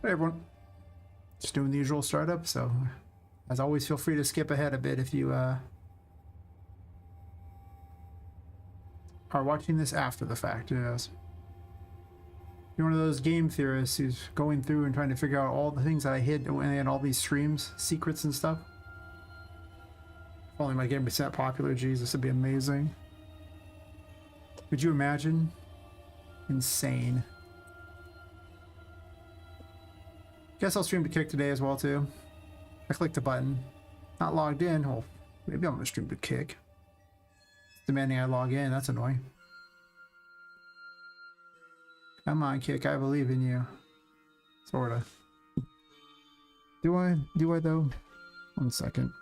Hey everyone, just doing the usual startup, so as always feel free to skip ahead a bit if you are watching this after the fact. Yes. You're one of those game theorists who's going through and trying to figure out all the things that I hid when I had all these streams, secrets and stuff. If only my game was that popular, Jesus, this would be amazing. Could you imagine? Insane. Guess I'll stream to Kick today as well too. I clicked the button. Not logged in. Well, maybe I'm gonna stream to Kick. It's demanding I log in. That's annoying. Come on, Kick. I believe in you. Sorta. Do I? Do I though? 1 second.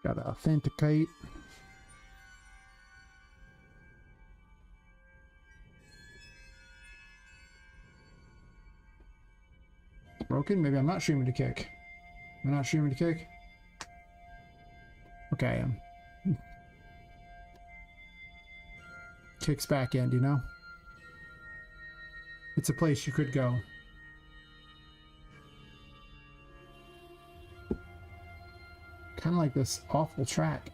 Gotta authenticate. Broken? Maybe I'm not streaming to Kick. Am I not streaming to Kick? Okay, I am. Kick's back end, you know? It's a place you could go. Kind of like this awful track.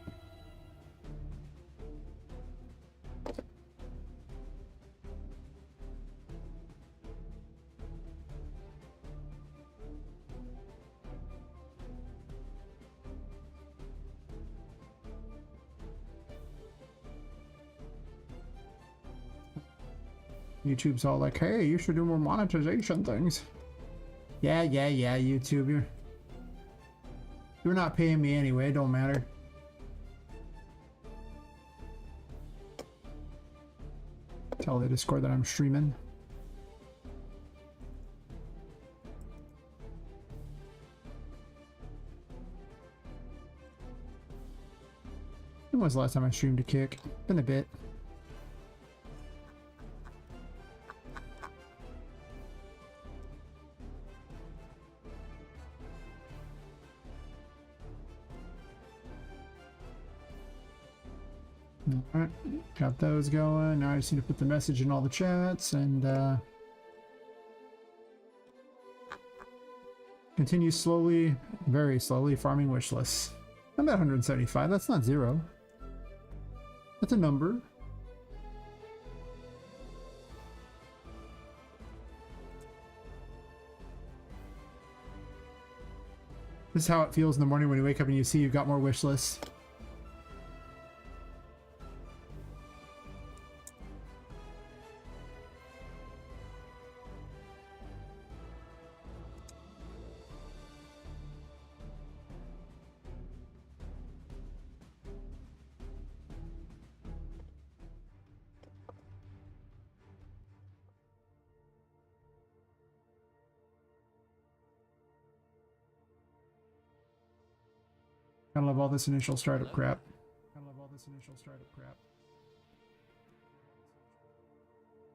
YouTube's all like, hey, you should do more monetization things. Yeah, YouTube. You're not paying me anyway, it don't matter. Tell the Discord that I'm streaming. When was the last time I streamed a Kick? Been a bit. Alright, got those going. Now I just need to put the message in all the chats and continue slowly, very slowly farming wish lists. I'm at 175, that's not zero. That's a number. This is how it feels in the morning when you wake up and you see you've got more wish lists. I love all this initial startup crap.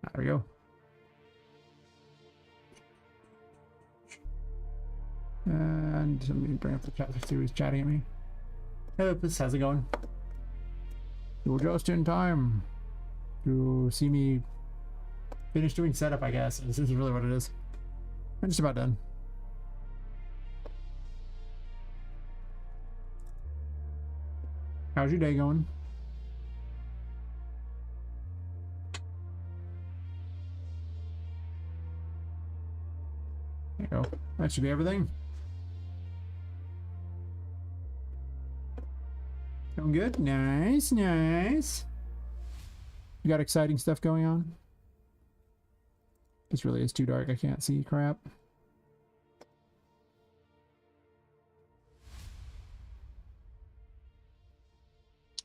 There we go. And let me bring up the chat to see who's chatting at me. Hey, Lupus, how's it going? You're just in time to see me finish doing setup, I guess. This is really what it is. I'm just about done. How's your day going? There you go. That should be everything. Going good? Nice, nice. You got exciting stuff going on? This really is too dark. I can't see crap.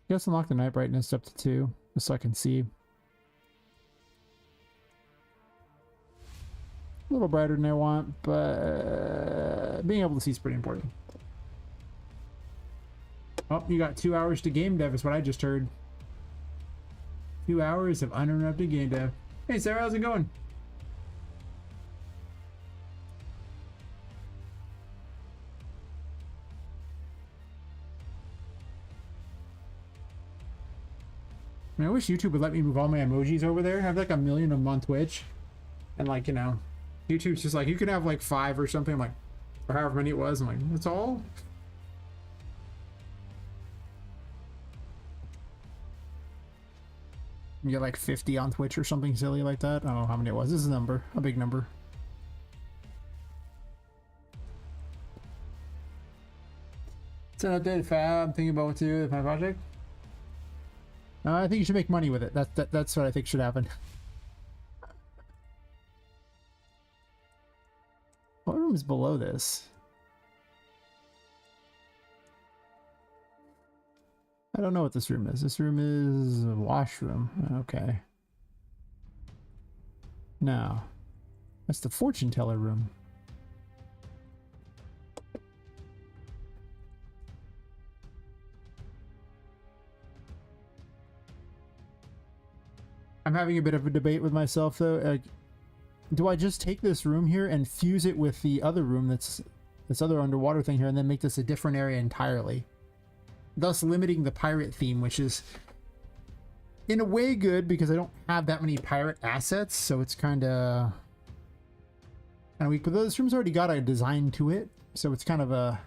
Guess unlock the night brightness up to 2, just so I can see. A little brighter than I want, but being able to see is pretty important. Oh, you got 2 hours to game dev is what I just heard. 2 hours of uninterrupted game dev. Hey Sarah, how's it going? I mean, I wish YouTube would let me move all my emojis over there. I have like 1 million of them on Twitch. And like, you know, YouTube's just like, you could have like 5 or something. I'm like, or however many it was. I'm like, that's all? You get like 50 on Twitch or something silly like that. I don't know how many it was. This is a number, a big number. It's an updated fab. I'm thinking about what to do with my project. I think you should make money with it. That's what I think should happen. What room is below this? I don't know what this room is. This room is a washroom. Okay. No. That's the fortune teller room. I'm having a bit of a debate with myself though. Like, do I just take this room here and fuse it with the other room that's this other underwater thing here and then make this a different area entirely? Thus limiting the pirate theme, which is in a way good because I don't have that many pirate assets, so it's kind of weak. But this room's already got a design to it, so it's kind of a...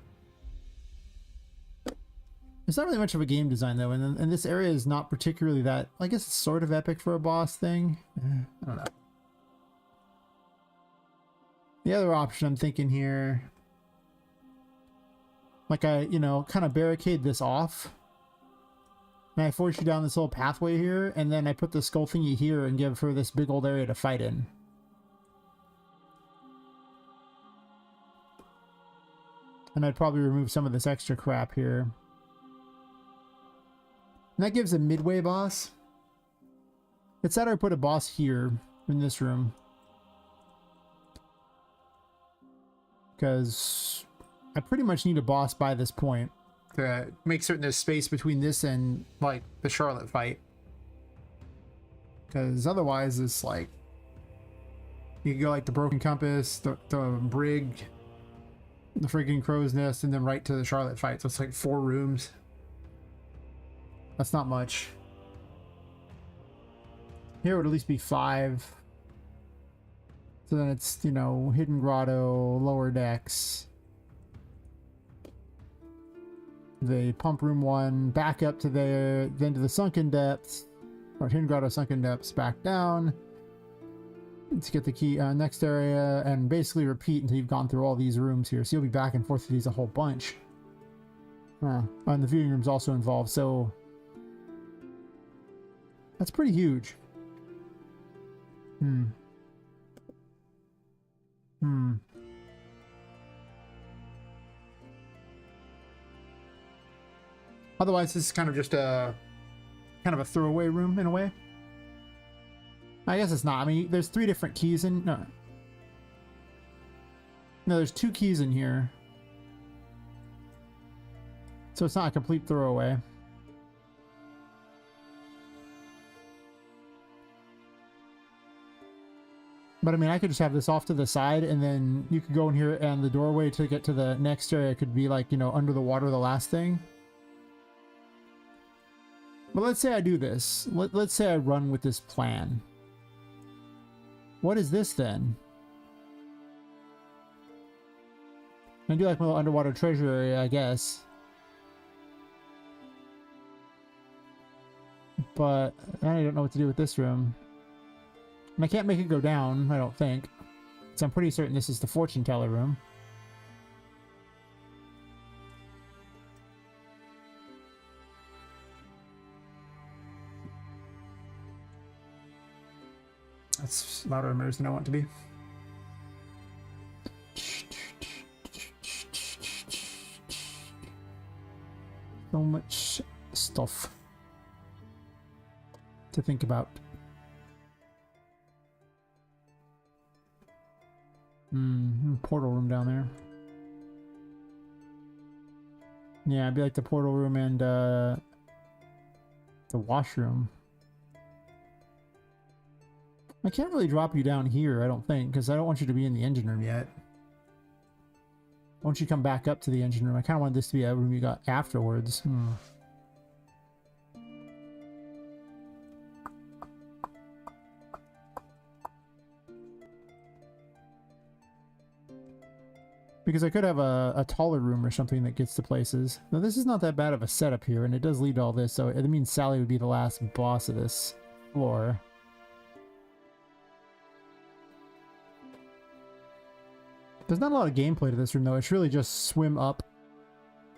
It's not really much of a game design though, and this area is not particularly that... I guess it's sort of epic for a boss thing. I don't know. The other option I'm thinking here... Like I, you know, kind of barricade this off. And I force you down this little pathway here, and then I put the skull thingy here and give her this big old area to fight in. And I'd probably remove some of this extra crap here. And that gives a midway boss. It's that I put a boss here in this room. Because I pretty much need a boss by this point to make certain there's space between this and like the Charlotte fight. Because otherwise it's like you can go like the Broken Compass, the Brig, the freaking Crow's Nest, and then right to the Charlotte fight. So it's like 4 rooms. That's not much. Here it would at least be 5. So then it's, you know, Hidden Grotto, Lower Decks, the Pump Room 1, back up to there, then to the Sunken Depths, or Hidden Grotto, Sunken Depths, back down. Let's get the key, next area, and basically repeat until you've gone through all these rooms here. So you'll be back and forth to these a whole bunch. And the viewing room's also involved, so... That's pretty huge. Otherwise, this is kind of just a throwaway room in a way. I guess it's not. I mean, there's 3 different keys in... No, there's 2 keys in here. So it's not a complete throwaway. But I mean, I could just have this off to the side, and then you could go in here, and the doorway to get to the next area could be like, you know, under the water, the last thing. But let's say I do this. Let's say I run with this plan. What is this then? I do like my little underwater treasure area, I guess. But I don't know what to do with this room. And I can't make it go down, I don't think. So I'm pretty certain this is the fortune teller room. That's louder mirrors than I want to be. So much stuff to think about. Portal room down there. Yeah, it'd be like the portal room and the washroom. I can't really drop you down here, I don't think, because I don't want you to be in the engine room yet. Once you come back up to the engine room, I kind of want this to be a room you got afterwards. Because I could have a taller room or something that gets to places. Now this is not that bad of a setup here, and it does lead to all this, so it means Sally would be the last boss of this floor. There's not a lot of gameplay to this room though. It's really just swim up,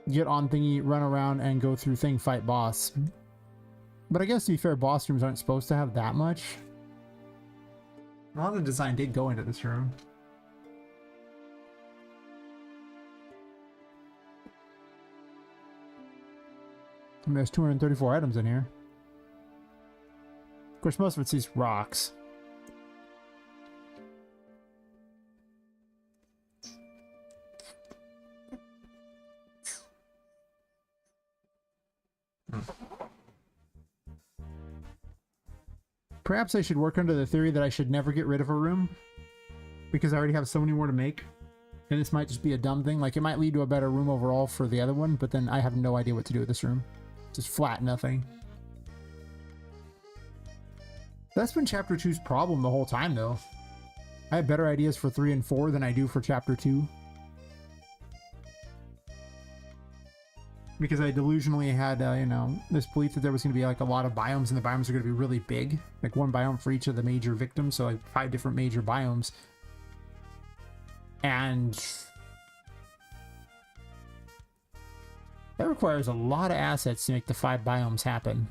get on thingy, run around, and go through thing, fight boss. But I guess to be fair, boss rooms aren't supposed to have that much. A lot of design did go into this room. I mean, there's 234 items in here. Of course, most of it's these rocks. Perhaps I should work under the theory that I should never get rid of a room, because I already have so many more to make. And this might just be a dumb thing. Like, it might lead to a better room overall for the other one, but then I have no idea what to do with this room. Just flat nothing. That's been Chapter 2's problem the whole time, though. I have better ideas for 3 and 4 than I do for Chapter 2. Because I delusionally had, you know, this belief that there was going to be like a lot of biomes, and the biomes are going to be really big. Like one biome for each of the major victims, so like 5 different major biomes. And that requires a lot of assets to make the 5 biomes happen.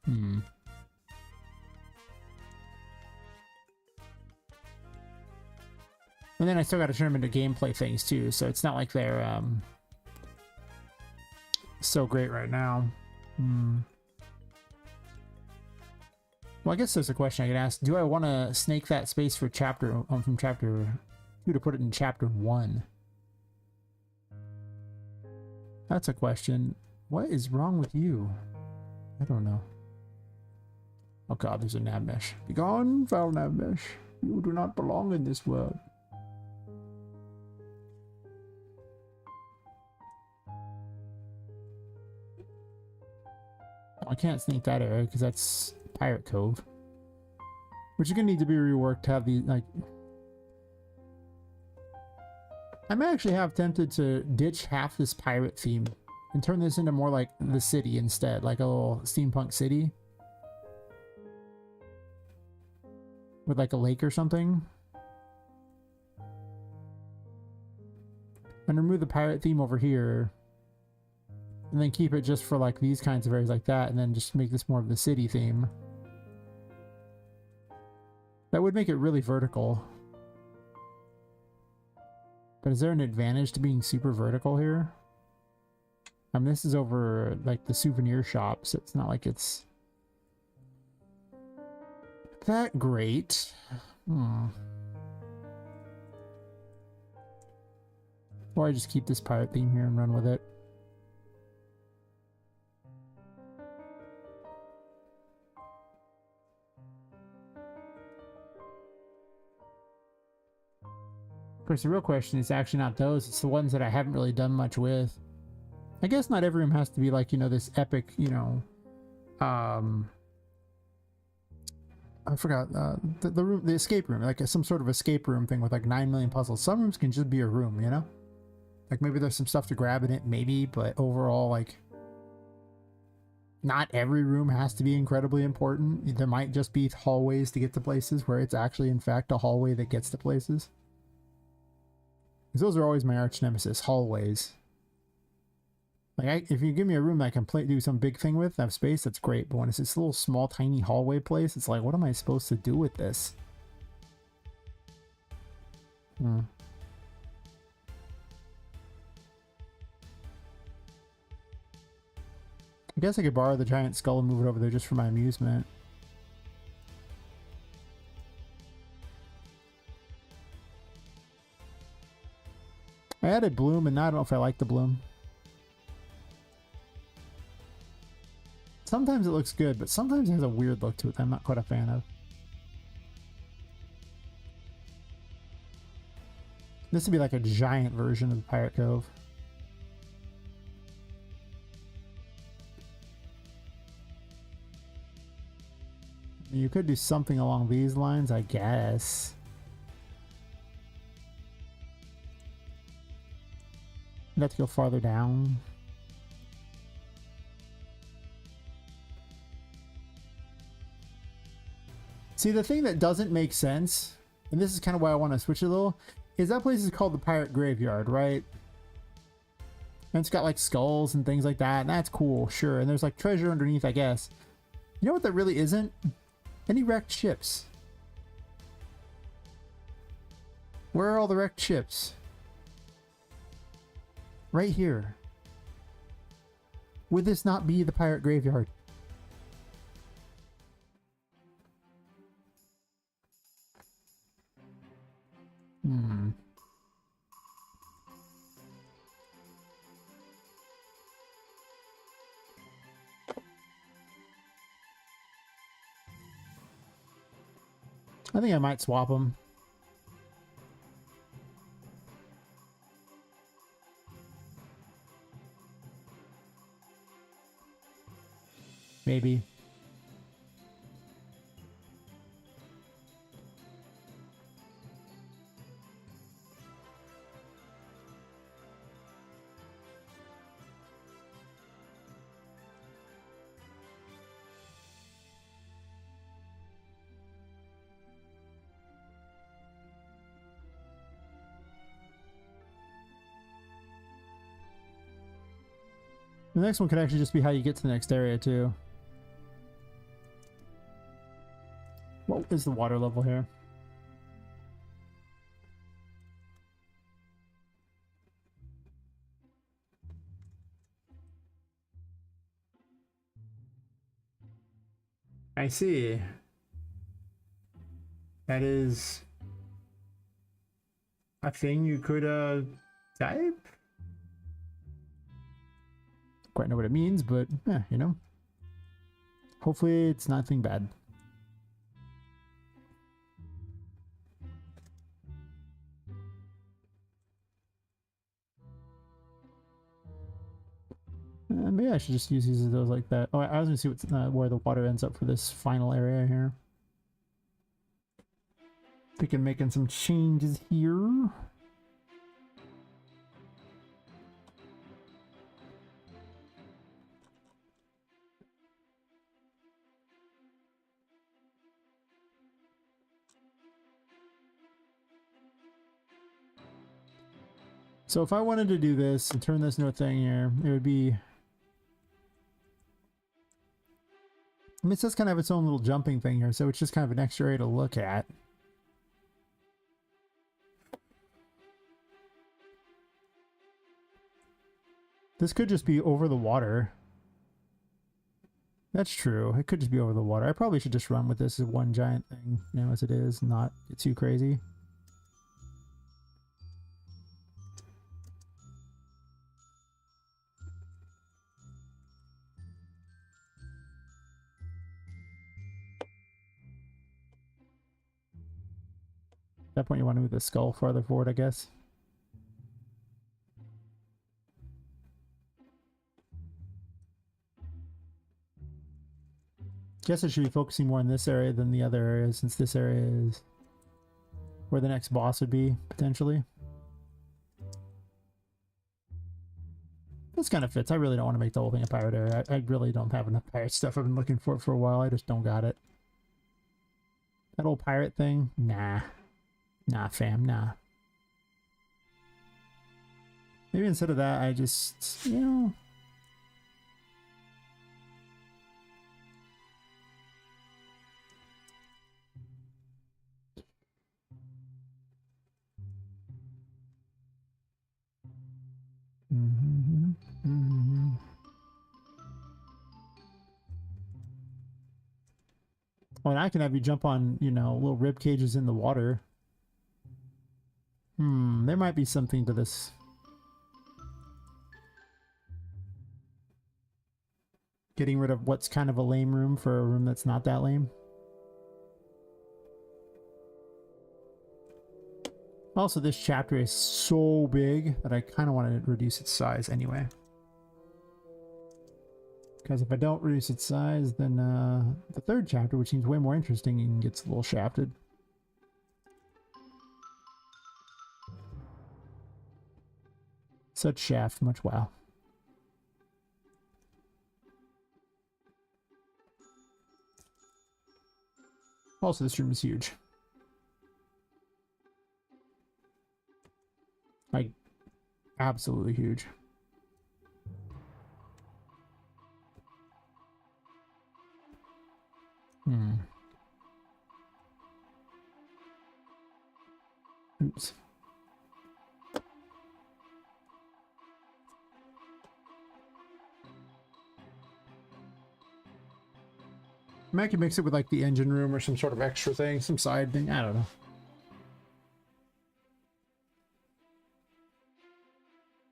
And then I still got to turn them into gameplay things too, so it's not like they're so great right now. Well, I guess there's a question I could ask. Do I want to snake that space for chapter from chapter 2 to put it in chapter 1? That's a question. What is wrong with you? I don't know. Oh god, there's a nav mesh. Be gone, foul nav mesh. You do not belong in this world. I can't sneak that area because that's Pirate Cove, which is gonna need to be reworked to have the like. I'm actually half tempted to ditch half this pirate theme and turn this into more like the city instead, like a little steampunk city with like a lake or something, and remove the pirate theme over here. And then keep it just for like these kinds of areas like that, and then just make this more of the city theme. That would make it really vertical. But is there an advantage to being super vertical here? I mean, this is over like the souvenir shops. It's not like it's that great. Or I just keep this pirate theme here and run with it. Of course, the real question is actually not those, it's the ones that I haven't really done much with. I guess not every room has to be like, you know, this epic, you know, I forgot, the room, the escape room, like some sort of escape room thing with like 9 million puzzles. Some rooms can just be a room, you know? Like maybe there's some stuff to grab in it, maybe, but overall, like, not every room has to be incredibly important. There might just be hallways to get to places where it's actually, in fact, a hallway that gets to places. Because those are always my arch nemesis, hallways. Like, if you give me a room that I can do some big thing with, have space, that's great. But when it's this little small, tiny hallway place, it's like, what am I supposed to do with this? I guess I could borrow the giant skull and move it over there just for my amusement. I added bloom, and now I don't know if I like the bloom. Sometimes it looks good, but sometimes it has a weird look to it that I'm not quite a fan of. This would be like a giant version of Pirate Cove. You could do something along these lines, I guess. You'd have to go farther down. See, the thing that doesn't make sense, and this is kind of why I want to switch it a little, is that place is called the Pirate Graveyard, right? And it's got like skulls and things like that, and that's cool, sure. And there's like treasure underneath, I guess. You know what that really isn't? Any wrecked ships. Where are all the wrecked ships? Right here. Would this not be the Pirate Graveyard? I think I might swap them. Maybe. The next one could actually just be how you get to the next area, too. What is the water level here? I see. That is a thing you could type? Quite know what it means, but yeah, you know. Hopefully it's nothing bad. Maybe I should just use these as those like that. Oh, I was gonna see what's where the water ends up for this final area here. Thinking making some changes here. So if I wanted to do this and turn this into a thing here, it would be... I mean, it does kind of have its own little jumping thing here, so it's just kind of an extra area to look at. This could just be over the water. That's true. It could just be over the water. I probably should just run with this as one giant thing, you know, as it is, not get too crazy. At that point, you want to move the skull farther forward, I guess. Guess I should be focusing more on this area than the other areas, since this area is where the next boss would be, potentially. This kind of fits. I really don't want to make the whole thing a pirate area. I really don't have enough pirate stuff I've been looking for a while. I just don't got it. That old pirate thing? Nah. Nah, fam, nah. Maybe instead of that, I just, you know... Oh, and I can have you jump on, you know, little rib cages in the water. There might be something to this. Getting rid of what's kind of a lame room for a room that's not that lame. Also, this chapter is so big that I kind of want to reduce its size anyway. Because if I don't reduce its size, then the third chapter, which seems way more interesting, gets a little shafted. Such shaft, much wow. Also, this room is huge. Like, absolutely huge. Oops. I might can mix it with like the engine room or some sort of extra thing, some side thing. I don't know.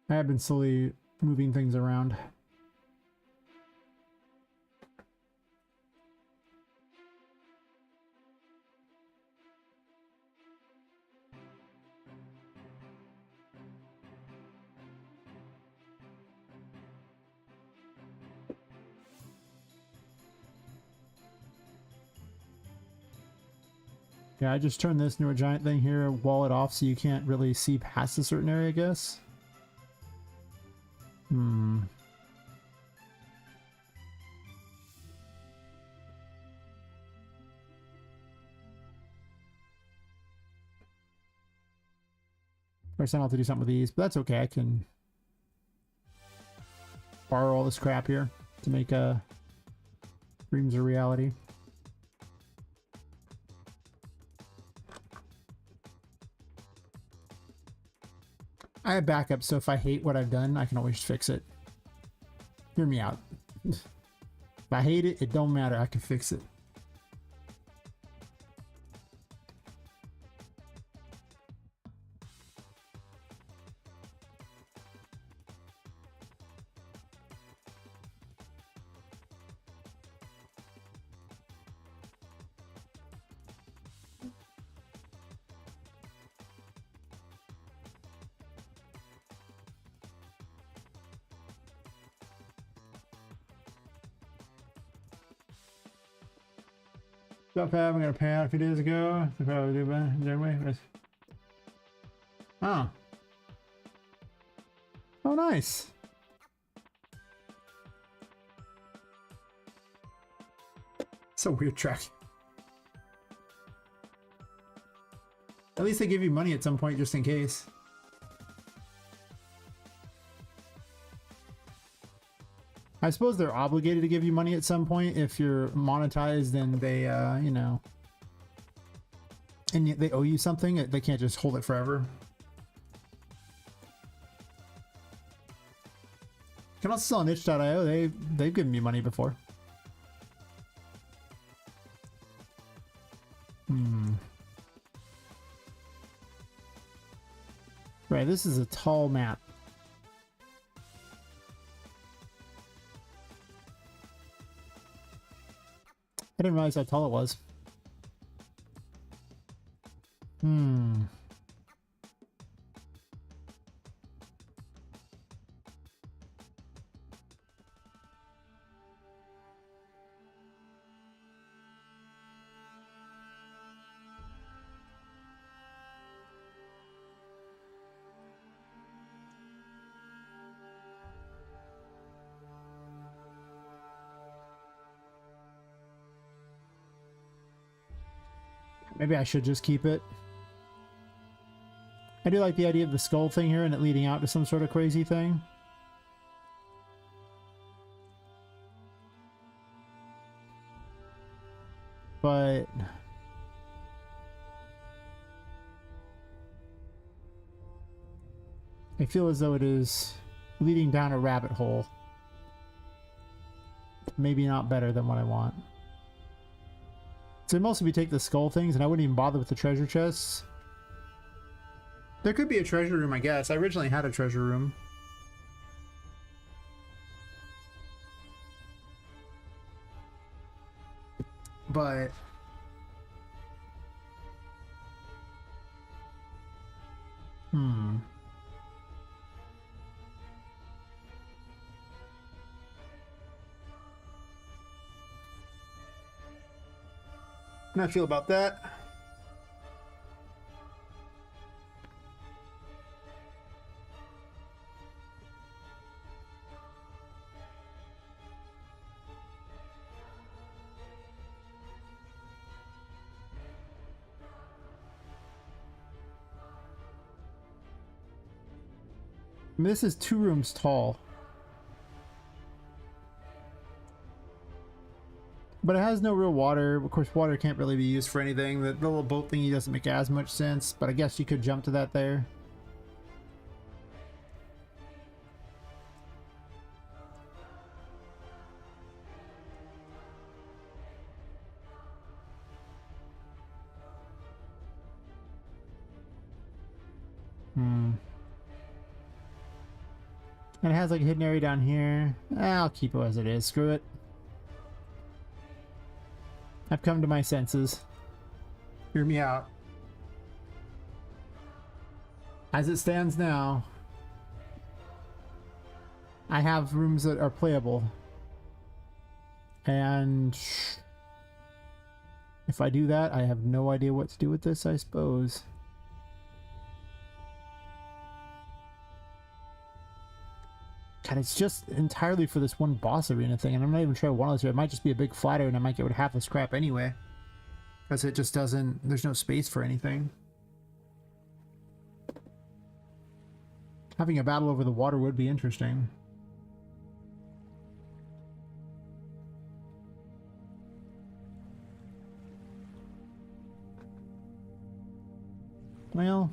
I have been slowly moving things around. Yeah, I just turned this into a giant thing here, wall it off so you can't really see past a certain area, I guess. Of course, I don't have to do something with these, but that's okay. I can borrow all this crap here to make dreams a reality. I have backup, so if I hate what I've done, I can always fix it. Hear me out. If I hate it, it don't matter. I can fix it. Stuff I'm gonna pay out a few days ago. I probably do anyway. Oh. Oh, nice. It's a weird track. At least they give you money at some point just in case. I suppose they're obligated to give you money at some point if you're monetized and they, you know, and they owe you something. They can't just hold it forever. You can also sell on itch.io. They've given me money before. Right, this is a tall map. I didn't realize how tall it was. Maybe I should just keep it. I do like the idea of the skull thing here and it leading out to some sort of crazy thing. But I feel as though it is leading down a rabbit hole. Maybe not better than what I want. So mostly we take the skull things and I wouldn't even bother with the treasure chests. There could be a treasure room, I guess. I originally had a treasure room. But How do I feel about that? This is 2 rooms tall. But it has no real water. Of course, water can't really be used for anything. The little boat thingy doesn't make as much sense, but I guess you could jump to that there. And it has like a hidden area down here. I'll keep it as it is. Screw it. I've come to my senses. Hear me out. As it stands now, I have rooms that are playable. And if I do that, I have no idea what to do with this, I suppose. God, it's just entirely for this one boss arena thing, and I'm not even sure what else. It might just be a big flat area, and I might get rid of half this crap anyway. Because it just doesn't... There's no space for anything. Having a battle over the water would be interesting. Well...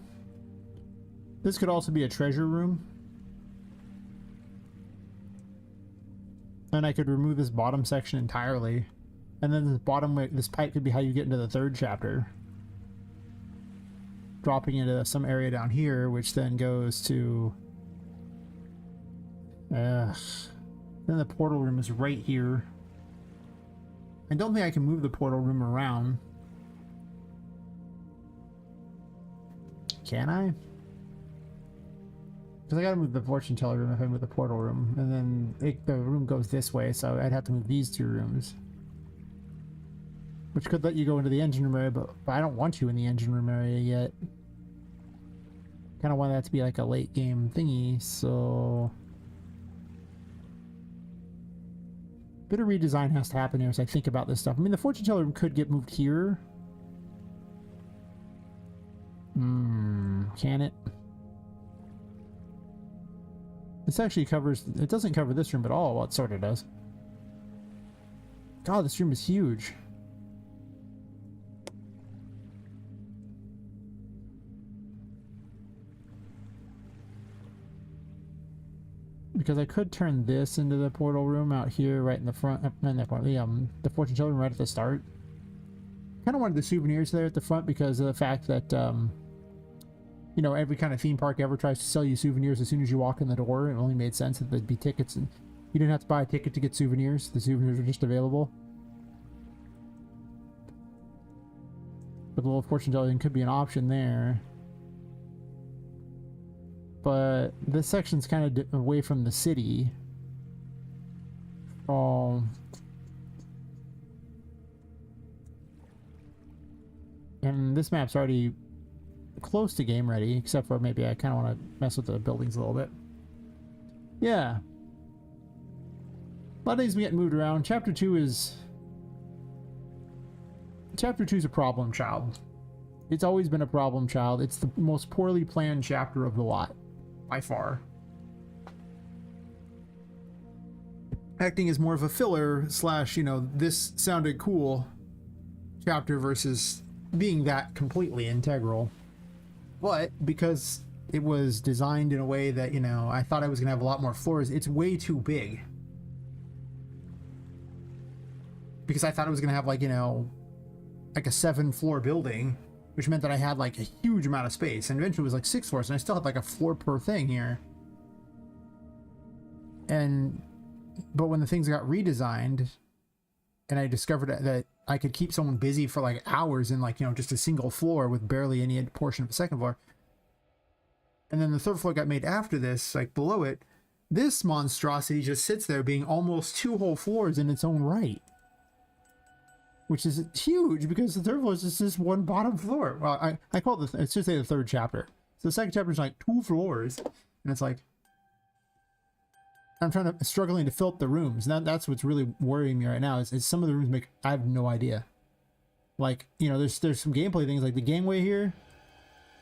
This could also be a treasure room. And I could remove this bottom section entirely, and then this bottom, this pipe could be how you get into the 3rd chapter, dropping into some area down here, which then goes to then the portal room is right here. I don't think I can move the portal room around. Can I? Because I gotta move the fortune teller room if I move the portal room, and then the room goes this way, so I'd have to move these 2 rooms, which could let you go into the engine room area, but I don't want you in the engine room area yet. Kind of want that to be like a late game thingy, so a bit of redesign has to happen here as I think about this stuff. I mean, the fortune teller room could get moved here. Can it? This actually covers... It doesn't cover this room at all. Well, it sort of does. God, this room is huge. Because I could turn this into the portal room out here, right in the front. The fortune teller room right at the start. Kind of wanted the souvenirs there at the front because of the fact that... you know, every kind of theme park ever tries to sell you souvenirs as soon as you walk in the door. It only made sense that there'd be tickets, and you didn't have to buy a ticket to get souvenirs. The souvenirs are just available. But the little fortune telling could be an option there. But this section's kind of away from the city. And this map's already close to game ready, except for maybe I kind of want to mess with the buildings a little bit. Yeah. A lot of things we get moved around. Chapter 2 is a problem child. It's always been a problem child. It's the most poorly planned chapter of the lot, by far. Acting as more of a filler slash, you know, this sounded cool chapter versus being that completely integral. But because it was designed in a way that, you know, I thought I was going to have a lot more floors, it's way too big. Because I thought it was going to have, like, you know, like a 7-floor building, which meant that I had, like, a huge amount of space. And eventually it was, like, 6 floors, and I still had, like, a floor per thing here. But when the things got redesigned, and I discovered that I could keep someone busy for like hours in like, you know, just a single floor with barely any portion of a 2nd floor. And then the 3rd floor got made after this, like below it. This monstrosity just sits there being almost 2 whole floors in its own right. which is huge because the third floor is just this one bottom floor. Well, I call it it's just say the third chapter. So the second chapter is like 2 floors, and it's like I'm struggling to fill up the rooms. And that's what's really worrying me right now is some of the rooms I have no idea. Like, you know, there's some gameplay things like the gangway here.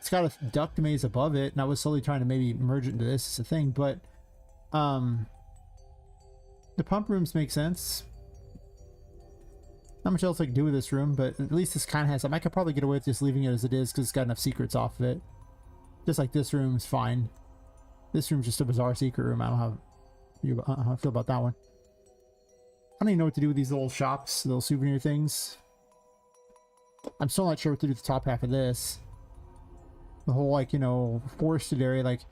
It's got a duct maze above it, and I was slowly trying to maybe merge it into this as a thing, but the pump rooms make sense. Not much else I can do with this room, but at least this kind of has something. I could probably get away with just leaving it as it is because it's got enough secrets off of it. Just like this room's fine. This room's just a bizarre secret room. I don't know how I feel about that one. I don't even know what to do with these little shops, little souvenir things. I'm still not sure what to do with the top half of this. The whole, like, you know, forested area, like,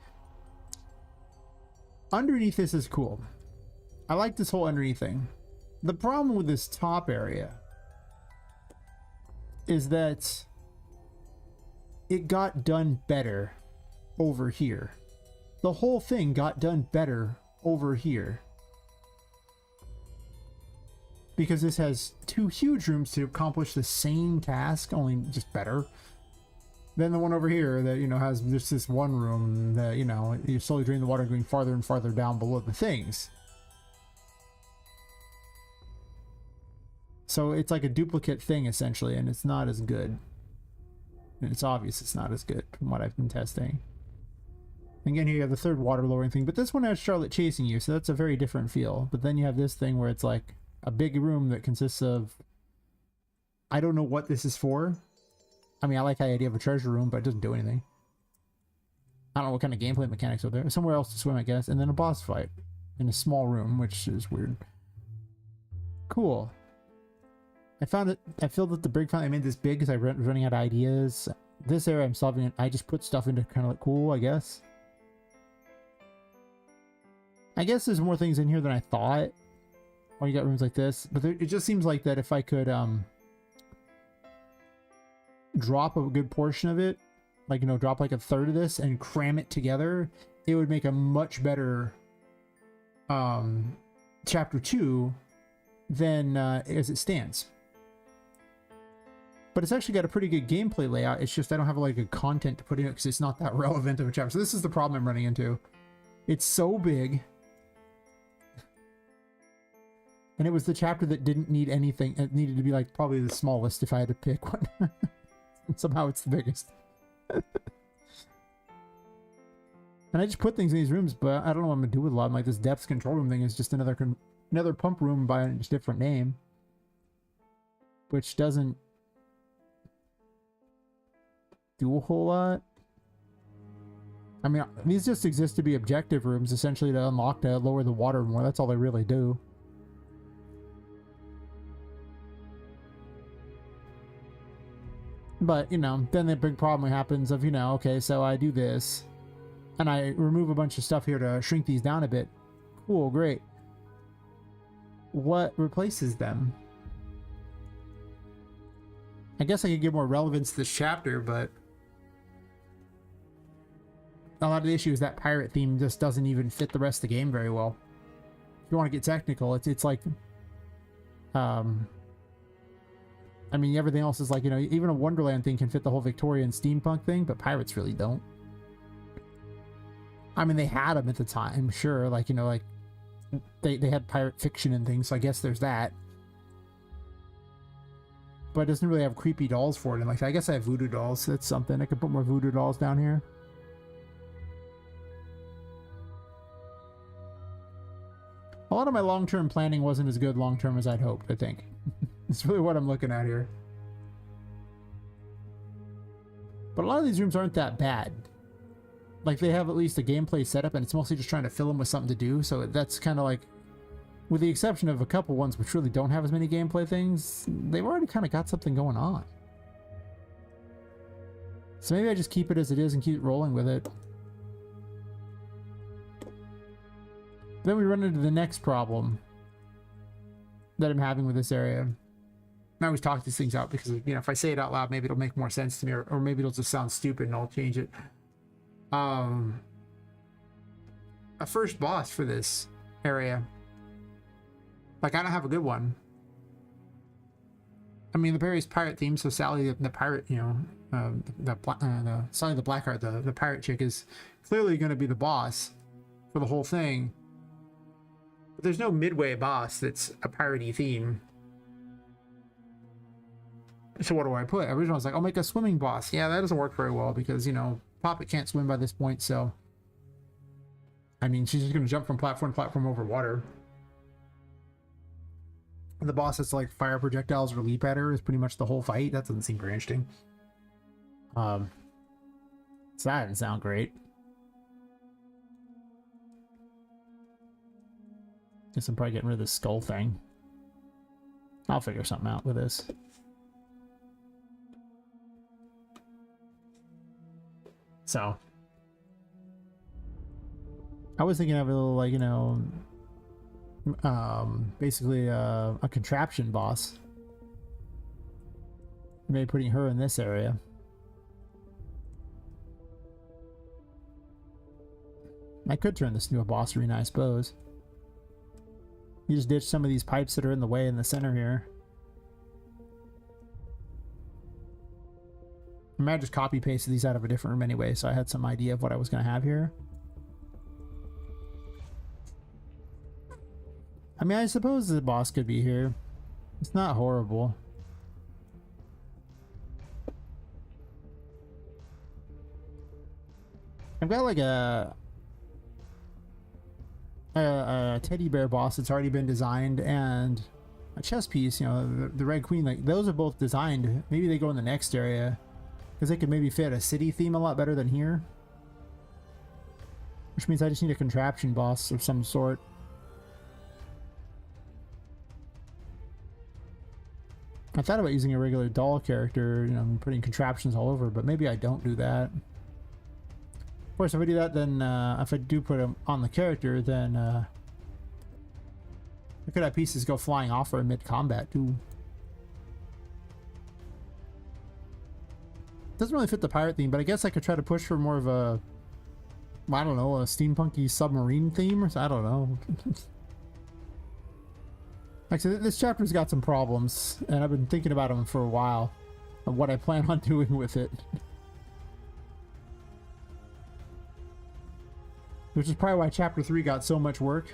underneath this is cool. I like this whole underneath thing. The problem with this top area is that it got done better over here. The whole thing got done better over here. Because this has 2 huge rooms to accomplish the same task, only just better. Then the one over here that, you know, has just this one room that, you know, you slowly drain the water going farther and farther down below the things. So it's like a duplicate thing essentially, and it's not as good. And it's obvious it's not as good from what I've been testing. Again, here you have the third water lowering thing, but this one has Charlotte chasing you, so that's a very different feel. But then you have this thing where it's like a big room that consists of... I don't know what this is for. I mean, I like the idea of a treasure room, but it doesn't do anything. I don't know what kind of gameplay mechanics are there. Somewhere else to swim, I guess. And then a boss fight in a small room, which is weird. Cool. I found it. I feel that the brig finally made this big because I was running out of ideas. This area I'm solving it. I just put stuff into kind of look cool, I guess. I guess there's more things in here than I thought. Or you got rooms like this. But it just seems like that if I could drop a good portion of it, like, you know, drop like a third of this and cram it together, it would make a much better chapter 2 than as it stands. But it's actually got a pretty good gameplay layout. It's just I don't have like a content to put in it because it's not that relevant of a chapter. So this is the problem I'm running into. It's so big. And it was the chapter that didn't need anything. It needed to be like probably the smallest if I had to pick one. And somehow it's the biggest. And I just put things in these rooms, but I don't know what I'm going to do with a lot of them. Like this depth control room thing is just another pump room by a different name. Which doesn't do a whole lot. I mean, these just exist to be objective rooms, essentially to unlock to lower the water more. That's all they really do. But, you know, then the big problem happens of, you know, okay, so I do this. And I remove a bunch of stuff here to shrink these down a bit. Cool, great. What replaces them? I guess I could give more relevance to this chapter, but a lot of the issue is that pirate theme just doesn't even fit the rest of the game very well. If you want to get technical, it's like... I mean, everything else is like, you know, even a Wonderland thing can fit the whole Victorian steampunk thing, but pirates really don't. I mean, they had them at the time, sure. Like, you know, like, they had pirate fiction and things, so I guess there's that. But it doesn't really have creepy dolls for it. And like, I guess I have voodoo dolls. That's something. I could put more voodoo dolls down here. A lot of my long-term planning wasn't as good long-term as I'd hoped, I think. It's really what I'm looking at here. But a lot of these rooms aren't that bad. Like, they have at least a gameplay setup, and it's mostly just trying to fill them with something to do. So that's kind of like, with the exception of a couple ones which really don't have as many gameplay things, they've already kind of got something going on. So maybe I just keep it as it is and keep rolling with it. Then we run into the next problem that I'm having with this area. I always talk these things out because, you know, if I say it out loud, maybe it'll make more sense to me, or maybe it'll just sound stupid and I'll change it. A first boss for this area. Like, I don't have a good one. I mean, the Barry's pirate theme, so Sally, the pirate, you know, the Sally the Blackheart, the pirate chick, is clearly going to be the boss for the whole thing. But there's no midway boss that's a piratey theme. So what do I put? Originally I was like, I'll make a swimming boss. Yeah, that doesn't work very well because, you know, Poppet can't swim by this point, so... I mean, she's just going to jump from platform to platform over water. And the boss has to, like, fire projectiles or leap at her is pretty much the whole fight. That doesn't seem very interesting. So that didn't sound great. Guess I'm probably getting rid of this skull thing. I'll figure something out with this. So I was thinking of a little, like, you know, basically a contraption boss. Maybe putting her in this area. I could turn this into a boss arena, I suppose. You just ditch some of these pipes that are in the way in the center here. I might just copy pasted these out of a different room anyway, so I had some idea of what I was going to have here. I mean, I suppose the boss could be here. It's not horrible. I've got like a teddy bear boss that's already been designed, and a chess piece, you know, the Red Queen. Like, those are both designed. Maybe they go in the next area, because they could maybe fit a city theme a lot better than here. Which means I just need a contraption boss of some sort. I thought about using a regular doll character, you know, and putting contraptions all over, but maybe I don't do that. Of course, if I do that, then if I do put them on the character, then I could have pieces go flying off her mid-combat too. Doesn't really fit the pirate theme, but I guess I could try to push for more of a, I don't know, a steampunky submarine theme, or I don't know. Like I said, this chapter's got some problems, and I've been thinking about them for a while, of what I plan on doing with it. Which is probably why chapter 3 got so much work.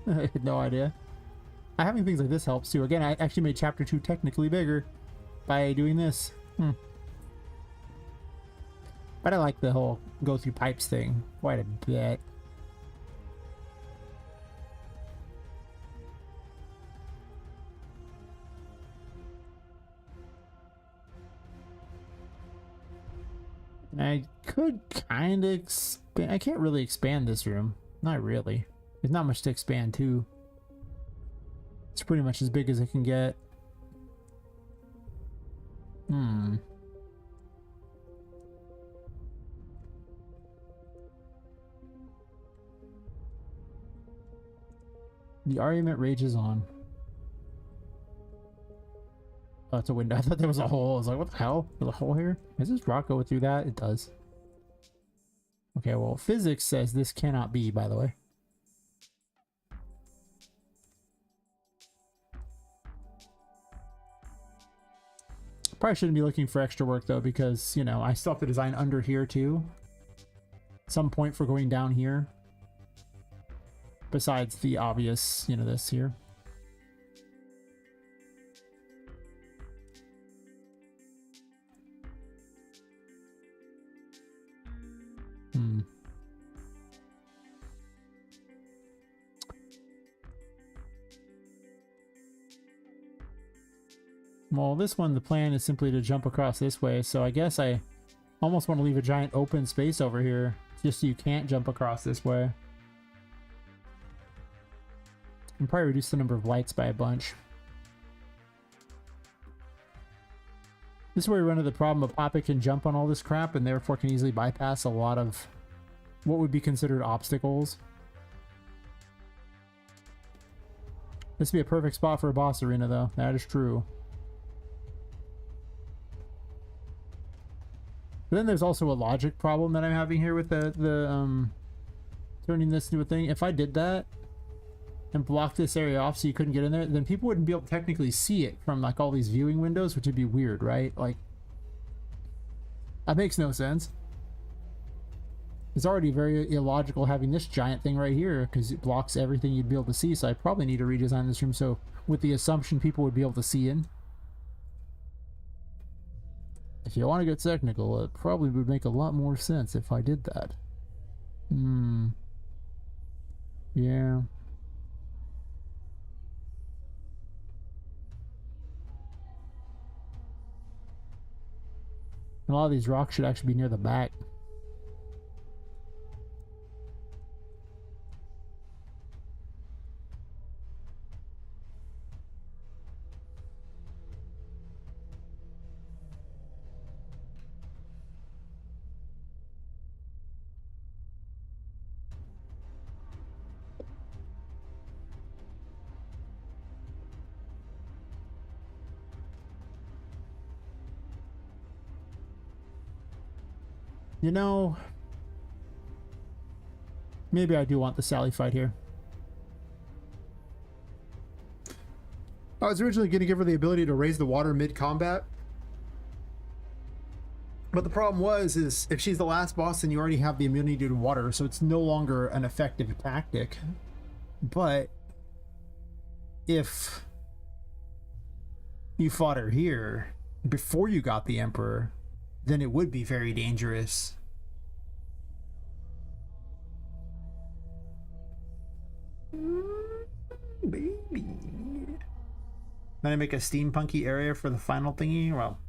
I had no idea. Having things like this helps too. Again, I actually made chapter 2 technically bigger by doing this. But I like the whole go through pipes thing quite a bit. I could kind of expand. I can't really expand this room. Not really. There's not much to expand to. It's pretty much as big as it can get. The argument rages on. Oh, it's a window. I thought there was a hole. I was like, what the hell? There's a hole here? Does this rock go through that? It does. Okay, well, physics says this cannot be, by the way. Probably shouldn't be looking for extra work, though, because, you know, I still have to design under here, too. Some point for going down here. Besides the obvious, you know, this here. Well, this one, the plan is simply to jump across this way, so I guess I almost want to leave a giant open space over here, just so you can't jump across this way. And probably reduce the number of lights by a bunch. This is where we run into the problem of Poppet can jump on all this crap and therefore can easily bypass a lot of what would be considered obstacles. This would be a perfect spot for a boss arena, though. That is true. But then there's also a logic problem that I'm having here with the turning this into a thing. If I did that, and block this area off so you couldn't get in there, then people wouldn't be able to technically see it from like all these viewing windows, which would be weird, right? Like, that makes no sense. It's already very illogical having this giant thing right here because it blocks everything you'd be able to see, so I probably need to redesign this room so with the assumption people would be able to see in. If you want to get technical, it probably would make a lot more sense if I did that. Yeah. A lot of these rocks should actually be near the back. You know, maybe I do want the Sally fight here. I was originally going to give her the ability to raise the water mid-combat. But the problem is if she's the last boss, then you already have the immunity to water, so it's no longer an effective tactic. But if you fought her here before you got the Emperor, then it would be very dangerous. Baby. Then I make a steampunky area for the final thingy? Well.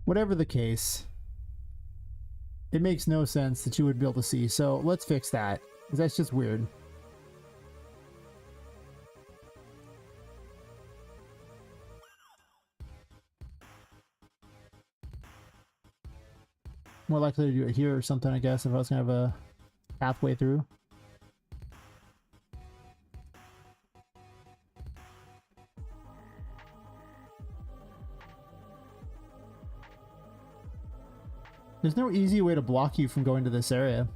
Whatever the case, it makes no sense that you would be able to see, so let's fix that, because that's just weird. More likely to do it here or something, I guess, if I was going to have a pathway through. There's no easy way to block you from going to this area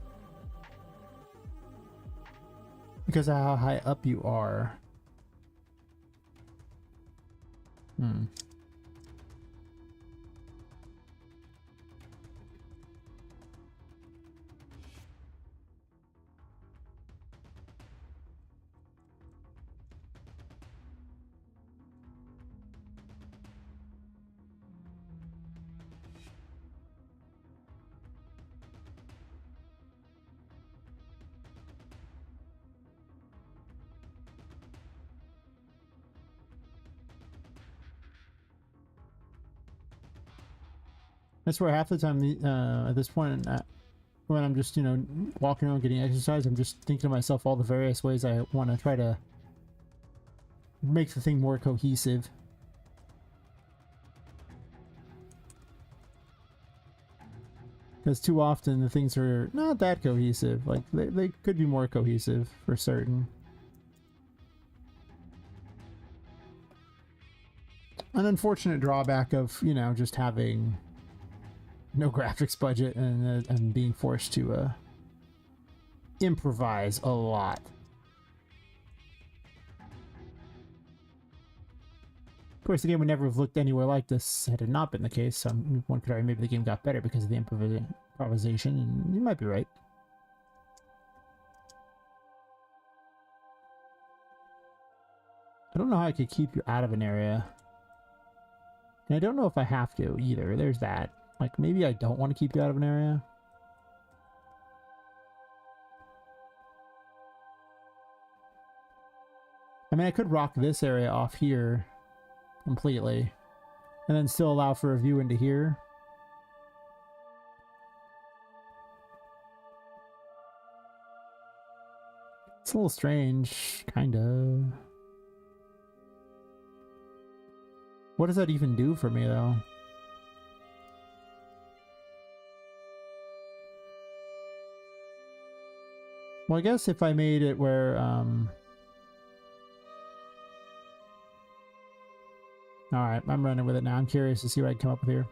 because of how high up you are. That's where half the time, at this point, when I'm just, you know, walking around getting exercise, I'm just thinking to myself all the various ways I want to try to make the thing more cohesive. Because too often the things are not that cohesive. Like, they could be more cohesive for certain. An unfortunate drawback of, you know, just having no graphics budget and being forced to improvise a lot. Of course, the game would never have looked anywhere like this had it not been the case. So one could argue maybe the game got better because of the improvisation, and you might be right. I don't know how I could keep you out of an area. And I don't know if I have to either. There's that. Like, maybe I don't want to keep you out of an area. I mean, I could rock this area off here completely and then still allow for a view into here. It's a little strange, kind of. What does that even do for me, though? Well, I guess if I made it where, alright, I'm running with it now. I'm curious to see what I can come up with here.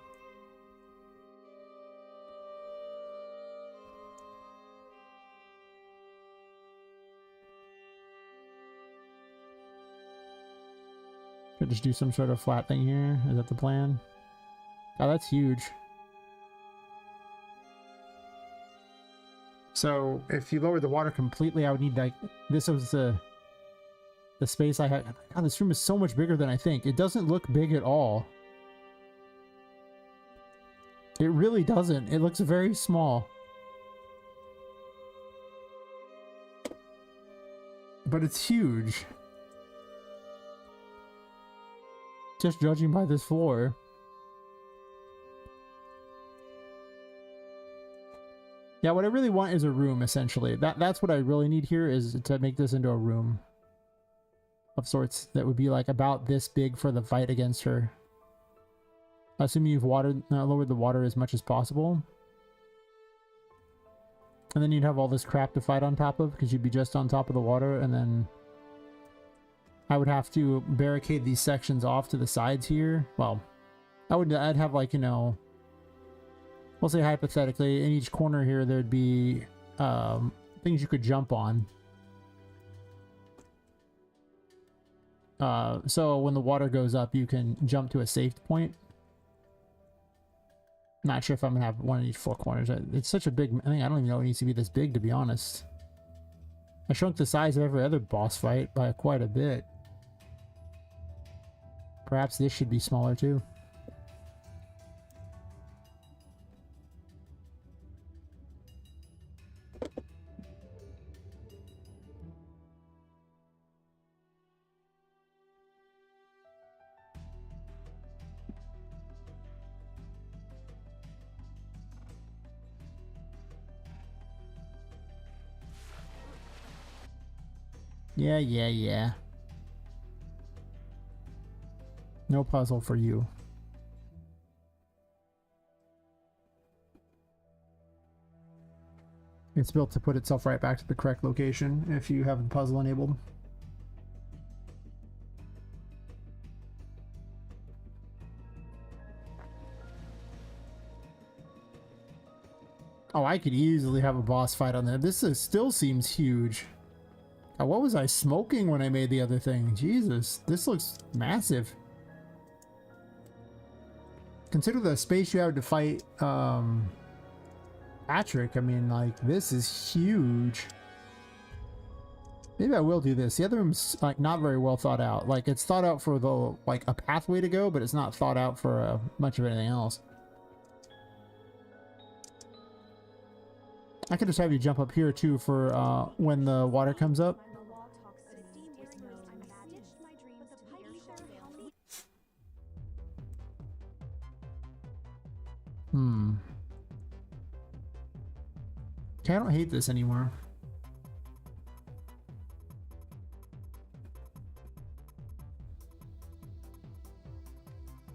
Could just do some sort of flat thing here. Is that the plan? Oh, that's huge. So if you lowered the water completely, I would need like this was the space I had. God, this room is so much bigger than I think. It doesn't look big at all. It really doesn't. It looks very small. But it's huge. Just judging by this floor. Yeah, what I really want is a room, essentially. That's what I really need here, is to make this into a room of sorts that would be like about this big for the fight against her. Assuming you've lowered the water as much as possible. And then you'd have all this crap to fight on top of, because you'd be just on top of the water, and then I would have to barricade these sections off to the sides here. Well, I'd have like, you know, we'll say hypothetically, in each corner here, there'd be things you could jump on. So when the water goes up, you can jump to a safe point. Not sure if I'm gonna have one in each four corners. It's such a big thing. I don't even know it needs to be this big, to be honest. I shrunk the size of every other boss fight by quite a bit. Perhaps this should be smaller too. Yeah. No puzzle for you. It's built to put itself right back to the correct location if you have the puzzle enabled. Oh, I could easily have a boss fight on there. This still seems huge. What was I smoking when I made the other thing? Jesus, this looks massive. Consider the space you have to fight Patrick. I mean, like, this is huge. Maybe I will do this. The other room's like not very well thought out. Like, it's thought out for the like a pathway to go, but it's not thought out for much of anything else. I could just have you jump up here too for when the water comes up. Okay, I don't hate this anymore.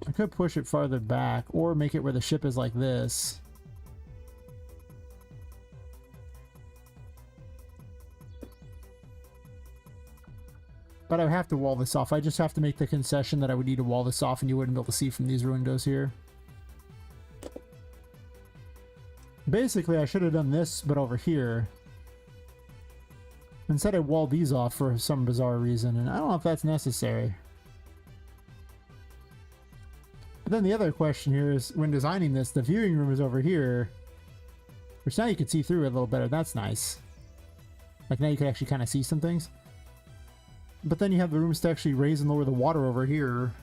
I could push it farther back or make it where the ship is like this. But I would have to wall this off. I just have to make the concession that I would need to wall this off and you wouldn't be able to see from these windows here. Basically, I should have done this, but over here. Instead, I walled these off for some bizarre reason, and I don't know if that's necessary. But then the other question here is, when designing this, the viewing room is over here, which now you can see through it a little better. That's nice. Like, now you can actually kind of see some things. But then you have the rooms to actually raise and lower the water over here.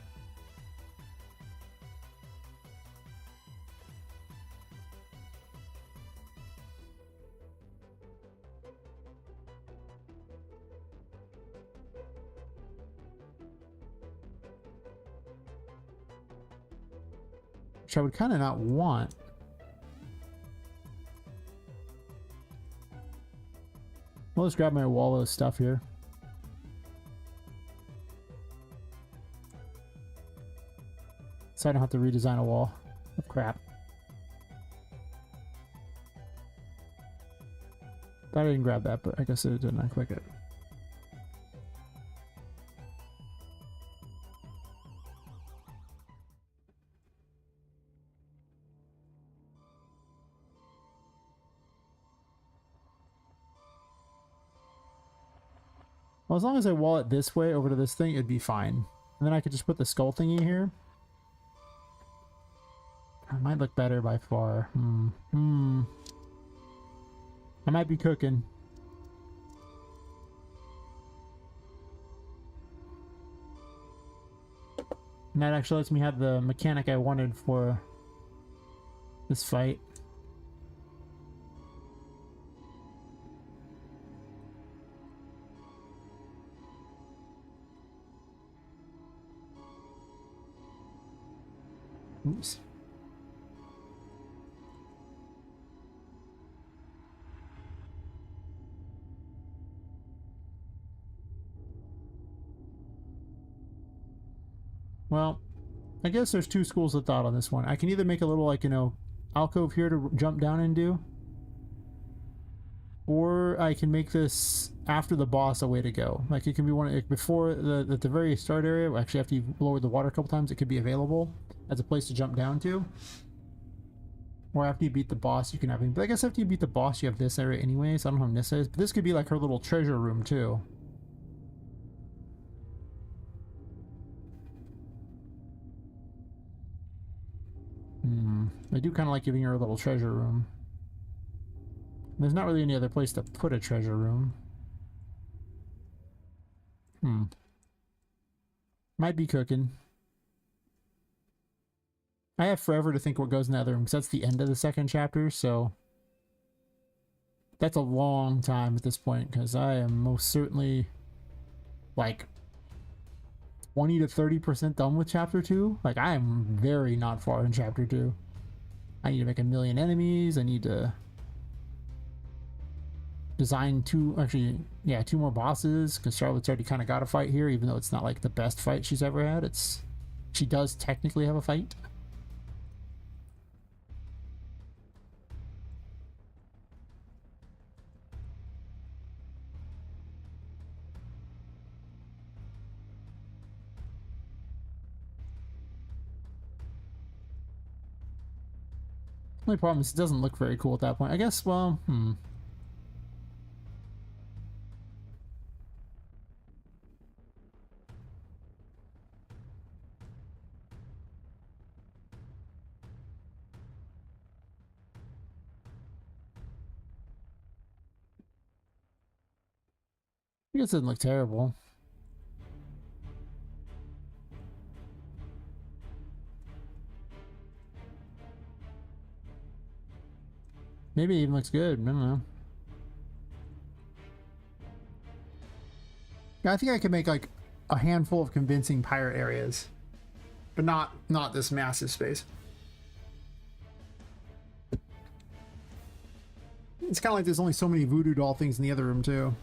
Which I would kind of not want. I'll just grab my wall of stuff here. So I don't have to redesign a wall of crap. Thought I didn't grab that, but I guess it didn't. I click it. Well, as long as I wall it this way over to this thing, it'd be fine. And then I could just put the skull thingy here. It might look better by far. I might be cooking. And that actually lets me have the mechanic I wanted for this fight. Oops. Well, I guess there's two schools of thought on this one. I can either make a little, like, you know, alcove here to jump down into, or I can make this after the boss a way to go. Like, it can be one, like, before the very start area. Actually, after you've lowered the water a couple times, it could be available as a place to jump down to. Or after you beat the boss, you can have it. But I guess after you beat the boss, you have this area anyway, so I don't know how this is. But this could be like her little treasure room, too. I do kind of like giving her a little treasure room. There's not really any other place to put a treasure room. Might be cooking. I have forever to think what goes in the other room, because that's the end of the second chapter, so... That's a long time at this point, because I am most certainly, like, 20 to 30% done with chapter 2. Like, I am very not far in chapter 2. I need to make 1 million enemies. I need to design two more bosses, because Charlotte's already kind of got a fight here, even though it's not like the best fight she's ever had. She does technically have a fight. The only problem is it doesn't look very cool at that point. I guess, well, I guess it doesn't look terrible. Maybe it even looks good. I don't know. Yeah, I think I could make like a handful of convincing pirate areas, but not this massive space. It's kind of like there's only so many voodoo doll things in the other room too.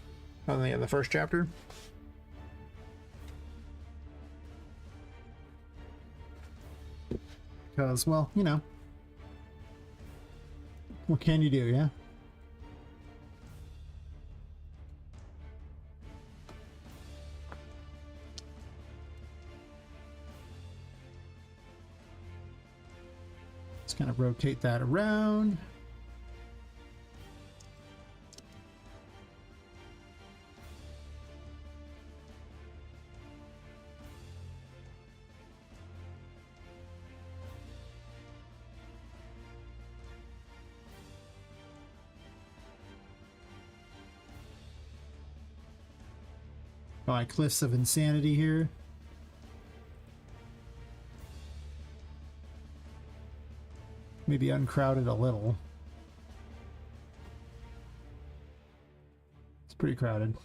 Oh, yeah, the first chapter. Because, well, you know. What can you do, yeah? Let's kind of rotate that around. By cliffs of insanity here. Maybe uncrowded a little. It's pretty crowded.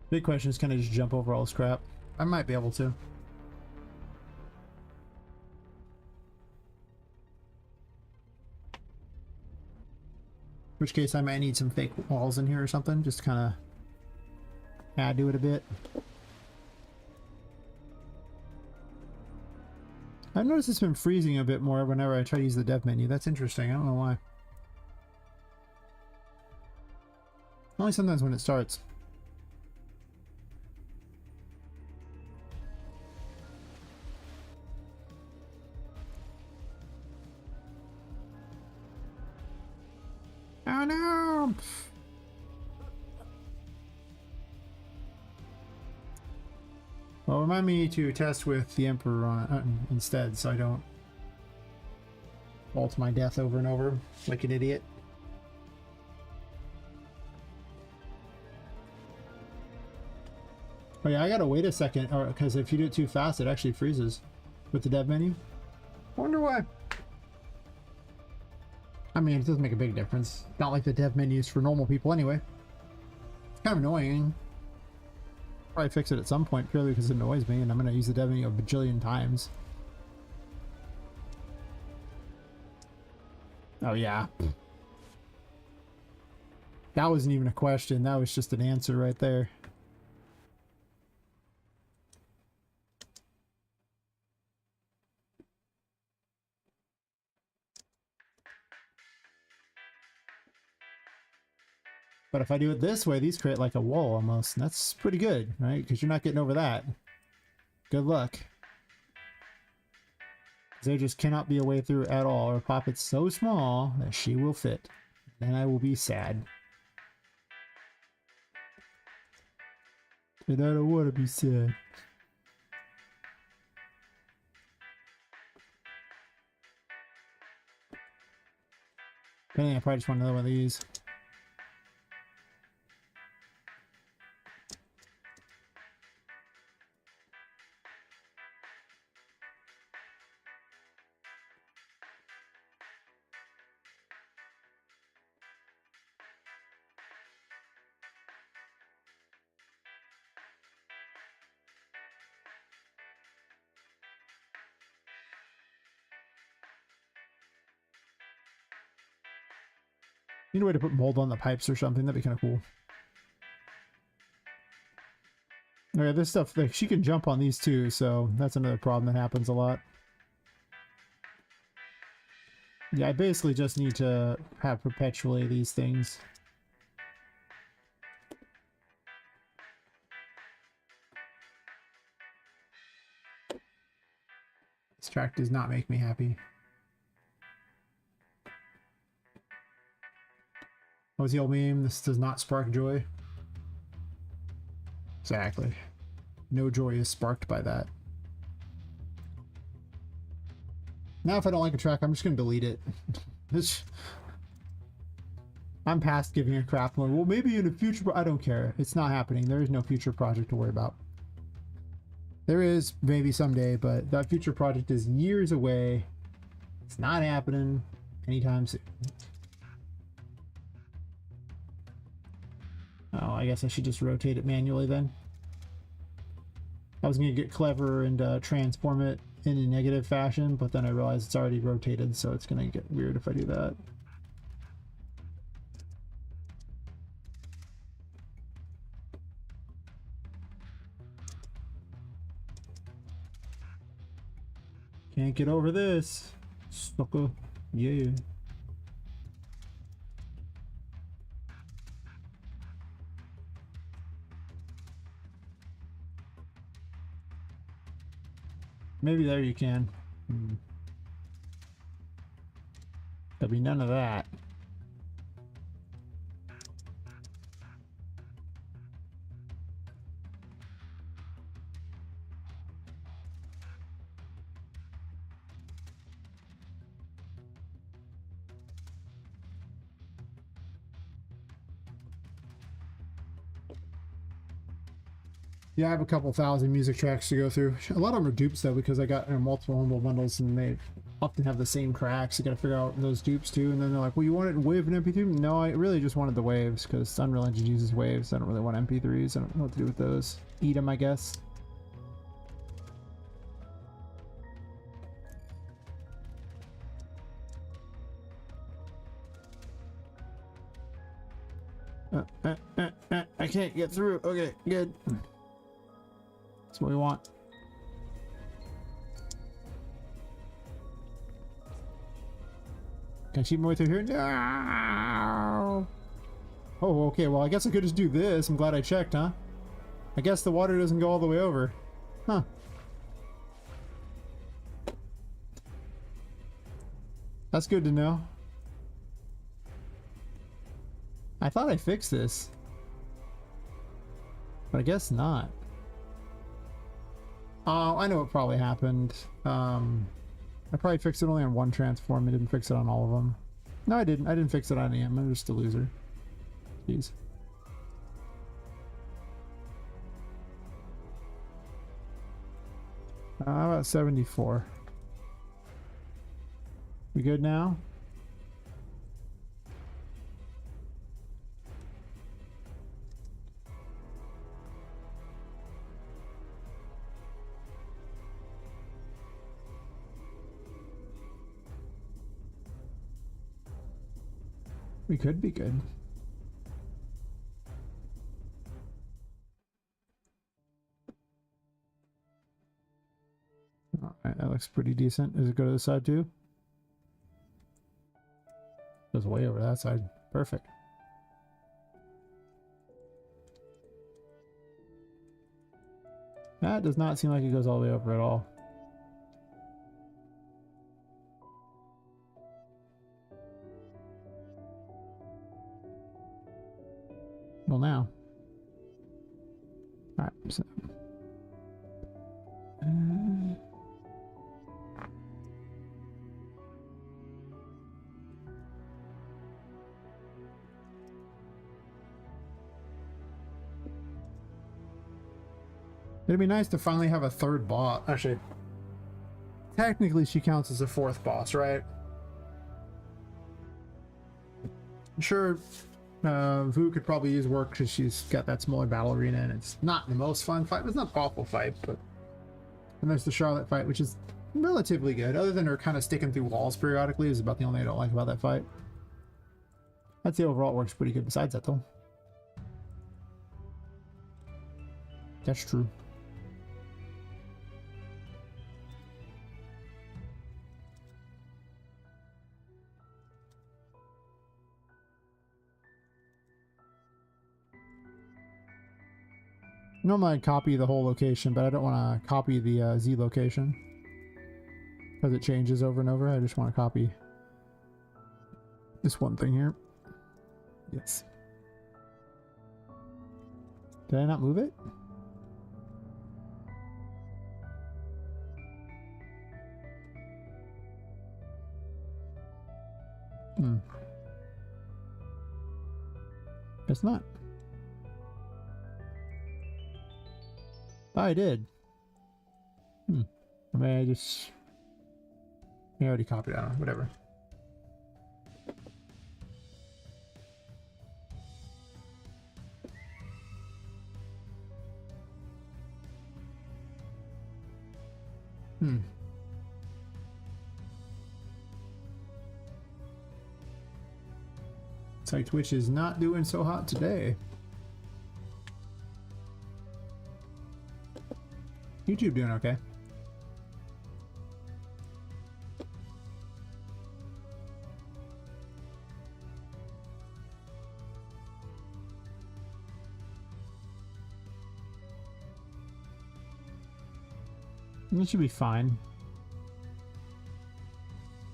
Big question is, can I just jump over all this crap? I might be able to. which case I might need some fake walls in here or something, just to kind of add to it a bit. I've noticed it's been freezing a bit more whenever I try to use the dev menu. That's interesting. I don't know why. Only sometimes when it starts. Oh no! Well, remind me to test with the Emperor on instead, so I don't fall to my death over and over like an idiot. Oh yeah, I gotta wait a second, or because if you do it too fast, it actually freezes with the dev menu. Wonder why. I mean, it doesn't make a big difference. Not like the dev menus for normal people anyway. It's kind of annoying. Probably fix it at some point purely because it annoys me, and I'm gonna use the dev menu a bajillion times. Oh yeah. That wasn't even a question. That was just an answer right there. But if I do it this way, these create like a wall almost, and that's pretty good, right? Because you're not getting over that. Good luck. There just cannot be a way through at all, or Poppet's so small that she will fit. Then I will be sad. And I don't want to be sad. I think I probably just want another one of these. Need a way to put mold on the pipes or something. That'd be kind of cool. Okay, this stuff, like, she can jump on these too, so that's another problem that happens a lot. Yeah, I basically just need to have perpetually these things. This track does not make me happy. What was the old meme? This does not spark joy. Exactly. No joy is sparked by that. Now if I don't like a track, I'm just going to delete it. I'm past giving a crap more. Well, maybe in the future, I don't care. It's not happening. There is no future project to worry about. There is maybe someday, but that future project is years away. It's not happening anytime soon. Oh, I guess I should just rotate it manually then. I was going to get clever and transform it in a negative fashion, but then I realized it's already rotated, so it's going to get weird if I do that. Can't get over this. Sucker. Yeah. Maybe there you can. There'll be none of that. Yeah, I have a couple thousand music tracks to go through. A lot of them are dupes though, because I got multiple humble bundles and they often have the same tracks. You gotta figure out those dupes too, and then they're like, well, you want it in WAV and MP3? No, I really just wanted the waves because Unreal Engine uses waves. I don't really want MP3s. I don't know what to do with those. Eat them, I guess. I can't get through. Okay, good. That's what we want. Can I cheat my way through here? No! Oh, okay. Well, I guess I could just do this. I'm glad I checked, huh? I guess the water doesn't go all the way over. Huh. That's good to know. I thought I fixed this. But I guess not. Oh, I know what probably happened. I probably fixed it only on one transform. I didn't fix it on all of them. No, I didn't. I didn't fix it on any of them. I'm just a loser. Jeez. How about 74? We good now? We could be good. Alright, that looks pretty decent. Does it go to the side too? Goes way over that side. Perfect. That does not seem like it goes all the way over at all. Well, now. Alright, so. It'd be nice to finally have a third boss. Actually, technically she counts as a fourth boss, right? I'm sure Vu could probably use work because she's got that smaller battle arena and it's not the most fun fight. It's not an awful fight, but... And there's the Charlotte fight, which is relatively good. Other than her kind of sticking through walls periodically is about the only thing I don't like about that fight. I'd say overall it works pretty good besides that, though. That's true. Normally I'd copy the whole location, but I don't want to copy the Z location. Because it changes over and over. I just want to copy this one thing here. Yes. Did I not move it? It's not. I did. I mean, I already copied it. I don't know, whatever. It's like Twitch is not doing so hot today. YouTube doing okay. It should be fine.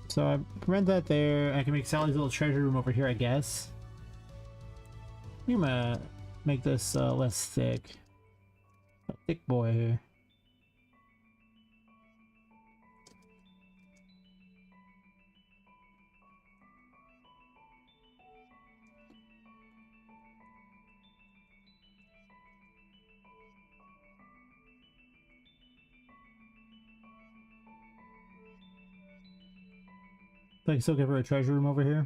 So I rent that there. I can make Sally's little treasure room over here, I guess. I'm gonna make this less thick. A thick boy here. So I can still give her a treasure room over here.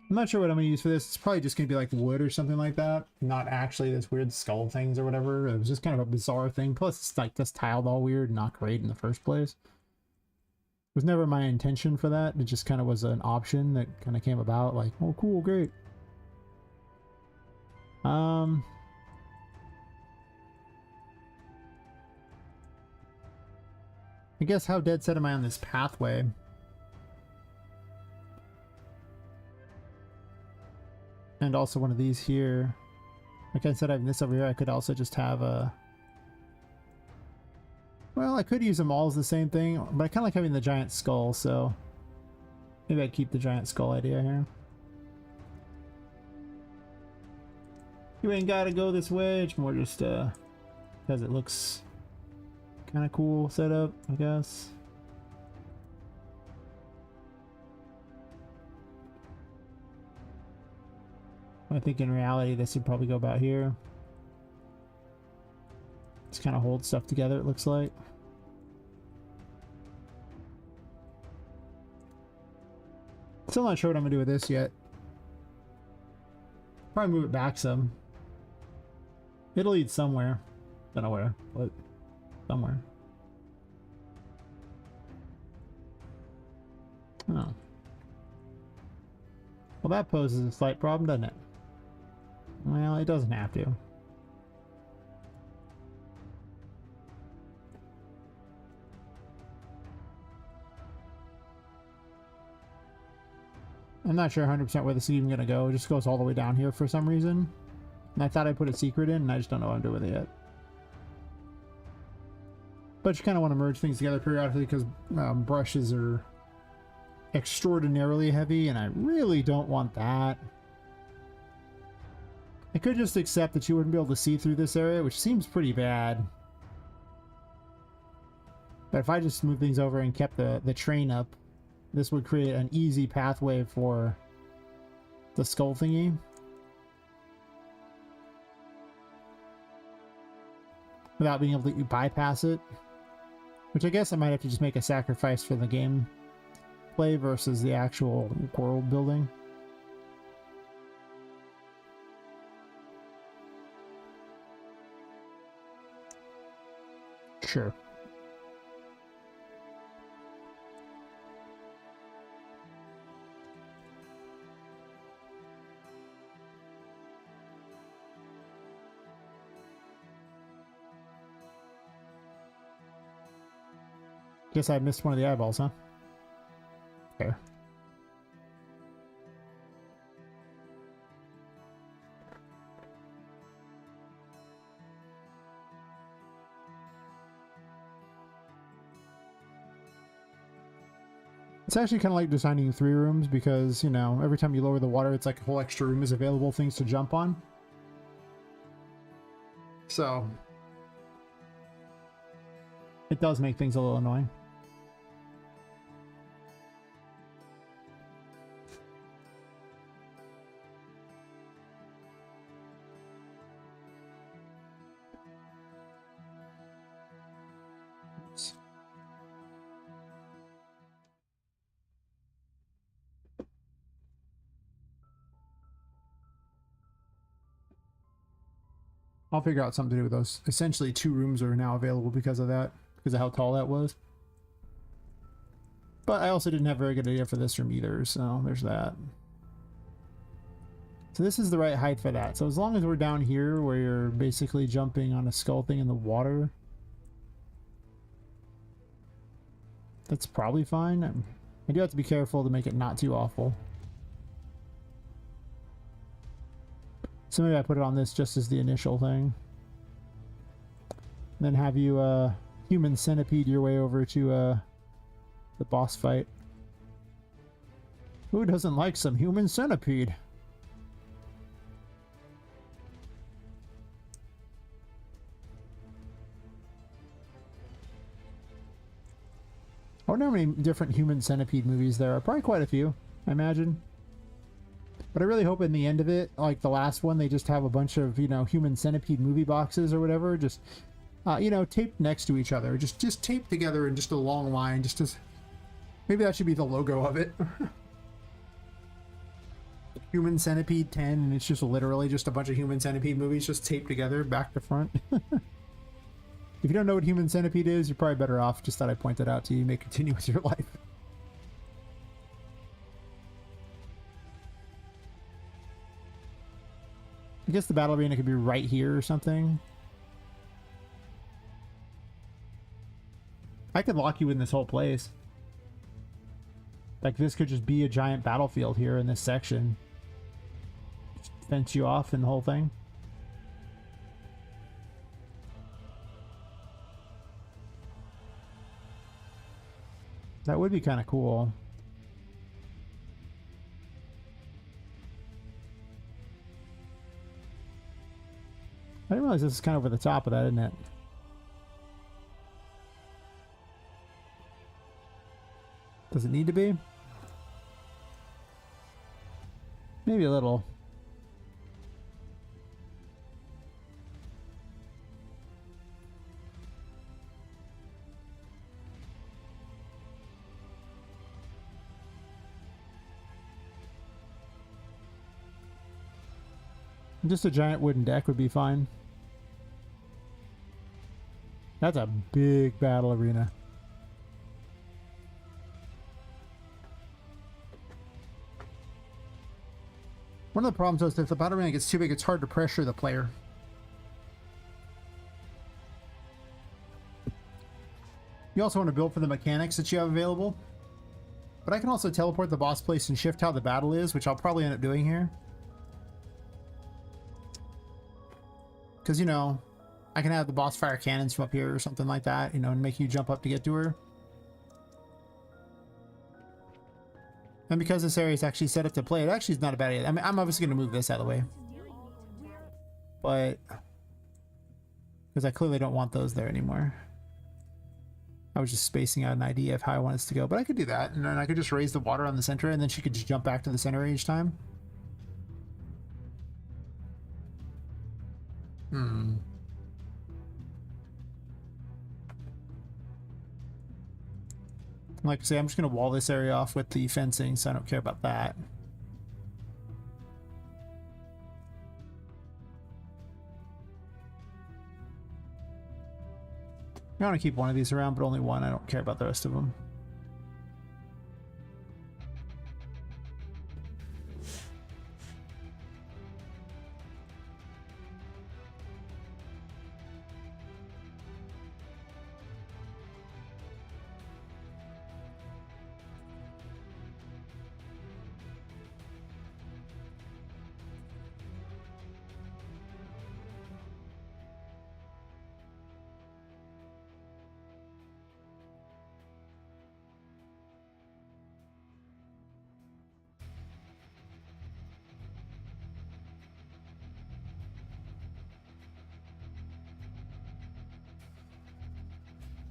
I'm not sure what I'm going to use for this. It's probably just going to be like wood or something like that. Not actually this weird skull things or whatever. It was just kind of a bizarre thing. Plus, it's like this tiled all weird, not great in the first place. was never my intention for that. It just kind of was an option that kind of came about, like, oh cool, great. I guess how dead set am I on this pathway? And also one of these here. Like I said, I have this over here. I could also just have a... Well, I could use them all as the same thing, but I kind of like having the giant skull, so... Maybe I'd keep the giant skull idea here. You ain't gotta go this way. It's more just, because it looks kind of cool setup, I guess. I think in reality this would probably go about here. Just kind of hold stuff together, it looks like. Still not sure what I'm gonna do with this yet. Probably move it back some. It'll lead somewhere. Don't know where, but somewhere. Oh. Well, that poses a slight problem, doesn't it? Well, it doesn't have to. I'm not sure 100% where this is even going to go. It just goes all the way down here for some reason. And I thought I put a secret in, and I just don't know what I'm doing with it yet. But you kind of want to merge things together periodically because brushes are extraordinarily heavy, and I really don't want that. I could just accept that you wouldn't be able to see through this area, which seems pretty bad. But if I just move things over and kept the train up, this would create an easy pathway for the skull thingy. Without being able to bypass it. Which I guess I might have to just make a sacrifice for the game play versus the actual world building. Sure. Guess I missed one of the eyeballs, huh? Fair. It's actually kind of like designing 3 rooms because, you know, every time you lower the water, it's like a whole extra room is available, things to jump on. So it does make things a little annoying. I'll figure out something to do with those. Essentially 2 rooms are now available because of that, because of how tall that was. But I also didn't have a very good idea for this room either, so there's that. So this is the right height for that. So as long as we're down here where you're basically jumping on a skull thing in the water, that's probably fine. I do have to be careful to make it not too awful. So maybe I put it on this just as the initial thing. Then have you human centipede your way over to the boss fight. Who doesn't like some human centipede? I wonder how many different human centipede movies there are. Probably quite a few, I imagine. But I really hope in the end of it, like the last one, they just have a bunch of, you know, human centipede movie boxes or whatever, just, you know, taped next to each other. Just taped together in just a long line, just as... Maybe that should be the logo of it. Human Centipede 10, and it's just literally just a bunch of Human Centipede movies just taped together, back to front. If you don't know what Human Centipede is, you're probably better off just that I pointed out to you. You may continue with your life. I guess the battle arena could be right here or something. I could lock you in this whole place. Like, this could just be a giant battlefield here in this section. Just fence you off in the whole thing. That would be kind of cool. I didn't realize this is kind of over the top of that, isn't it? Does it need to be? Maybe a little. Just a giant wooden deck would be fine. That's a big battle arena. One of the problems is if the battle arena gets too big, it's hard to pressure the player. You also want to build for the mechanics that you have available. But I can also teleport the boss place and shift how the battle is, which I'll probably end up doing here. Because, you know, I can have the boss fire cannons from up here or something like that, you know, and make you jump up to get to her. And because this area is actually set up to play, it actually is not a bad idea. I mean, I'm obviously going to move this out of the way. But... because I clearly don't want those there anymore. I was just spacing out an idea of how I want this to go. But I could do that, and then I could just raise the water on the center, and then she could just jump back to the center each time. Like I say, I'm just going to wall this area off with the fencing, so I don't care about that. I want to keep one of these around, but only one. I don't care about the rest of them.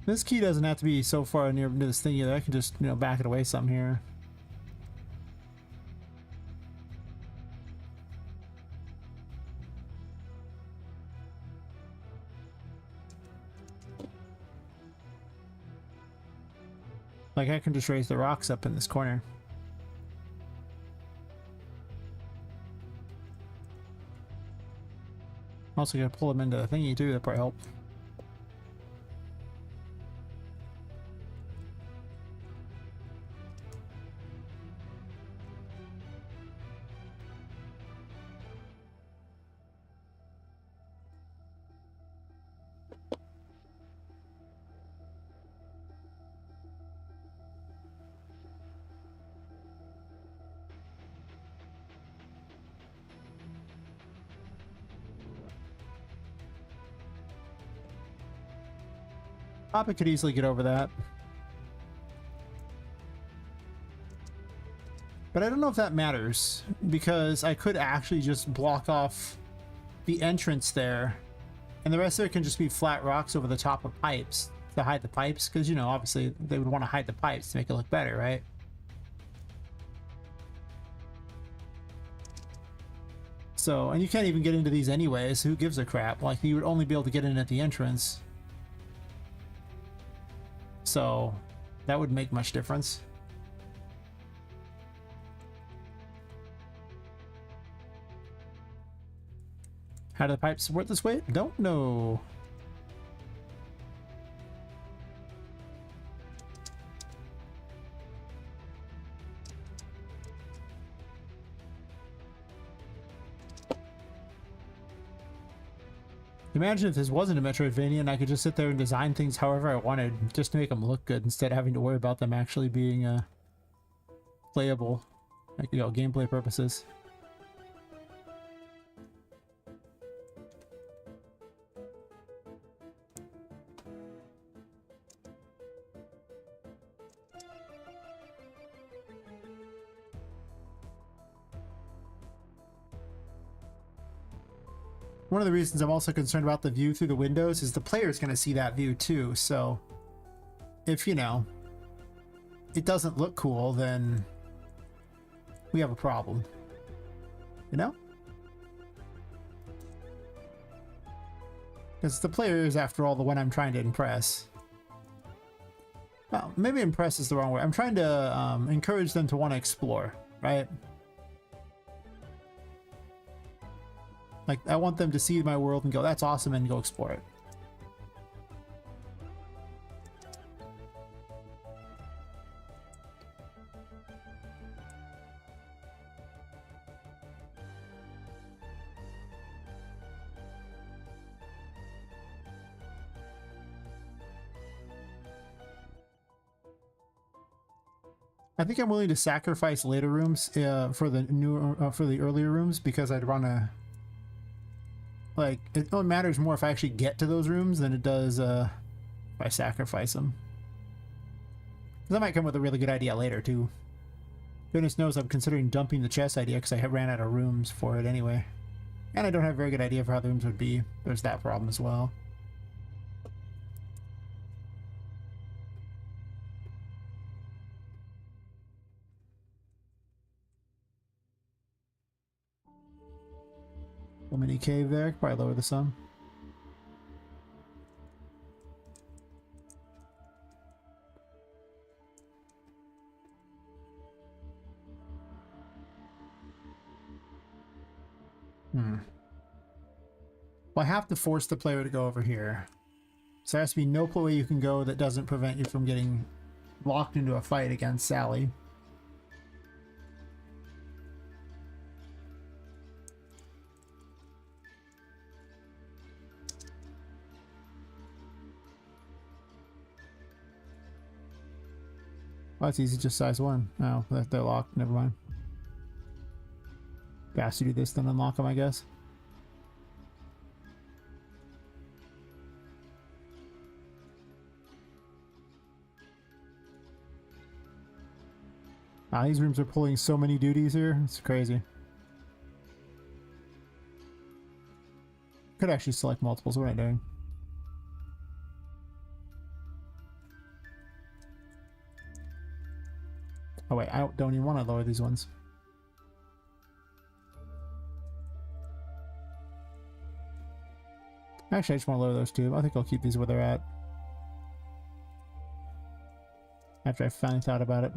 This key doesn't have to be so far near to this thing either. I can just, you know, back it away some here. Like, I can just raise the rocks up in this corner. Also gonna pull them into the thingy too, that probably help. Poppet could easily get over that. But I don't know if that matters, because I could actually just block off the entrance there, and the rest of it can just be flat rocks over the top of pipes to hide the pipes, because, you know, obviously they would want to hide the pipes to make it look better, right? So, and you can't even get into these anyways, who gives a crap? Like, you would only be able to get in at the entrance. So that wouldn't make much difference. How do the pipes support this weight? Don't know. Imagine if this wasn't a Metroidvania and I could just sit there and design things however I wanted, just to make them look good instead of having to worry about them actually being playable, like, you know, gameplay purposes. One of the reasons I'm also concerned about the view through the windows is the player's going to see that view too, so if, you know, it doesn't look cool, then we have a problem. You know? Because the player is, after all, the one I'm trying to impress. Well, maybe impress is the wrong word. I'm trying to encourage them to want to explore, right? Like, I want them to see my world and go, that's awesome, and go explore it. I think I'm willing to sacrifice later rooms for the for the earlier rooms, because I'd want to, like, it only matters more if I actually get to those rooms than it does if I sacrifice them. Because I might come with a really good idea later too. Goodness knows I'm considering dumping the chess idea because I ran out of rooms for it anyway. And I don't have a very good idea for how the rooms would be. There's that problem as well. A mini cave there, probably lower the sun. Well, I have to force the player to go over here. So there has to be no way you can go that doesn't prevent you from getting locked into a fight against Sally. Oh, that's easy, just size 1. Oh, they're locked, never mind. Faster do this, then unlock them, I guess. Ah, these rooms are pulling so many duties here, it's crazy. Could actually select multiples, what am I doing? Oh wait, I don't even want to lower these ones. Actually, I just want to lower those two. I think I'll keep these where they're at. After I finally thought about it.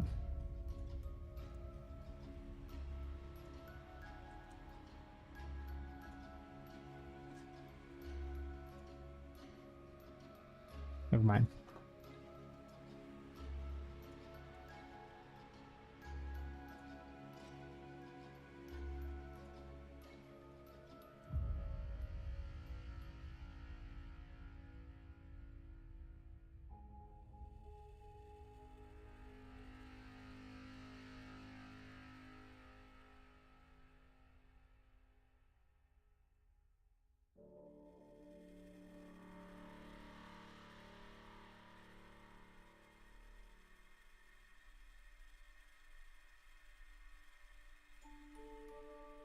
Never mind.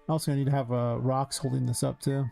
Also, I need to have rocks holding this up too.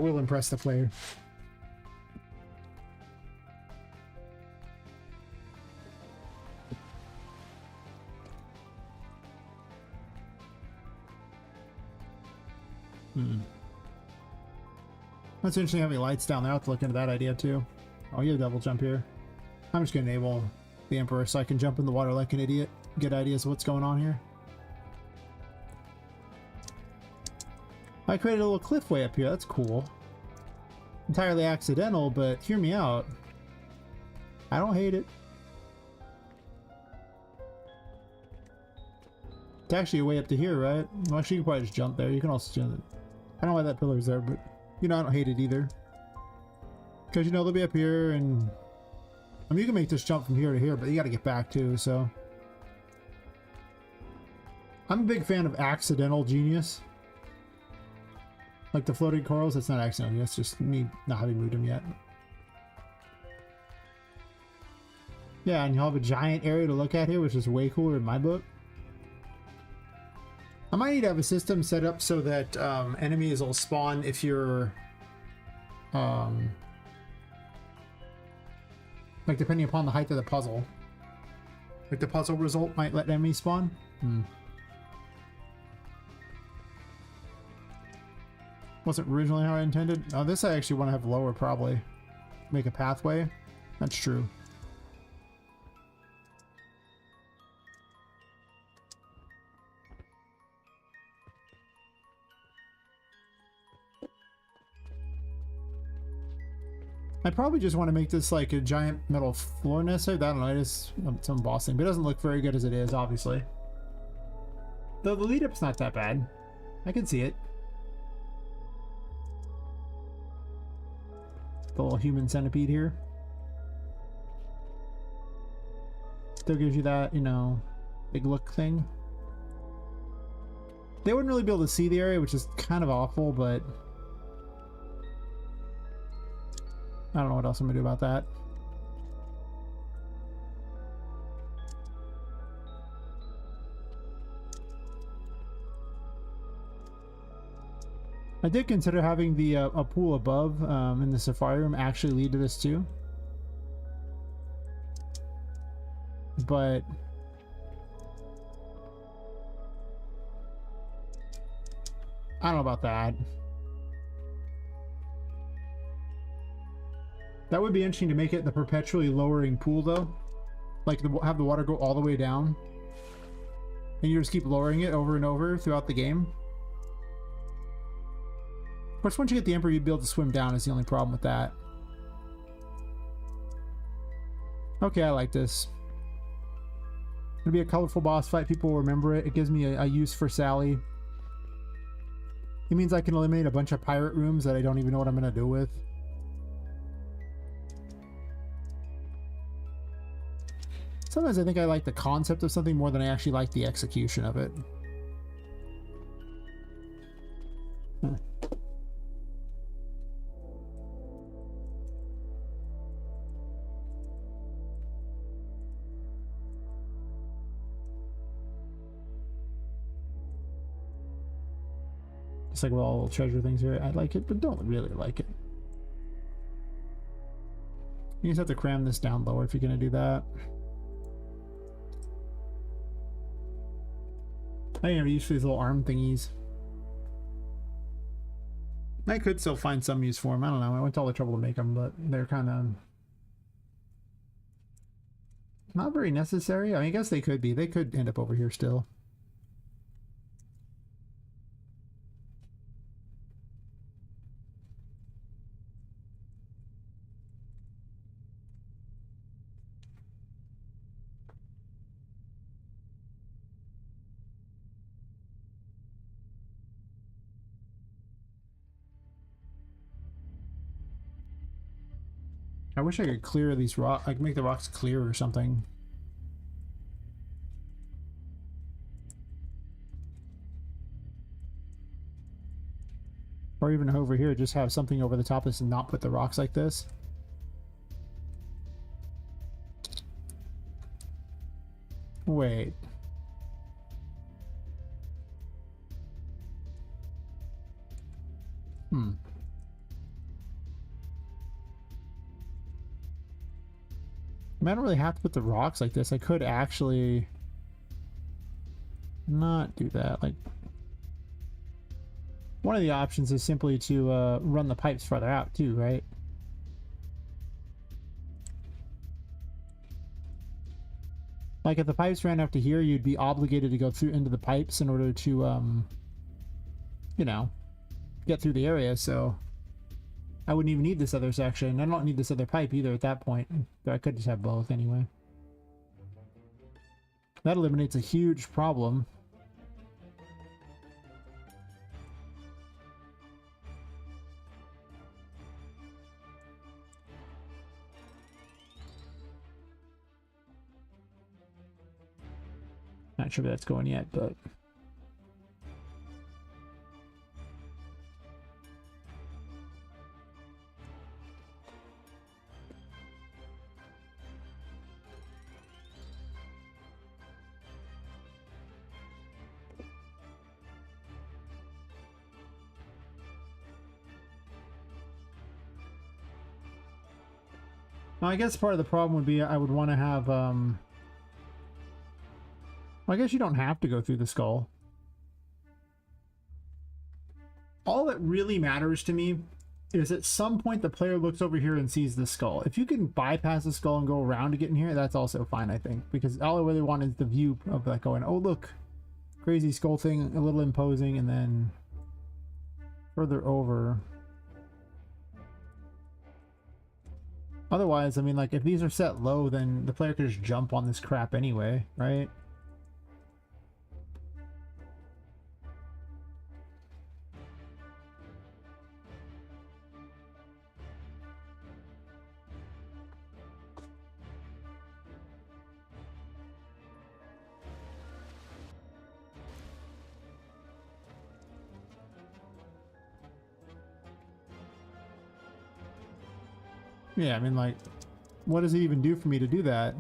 will impress the player. That's interesting having lights down there. I'll have to look into that idea too. Oh, you have double jump here. I'm just going to enable the Emperor so I can jump in the water like an idiot. Get ideas of what's going on here. I created a little cliff way up here. That's cool. Entirely accidental, but hear me out. I don't hate it. It's actually a way up to here, right? Well, actually, you can probably just jump there. You can also jump it. I don't know why that pillar's there, but you know, I don't hate it either. Because, you know, they'll be up here and... I mean, you can make this jump from here to here, but you got to get back too, so... I'm a big fan of accidental genius. Like the floating corals, that's not accidental, that's just me not having moved them yet. Yeah, and you'll have a giant area to look at here, which is way cooler in my book. I might need to have a system set up so that enemies will spawn if you're... like depending upon the height of the puzzle. Like the puzzle result might let enemies spawn. Wasn't originally how I intended. Oh, this I actually want to have lower probably. Make a pathway. That's true. I probably just want to make this like a giant metal floor necessary. I don't know, it is some bossing, but it doesn't look very good as it is, obviously. Though the lead up's not that bad. I can see it. The little human centipede here. Still gives you that, you know, big look thing. They wouldn't really be able to see the area, which is kind of awful, but I don't know what else I'm gonna do about that. I did consider having the a pool above in the safari room actually lead to this too, but I don't know about that. That would be interesting to make it the perpetually lowering pool though, like have the water go all the way down and you just keep lowering it over and over throughout the game. Of course, once you get the Emperor, you'd be able to swim down is the only problem with that. Okay, I like this. It'll be a colorful boss fight. People will remember it. It gives me a use for Sally. It means I can eliminate a bunch of pirate rooms that I don't even know what I'm going to do with. Sometimes I think I like the concept of something more than I actually like the execution of it. It's like with all the treasure things here. I like it, but don't really like it. You just have to cram this down lower if you're going to do that. I never use for these little arm thingies. I could still find some use for them. I don't know. I went to all the trouble to make them, but they're kind of not very necessary. I mean, I guess they could be. They could end up over here still. I wish I could clear these rocks, like make the rocks clear or something. Or even over here, just have something over the top of this and not put the rocks like this. Wait. I don't really have to put the rocks like this. I could actually not do that. Like, one of the options is simply to run the pipes farther out too, right? Like if the pipes ran up to here, you'd be obligated to go through into the pipes in order to, you know, get through the area. So I wouldn't even need this other section. I don't need this other pipe either at that point. But I could just have both anyway. That eliminates a huge problem. Not sure where that's going yet, but I guess part of the problem would be I would want to have well, I guess you don't have to go through the skull. All that really matters to me is at some point the player looks over here and sees the skull. If you can bypass the skull and go around to get in here, that's also fine, I think. Because all I really want is the view of like going, oh look, crazy skull thing, a little imposing, and then further over. Otherwise, I mean, like, if these are set low, then the player could just jump on this crap anyway, right? Yeah, I mean, like, what does it even do for me to do that?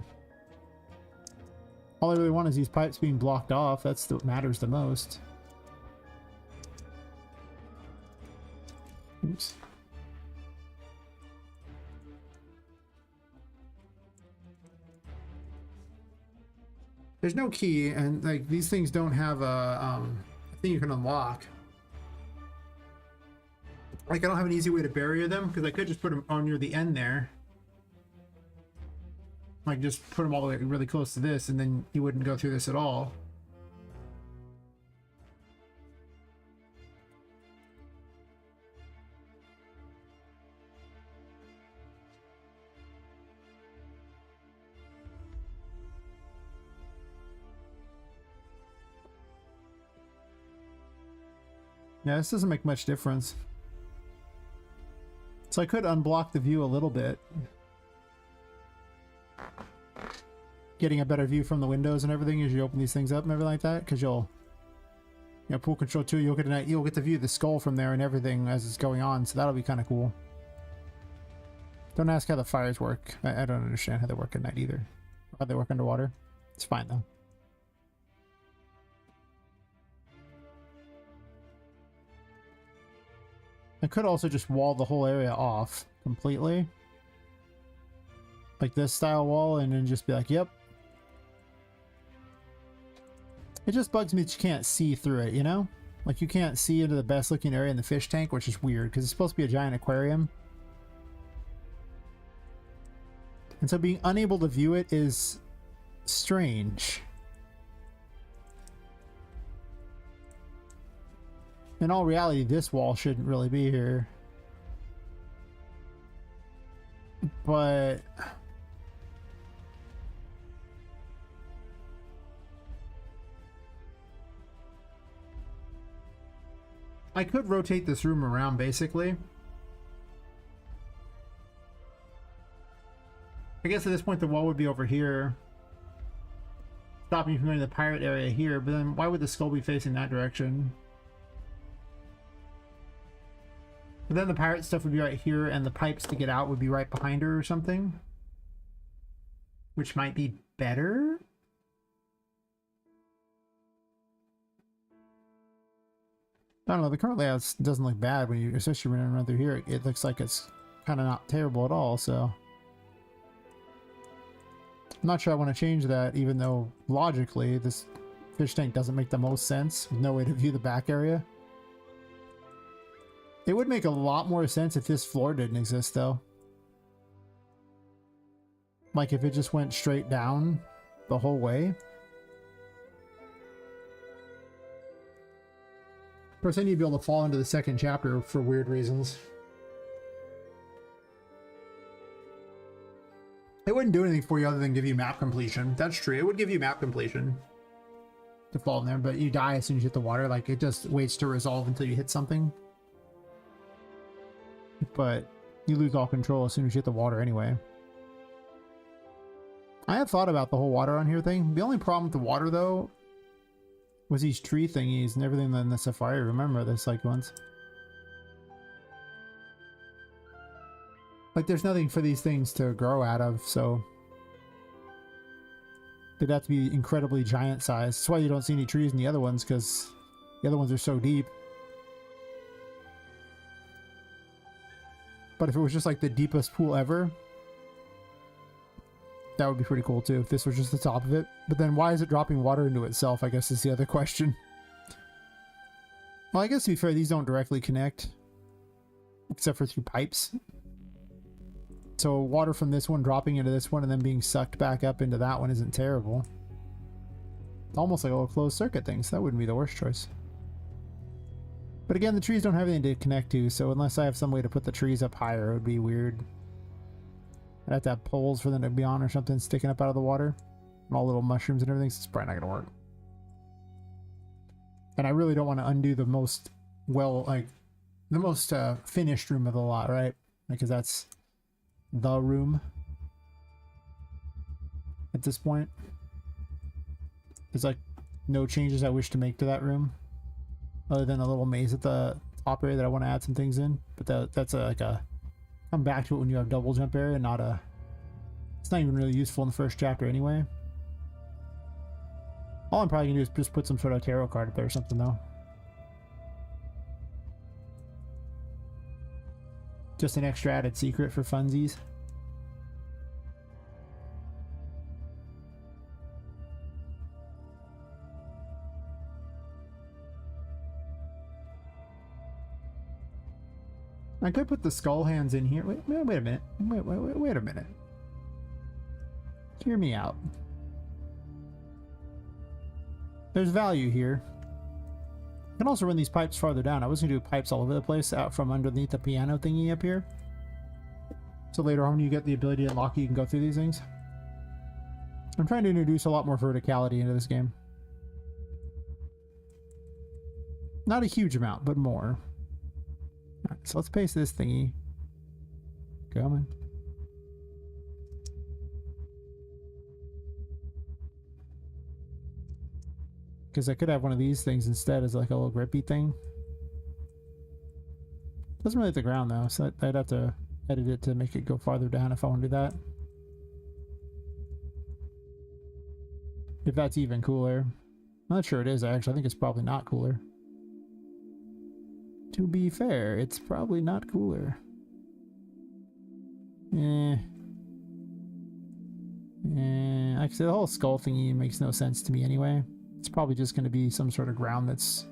All I really want is these pipes being blocked off. That's what matters the most. Oops. There's no key, and like these things don't have a thing you can unlock. Like, I don't have an easy way to bury them, because I could just put them on near the end there. Like, just put them all the way really close to this, and then you wouldn't go through this at all. Yeah, this doesn't make much difference. So I could unblock the view a little bit. Getting a better view from the windows and everything as you open these things up and everything like that, because you'll, you know, pool control 2, you'll get to view the skull from there and everything as it's going on, so that'll be kind of cool. Don't ask how the fires work. I don't understand how they work at night either. Or how they work underwater. It's fine though. I could also just wall the whole area off completely. Like this style wall, and then just be like, yep. It just bugs me that you can't see through it, you know? Like, you can't see into the best looking area in the fish tank, which is weird, because it's supposed to be a giant aquarium. And so being unable to view it is strange. In all reality, this wall shouldn't really be here. But I could rotate this room around, basically. I guess at this point the wall would be over here, stopping you from going to the pirate area here, but then why would the skull be facing that direction? But then the pirate stuff would be right here, and the pipes to get out would be right behind her or something. Which might be better? I don't know, the current layout doesn't look bad when you, especially when you run through here. It looks like it's kind of not terrible at all, so. I'm not sure I want to change that, even though logically this fish tank doesn't make the most sense with no way to view the back area. It would make a lot more sense if this floor didn't exist, though. Like if it just went straight down the whole way. Of course, I need to be able to fall into the second chapter for weird reasons. It wouldn't do anything for you other than give you map completion. That's true. It would give you map completion to fall in there, but you die as soon as you hit the water. Like, it just waits to resolve until you hit something. But you lose all control as soon as you hit the water anyway. I have thought about the whole water on here thing. The only problem with the water, though, was these tree thingies and everything in the Safari. Remember this, like, once. Like, there's nothing for these things to grow out of, so they'd have to be incredibly giant size. That's why you don't see any trees in the other ones, because the other ones are so deep. But if it was just like the deepest pool ever, that would be pretty cool too, if this was just the top of it. But then why is it dropping water into itself, I guess, is the other question. Well, I guess to be fair, these don't directly connect, except for through pipes. So water from this one dropping into this one and then being sucked back up into that one isn't terrible. It's almost like a little closed circuit thing, so that wouldn't be the worst choice. But again, the trees don't have anything to connect to, so unless I have some way to put the trees up higher, it would be weird. I'd have to have poles for them to be on or something sticking up out of the water. And all little mushrooms and everything, so it's probably not going to work. And I really don't want to undo the most, well, like, the most finished room of the lot, right? Because that's the room at this point. There's like no changes I wish to make to that room other than a little maze at the top area that I want to add some things in, but that's like a come back to it when you have double jump area, not a, it's not even really useful in the first chapter anyway. All I'm probably gonna do is just put some sort of tarot card up there or something though. Just an extra added secret for funsies. I could put the skull hands in here. Wait a minute. Wait a minute. Hear me out. There's value here. I can also run these pipes farther down. I was going to do pipes all over the place out from underneath the piano thingy up here. So later on when you get the ability to unlock, you can go through these things. I'm trying to introduce a lot more verticality into this game. Not a huge amount, but more. Alright, so let's paste this thingy. Come on. Because I could have one of these things instead as like a little grippy thing. Doesn't really hit the ground though, so I'd have to edit it to make it go farther down if I want to do that. If that's even cooler. I'm not sure it is actually. I think it's probably not cooler. To be fair, it's probably not cooler. Actually, the whole skull thingy makes no sense to me anyway. It's probably just going to be some sort of ground that's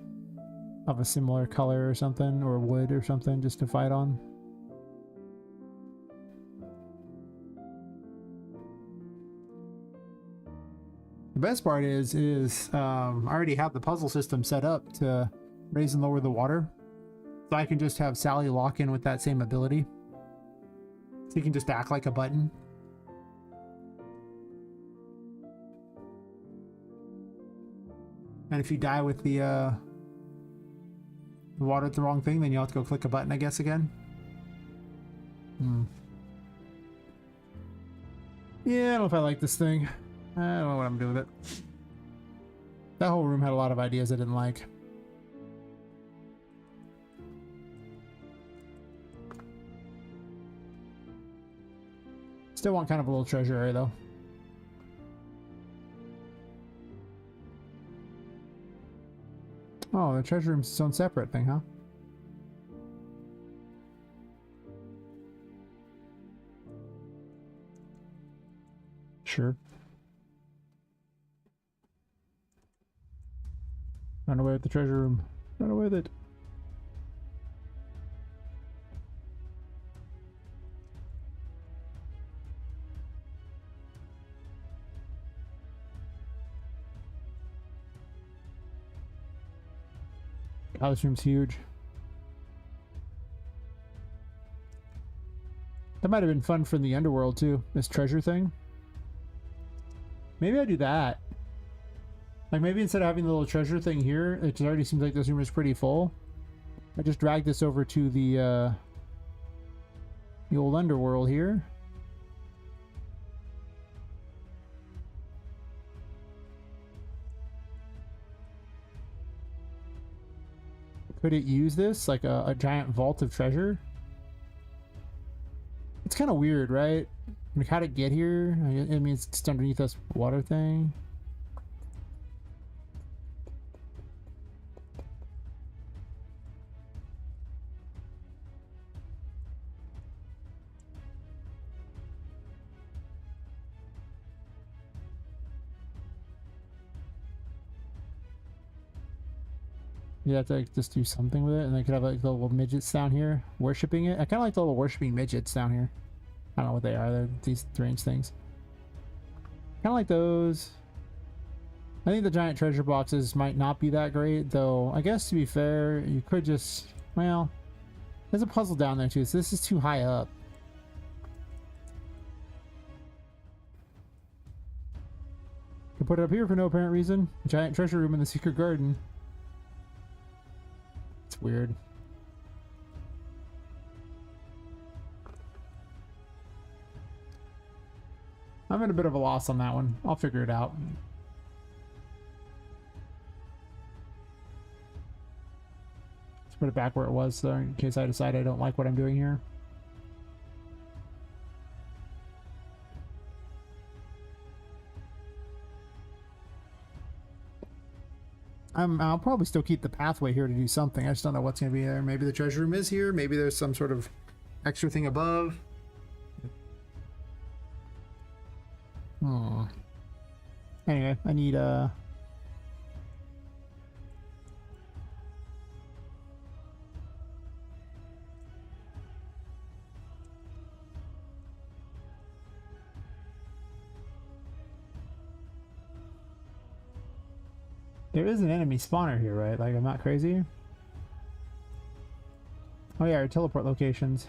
of a similar color or something, or wood or something, just to fight on. The best part is I already have the puzzle system set up to raise and lower the water. So I can just have Sally lock in with that same ability. So you can just act like a button. And if you die with the water at the wrong thing, then you'll have to go click a button, I guess, again. Yeah, I don't know if I like this thing. I don't know what I'm doing with it. That whole room had a lot of ideas I didn't like. Still want kind of a little treasure area though. Oh, the treasure room's its own separate thing, huh? Sure. Run away with the treasure room. Run away with it. God, this room's huge. That might have been fun for the underworld too, this treasure thing. Maybe I do that. Like maybe instead of having the little treasure thing here, it already seems like this room is pretty full. I just drag this over to the old underworld here. Could it use this like a giant vault of treasure? It's kind of weird, right? Like, how'd it get here? I mean, it's just underneath this water thing. You have to like, just do something with it, and they could have like the little midgets down here worshipping it. I kind of like the little worshipping midgets down here. I don't know what they are. They're these strange things. Kind of like those. I think the giant treasure boxes might not be that great, though. I guess to be fair, you could just, well, there's a puzzle down there too, so this is too high up. Could put it up here for no apparent reason. Giant treasure room in the secret garden. It's weird. I'm at a bit of a loss on that one. I'll figure it out. Let's put it back where it was, so in case I decide I don't like what I'm doing here. I'll probably still keep the pathway here to do something. I just don't know what's going to be there. Maybe the treasure room is here. Maybe there's some sort of extra thing above. Anyway, I need there is an enemy spawner here, right? Like, I'm not crazy. Oh yeah, our teleport locations.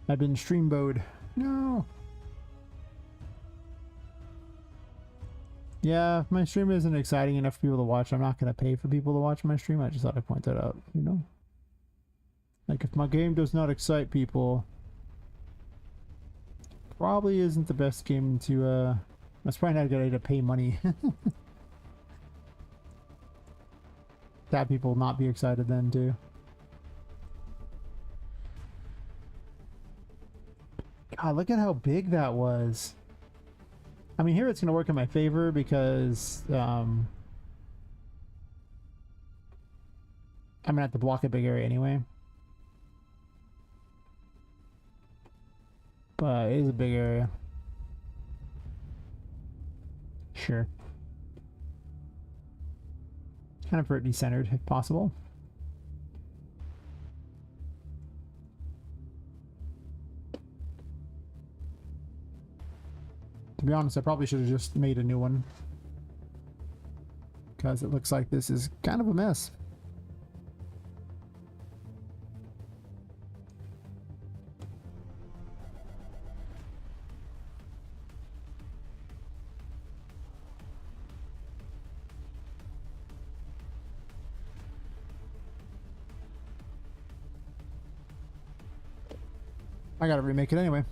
I've been streambowed. No. Yeah, my stream isn't exciting enough for people to watch. I'm not going to pay for people to watch my stream. I just thought I'd point that out, you know? Like, if my game does not excite people, probably isn't the best game to, that's probably not a good idea to pay money. To have people not be excited then, too. God, look at how big that was. I mean, here it's going to work in my favor because I'm going to have to block a big area anyway. But it is a big area. Sure. Kind of pretty centered if possible. To be honest, I probably should have just made a new one. Because it looks like this is kind of a mess. I gotta remake it anyway.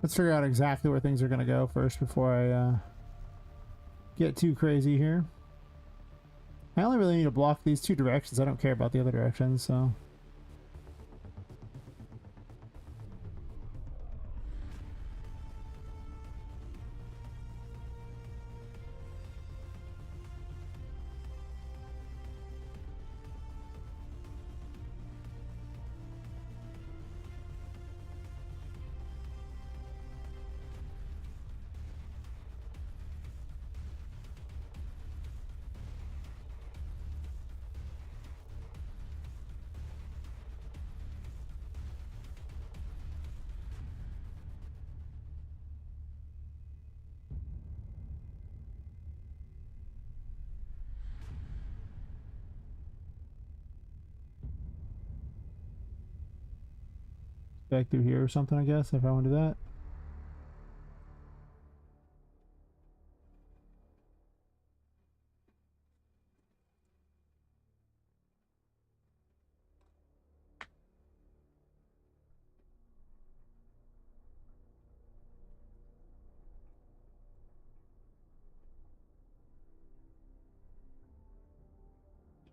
Let's figure out exactly where things are going to go first before I get too crazy here. I only really need to block these two directions. I don't care about the other directions, so... Back through here or something, I guess, if I want to do that.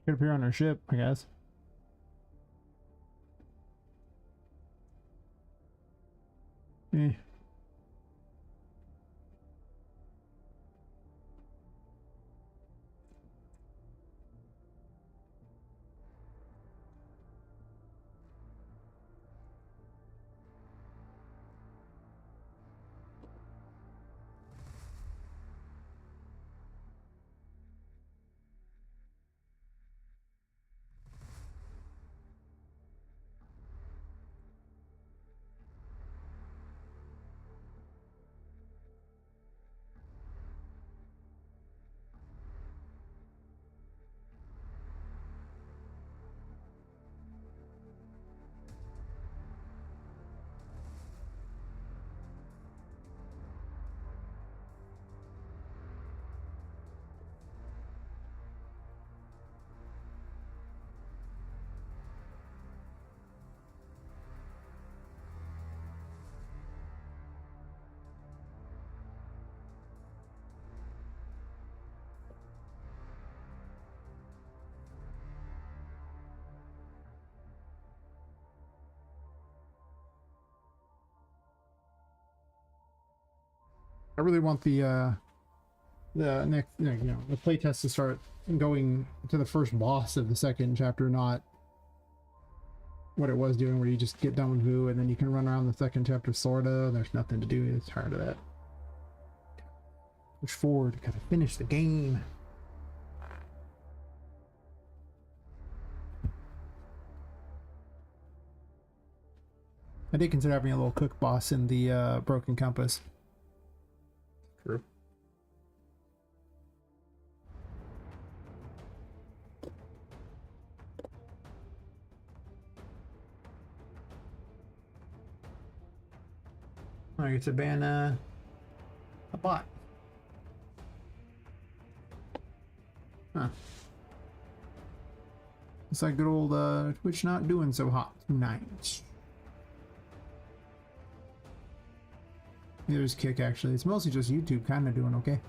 Could appear on our ship, I guess. Eh. I really want the next, the playtest to start going to the first boss of the second chapter, not what it was doing where you just get done with Vu and then you can run around the second chapter sorta. There's nothing to do. It's tired of that. Push forward, gotta finish the game. I did consider having a little cook boss in the Broken Compass. True. I get to ban a bot. Huh. It's like good old Twitch not doing so hot tonight. There's Kick actually. It's mostly just YouTube kind of doing okay.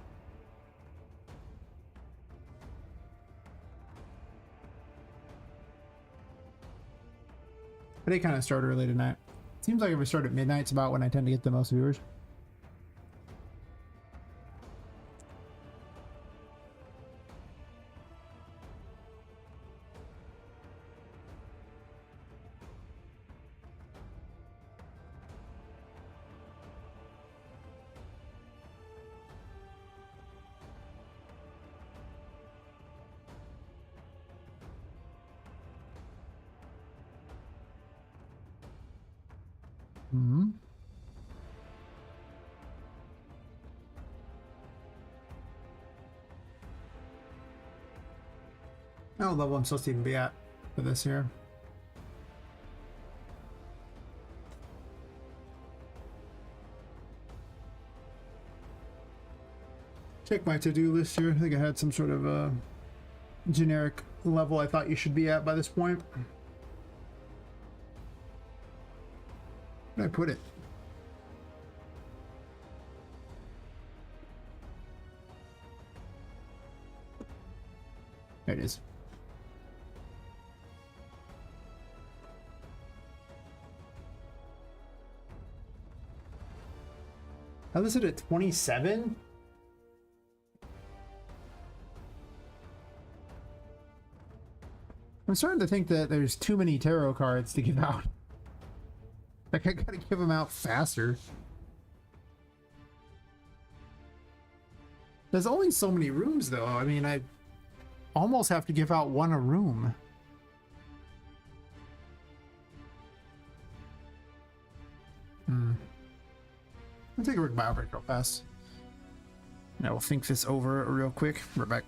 But they kind of start early tonight. Seems like if we start at midnight, it's about when I tend to get the most viewers. Mm-hmm. Oh, level I'm supposed to even be at for this here. Check my to-do list here. I think I had some sort of generic level I thought you should be at by this point. Where did I put it? There it is. I listed at 27. I'm starting to think that there's too many tarot cards to give out. Like, I gotta give them out faster. There's only so many rooms, though. I mean, I almost have to give out one a room. I'll take a quick bio break real fast. Now we'll think this over real quick. We're back.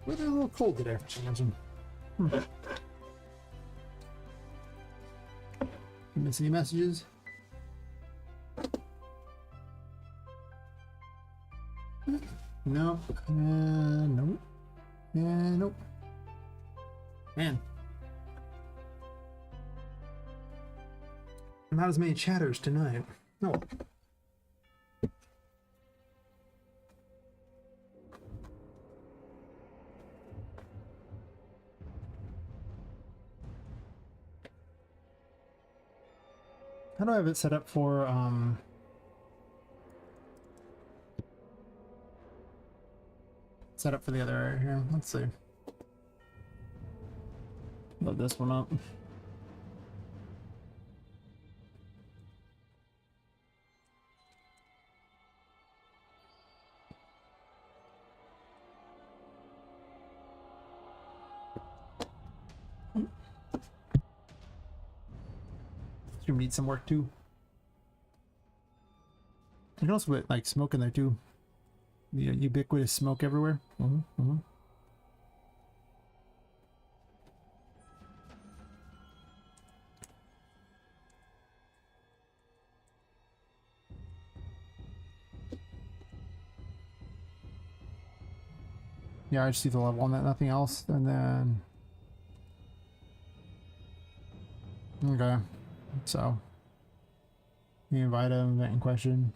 Well, they're a little cold today for some reason. You miss any messages? Nope. Nope. Nope. Man. Not as many chatters tonight. No. How do I have it set up for the other area here? Let's see. Load this one up. Stream needs some work too. You can also put like smoke in there too. The ubiquitous smoke everywhere. Yeah, I just see the level on that, nothing else, and then okay. So, you invite him, event in question.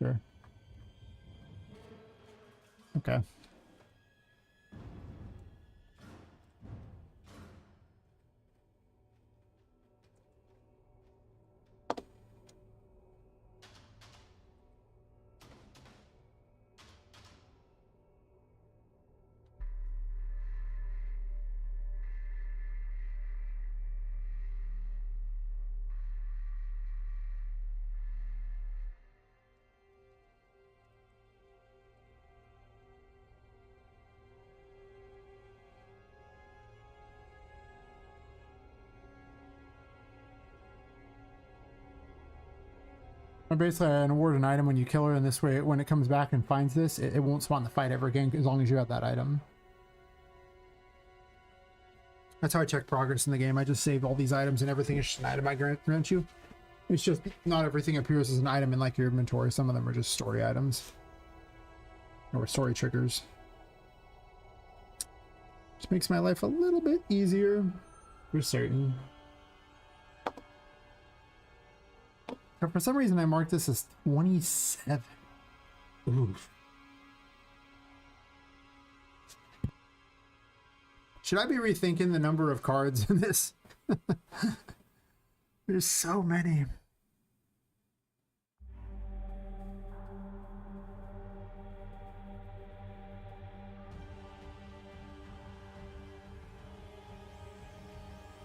Sure. Okay. Basically, I award an item when you kill her, and this way, when it comes back and finds this, it won't spawn the fight ever again, as long as you have that item. That's how I check progress in the game. I just save all these items, and everything is just an item I grant you. It's just not everything appears as an item in like your inventory. Some of them are just story items or story triggers. Just makes my life a little bit easier for certain. But for some reason, I marked this as 27. Oof. Should I be rethinking the number of cards in this? There's so many.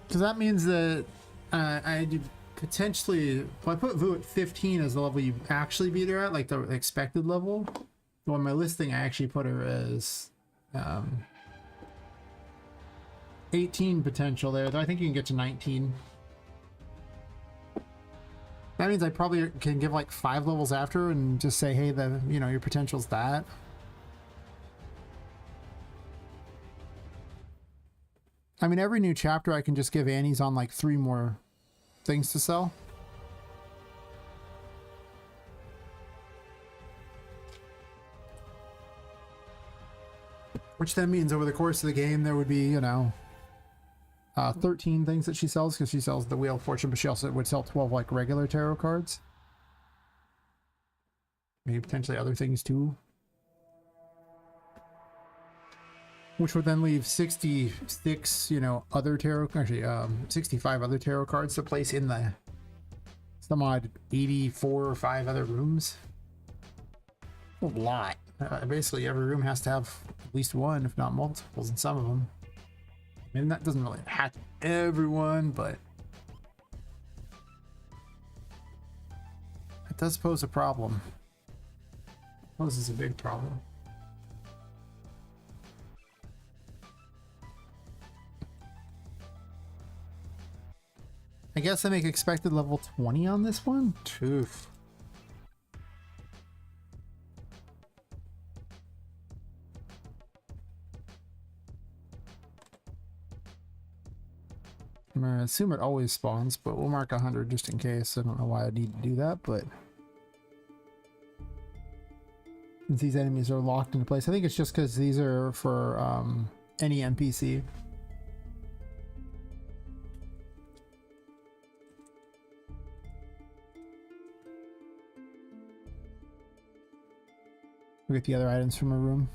Because that means that I do potentially, if I put Vu at 15 as the level you actually beat her at, like the expected level, on my listing I actually put her as 18 potential there, though I think you can get to 19. That means I probably can give like 5 levels after and just say, hey, your potential's that. I mean, every new chapter I can just give Annie's on like 3 more things to sell. Which then means over the course of the game there would be, 13 things that she sells, because she sells the Wheel of Fortune, but she also would sell 12 like regular tarot cards. Maybe potentially other things too. Which would then leave 66, other tarot, actually 65 other tarot cards to place in the some odd 84 or 5 other rooms. A lot. Basically every room has to have at least one, if not multiples in some of them. I mean, that doesn't really have to be everyone, but it does pose a problem. It poses a big problem. I guess I make expected level 20 on this one? Oof. I'm gonna assume it always spawns, but we'll mark 100 just in case. I don't know why I need to do that, but since these enemies are locked into place, I think it's just because these are for any NPC. We'll get the other items from a room.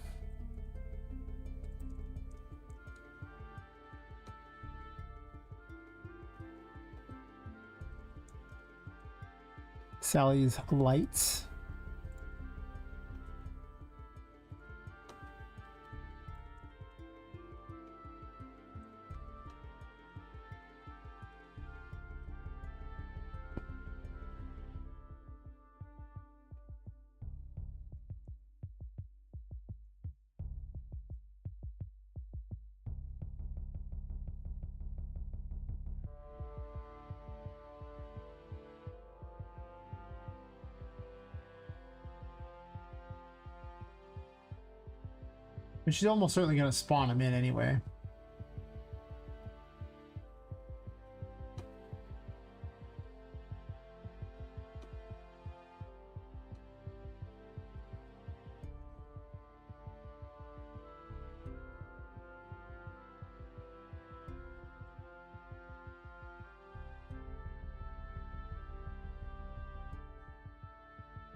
Sally's lights. And she's almost certainly going to spawn him in anyway.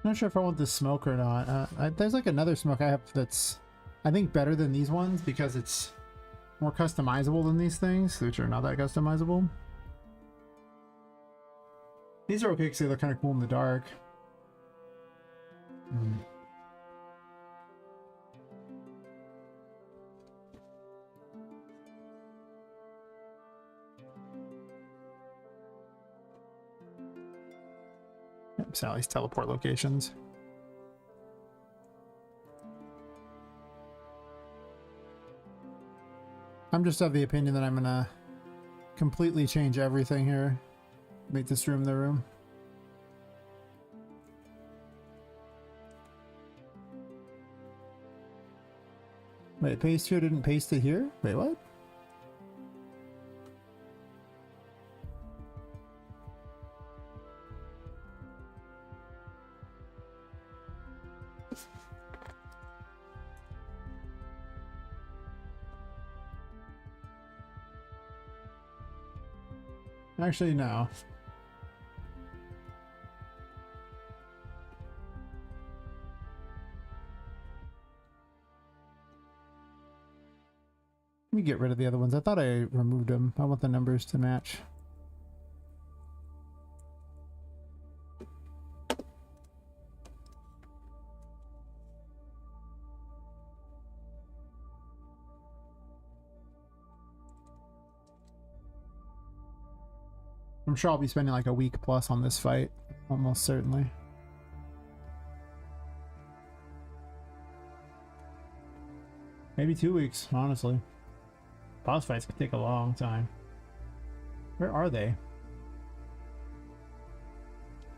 I'm not sure if I want the smoke or not. There's like another smoke I have that's, I think, better than these ones because it's more customizable than these things, which are not that customizable. These are okay because they look kind of cool in the dark. Yep, Sally's teleport locations. I'm just of the opinion that I'm gonna completely change everything here. Make this room the room. Wait, paste here didn't paste it here? Wait, what? Actually, no. Let me get rid of the other ones. I thought I removed them. I want the numbers to match. I'm sure I'll be spending like a week plus on this fight, almost certainly. Maybe 2 weeks, honestly. Boss fights can take a long time. Where are they?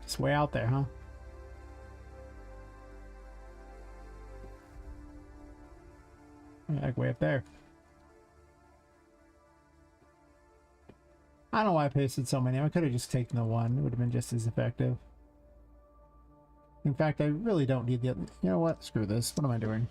Just way out there, huh? Like way up there. I don't know why I pasted so many. I could have just taken the one. It would have been just as effective. In fact, I really don't need the other. You know what? Screw this. What am I doing?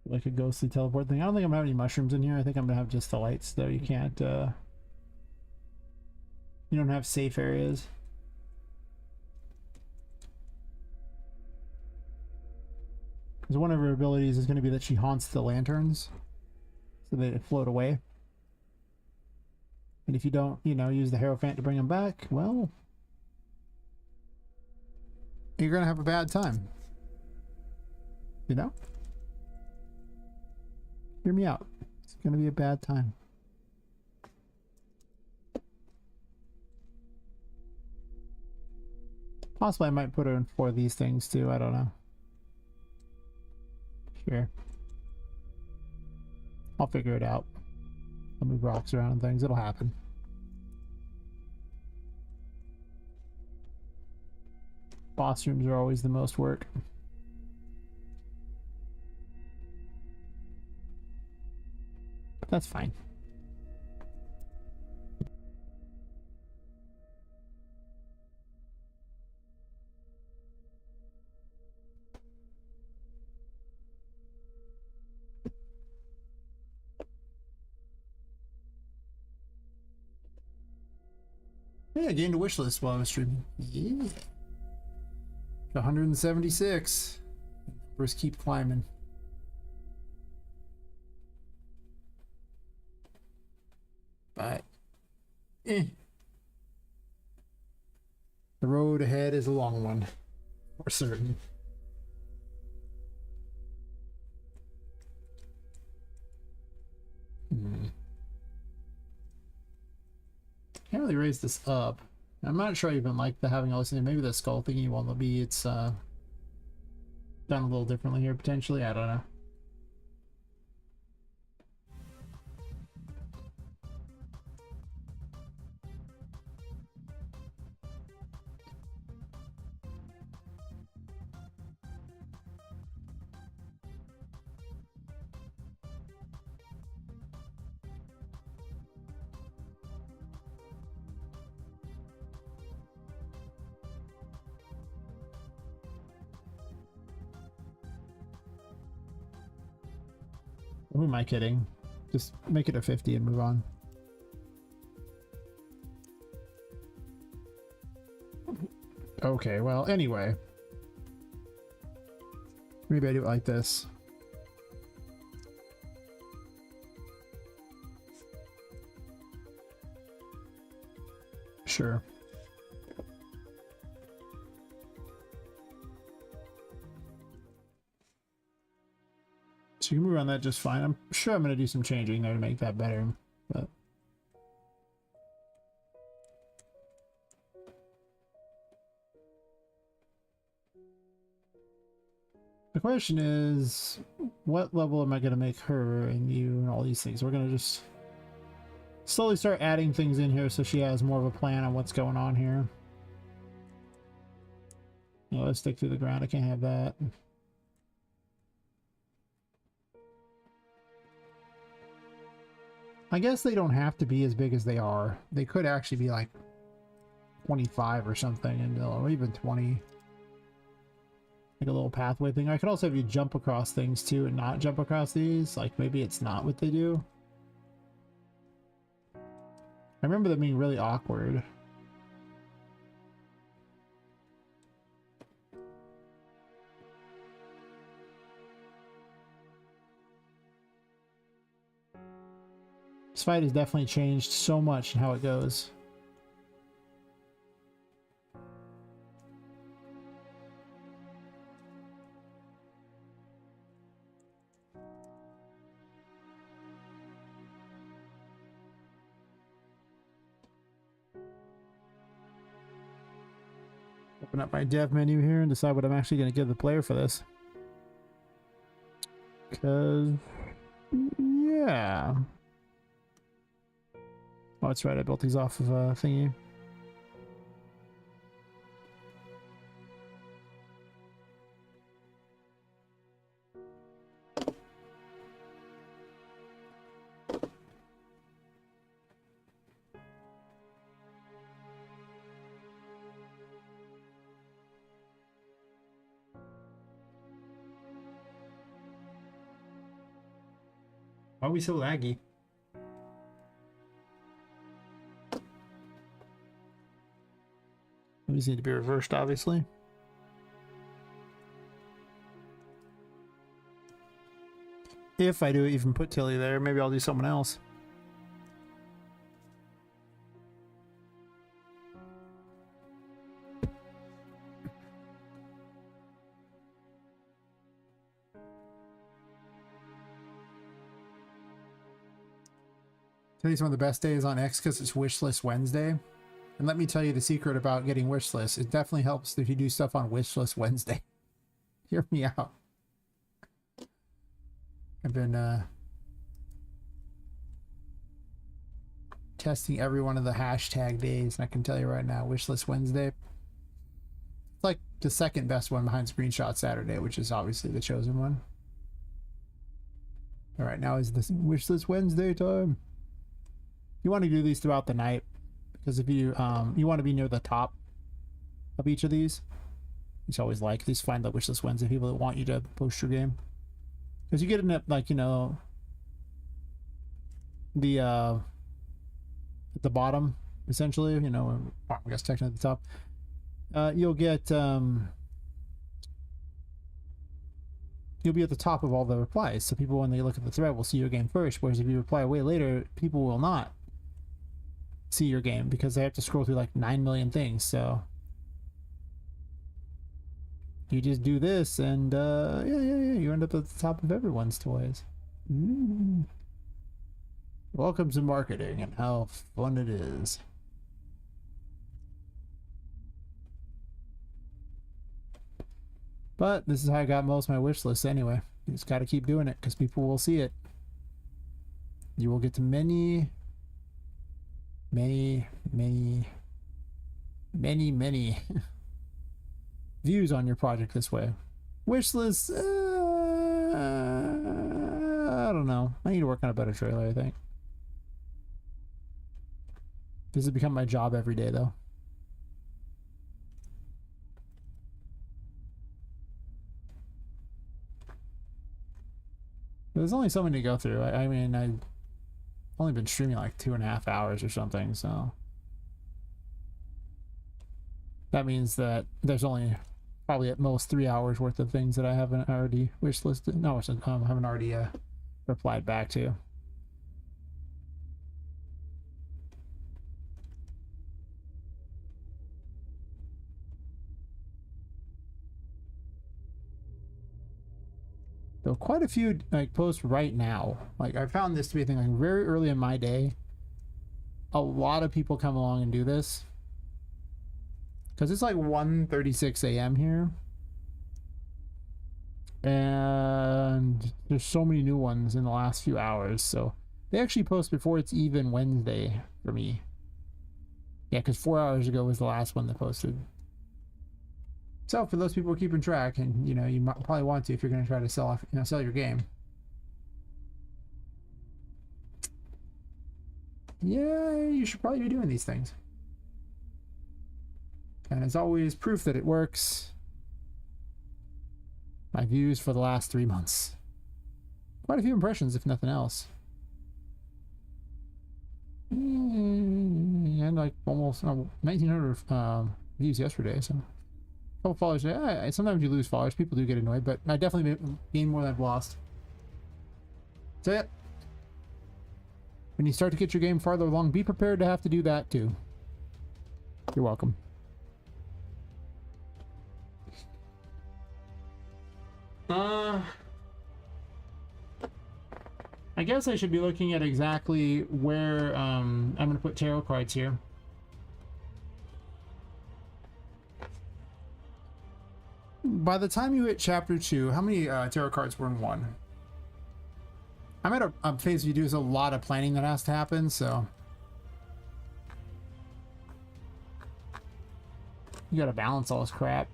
Like a ghostly teleport thing. I don't think I'm gonna have any mushrooms in here. I think I'm gonna have just the lights though. You can't you don't have safe areas. Because one of her abilities is going to be that she haunts the lanterns so they float away. And if you don't, you know, use the Hierophant to bring them back, well, you're going to have a bad time. You know? Hear me out. It's going to be a bad time. Possibly I might put her in 4 of these things too. I don't know. Sure. I'll figure it out. I'll move rocks around and things. It'll happen. Boss rooms are always the most work. But that's fine. Yeah, I gained a wish list while I was streaming. Yeah. 176. Numbers keep climbing. But the road ahead is a long one, for certain. Can't really raise this up. I'm not sure I even like the having all this in there. Maybe the skull thingy won't be. It's done a little differently here potentially. I don't know. Who am I kidding? Just make it a 50 and move on. Okay, well, anyway. Maybe I do it like this. Sure. So you can move on that just fine. I'm sure I'm going to do some changing there to make that better, but... The question is, what level am I going to make her and you and all these things? We're going to just slowly start adding things in here so she has more of a plan on what's going on here. No, let's stick through the ground. I can't have that. I guess they don't have to be as big as they are. They could actually be like 25 or something, and or even 20. Like a little pathway thing. I could also have you jump across things too and not jump across these. Like maybe it's not what they do. I remember them being really awkward. This fight has definitely changed so much in how it goes. Open up my dev menu here and decide what I'm actually going to give the player for this. Because, yeah. Oh, that's right. I built these off of a thingy. Why are we so laggy? These need to be reversed, obviously. If I do even put Tilly there, maybe I'll do someone else. Today's one of the best days on X because it's Wishlist Wednesday. And let me tell you the secret about getting wishlist. It definitely helps if you do stuff on Wishlist Wednesday. Hear me out. I've been testing every one of the hashtag days, and I can tell you right now, Wishlist Wednesday. It's like the second best one behind Screenshot Saturday, which is obviously the chosen one. All right, now is the Wishlist Wednesday time. You want to do these throughout the night, because if you you want to be near the top of each of these. It's always like these find the Wishlist Wednesday people that want you to post your game, because you get in it like, you know, the at the bottom essentially, you know, I guess technically at the top, you'll get you'll be at the top of all the replies, so people when they look at the thread will see your game first, whereas if you reply way later, people will not see your game because they have to scroll through like 9 million things. So you just do this and yeah, you end up at the top of everyone's toys. Welcome to marketing and how fun it is. But this is how I got most of my wish lists anyway. You just got to keep doing it because people will see it. You will get to many views on your project this way. Wish list, I don't know. I need to work on a better trailer, I think. This has become my job every day, though. There's only so many to go through. I mean, I've only been streaming like 2.5 hours or something, so that means that there's only probably at most 3 hours worth of things that I haven't already wish listed. No, haven't already replied back to. So quite a few like posts right now. Like I found this to be a thing like very early in my day. A lot of people come along and do this because it's like 1:36 a.m. here, and there's so many new ones in the last few hours. So they actually post before it's even Wednesday for me. Yeah, because 4 hours ago was the last one that posted. So for those people keeping track, and you know, you might probably want to if you're going to try to sell off, you know, sell your game. Yeah, you should probably be doing these things. And as always, proof that it works. My views for the last 3 months. Quite a few impressions, if nothing else. And like almost 1,900 views yesterday, so. Couple followers. Yeah, sometimes you lose followers. People do get annoyed, but I definitely gain more than I've lost. That's it. When you start to get your game farther along, be prepared to have to do that too. You're welcome. I guess I should be looking at exactly where I'm going to put tarot cards here. By the time you hit chapter 2, how many tarot cards were in 1? I'm at a phase where you do there's a lot of planning that has to happen, so you gotta balance all this crap.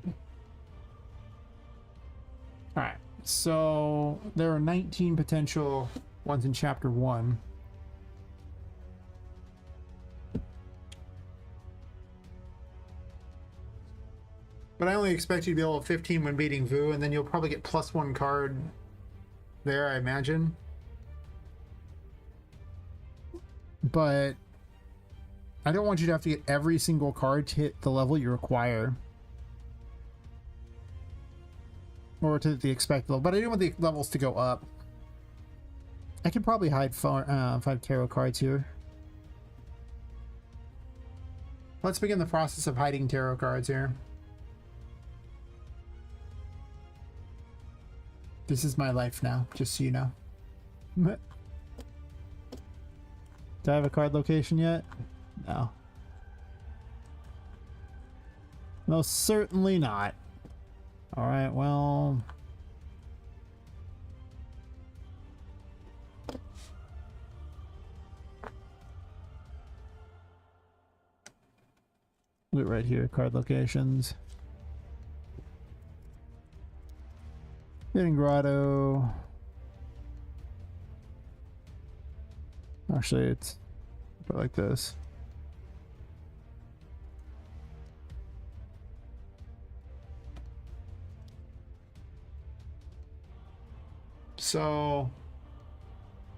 Alright, so there are 19 potential ones in chapter 1. But I only expect you to be able to 15 when beating Vu, and then you'll probably get +1 card there, I imagine. But I don't want you to have to get every single card to hit the level you require. Or to the expected level. But I do want the levels to go up. I can probably hide 5 tarot cards here. Let's begin the process of hiding tarot cards here. This is my life now, just so you know. Do I have a card location yet? No. Most certainly not. Alright, well... Put it right here, card locations. Hidden Grotto. Actually, it's put it like this. So,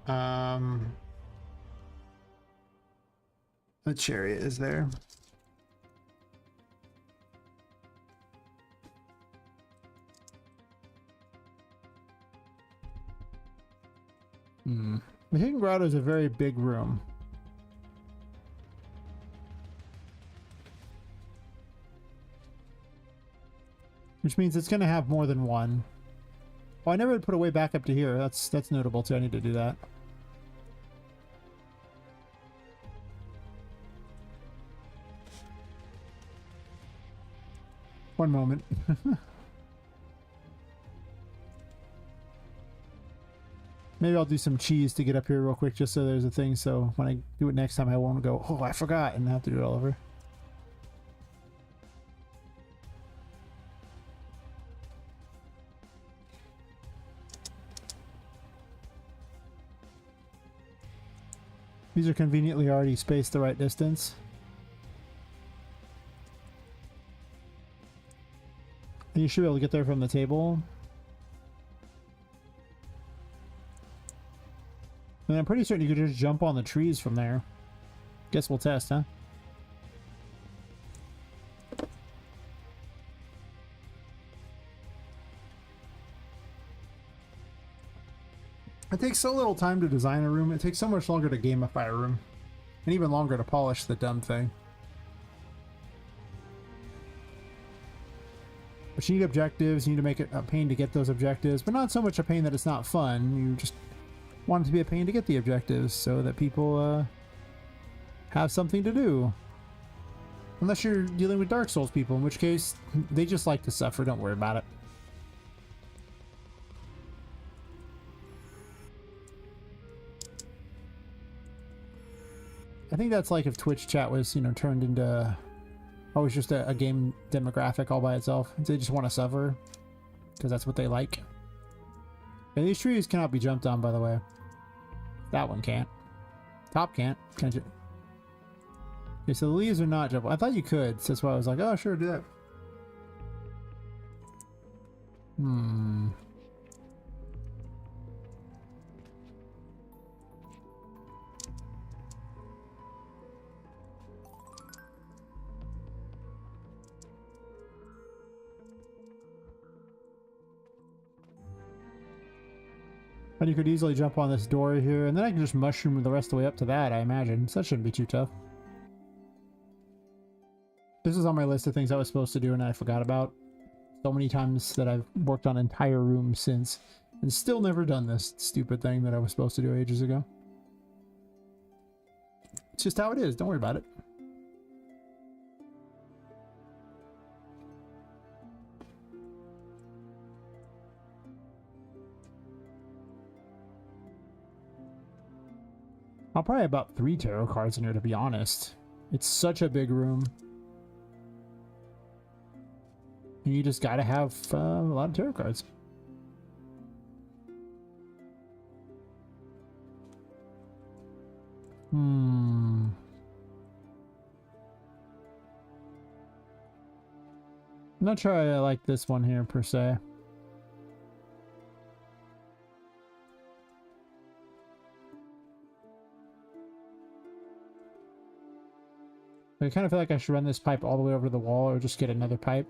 the chariot is there. The Hidden Grotto is a very big room. Which means it's going to have more than one. Oh, I never put a way back up to here. That's notable too. I need to do that. One moment. Maybe I'll do some cheese to get up here real quick just so there's a thing, so when I do it next time I won't go, oh, I forgot, and have to do it all over. These are conveniently already spaced the right distance. And you should be able to get there from the table. And I'm pretty certain you could just jump on the trees from there. Guess we'll test, huh? It takes so little time to design a room. It takes so much longer to gamify a room. And even longer to polish the dumb thing. But you need objectives. You need to make it a pain to get those objectives. But not so much a pain that it's not fun. You just want it to be a pain to get the objectives so that people have something to do. Unless you're dealing with Dark Souls people, in which case they just like to suffer. Don't worry about it. I think that's like if Twitch chat was, you know, turned into always just a game demographic all by itself. They just want to suffer because that's what they like. And these trees cannot be jumped on, by the way. That one can't. Top can't. Can't you? Okay, so the leaves are not jumpable. I thought you could, so that's why I was like, oh, sure, do that. And you could easily jump on this door here, and then I can just mushroom the rest of the way up to that, I imagine. So that shouldn't be too tough. This is on my list of things I was supposed to do and I forgot about. So many times that I've worked on entire rooms since, and still never done this stupid thing that I was supposed to do ages ago. It's just how it is, don't worry about it. I'll probably have about 3 tarot cards in here, to be honest. It's such a big room. And you just gotta have a lot of tarot cards. I'm not sure I like this one here, per se. I kind of feel like I should run this pipe all the way over the wall or just get another pipe.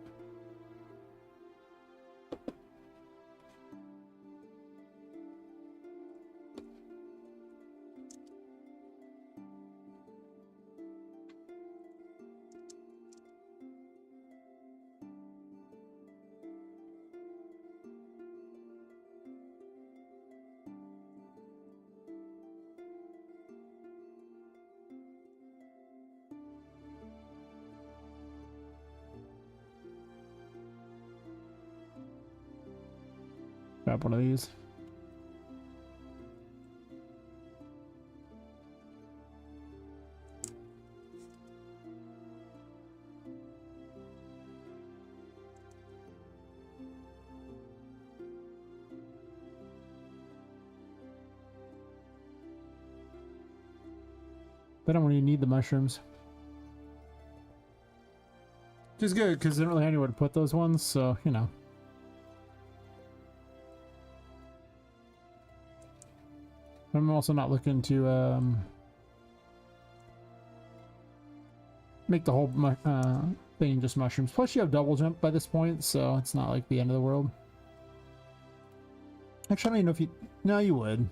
Grab one of these. But I don't really need the mushrooms. Which is good, because I don't really have anywhere to put those ones, so, you know. I'm also not looking to make the whole thing just mushrooms. Plus, you have double jump by this point, so it's not like the end of the world. Actually, I don't even know if you... No, you would.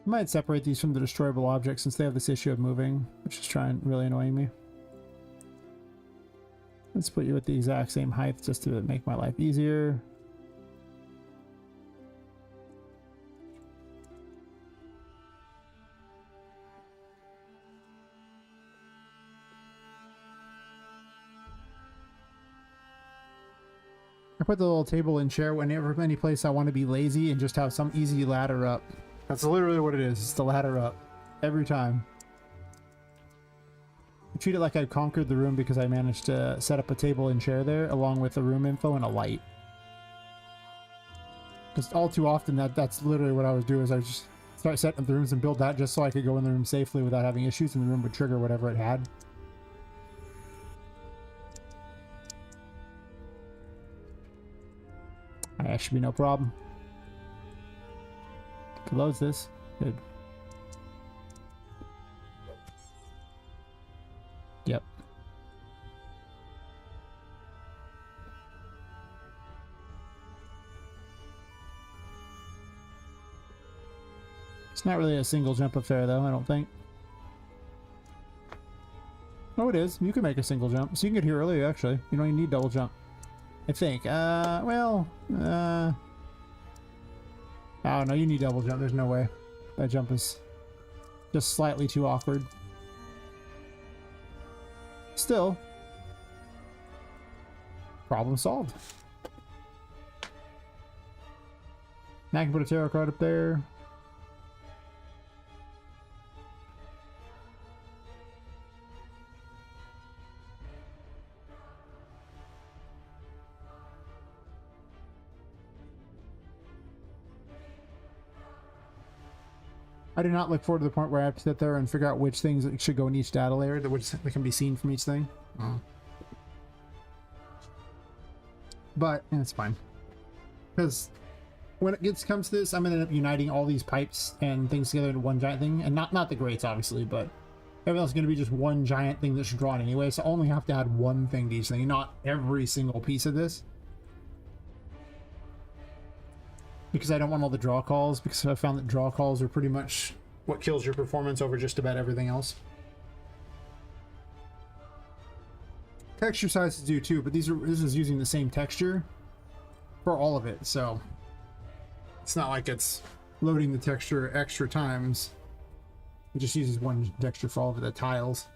I might separate these from the destroyable objects since they have this issue of moving, which is really annoying me. Let's put you at the exact same height just to make my life easier. I put the little table and chair whenever any place I want to be lazy and just have some easy ladder up. That's literally what it is. It's the ladder up. Every time. I treat it like I've conquered the room because I managed to set up a table and chair there along with the room info and a light. Because all too often that's literally what I would do is I would just start setting up the rooms and build that just so I could go in the room safely without having issues and the room would trigger whatever it had. That should be no problem. If it loads this, good. Yep. It's not really a single jump affair though, I don't think. Oh, it is. You can make a single jump. So you can get here earlier, actually. You don't even need double jump. I think. Well, oh no, you need double jump. There's no way. That jump is just slightly too awkward. Still, problem solved. Now I can put a tarot card up there. I do not look forward to the point where I have to sit there and figure out which things should go in each data layer that can be seen from each thing. But it's fine. Because when it comes to this, I'm going to end up uniting all these pipes and things together into one giant thing. And not the grates, obviously, but everything else is going to be just one giant thing that should draw it anyway. So I only have to add one thing to each thing, not every single piece of this. Because I don't want all the draw calls, because I found that draw calls are pretty much what kills your performance over just about everything else. Texture sizes do too, but this is using the same texture for all of it, so it's not like it's loading the texture extra times. It just uses one texture for all of the tiles.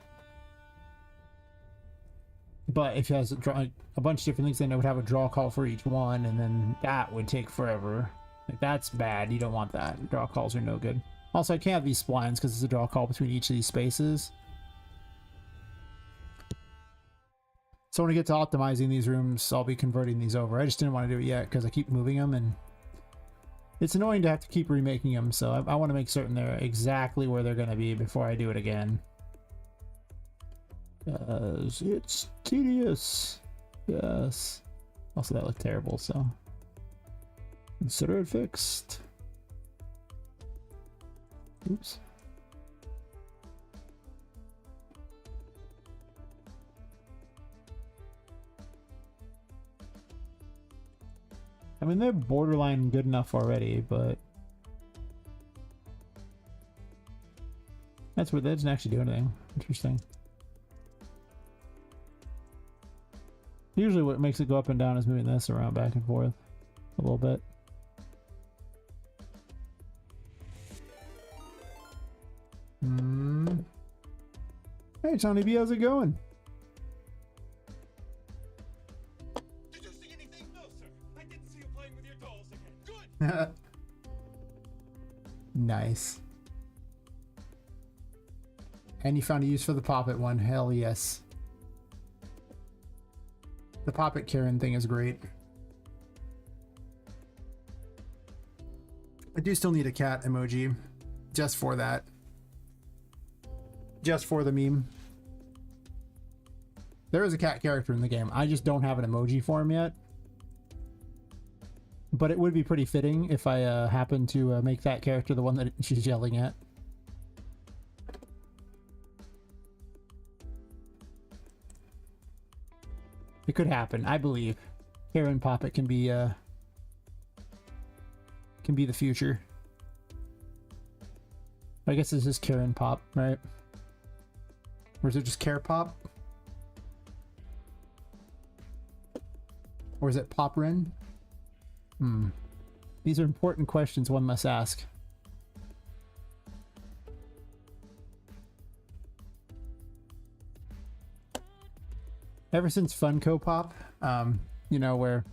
But if it has a bunch of different things, then it would have a draw call for each one, and then that would take forever. Like, that's bad. You don't want that. Draw calls are no good. Also, I can't have these splines because it's a draw call between each of these spaces. So when I get to optimizing these rooms, I'll be converting these over. I just didn't want to do it yet because I keep moving them, and it's annoying to have to keep remaking them. So I want to make certain they're exactly where they're going to be before I do it again. Because it's tedious. Yes. Also, that looked terrible, so consider it fixed. Oops. I mean, they're borderline good enough already, but that's weird. That doesn't actually do anything. Interesting. Usually what makes it go up and down is moving this around back and forth a little bit. Hey, Johnny B, how's it going? Did you see anything? No, sir. I didn't see you playing with your dolls again. Good. Nice. And you found a use for the Poppet one. Hell yes. The Poppet Karen thing is great. I do still need a cat emoji. Just for that. Just for the meme. There is a cat character in the game. I just don't have an emoji for him yet. But it would be pretty fitting if I happen to make that character the one that she's yelling at. It could happen, I believe. Karen Poppet can be the future. I guess this is Karen Pop, right? Or is it just Care Pop? Or is it Pop Ren? These are important questions one must ask. Ever since Funko Pop, you know, where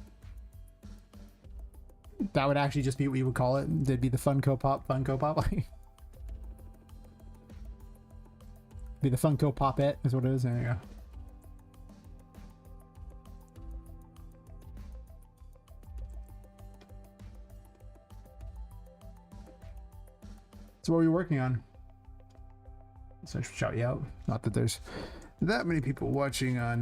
that would actually just be what you would call it. There'd be the Funko Pop. Be the Funko Poppet is what it is. There you go. So what are you working on? So I should shout you out. Not that there's that many people watching on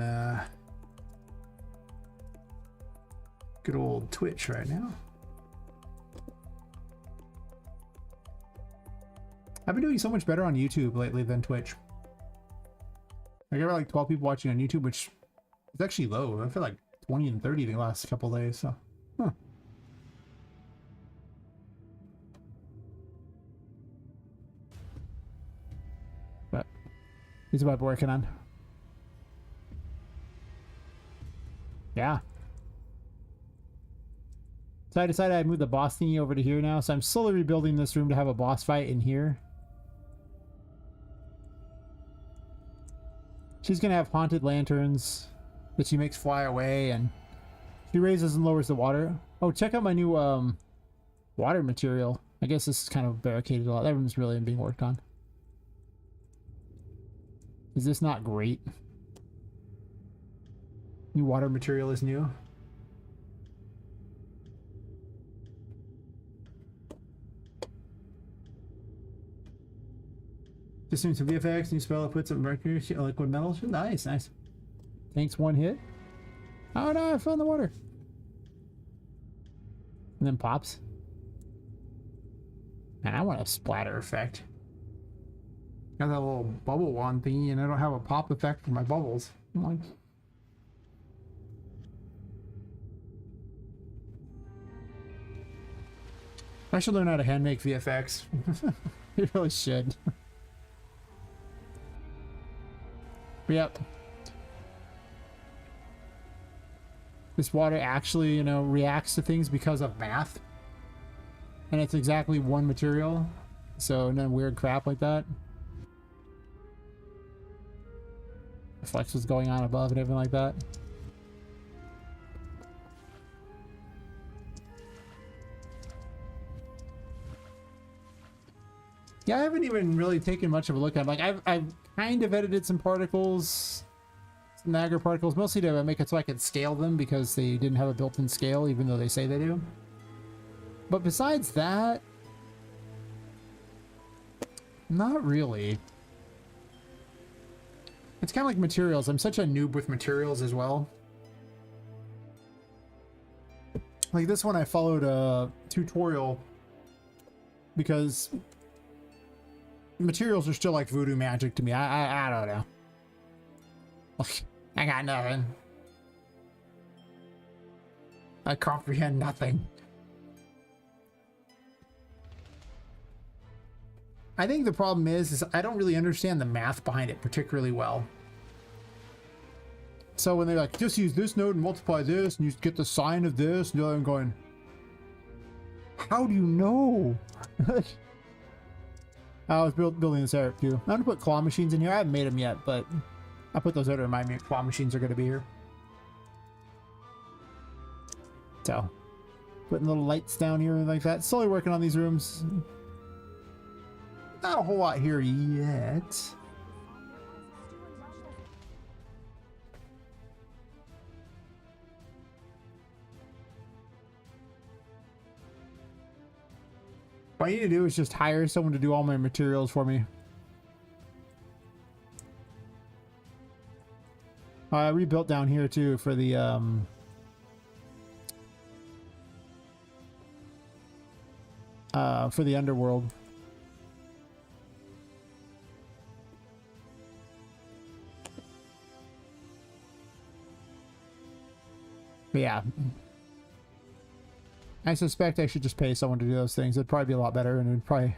good old Twitch right now. I've been doing so much better on YouTube lately than Twitch. I got like 12 people watching on YouTube, which is actually low. I feel like 20 and 30 the last couple days, so huh. But he's about working on. Yeah. So I decided I'd move the boss thingy over to here now, so I'm slowly rebuilding this room to have a boss fight in here. She's gonna have haunted lanterns that she makes fly away, and she raises and lowers the water. Oh, check out my new water material. I guess this is kind of barricaded a lot. That room's really being worked on. Is this not great? New water material is new. Just doing some VFX, new spell that puts up mercury, liquid metal. Nice, nice. Tanks one hit. Oh no, I fell in the water. And then pops. Man, I want a splatter effect. Got that little bubble wand thingy, and I don't have a pop effect for my bubbles. I'm like, I should learn how to hand make VFX. You really should. Yep. This water actually, you know, reacts to things because of math. And it's exactly one material. So no weird crap like that. The flex was going on above and everything like that. Yeah, I haven't even really taken much of a look at it. Like I've kind of edited some particles, some Niagara particles, mostly to make it so I could scale them because they didn't have a built-in scale, even though they say they do. But besides that, not really. It's kind of like materials. I'm such a noob with materials as well. Like this one, I followed a tutorial because materials are still like voodoo magic to me. I don't know. I got nothing. I comprehend nothing. I think the problem is I don't really understand the math behind it particularly well. So when they're like, just use this node and multiply this, and you get the sine of this, and I'm going, how do you know? I was building this area too. I'm gonna put claw machines in here. I haven't made them yet, but I put those there to remind me claw machines are gonna be here. So, putting little lights down here and like that. Slowly working on these rooms. Not a whole lot here yet. What I need to do is just hire someone to do all my materials for me. I rebuilt down here too for the underworld. But yeah. I suspect I should just pay someone to do those things. It'd probably be a lot better, and it'd probably...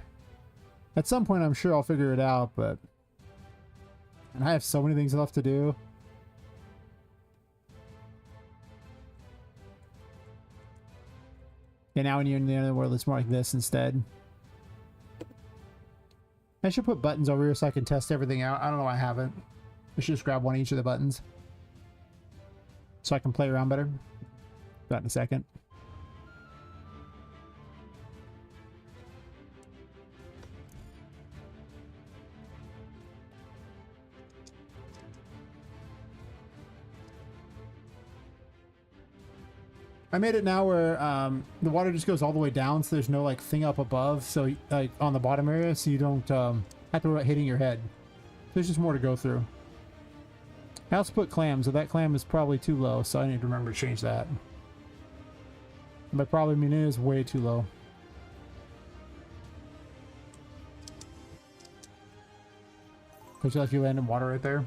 At some point, I'm sure I'll figure it out, but... And I have so many things left to do. Yeah, now when you're in the other world, it's more like this instead. I should put buttons over here so I can test everything out. I don't know why I haven't. I should just grab one of each of the buttons. So I can play around better. That in a second. I made it now where the water just goes all the way down, so there's no like thing up above, so like on the bottom area, so you don't have to worry about hitting your head. There's just more to go through. I also put clams, so that clam is probably too low, so I need to remember to change that. But probably mean it is way too low. Because if you land in water right there.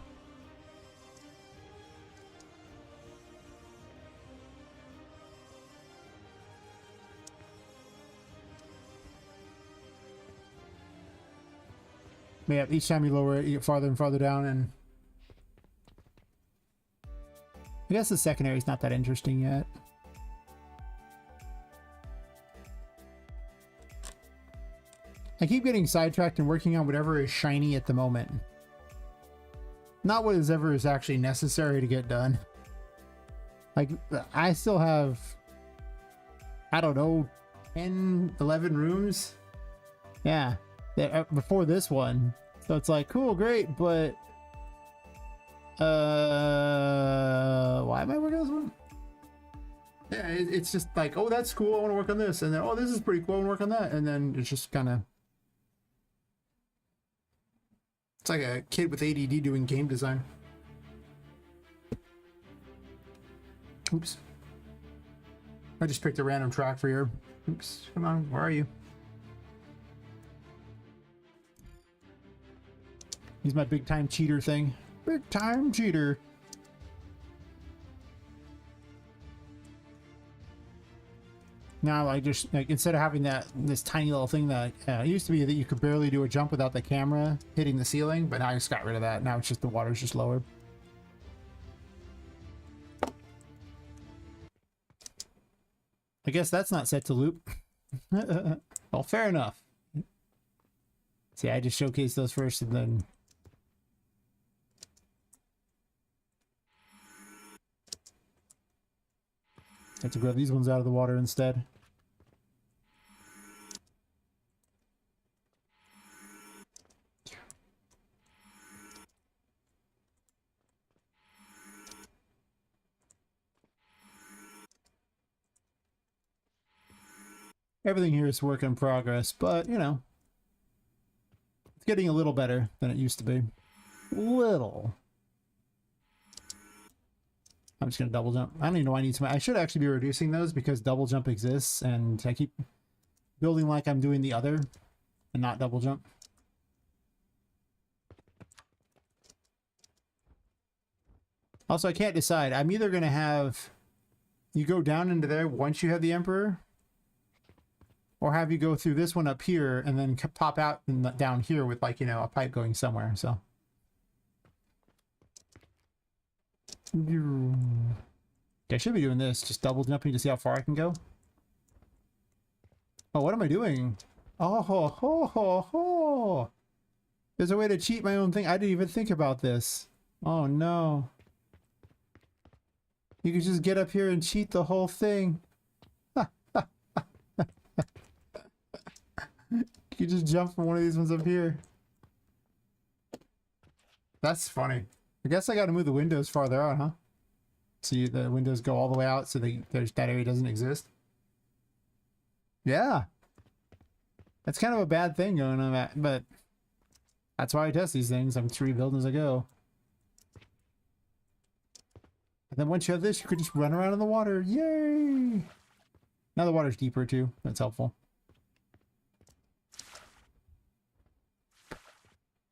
Yeah, each time you lower it, you get farther and farther down, and I guess the secondary is not that interesting yet. I keep getting sidetracked and working on whatever is shiny at the moment. Not what is ever is actually necessary to get done. Like, I still have, I don't know, 10, 11 rooms? Yeah. Before this one, so it's like cool, great, but why am I working on this one? Yeah, it's just like, oh, that's cool, I want to work on this, and then oh, this is pretty cool, I want to work on that, and then it's just kind of, it's like a kid with ADD doing game design. Oops, I just picked a random track for here. Oops, come on, where are you? He's my big time cheater thing. Big time cheater. Now I just like, instead of having this tiny little thing that it used to be that you could barely do a jump without the camera hitting the ceiling, but now I just got rid of that. Now it's just the water's just lower. I guess that's not set to loop. Well, fair enough. See, I just showcased those first and then have to grab these ones out of the water instead. Everything here is work in progress, but you know, it's getting a little better than it used to be. Little. I'm just gonna double jump. I don't even know why I need some. I should actually be reducing those because double jump exists, and I keep building like I'm doing the other and not double jump. Also, I can't decide. I'm either gonna have you go down into there once you have the Emperor, or have you go through this one up here and then pop out down here with, like, you know, a pipe going somewhere. So I should be doing this, just double jumping to see how far I can go. Oh, what am I doing? Oh, ho, ho, ho, ho. There's a way to cheat my own thing. I didn't even think about this. Oh no. You could just get up here and cheat the whole thing. You just jump from one of these ones up here. That's funny. I guess I gotta move the windows farther out, huh? So the windows go all the way out so that area doesn't exist. Yeah. That's kind of a bad thing going on, but that's why I test these things. I'm just rebuilding as I go. And then once you have this, you could just run around in the water. Yay! Now the water's deeper too. That's helpful.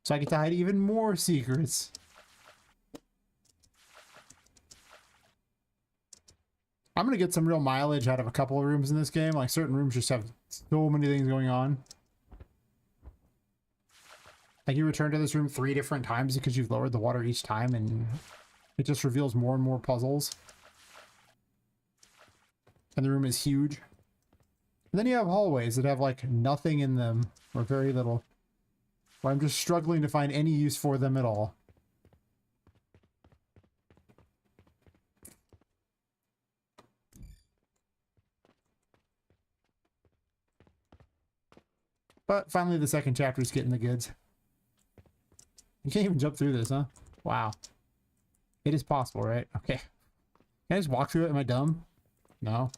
So I get to hide even more secrets. I'm gonna get some real mileage out of a couple of rooms in this game. Like certain rooms just have so many things going on. Like you return to this room 3 different times because you've lowered the water each time, and it just reveals more and more puzzles. And the room is huge. And then you have hallways that have like nothing in them, or very little. Where I'm just struggling to find any use for them at all. But finally the second chapter is getting the goods. You can't even jump through this, huh? Wow. It is possible, right? Okay. Can I just walk through it? Am I dumb? No.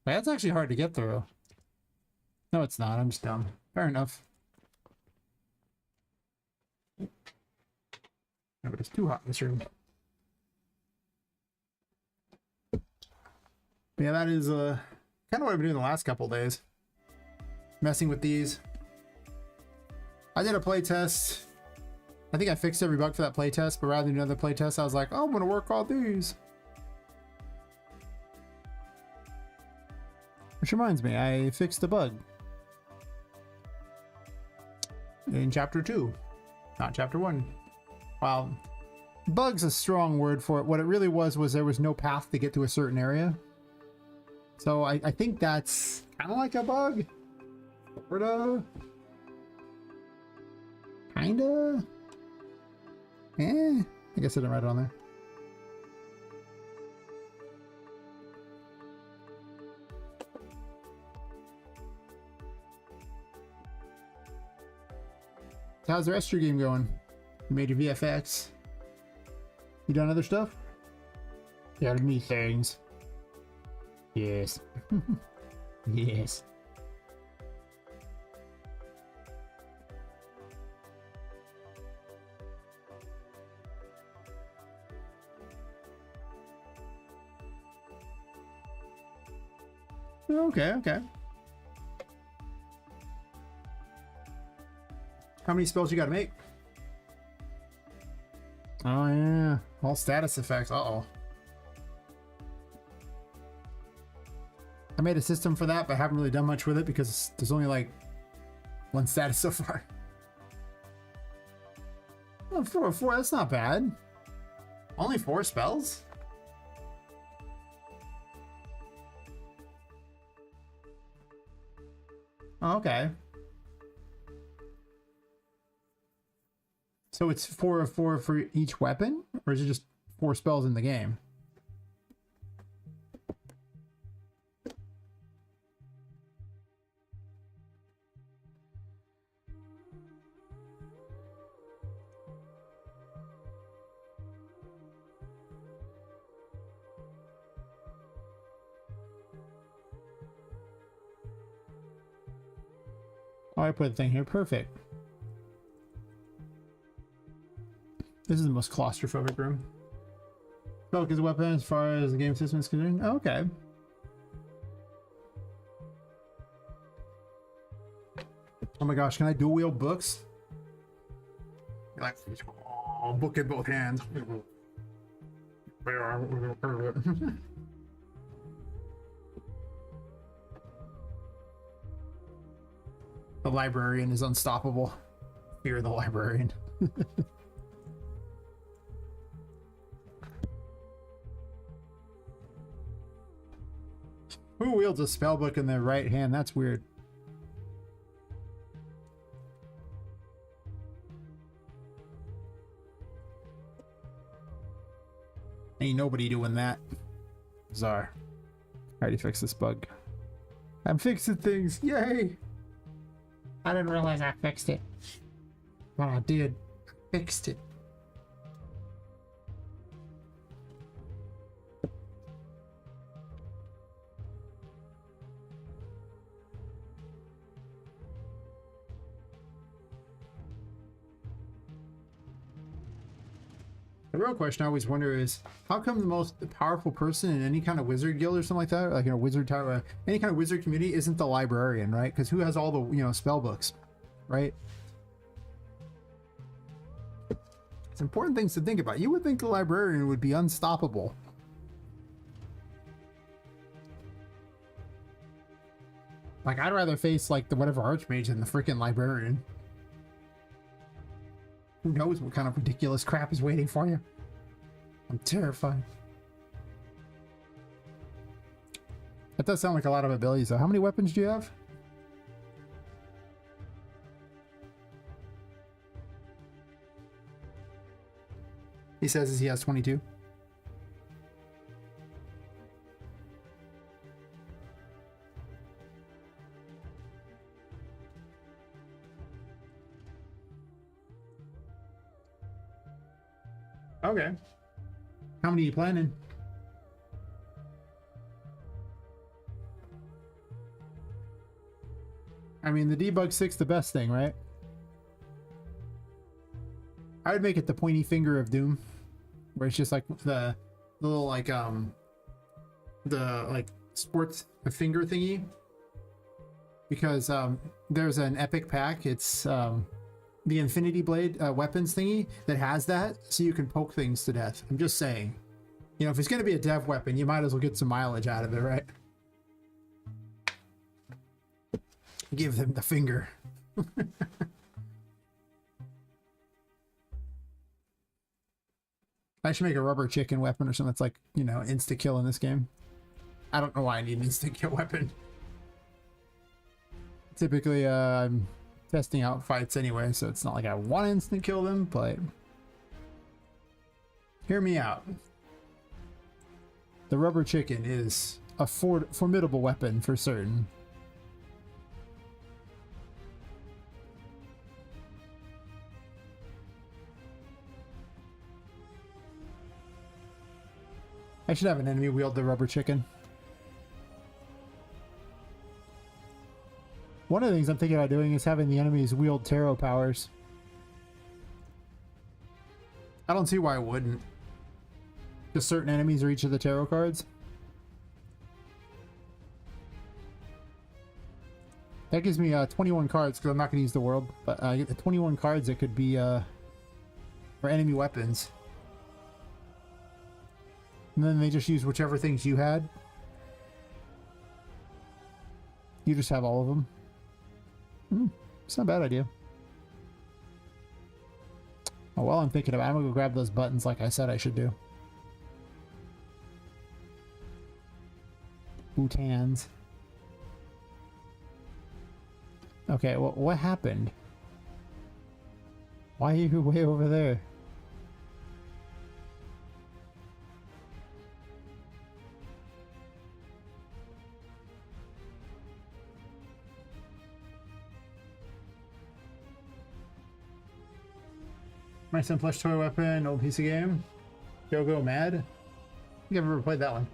Wait, that's actually hard to get through. No, it's not. I'm just dumb. Fair enough. No, but it's too hot in this room. But yeah, that is kind of what I've been doing the last couple days. Messing with these. I did a play test. I think I fixed every bug for that play test, but rather than another play test, I was like, oh, I'm gonna work all these. Which reminds me, I fixed a bug in chapter 2, not chapter 1. Wow, bug's a strong word for it. What it really was there was no path to get to a certain area. So I think that's kind of like a bug. Sorta. Kinda. I guess I didn't write it on there. How's the rest of your game going? You made your VFX. You done other stuff? Tell me things. Yes. Yes. Okay, okay. How many spells you gotta make? Oh yeah, all status effects. Uh-oh. I made a system for that, but I haven't really done much with it because there's only like 1 status so far. Oh, 4, that's not bad. Only 4 spells? Oh, okay. So it's 4 of 4 for each weapon? Or is it just 4 spells in the game? Oh, I put the thing here. Perfect. This is the most claustrophobic room. Focus weapon as far as the game system is concerned. Oh, okay. Oh my gosh, can I dual wield books? Like, oh, book in both hands. The librarian is unstoppable. Fear the librarian. Who wields a spellbook in their right hand? That's weird. nobody doing that. Bizarre. I already fixed this bug. I'm fixing things. Yay! I didn't realize I fixed it. Well, I did. Fixed it. The real question I always wonder is, how come the most powerful person in any kind of wizard guild or something like that, like in a wizard tower, any kind of wizard community, isn't the librarian, right? Because who has all the, you know, spell books, right? It's important things to think about. You would think the librarian would be unstoppable. Like, I'd rather face like the whatever archmage than the freaking librarian. Who knows what kind of ridiculous crap is waiting for you? I'm terrified. That does sound like a lot of abilities, though. How many weapons do you have? He says he has 22. Okay. How many are you planning? I mean, the debug 6 the best thing, right? I would make it the pointy finger of doom, where it's just like the little like the like sports finger thingy, because there's an epic pack. It's the Infinity Blade weapons thingy that has that, so you can poke things to death. I'm just saying, you know, if it's going to be a dev weapon, you might as well get some mileage out of it, right? Give them the finger. I should make a rubber chicken weapon or something that's like, you know, insta kill in this game. I don't know why I need an instant kill weapon. Typically, I'm testing out fights anyway, so it's not like I want to instant kill them, but hear me out. The rubber chicken is a formidable weapon for certain. I should have an enemy wield the rubber chicken. One of the things I'm thinking about doing is having the enemies wield tarot powers. I don't see why I wouldn't. Just certain enemies are each of the tarot cards. That gives me 21 cards because I'm not going to use the world, but I get the 21 cards that could be for enemy weapons. And then they just use whichever things you had. You just have all of them. It's not a bad idea. Oh, while I'm thinking about it, I'm gonna go grab those buttons like I said I should do. Bootans. Okay, well, what happened? Why are you way over there? My Son plush toy weapon, old piece of game. Go Mad. I think I've never played that one.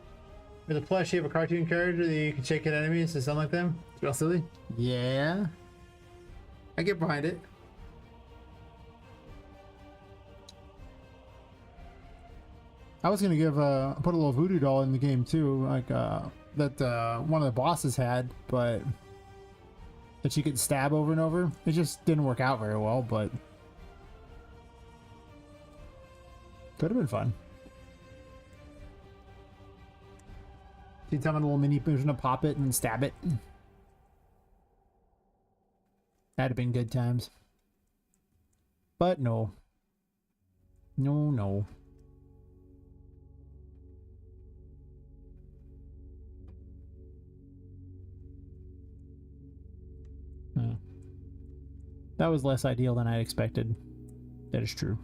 With a plush, you have a cartoon character that you can shake at enemies to sound like them. Feel silly? Yeah. I get behind it. I was gonna give put a little voodoo doll in the game too, like that one of the bosses had, but that you could stab over and over. It just didn't work out very well, but could have been fun. You tell me a little mini version of Poppet and stab it. That'd have been good times. But no. No. That was less ideal than I expected. That is true.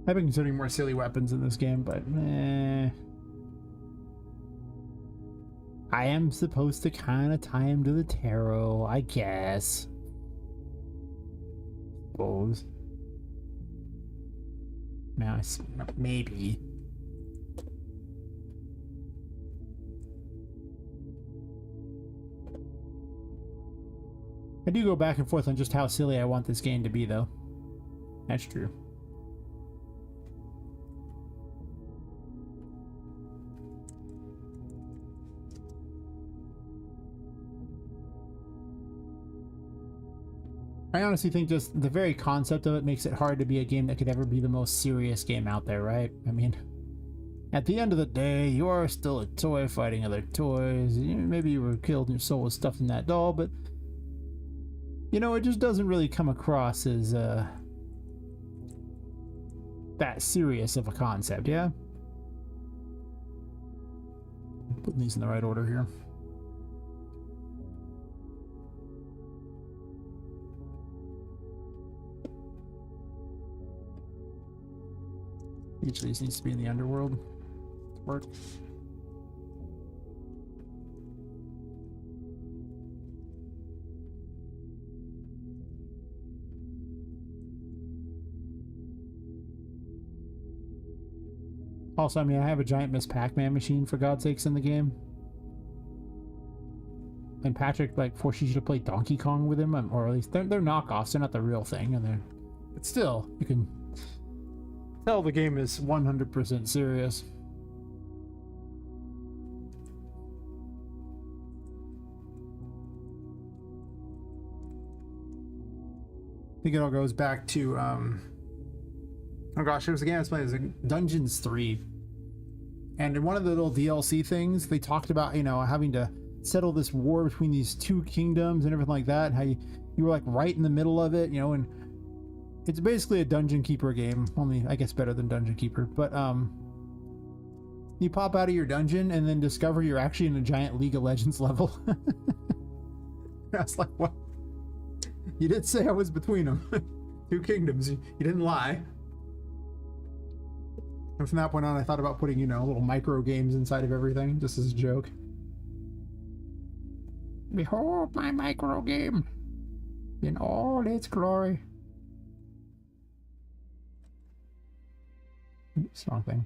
I've been considering more silly weapons in this game, but I am supposed to kind of tie him to the tarot, I guess. Suppose. Now, maybe. I do go back and forth on just how silly I want this game to be, though. That's true. I honestly think just the very concept of it makes it hard to be a game that could ever be the most serious game out there, right? I mean, at the end of the day, you are still a toy fighting other toys. Maybe you were killed and your soul was stuffed in that doll, but you know, it just doesn't really come across as that serious of a concept, yeah? Putting these in the right order here. Each of these needs to be in the underworld. Work. Also, I mean, I have a giant Miss Pac-Man machine, for God's sakes, in the game. And Patrick, like, forces you to play Donkey Kong with him, or at least they're knockoffs, they're not the real thing, and but still, you can tell the game is 100% serious. I think it all goes back to, oh gosh, it was a game I was playing, it was like Dungeons 3. And in one of the little DLC things, they talked about, you know, having to settle this war between these two kingdoms and everything like that, and how you were like right in the middle of it, you know, and it's basically a Dungeon Keeper game, only I guess better than Dungeon Keeper, but you pop out of your dungeon and then discover you're actually in a giant League of Legends level. I was like, what? You did say I was between them. Two kingdoms, you didn't lie. And from that point on, I thought about putting, you know, little micro games inside of everything, just as a joke. Behold my micro game in all its glory. Oops, wrong thing.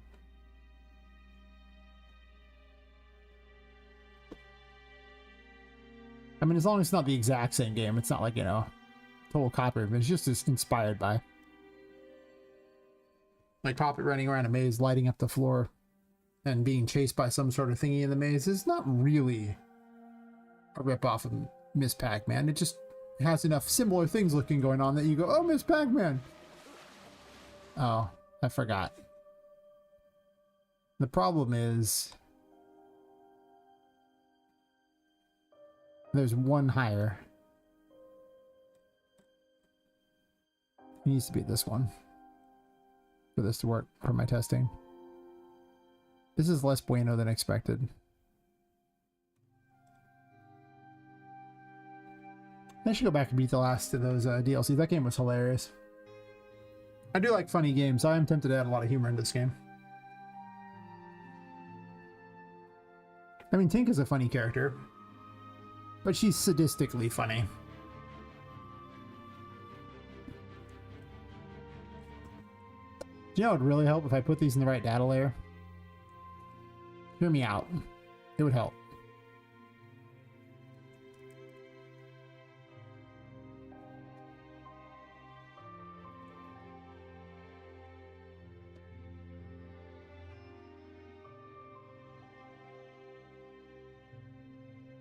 I mean, as long as it's not the exact same game, it's not like, you know, total copy, but it's just as inspired by. Like Poppet running around a maze, lighting up the floor, and being chased by some sort of thingy in the maze is not really a ripoff of Miss Pac-Man. It just has enough similar things looking going on that you go, oh, Miss Pac-Man. Oh, I forgot. The problem is there's one higher. It needs to be this one for this to work for my testing. This is less bueno than expected. I should go back and beat the last of those DLCs. That game was hilarious. I do like funny games. I am tempted to add a lot of humor into this game. I mean, Tink is a funny character, but she's sadistically funny. Do you know what would really help if I put these in the right data layer? Hear me out. It would help.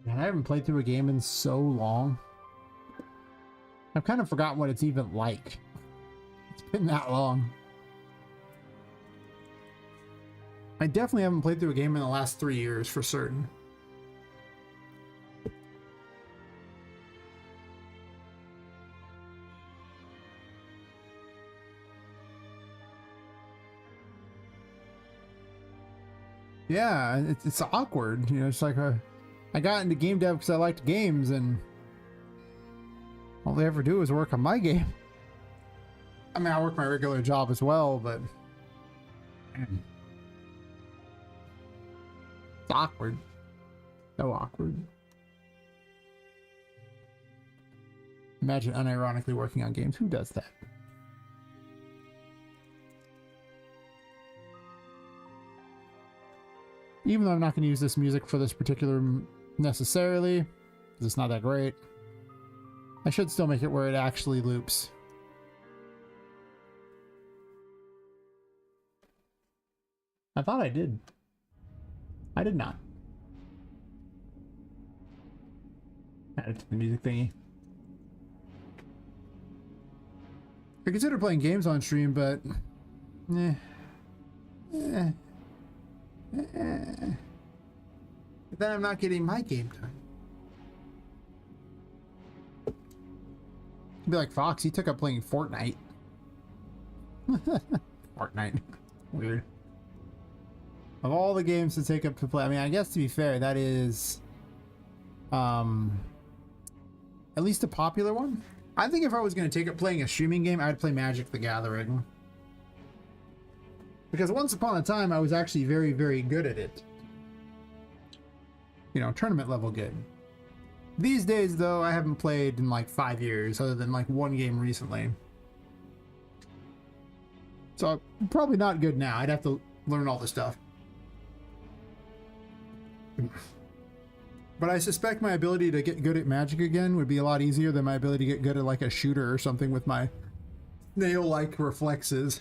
Man, I haven't played through a game in so long. I've kind of forgotten what it's even like. It's been that long. I definitely haven't played through a game in the last 3 years for certain. Yeah, it's awkward. You know, it's like I got into game dev because I liked games, and all they ever do is work on my game. I mean, I work my regular job as well, but It's awkward. So awkward. Imagine unironically working on games. Who does that? Even though I'm not going to use this music for this particular necessarily, because it's not that great, I should still make it where it actually loops. I thought I did. I did not. Add it to the music thingy. I consider playing games on stream, but but then I'm not getting my game time. Be like Fox, he took up playing Fortnite. Fortnite. Weird. Of all the games to take up to play, I mean, I guess to be fair, that is at least a popular one. I think if I was going to take up playing a streaming game, I'd play Magic the Gathering. Because once upon a time, I was actually very, very good at it. You know, tournament level good. These days, though, I haven't played in like 5 years, other than like one game recently. So, probably not good now. I'd have to learn all the stuff. But I suspect my ability to get good at Magic again would be a lot easier than my ability to get good at like a shooter or something with my snail-like reflexes.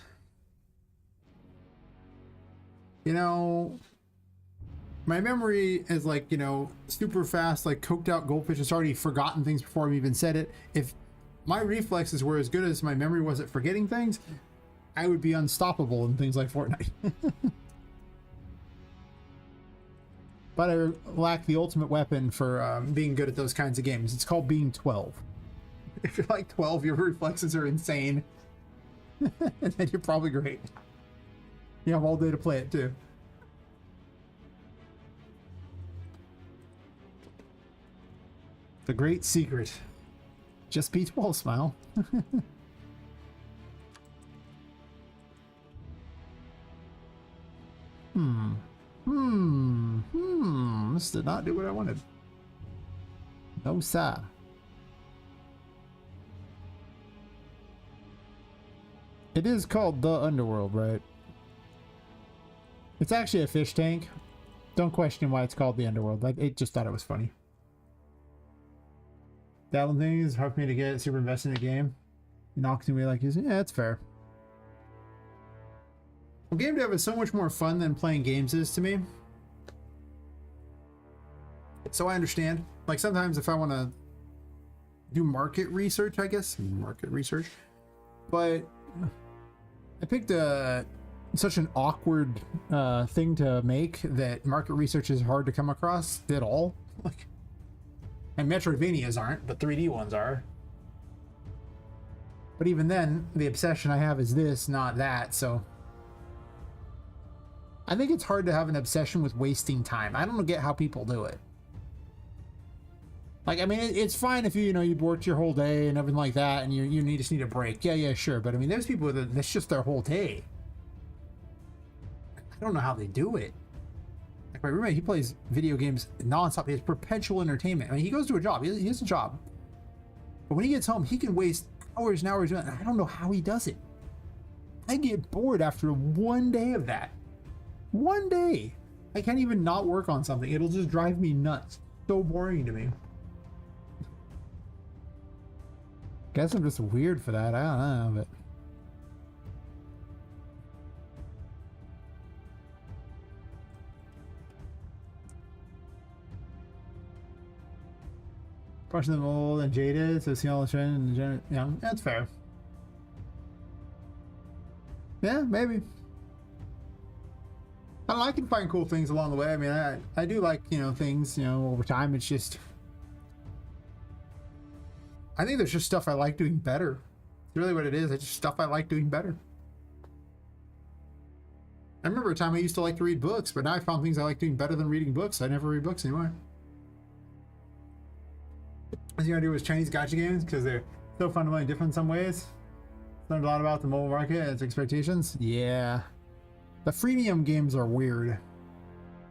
You know, my memory is like, you know, super fast, like coked out goldfish. It's already forgotten things before I've even said it. If my reflexes were as good as my memory was at forgetting things, I would be unstoppable in things like Fortnite. But I lack the ultimate weapon for being good at those kinds of games. It's called being 12. If you're like 12, your reflexes are insane. And then you're probably great. You have all day to play it too. The great secret. Just be 12, smile. This did not do what I wanted. No, sir. It is called the Underworld, right? It's actually a fish tank. Don't question why it's called the Underworld. It just thought it was funny. Dabbling things hard for me to get super invested in the game. Knocks me like he's, yeah, it's fair. Well, game dev is so much more fun than playing games is to me. So I understand. Like sometimes if I want to do market research, I guess market research, but I picked such an awkward thing to make that market research is hard to come across at all. Like, and Metroidvanias aren't, but 3D ones are. But even then, the obsession I have is this, not that. So I think it's hard to have an obsession with wasting time. I don't get how people do it. Like, I mean, it's fine if you worked your whole day and everything like that, and you just need a break. Yeah, sure. But I mean, there's people that's just their whole day. I don't know how they do it. Like my roommate, he plays video games nonstop. He has perpetual entertainment. I mean, he goes to a job. He has a job. But when he gets home, he can waste hours and hours doing it. I don't know how he does it. I get bored after one day of that. One day. I can't even not work on something. It'll just drive me nuts. So boring to me. Guess I'm just weird for that. I don't know, but pushing them old and jaded, so see all the trend and yeah, that's fair. Yeah, maybe. I don't know, I can find cool things along the way. I mean, I do like, things, over time. It's just, I think there's just stuff I like doing better. It's really what it is. It's just stuff I like doing better. I remember a time I used to like to read books, but now I found things I like doing better than reading books. I never read books anymore. What you gonna do with Chinese gacha games because they're so fundamentally different in some ways. Learned a lot about the mobile market and its expectations. Yeah. The freemium games are weird.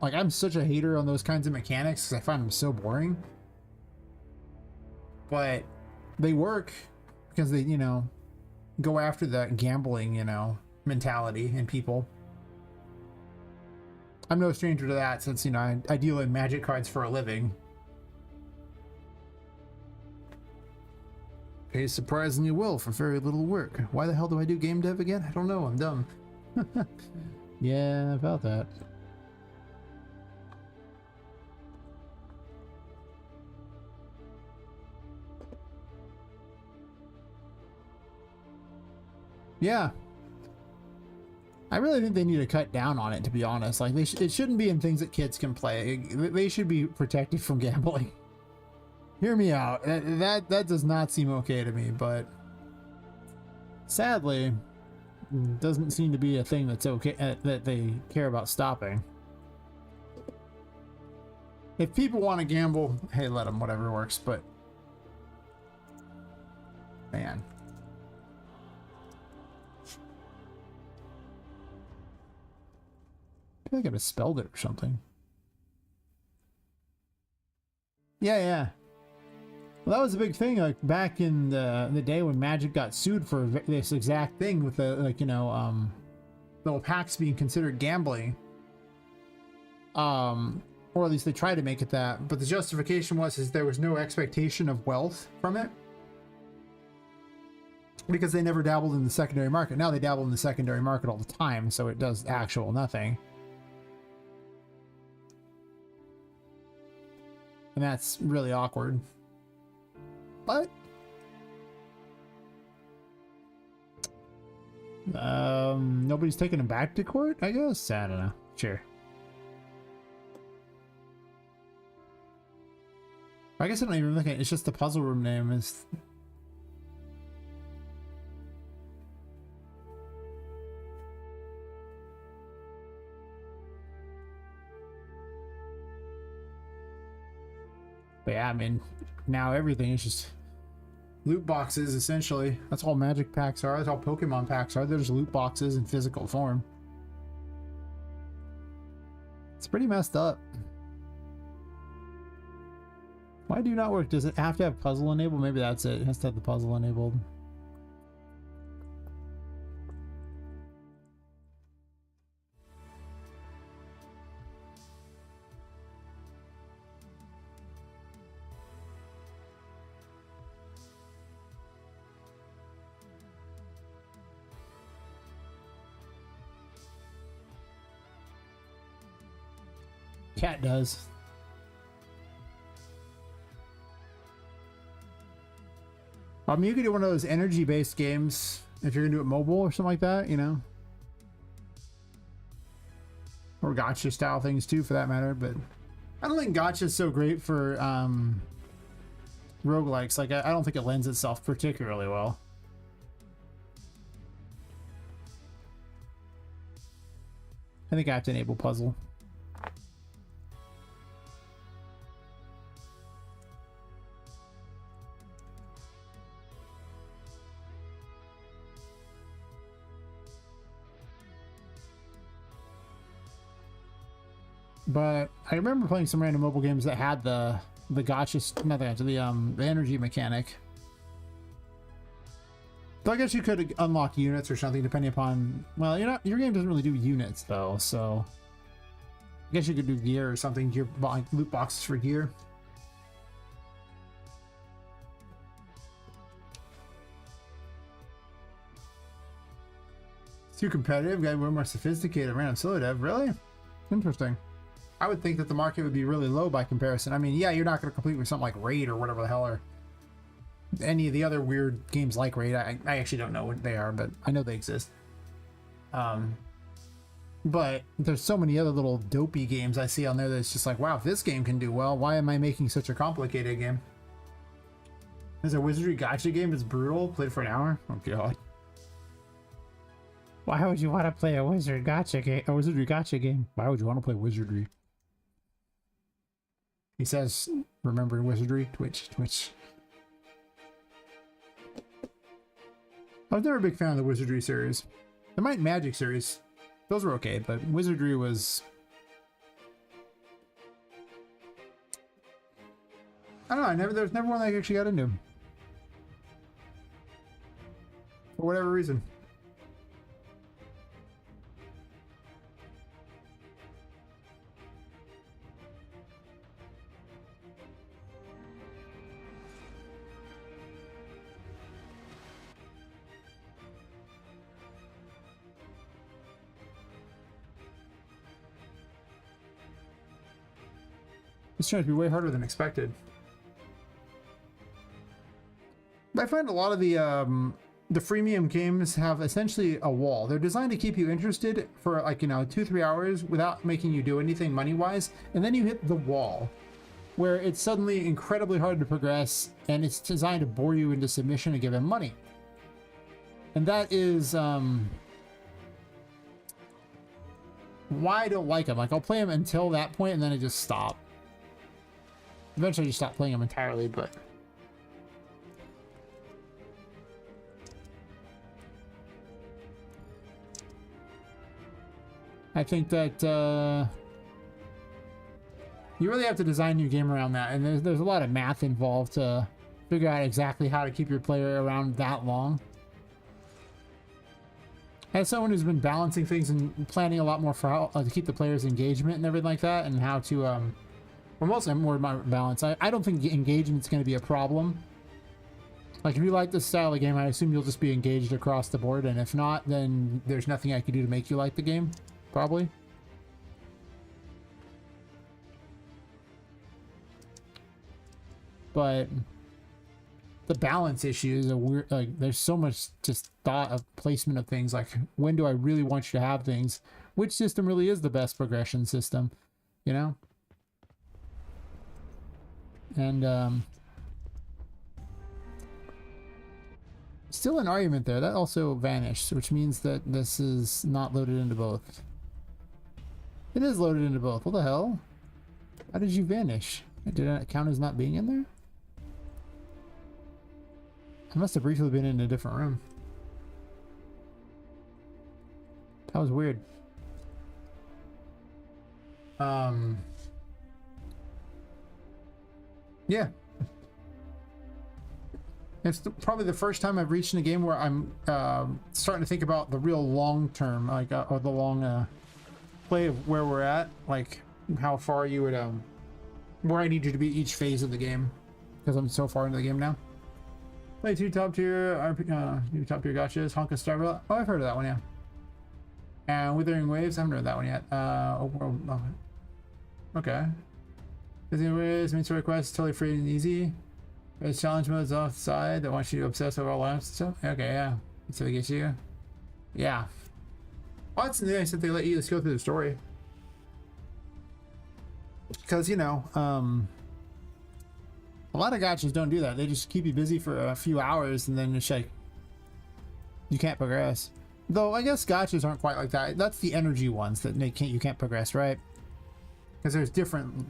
Like, I'm such a hater on those kinds of mechanics because I find them so boring. But they work because they, you know, go after that gambling, you know, mentality in people. I'm no stranger to that since, you know, I deal in magic cards for a living. Pays surprisingly well for very little work. Why the hell do I do game dev again? I don't know, I'm dumb. Yeah, about that. Yeah. I really think they need to cut down on it, to be honest. Like, it shouldn't be in things that kids can play. They should be protected from gambling. Hear me out. That does not seem okay to me, but sadly, doesn't seem to be a thing that's okay, that they care about stopping. If people want to gamble, hey, let them, whatever works, but man. I feel like I misspelled it or something. Yeah. Well, that was a big thing, like back in the day when Magic got sued for this exact thing with the, like, you know, little packs being considered gambling. Or at least they tried to make it that, but the justification is there was no expectation of wealth from it because they never dabbled in the secondary market. Now they dabble in the secondary market all the time, so it does actual nothing. And that's really awkward. But nobody's taking him back to court, I guess. I don't know. Sure. I guess I don't even look at it. It's just the puzzle room name is. But yeah, I mean, now everything is just loot boxes, essentially. That's all Magic packs are. That's all Pokemon packs are. They're just loot boxes in physical form. It's pretty messed up. Why do you not work? Does it have to have puzzle enabled? Maybe that's it. It has to have the puzzle enabled. Cat does. I mean, you could do one of those energy-based games if you're gonna do it mobile or something like that, you know? Or gacha style things too, for that matter, but I don't think gacha is so great for roguelikes. Like, I don't think it lends itself particularly well. I think I have to enable puzzle. But I remember playing some random mobile games that had the gacha, not the gacha, the energy mechanic. So I guess you could unlock units or something depending upon, well, your game doesn't really do units though, so I guess you could do gear or something, gear, like loot boxes for gear. It's too competitive, got way more sophisticated, random solo dev, really? Interesting. I would think that the market would be really low by comparison. I mean, yeah, you're not going to compete with something like Raid or whatever the hell, or any of the other weird games like Raid. I actually don't know what they are, but I know they exist. But there's so many other little dopey games I see on there that's just like, wow, if this game can do well, why am I making such a complicated game? There's a wizardry gacha game that's brutal, played for an hour. Oh god. Why would you want to play a wizard gacha game? A wizardry gacha game? Why would you want to play wizardry? He says, remembering wizardry. Twitch. I was never a big fan of the wizardry series. The Might and Magic series Those were okay, but Wizardry was... I don't know, there was never one that I actually got into. For whatever reason. This turned out to be way harder than expected. I find a lot of the freemium games have essentially a wall. They're designed to keep you interested for like, you know, 2-3 hours without making you do anything money-wise, and then you hit the wall, where it's suddenly incredibly hard to progress, and it's designed to bore you into submission and give them money. And that is why I don't like them. Like, I'll play them until that point, and then I just stop. Eventually, I just stop playing them entirely, but... I think that you really have to design your game around that, and there's a lot of math involved to figure out exactly how to keep your player around that long. As someone who's been balancing things and planning a lot more for how to keep the players' engagement and everything like that, and how to, well, mostly I'm more about balance. I don't think engagement's going to be a problem. Like, if you like this style of game, I assume you'll just be engaged across the board, and if not, then there's nothing I can do to make you like the game. Probably. But the balance issue is a weird, like, there's so much just thought of placement of things, like, when do I really want you to have things? Which system really is the best progression system, you know? And still an argument there. That also vanished, which means that this is not loaded into both. It is loaded into both. What the hell? How did you vanish? Did it count as not being in there? I must have briefly been in a different room. That was weird. Yeah. It's probably the first time I've reached in a game where I'm starting to think about the real long term, like, or the long play of where we're at, like how far you would, where I need you to be each phase of the game, because I'm so far into the game now. Play 2 top tier, new top tier gotchas, Honka Starville. Oh, I've heard of that one, yeah. And Withering Waves, I haven't heard that one yet. Oh, okay. Withering Waves, main story quest, totally free and easy. There's challenge modes offside that wants you to obsess over all lives and stuff. Okay, yeah. So they get you. Yeah. Well, it's nice that they let you just go through the story. Because, you know, a lot of gotchas don't do that. They just keep you busy for a few hours and then it's like, you can't progress. Though, I guess gotchas aren't quite like that. That's the energy ones that you can't progress, right? Because there's different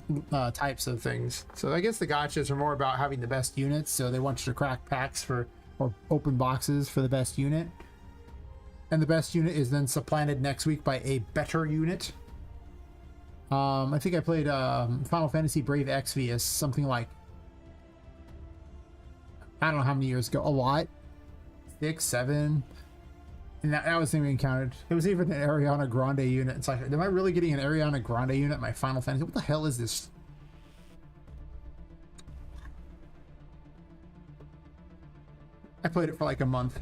types of things. So I guess the gotchas are more about having the best units. So they want you to crack packs or open boxes for the best unit. And the best unit is then supplanted next week by a better unit. I think I played Final Fantasy Brave Exvius something like, I don't know how many years ago. A lot. 6, 7. And that wasn't even counted. It was even an Ariana Grande unit. It's like, am I really getting an Ariana Grande unit in my Final Fantasy? What the hell is this? I played it for like a month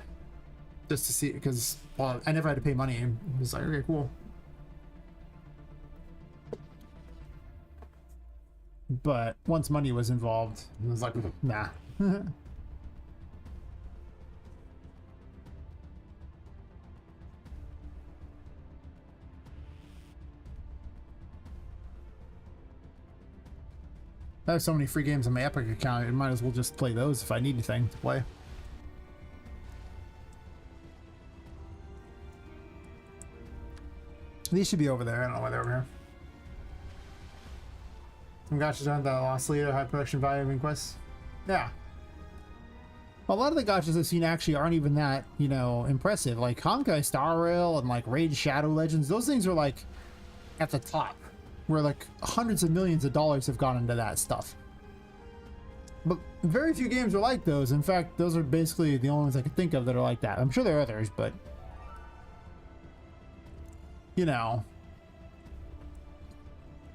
just to see it because, well, I never had to pay money. And it was like, okay, cool. But once money was involved, it was like, nah. I have so many free games on my Epic account, I might as well just play those if I need anything to play. These should be over there. I don't know why they're over here. Some gotchas on the Lost Leader, high production value quests. Yeah. A lot of the gotchas I've seen actually aren't even that, you know, impressive. Like Honkai Star Rail and like Raid Shadow Legends, those things are like at the top, where like hundreds of millions of dollars have gone into that stuff. But very few games are like those. In fact, those are basically the only ones I can think of that are like that. I'm sure there are others, but you know,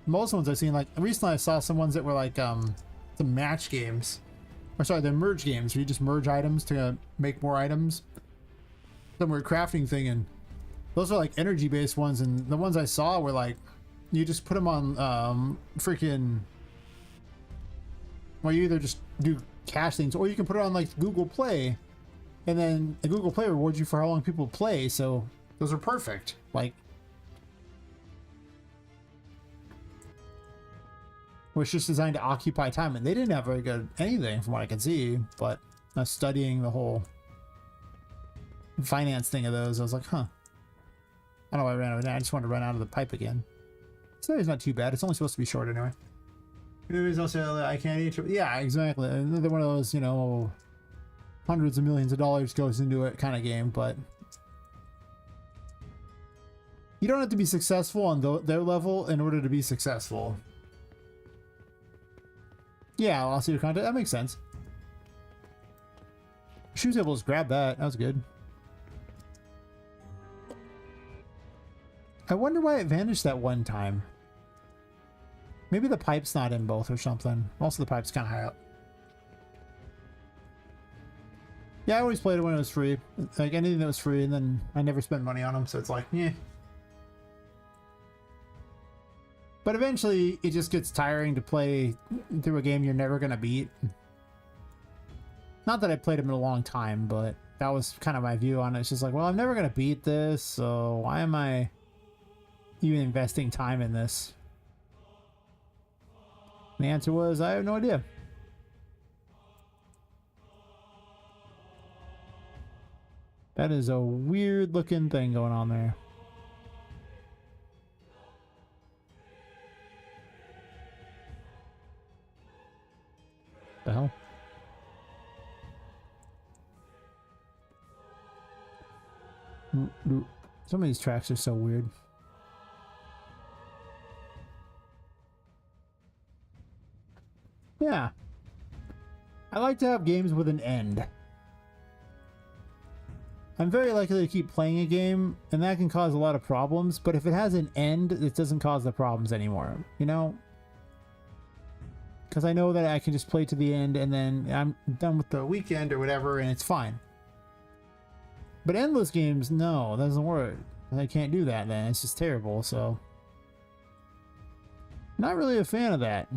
most ones I've seen, like recently I saw some ones that were like some match games. Or sorry, they're merge games where you just merge items to make more items. Some weird crafting thing, and those are like energy based ones, and the ones I saw were like you just put them on freaking, well, you either just do cash things or you can put it on like Google Play, and then the Google Play rewards you for how long people play, so those are perfect. Like, was just designed to occupy time, and they didn't have very good anything from what I could see. But studying the whole finance thing of those, I was like, huh, I don't know why I ran out of that. I just wanted to run out of the pipe again. So it's not too bad. It's only supposed to be short anyway. There's also I can't eat. Yeah, exactly. Another one of those, you know, hundreds of millions of dollars goes into it kind of game. But you don't have to be successful on their level in order to be successful. Yeah, I'll see your content. That makes sense. She was able to grab that. That was good. I wonder why it vanished that one time. Maybe the pipe's not in both or something. Also, the pipe's kind of high up. Yeah, I always played it when it was free. Like anything that was free, and then I never spent money on them, so it's like, yeah. But eventually, it just gets tiring to play through a game you're never going to beat. Not that I played them in a long time, but that was kind of my view on it. It's just like, well, I'm never going to beat this, so why am I even investing time in this? And the answer was, I have no idea. That is a weird looking thing going on there. The hell? Some of these tracks are so weird. Yeah. I like to have games with an end. I'm very likely to keep playing a game, and that can cause a lot of problems, but if it has an end, it doesn't cause the problems anymore, you know? Because I know that I can just play to the end, and then I'm done with the weekend or whatever, and it's fine. But endless games, no, that doesn't work. I can't do that then. It's just terrible, so... Not really a fan of that.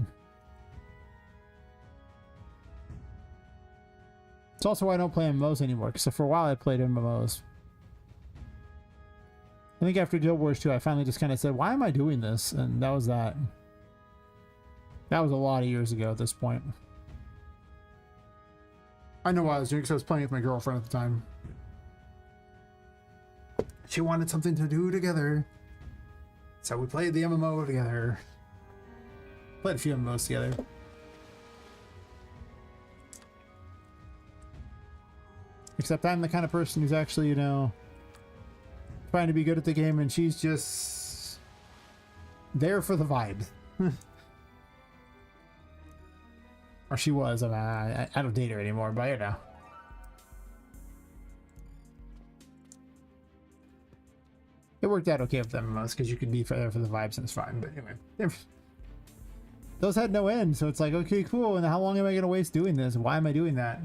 It's also why I don't play MMOs anymore, because for a while I played MMOs. I think after Guild Wars 2, I finally just kind of said, why am I doing this? And that was that. That was a lot of years ago at this point. I know why I was doing it because I was playing with my girlfriend at the time. She wanted something to do together. So we played the MMO together. Played a few MMOs together. Except I'm the kind of person who's actually, you know, trying to be good at the game, and she's just there for the vibe. Or she was. I don't date her anymore, but you know. It worked out okay with them most because you could be there for the vibes and it's fine. But anyway, those had no end, so it's like, okay, cool. And how long am I going to waste doing this? Why am I doing that?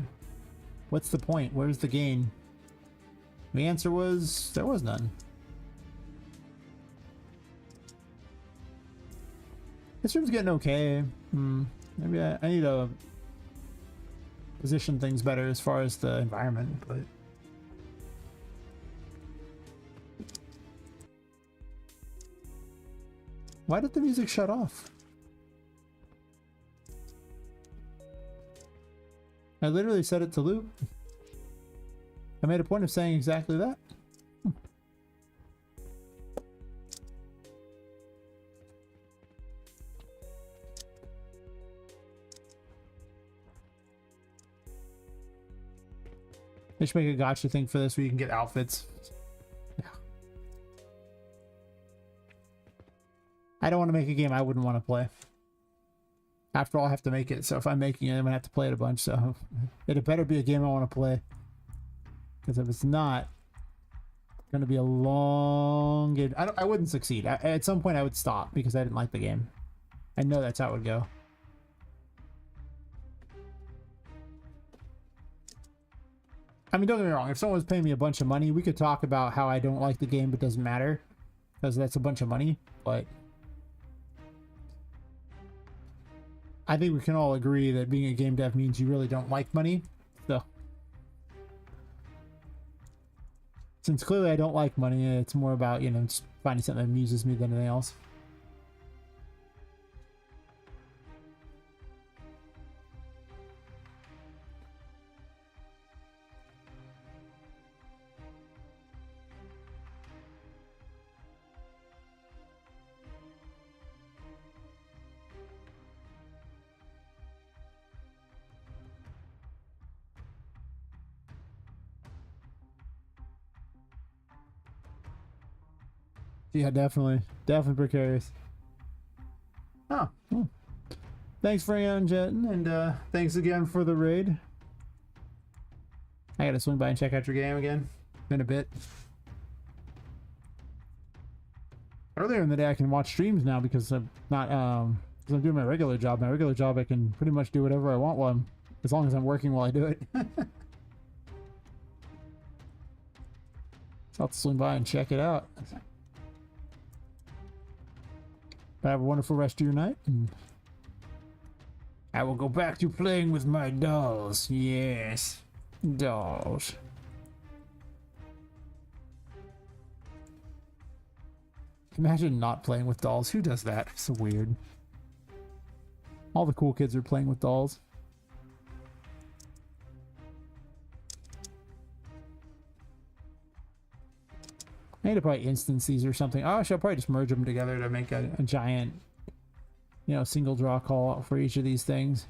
What's the point? Where's the gain? The answer was there was none. This room's getting okay. Maybe I need to position things better as far as the environment, but why did the music shut off? I literally set it to loop. I made a point of saying exactly that. They should make a gotcha thing for this where you can get outfits. Yeah. I don't want to make a game I wouldn't want to play. After all, I have to make it. So if I'm making it, I'm going to have to play it a bunch. So it better be a game I want to play. Because if it's not, it's going to be a long game. I wouldn't succeed. At some point, I would stop because I didn't like the game. I know that's how it would go. I mean, don't get me wrong. If someone was paying me a bunch of money, we could talk about how I don't like the game, but it doesn't matter. Because that's a bunch of money. But I think we can all agree that being a game dev means you really don't like money. So, since clearly I don't like money, it's more about, you know, just finding something that amuses me than anything else. Yeah, definitely precarious. Oh, well. Thanks for hanging out, Jetin, and thanks again for the raid. I gotta swing by and check out your game again. Been a bit. Earlier in the day, I can watch streams now because I'm not because I'm doing my regular job. My regular job, I can pretty much do whatever I want while I'm, as long as I'm working while I do it. So I'll have to swing by and check it out. Have a wonderful rest of your night, and I will go back to playing with my dolls. Yes, dolls. Imagine not playing with dolls. Who does that? It's so weird. All the cool kids are playing with dolls. I need to probably instance these or something. Oh, I should probably just merge them together to make a giant, you know, single draw call out for each of these things.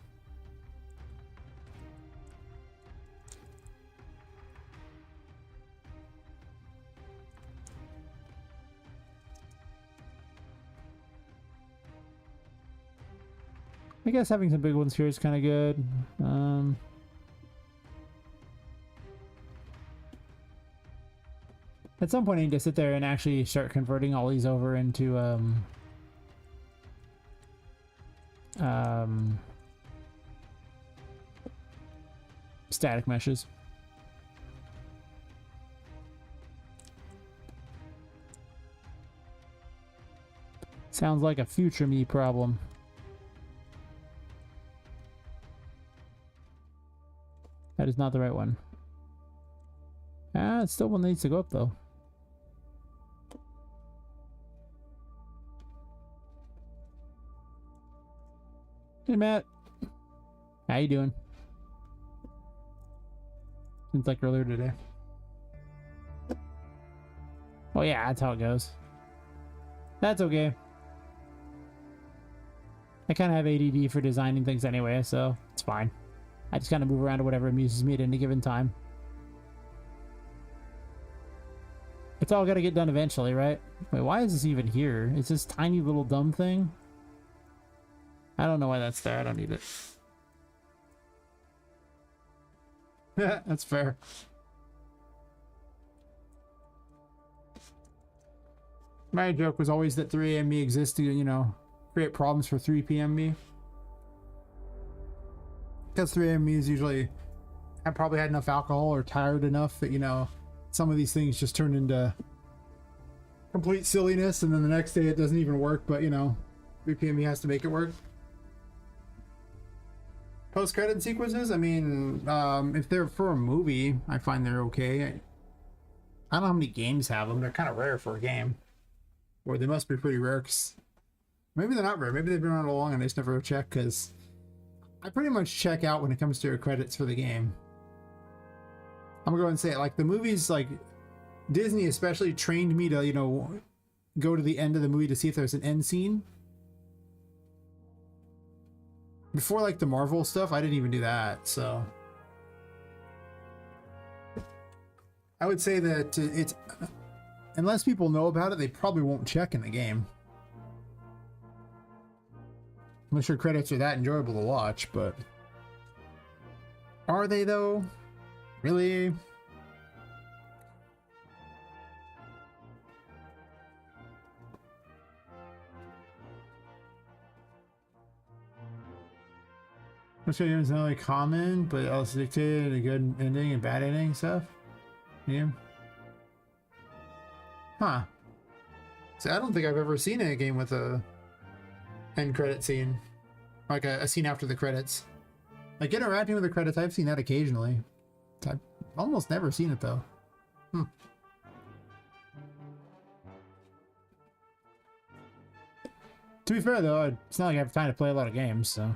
I guess having some big ones here is kind of good. At some point I need to sit there and actually start converting all these over into static meshes. Sounds like a future me problem. That is not the right one. Ah, it still one needs to go up though. Hey Matt, how you doing? Seems like earlier today. Oh yeah, that's how it goes. That's okay. I kind of have ADD for designing things anyway, so it's fine. I just kind of move around to whatever amuses me at any given time. It's all got to get done eventually, right? Wait, why is this even here? It's this tiny little dumb thing. I don't know why that's there. I don't need it. That's fair. My joke was always that 3 AM me exists to, you know, create problems for 3 PM me. Because 3 AM me is usually, I probably had enough alcohol or tired enough that, you know, some of these things just turn into complete silliness, and then the next day it doesn't even work, but you know, 3 PM he has to make it work. Post-credit sequences, I mean, if they're for a movie, I find they're okay. I don't know how many games have them. They're kind of rare for a game. Or they must be pretty rare, 'cause maybe they're not rare. Maybe they've been around a long and I just never check, because I pretty much check out when it comes to credits for the game. I'm gonna go and say it, like the movies, like Disney especially trained me to, you know, go to the end of the movie to see if there's an end scene. Before, like the Marvel stuff, I didn't even do that, so I would say that it's unless people know about it, they probably won't check in the game. I'm not sure credits are that enjoyable to watch, but are they though? Really? Which game is not really common, but also dictated a good ending and bad ending stuff. Yeah. Huh. So I don't think I've ever seen a game with a end credit scene, like a scene after the credits. Like interacting with the credits, I've seen that occasionally. I've almost never seen it though. To be fair though, it's not like I have time to play a lot of games, so.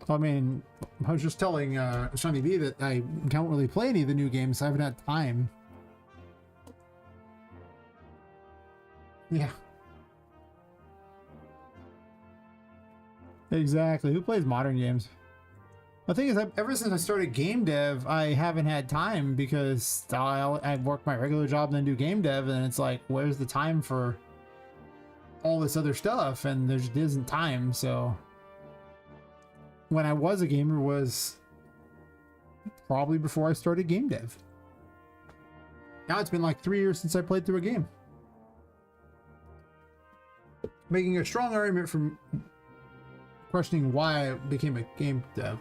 I mean, I was just telling Shani B that I can't really play any of the new games. I haven't had time. Yeah. Exactly. Who plays modern games? The thing is, ever since I started game dev, I haven't had time because I work my regular job and then do game dev, and it's like, where's the time for all this other stuff? And there just isn't time, so... When I was a gamer was probably before I started game dev. Now it's been like 3 years since I played through a game. Making a strong argument from questioning why I became a game dev.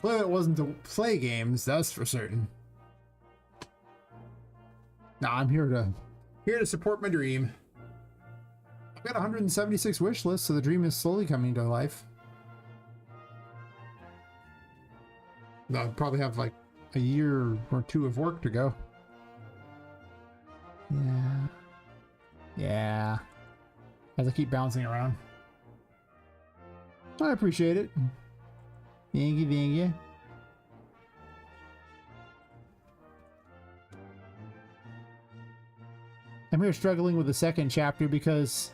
Well, it wasn't to play games, that's for certain. Nah, I'm here to support my dream. I've got 176 wish lists, so the dream is slowly coming to life. I'll probably have like a year or two of work to go. Yeah. As I keep bouncing around. I appreciate it. Thank you. I'm here struggling with the second chapter because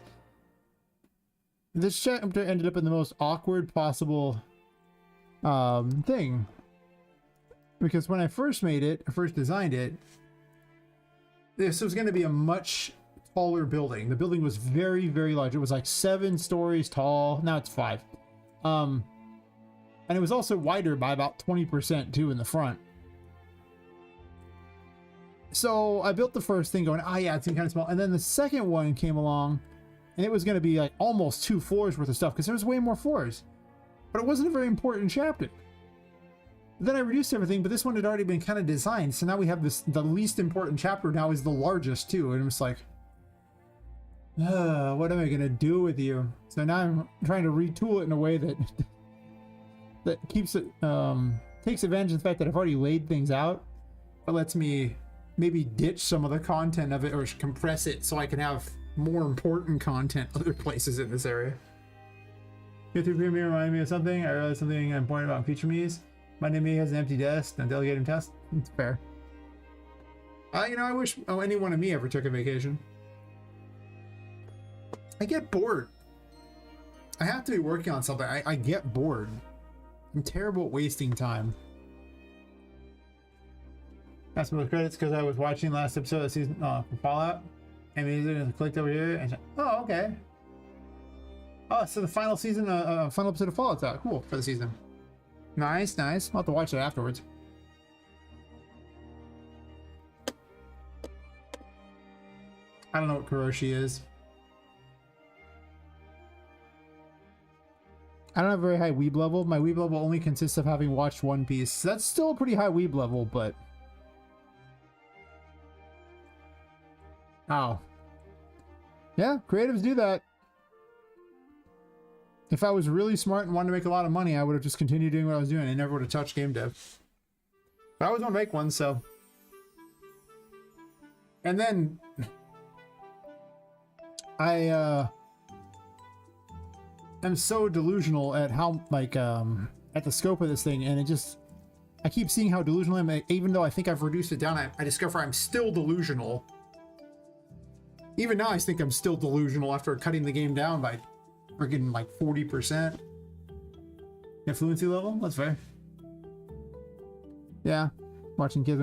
this chapter ended up in the most awkward possible thing. Because when I first made it, first designed it, this was going to be a much taller building. The building was very, very large. It was like 7 stories tall. Now it's 5. And it was also wider by about 20% too in the front. So I built the first thing going, yeah, it's kind of small. And then the second one came along and it was going to be like almost 2 floors worth of stuff because there was way more floors. But it wasn't a very important chapter. Then I reduced everything, but this one had already been kind of designed. So now we have this, the least important chapter now is the largest too. And I'm just like, what am I going to do with you? So now I'm trying to retool it in a way that that keeps it, takes advantage of the fact that I've already laid things out, but lets me maybe ditch some of the content of it or compress it so I can have more important content other places in this area. YouTube Premiere reminded me of something. I realized something important about future me's. My name has an empty desk and delegating test. It's fair. You know, I wish any one of me ever took a vacation. I get bored. I have to be working on something. I get bored. I'm terrible at wasting time. That's some of the credits because I was watching last episode of season for Fallout. And I clicked over here and said, oh, okay. Oh, so the final season, final episode of Fallout's out. Cool for the season. Nice. I'll have to watch it afterwards. I don't know what Kuroshi is. I don't have a very high weeb level. My weeb level only consists of having watched One Piece. That's still a pretty high weeb level, but... Oh. Yeah, creatives do that. If I was really smart and wanted to make a lot of money, I would have just continued doing what I was doing and never would have touched game dev. But I always want to make one, so... And then... I, I'm so delusional at how, like, at the scope of this thing, and it just... I keep seeing how delusional I am. Even though I think I've reduced it down, I discover I'm still delusional. Even now, I think I'm still delusional after cutting the game down by friggin' like 40%. Your fluency level? That's fair. Yeah, watching kids.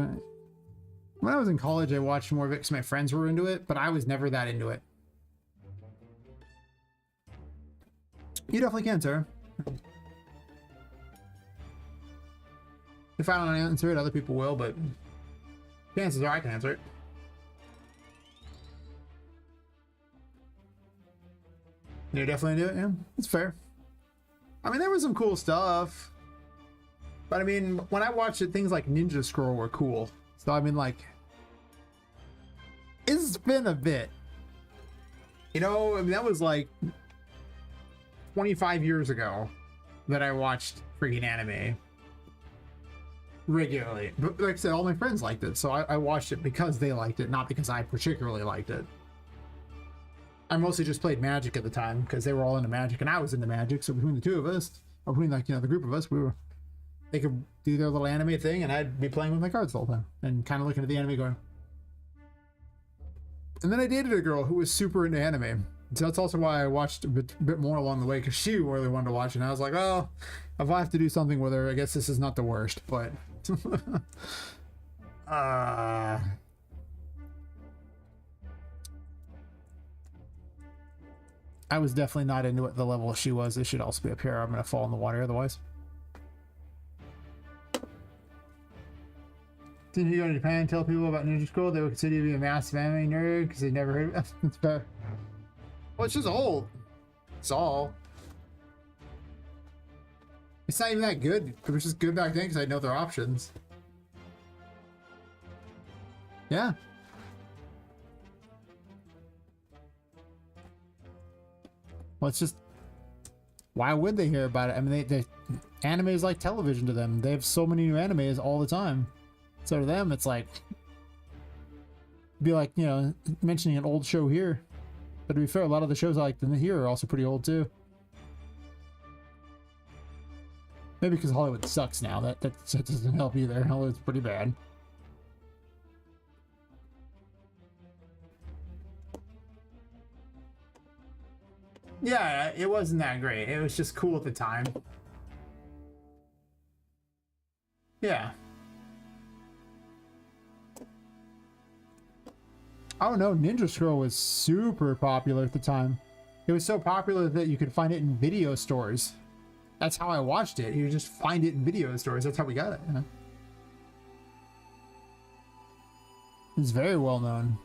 When I was in college, I watched more of it because my friends were into it, but I was never that into it. You definitely can, sir. If I don't answer it, other people will, but chances are I can answer it. You definitely do it, yeah. It's fair. I mean, there was some cool stuff. But I mean, when I watched it, things like Ninja Scroll were cool. So I mean, like, it's been a bit. You know, I mean, that was like 25 years ago that I watched freaking anime regularly. But like I said, all my friends liked it, so I watched it because they liked it, not because I particularly liked it. I mostly just played Magic at the time because they were all into Magic and I was into Magic. So between the two of us, or between like, you know, the group of us, they could do their little anime thing and I'd be playing with my cards the whole time and kind of looking at the anime going. And then I dated a girl who was super into anime. So that's also why I watched a bit more along the way, because she really wanted to watch it. And I was like, oh, if I have to do something with her, I guess this is not the worst. But I was definitely not into it the level she was. This should also be up here. I'm going to fall in the water otherwise. Didn't you go to Japan and tell people about Ninja Scroll? They would consider you to be a massive anime nerd because they never heard of it. It's fair. Well, it's just old. It's all. It's not even that good. It was just good back then because I know their options. Yeah. Well, it's just, why would they hear about it? I mean, they anime is like television to them. They have so many new animes all the time. So to them, it's like, be like, you know, mentioning an old show here. But to be fair, a lot of the shows I like here are also pretty old too. Maybe because Hollywood sucks now. That doesn't help either. Hollywood's pretty bad. Yeah, it wasn't that great. It was just cool at the time. Yeah. I don't know. Ninja Scroll was super popular at the time. It was so popular that you could find it in video stores. That's how I watched it. You just find it in video stores. That's how we got it. Yeah. It's very well known.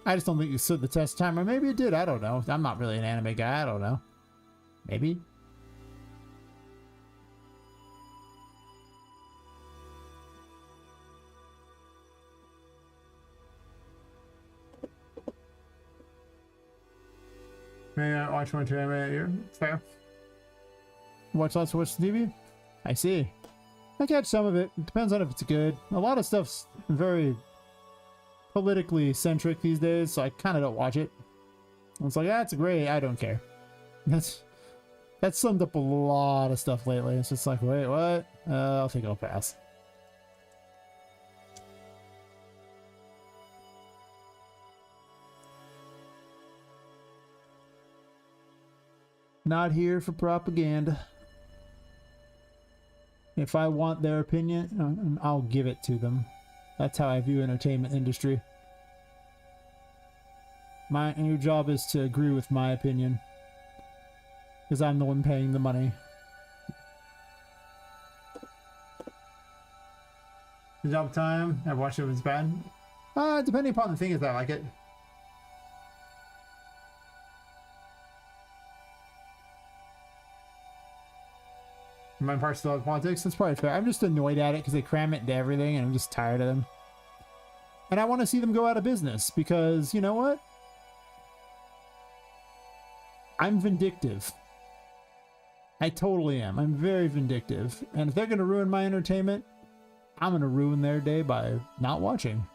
I just don't think it stood the test of time. Or maybe it did. I don't know. I'm not really an anime guy. I don't know. Maybe. Maybe I watch one or two anime a year. Fair. Watch lots of TV? I see. I catch some of it. It depends on if it's good. A lot of stuff's very politically centric these days, so I kind of don't watch it. It's like, that's great. I don't care. That's summed up a lot of stuff lately. It's just like, wait, what? I think I'll pass. Not here for propaganda. If I want their opinion, I'll give it to them. That's how I view entertainment industry. Your job is to agree with my opinion. Because I'm the one paying the money. Good job time. I've watched it if it's bad. Depending upon the thing is I like it. My part still have politics. That's probably fair. I'm just annoyed at it because they cram it into everything and I'm just tired of them. And I want to see them go out of business because, you know what? I'm vindictive. I totally am. I'm very vindictive. And if they're going to ruin my entertainment, I'm going to ruin their day by not watching.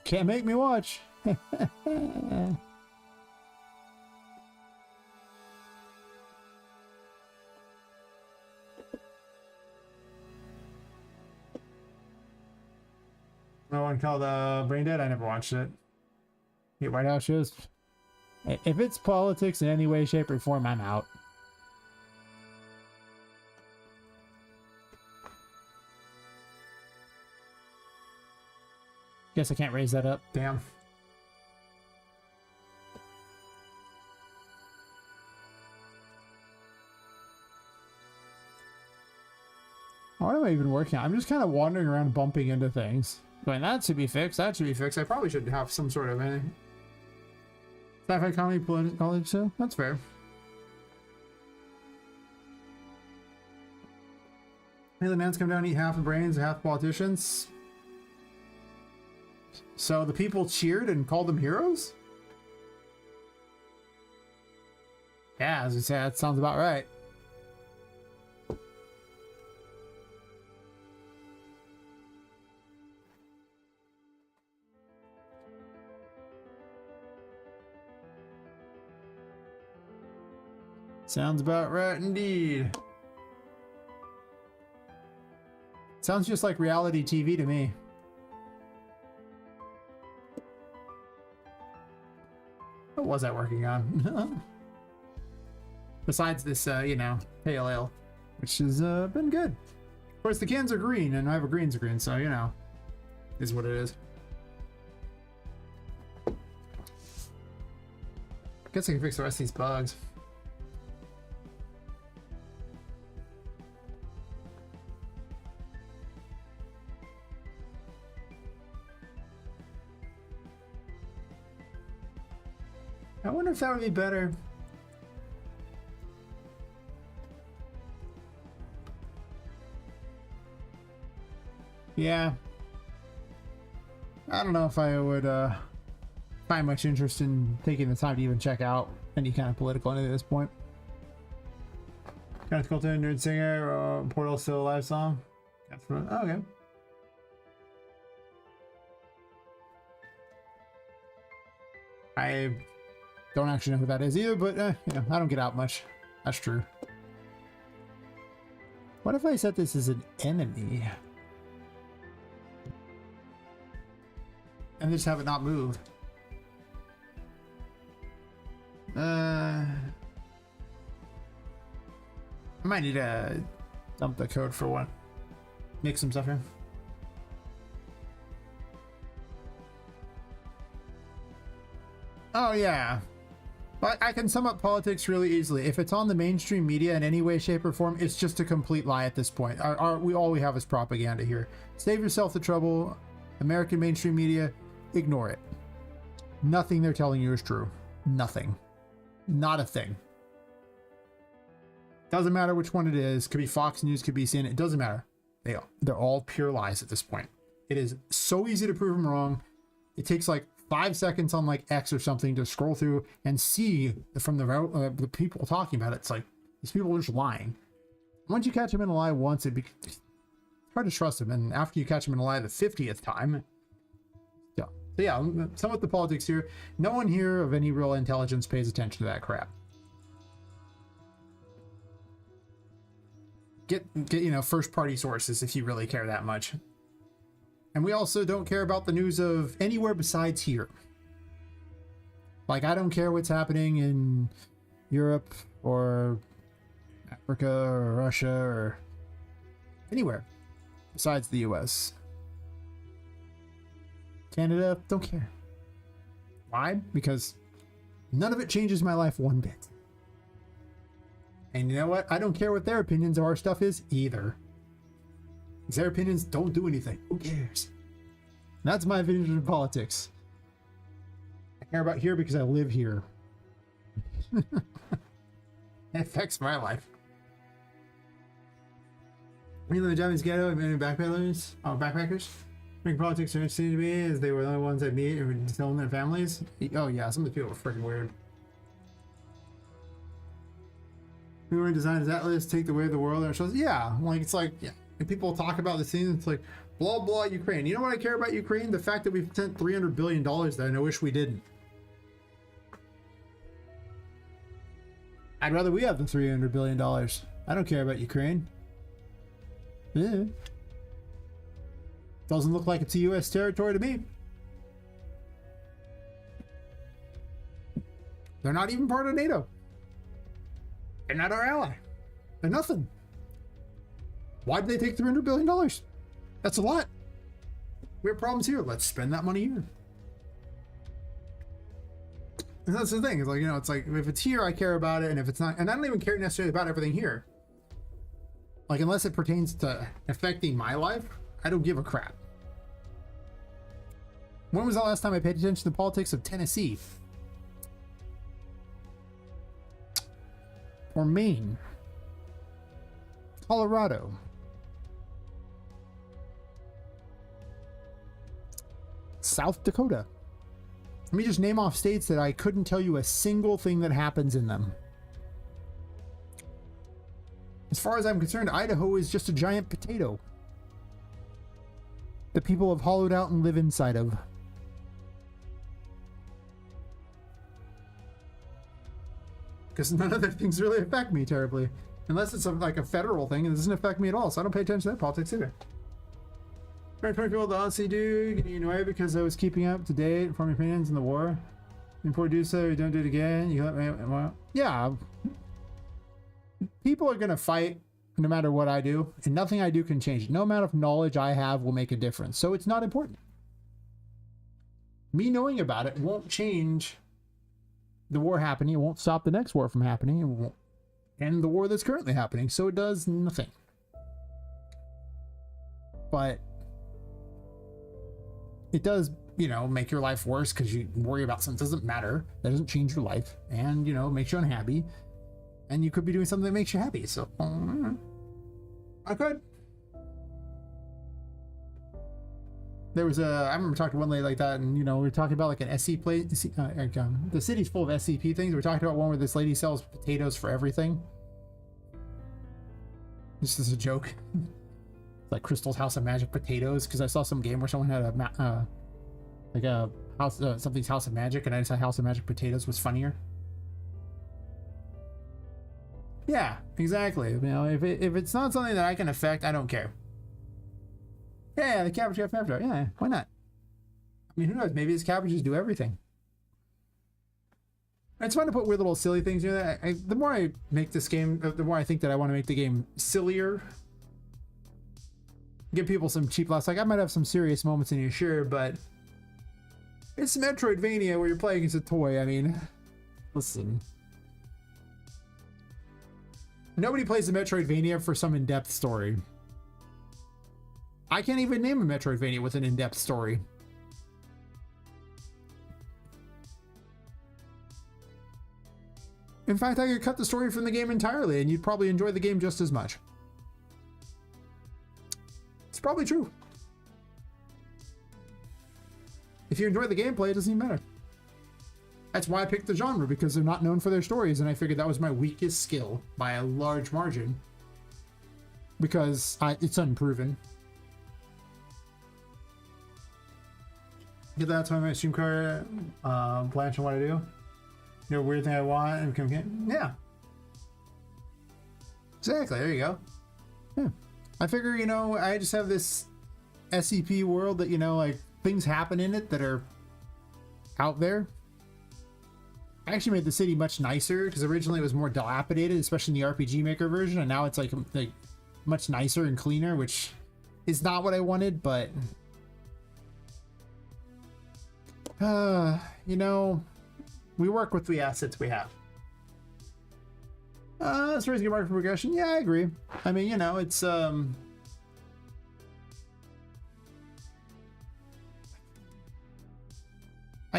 Can't make me watch. No one called Brain Dead. I never watched it. Get White House shows. If it's politics in any way, shape, or form, I'm out. Guess I can't raise that up. Damn. What am I even working on? I'm just kind of wandering around bumping into things. Going, that should be fixed, that should be fixed. I probably should have some sort of any sci-fi comedy political show. That's fair. Hey, the man's come down and eat half the brains and half the politicians. So the people cheered and called them heroes? Yeah, as I say, that sounds about right. Sounds about right indeed. Sounds just like reality TV to me. What was I working on? Besides this, you know, pale ale, which has been good. Of course, the cans are green, and I have a green screen, so, you know, is what it is. Guess I can fix the rest of these bugs. I wonder if that would be better. Yeah. I don't know if I would find much interest in taking the time to even check out any kind of political entity at this point. Kind of cool to nerd singer, Portal Still Alive song. Oh, okay. I don't actually know who that is either, but you know, I don't get out much. That's true. What if I set this as an enemy? And just have it not move. I might need to dump the code for one. Make some stuff here. Oh yeah. But I can sum up politics really easily. If it's on the mainstream media in any way, shape, or form, it's just a complete lie at this point. All we have is propaganda here. Save yourself the trouble. American mainstream media, ignore it. Nothing they're telling you is true. Nothing. Not a thing. Doesn't matter which one it is. Could be Fox News, could be CNN. It doesn't matter. They're all pure lies at this point. It is so easy to prove them wrong. It takes like 5 seconds on like X or something to scroll through and see from the people talking about it. It's like these people are just lying. Once you catch them in a lie once, it's hard to trust them. And after you catch them in a lie the 50th time, yeah. So yeah, some of the politics here. No one here of any real intelligence pays attention to that crap. Get you know, first party sources if you really care that much. And we also don't care about the news of anywhere besides here. Like, I don't care what's happening in Europe or Africa or Russia or anywhere besides the US. Canada, don't care. Why? Because none of it changes my life one bit. And you know what? I don't care what their opinions of our stuff is either. Because their opinions don't do anything. Who cares? And that's my vision of politics. I care about here because I live here. It affects my life. You know, the Japanese ghetto and many backpackers. Making politics are interesting to me as they were the only ones I meet and would tell their families. Oh yeah, some of the people were freaking weird. We were designed as Atlas, take the way of the world, and it shows, yeah, like it's like, yeah. And people talk about the scene, it's like, blah, blah, Ukraine. You know what I care about Ukraine? The fact that we've spent $300 billion there, and I wish we didn't. I'd rather we have the $300 billion. I don't care about Ukraine. Yeah. Doesn't look like it's a U.S. territory to me. They're not even part of NATO. They're not our ally. They're nothing. Why did they take $300 billion? That's a lot. We have problems here. Let's spend that money here. And that's the thing. It's like, you know, it's like if it's here, I care about it. And if it's not, and I don't even care necessarily about everything here. Like, unless it pertains to affecting my life, I don't give a crap. When was the last time I paid attention to the politics of Tennessee? Or Maine? Colorado? South Dakota? Let me just name off states that I couldn't tell you a single thing that happens in them. As far as I'm concerned, Idaho is just a giant potato that people have hollowed out and live inside of. Because none of the things really affect me terribly. Unless it's like a federal thing, and it doesn't affect me at all, so I don't pay attention to that politics either. Right, 20 people, the Aussie dude, getting annoyed because I was keeping up to date, forming opinions in the war. Before you do so, you don't do it again. You let me, well, yeah. People are gonna fight no matter what I do, and nothing I do can change it. No amount of knowledge I have will make a difference, so it's not important. Me knowing about it won't change the war happening. It won't stop the next war from happening. It won't end the war that's currently happening, so it does nothing. But it does, you know, make your life worse because you worry about something that doesn't matter. That doesn't change your life, and, you know, makes you unhappy. And you could be doing something that makes you happy, so I could. There was I remember talking to one lady like that, and, you know, we were talking about like an SC place. The city's full of SCP things. We were talking about one where this lady sells potatoes for everything. This is a joke. Like Crystal's House of Magic potatoes, because I saw some game where someone had a like a house, something's House of Magic, and I decided House of Magic potatoes was funnier. Yeah, exactly. You know, if it's not something that I can affect, I don't care. Yeah, the cabbage got after. Yeah, why not? I mean, who knows? Maybe these cabbages do everything. It's fun to put weird little silly things in there. The more I make this game, the more I think that I want to make the game sillier. Give people some cheap laughs. Like, I might have some serious moments in here, sure, but it's Metroidvania where you're playing as a toy. I mean, listen. Nobody plays a Metroidvania for some in-depth story. I can't even name a Metroidvania with an in-depth story. In fact, I could cut the story from the game entirely and you'd probably enjoy the game just as much. It's probably true. If you enjoy the gameplay, it doesn't even matter. That's why I picked the genre, because they're not known for their stories, and I figured that was my weakest skill by a large margin. Because it's unproven. Get that to my stream card, Blanche on what I do. You know, weird thing I want, and become, yeah. Exactly, there you go. Yeah. I figure, you know, I just have this SCP world that, you know, like, things happen in it that are out there. I actually made the city much nicer, because originally it was more dilapidated, especially in the RPG Maker version, and now it's like much nicer and cleaner, which is not what I wanted, but you know, we work with the assets we have. It's raising your market for progression. Yeah, I agree. I mean, you know, it's I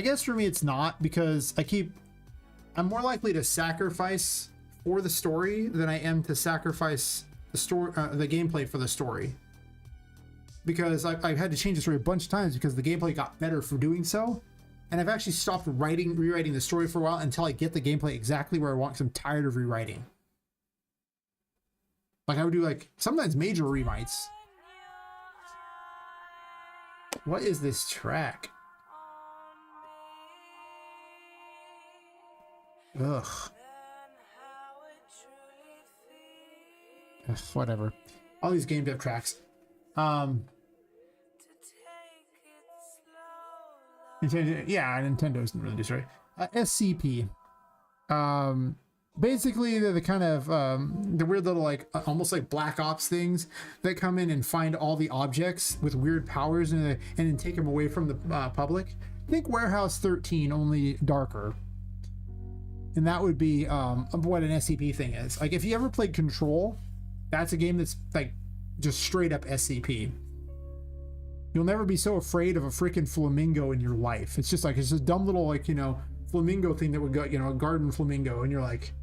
guess for me it's not, because I'm more likely to sacrifice for the story than I am to sacrifice the story, the gameplay for the story. Because I've had to change the story a bunch of times because the gameplay got better for doing so. And I've actually stopped rewriting the story for a while until I get the gameplay exactly where I want, because I'm tired of rewriting. Like, I would do, like, sometimes major rewrites. What is this track? Ugh. Ugh, whatever. All these game dev tracks. Nintendo, yeah, Nintendo doesn't really do story. SCP. Basically they're the kind of the weird little like almost like black ops things that come in and find all the objects with weird powers and then take them away from the public. Think Warehouse 13, only darker. And that would be what an SCP thing is. Like if you ever played Control, that's a game that's like just straight up SCP. You'll never be so afraid of a freaking flamingo in your life. It's just like, it's a dumb little like, you know, flamingo thing that would go, you know, a garden flamingo, and you're like,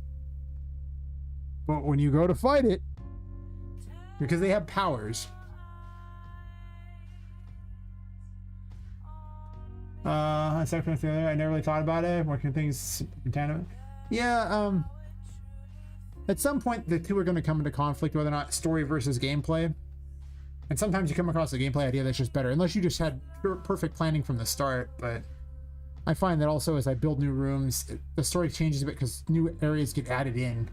but when you go to fight it, because they have powers. I never really thought about it. Working things in tandem. Yeah, at some point the two are going to come into conflict, whether or not story versus gameplay. And sometimes you come across a gameplay idea that's just better, unless you just had perfect planning from the start. But I find that also as I build new rooms, the story changes a bit because new areas get added in.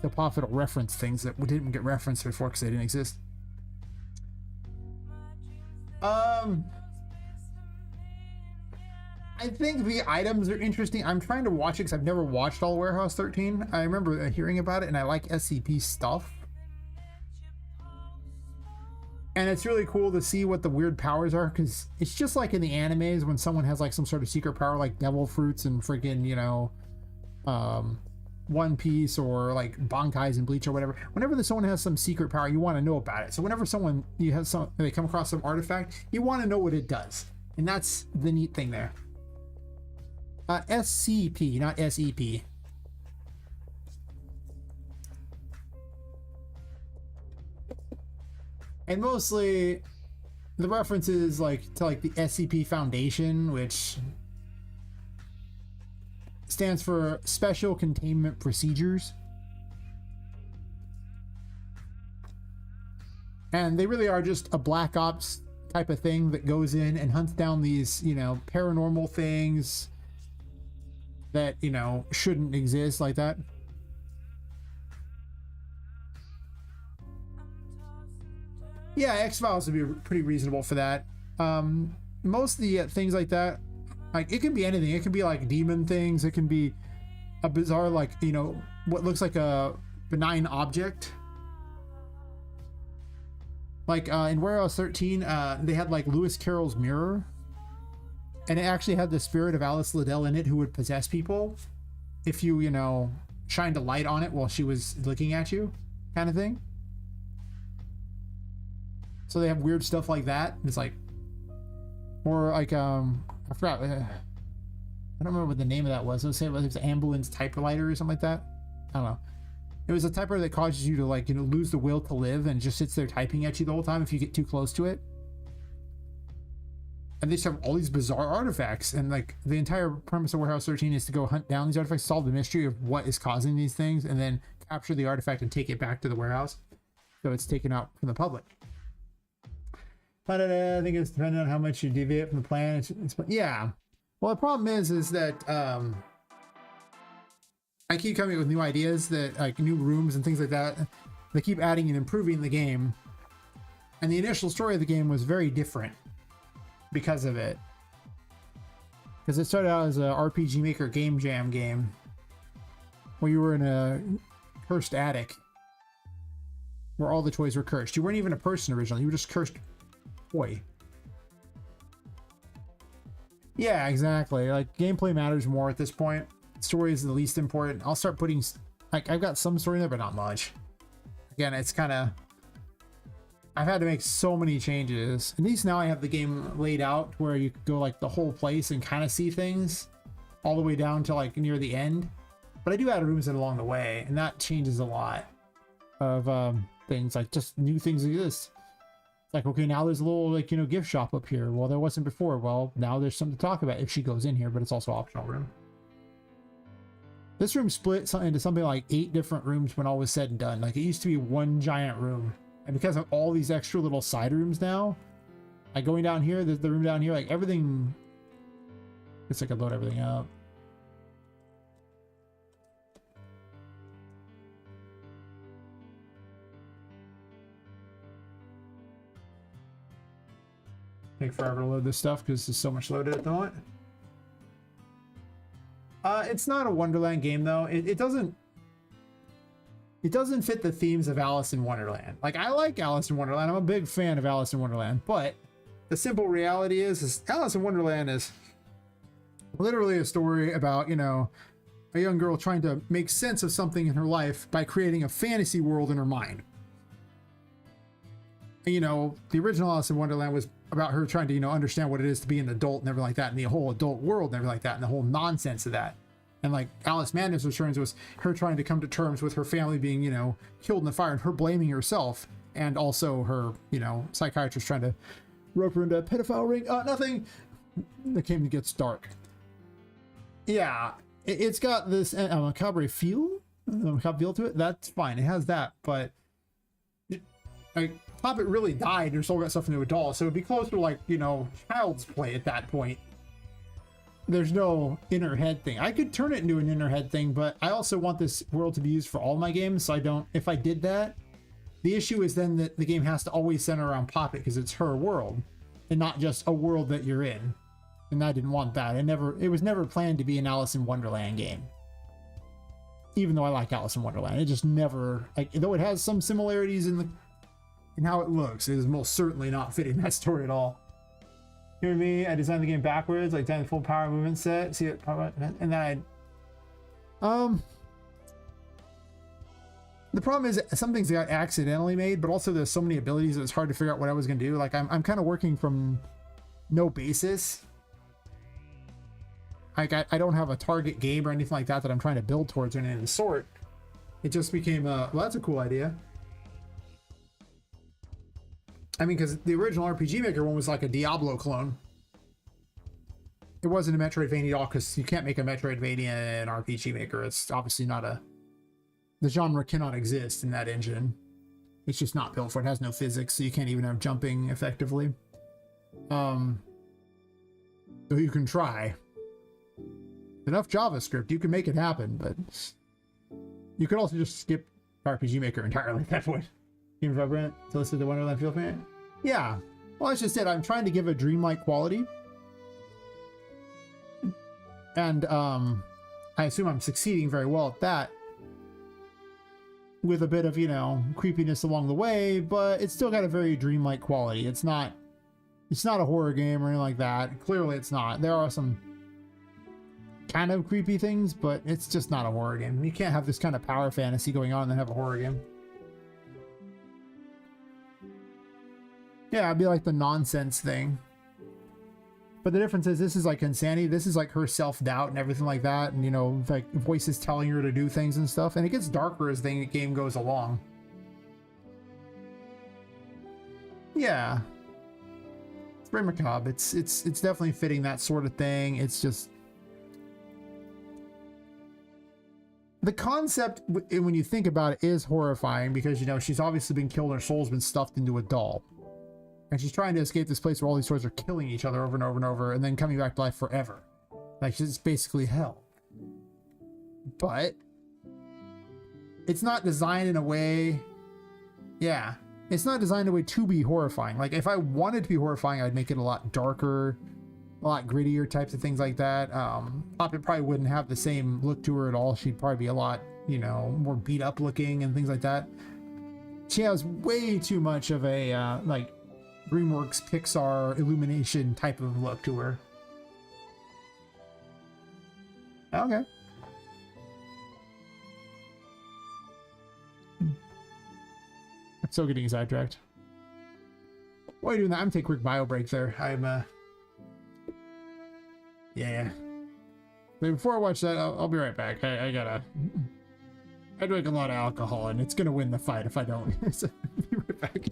So Poppet will reference things that didn't get referenced before because they didn't exist. I think the items are interesting. I'm trying to watch it because I've never watched all Warehouse 13. I remember hearing about it, and I like SCP stuff. And it's really cool to see what the weird powers are, because it's just like in the animes when someone has like some sort of secret power, like devil fruits and freaking, you know, One Piece or like Bankais and Bleach or whatever. Whenever someone has some secret power, you want to know about it. So whenever they come across some artifact, you want to know what it does, and that's the neat thing there. SCP, not SEP. And mostly the references like to like the SCP Foundation, which stands for Special Containment Procedures. And they really are just a black ops type of thing that goes in and hunts down these, you know, paranormal things that, you know, shouldn't exist like that. Yeah, X-Files would be pretty reasonable for that. Most of the things like that, like it can be anything. It can be like demon things. It can be a bizarre, like, you know, what looks like a benign object. Like in Warehouse 13, they had like Lewis Carroll's mirror. And it actually had the spirit of Alice Liddell in it, who would possess people if you, you know, shined a light on it while she was looking at you, kind of thing. So they have weird stuff like that. It's like, or like, I forgot. I don't remember what the name of that was. Let's say it was ambulance typewriter or something like that. I don't know. It was a typewriter that causes you to, like, you know, lose the will to live and just sits there typing at you the whole time if you get too close to it. And they just have all these bizarre artifacts, and like the entire premise of Warehouse 13 is to go hunt down these artifacts, solve the mystery of what is causing these things, and then capture the artifact and take it back to the warehouse so it's taken out from the public. But I think it's depending on how much you deviate from the plan. Yeah. Well, the problem is that I keep coming up with new ideas, that like new rooms and things like that. They keep adding and improving the game, and the initial story of the game was very different because of it. Because it started out as a RPG Maker Game Jam game where you were in a cursed attic where all the toys were cursed. You weren't even a person originally, you were just cursed toy. Yeah, exactly. Like, gameplay matters more at this point. Story is the least important. I'll start putting, like, I've got some story in there, but not much. Again, it's kind of, I've had to make so many changes. At least now I have the game laid out where you could go like the whole place and kind of see things all the way down to like near the end. But I do add rooms in along the way, and that changes a lot of things. Like, just new things exist. It's like, okay, now there's a little, like, you know, gift shop up here. Well, there wasn't before. Well, now there's something to talk about if she goes in here, but it's also optional room. This room split into something like 8 different rooms when all was said and done. Like, it used to be one giant room. And because of all these extra little side rooms now, like going down here, there's the room down here, like everything, it's like I load everything up. Take forever to load this stuff because there's so much loaded at the moment. it's not a Wonderland game though. It doesn't fit the themes of Alice in Wonderland. Like, I like Alice in Wonderland. I'm a big fan of Alice in Wonderland, but the simple reality is Alice in Wonderland is literally a story about, you know, a young girl trying to make sense of something in her life by creating a fantasy world in her mind. You know, the original Alice in Wonderland was about her trying to, you know, understand what it is to be an adult and everything like that, and the whole adult world and everything like that, and the whole nonsense of that. And like Alice Madness Returns was her trying to come to terms with her family being, you know, killed in the fire, and her blaming herself, and also her, you know, psychiatrist trying to rope her into a pedophile ring. Nothing. The game gets dark. Yeah, it's got this macabre feel to it. That's fine. It has that, but like Poppet really died and sold that stuff into a doll, so it'd be closer to, like, you know, Child's Play at that point. There's no inner head thing. I could turn it into an inner head thing, but I also want this world to be used for all my games, so I don't. If I did that, the issue is then that the game has to always center around Poppet because it's her world and not just a world that you're in. And I didn't want that. It was never planned to be an Alice in Wonderland game. Even though I like Alice in Wonderland, it just never, like, though it has some similarities in how it looks, it is most certainly not fitting that story at all. Hear me? I designed the game backwards, like down the full power movement set. See it, and then the problem is some things got accidentally made, but also there's so many abilities that it's hard to figure out what I was gonna do. Like I'm kind of working from no basis. Like I don't have a target game or anything like that that I'm trying to build towards or anything of the sort. It just became well, that's a cool idea. I mean, because the original RPG Maker one was like a Diablo clone. It wasn't a Metroidvania at all, because you can't make a Metroidvania in RPG Maker. It's obviously not the genre cannot exist in that engine. It's just not built for it. It has no physics, so you can't even have jumping effectively. So you can try. Enough JavaScript, you can make it happen, but you could also just skip RPG Maker entirely at that point. Game Vibrant to listen to the Wonderland Feel Fan? Yeah. Well, that's just it. I'm trying to give a dreamlike quality. And I assume I'm succeeding very well at that. With a bit of, you know, creepiness along the way, but it's still got a very dreamlike quality. It's not a horror game or anything like that. Clearly it's not. There are some kind of creepy things, but it's just not a horror game. You can't have this kind of power fantasy going on and then have a horror game. Yeah, it'd be like the nonsense thing. But the difference is this is like insanity. This is like her self-doubt and everything like that. And, you know, like voices telling her to do things and stuff. And it gets darker as the game goes along. Yeah. It's very macabre. It's definitely fitting that sort of thing. It's just... the concept, when you think about it, is horrifying because, you know, she's obviously been killed. Her soul's been stuffed into a doll. And she's trying to escape this place where all these toys are killing each other over and over and over and then coming back to life forever. Like, it's basically hell. But it's not designed in a way... yeah. It's not designed in a way to be horrifying. Like, if I wanted to be horrifying, I'd make it a lot darker, a lot grittier types of things like that. Poppet probably wouldn't have the same look to her at all. She'd probably be a lot, you know, more beat up looking and things like that. She has way too much of a, like, DreamWorks Pixar Illumination type of look to her. Okay. I'm still getting sidetracked. While you're doing that, I'm gonna take a quick bio break there. I'm yeah. But before I watch that, I'll be right back. I drink a lot of alcohol and it's gonna win the fight if I don't. So, be right back.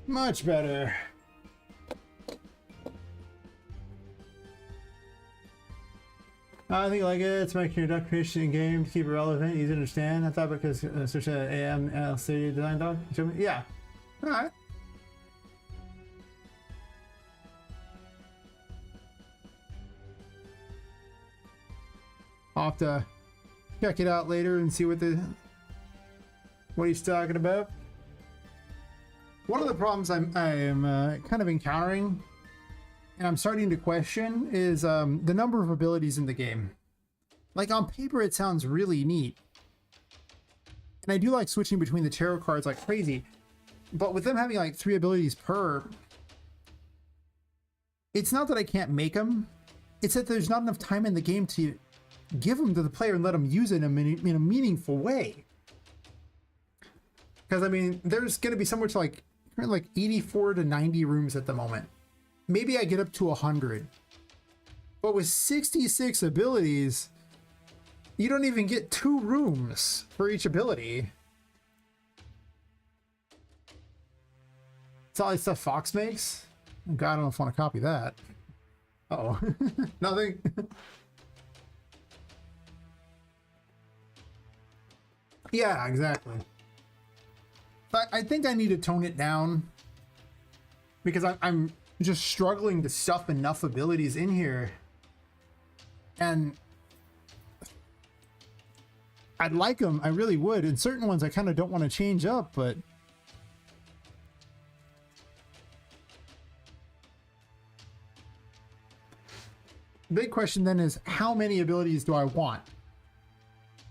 Much better. I think like it. It's making your duck creation in game to keep it relevant, easy to understand. I thought because such a AMLC design dog. Yeah. All right. I'll have to check it out later and see what he's talking about. One of the problems I am kind of encountering, and I'm starting to question, is the number of abilities in the game. Like on paper, it sounds really neat, and I do like switching between the tarot cards like crazy. But with them having like 3 abilities per, it's not that I can't make them; it's that there's not enough time in the game to give them to the player and let them use it in a meaningful way. Because I mean, there's going to be somewhere to like 84 to 90 rooms at the moment. Maybe I get up to 100. But with 66 abilities, you don't even get 2 rooms for each ability. It's all the stuff Fox makes. God, I don't know if I want to copy that. Uh-oh. Nothing. Yeah, exactly. But I think I need to tone it down because I'm just struggling to stuff enough abilities in here. And I'd like them, I really would. And certain ones I kind of don't want to change up, but the big question then is, how many abilities do I want?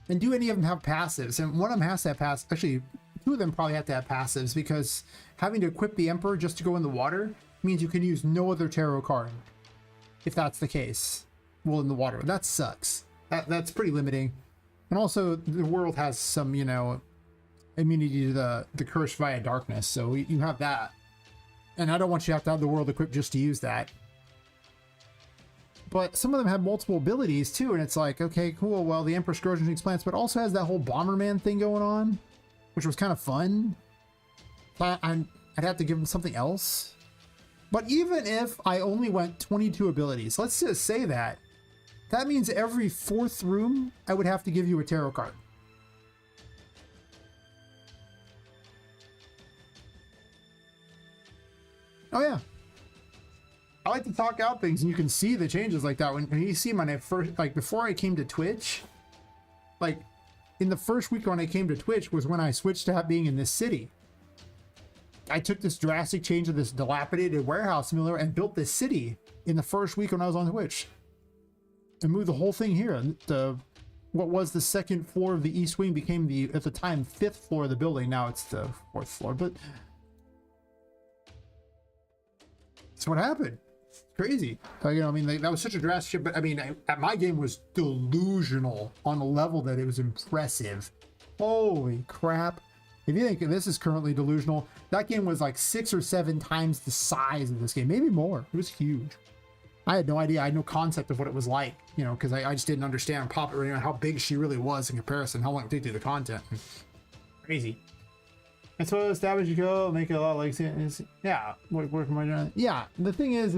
And do any of them have passives? And one of them has to have passives. Actually, 2 of them probably have to have passives, because having to equip the Emperor just to go in the water means you can use no other tarot card. If that's the case, well, in the water, that sucks. That's pretty limiting. And also, the world has some, you know, immunity to the curse via darkness, so you have that. And I don't want you to have to have the world equipped just to use that. But some of them have multiple abilities too, and it's like, okay, cool, well, the Emperor Scourging explants, but also has that whole Bomberman thing going on, which was kind of fun. I'd have to give him something else. But even if I only went 22 abilities, let's just say that means every 4th room, I would have to give you a tarot card. Oh yeah. I like to talk out things, and you can see the changes like that when you see when I first, like before I came to Twitch, like in the first week when I came to Twitch was when I switched to being in this city. I took this drastic change of this dilapidated warehouse similar and built this city in the first week when I was on Twitch, and moved the whole thing here. What was the 2nd floor of the East Wing became the, at the time, 5th floor of the building. Now it's the 4th floor, but that's what happened. Crazy. You know, I mean, that was such a drastic shift, but I mean, my game was delusional on a level that it was impressive. Holy crap. If you think this is currently delusional, that game was like 6 or 7 times the size of this game, maybe more. It was huge. I had no idea. I had no concept of what it was like, you know, because I just didn't understand Poppet, you know, how big she really was in comparison, how long it took to do the content. Crazy. And so establish you go, make it a lot like, yeah, what am I doing? Yeah, the thing is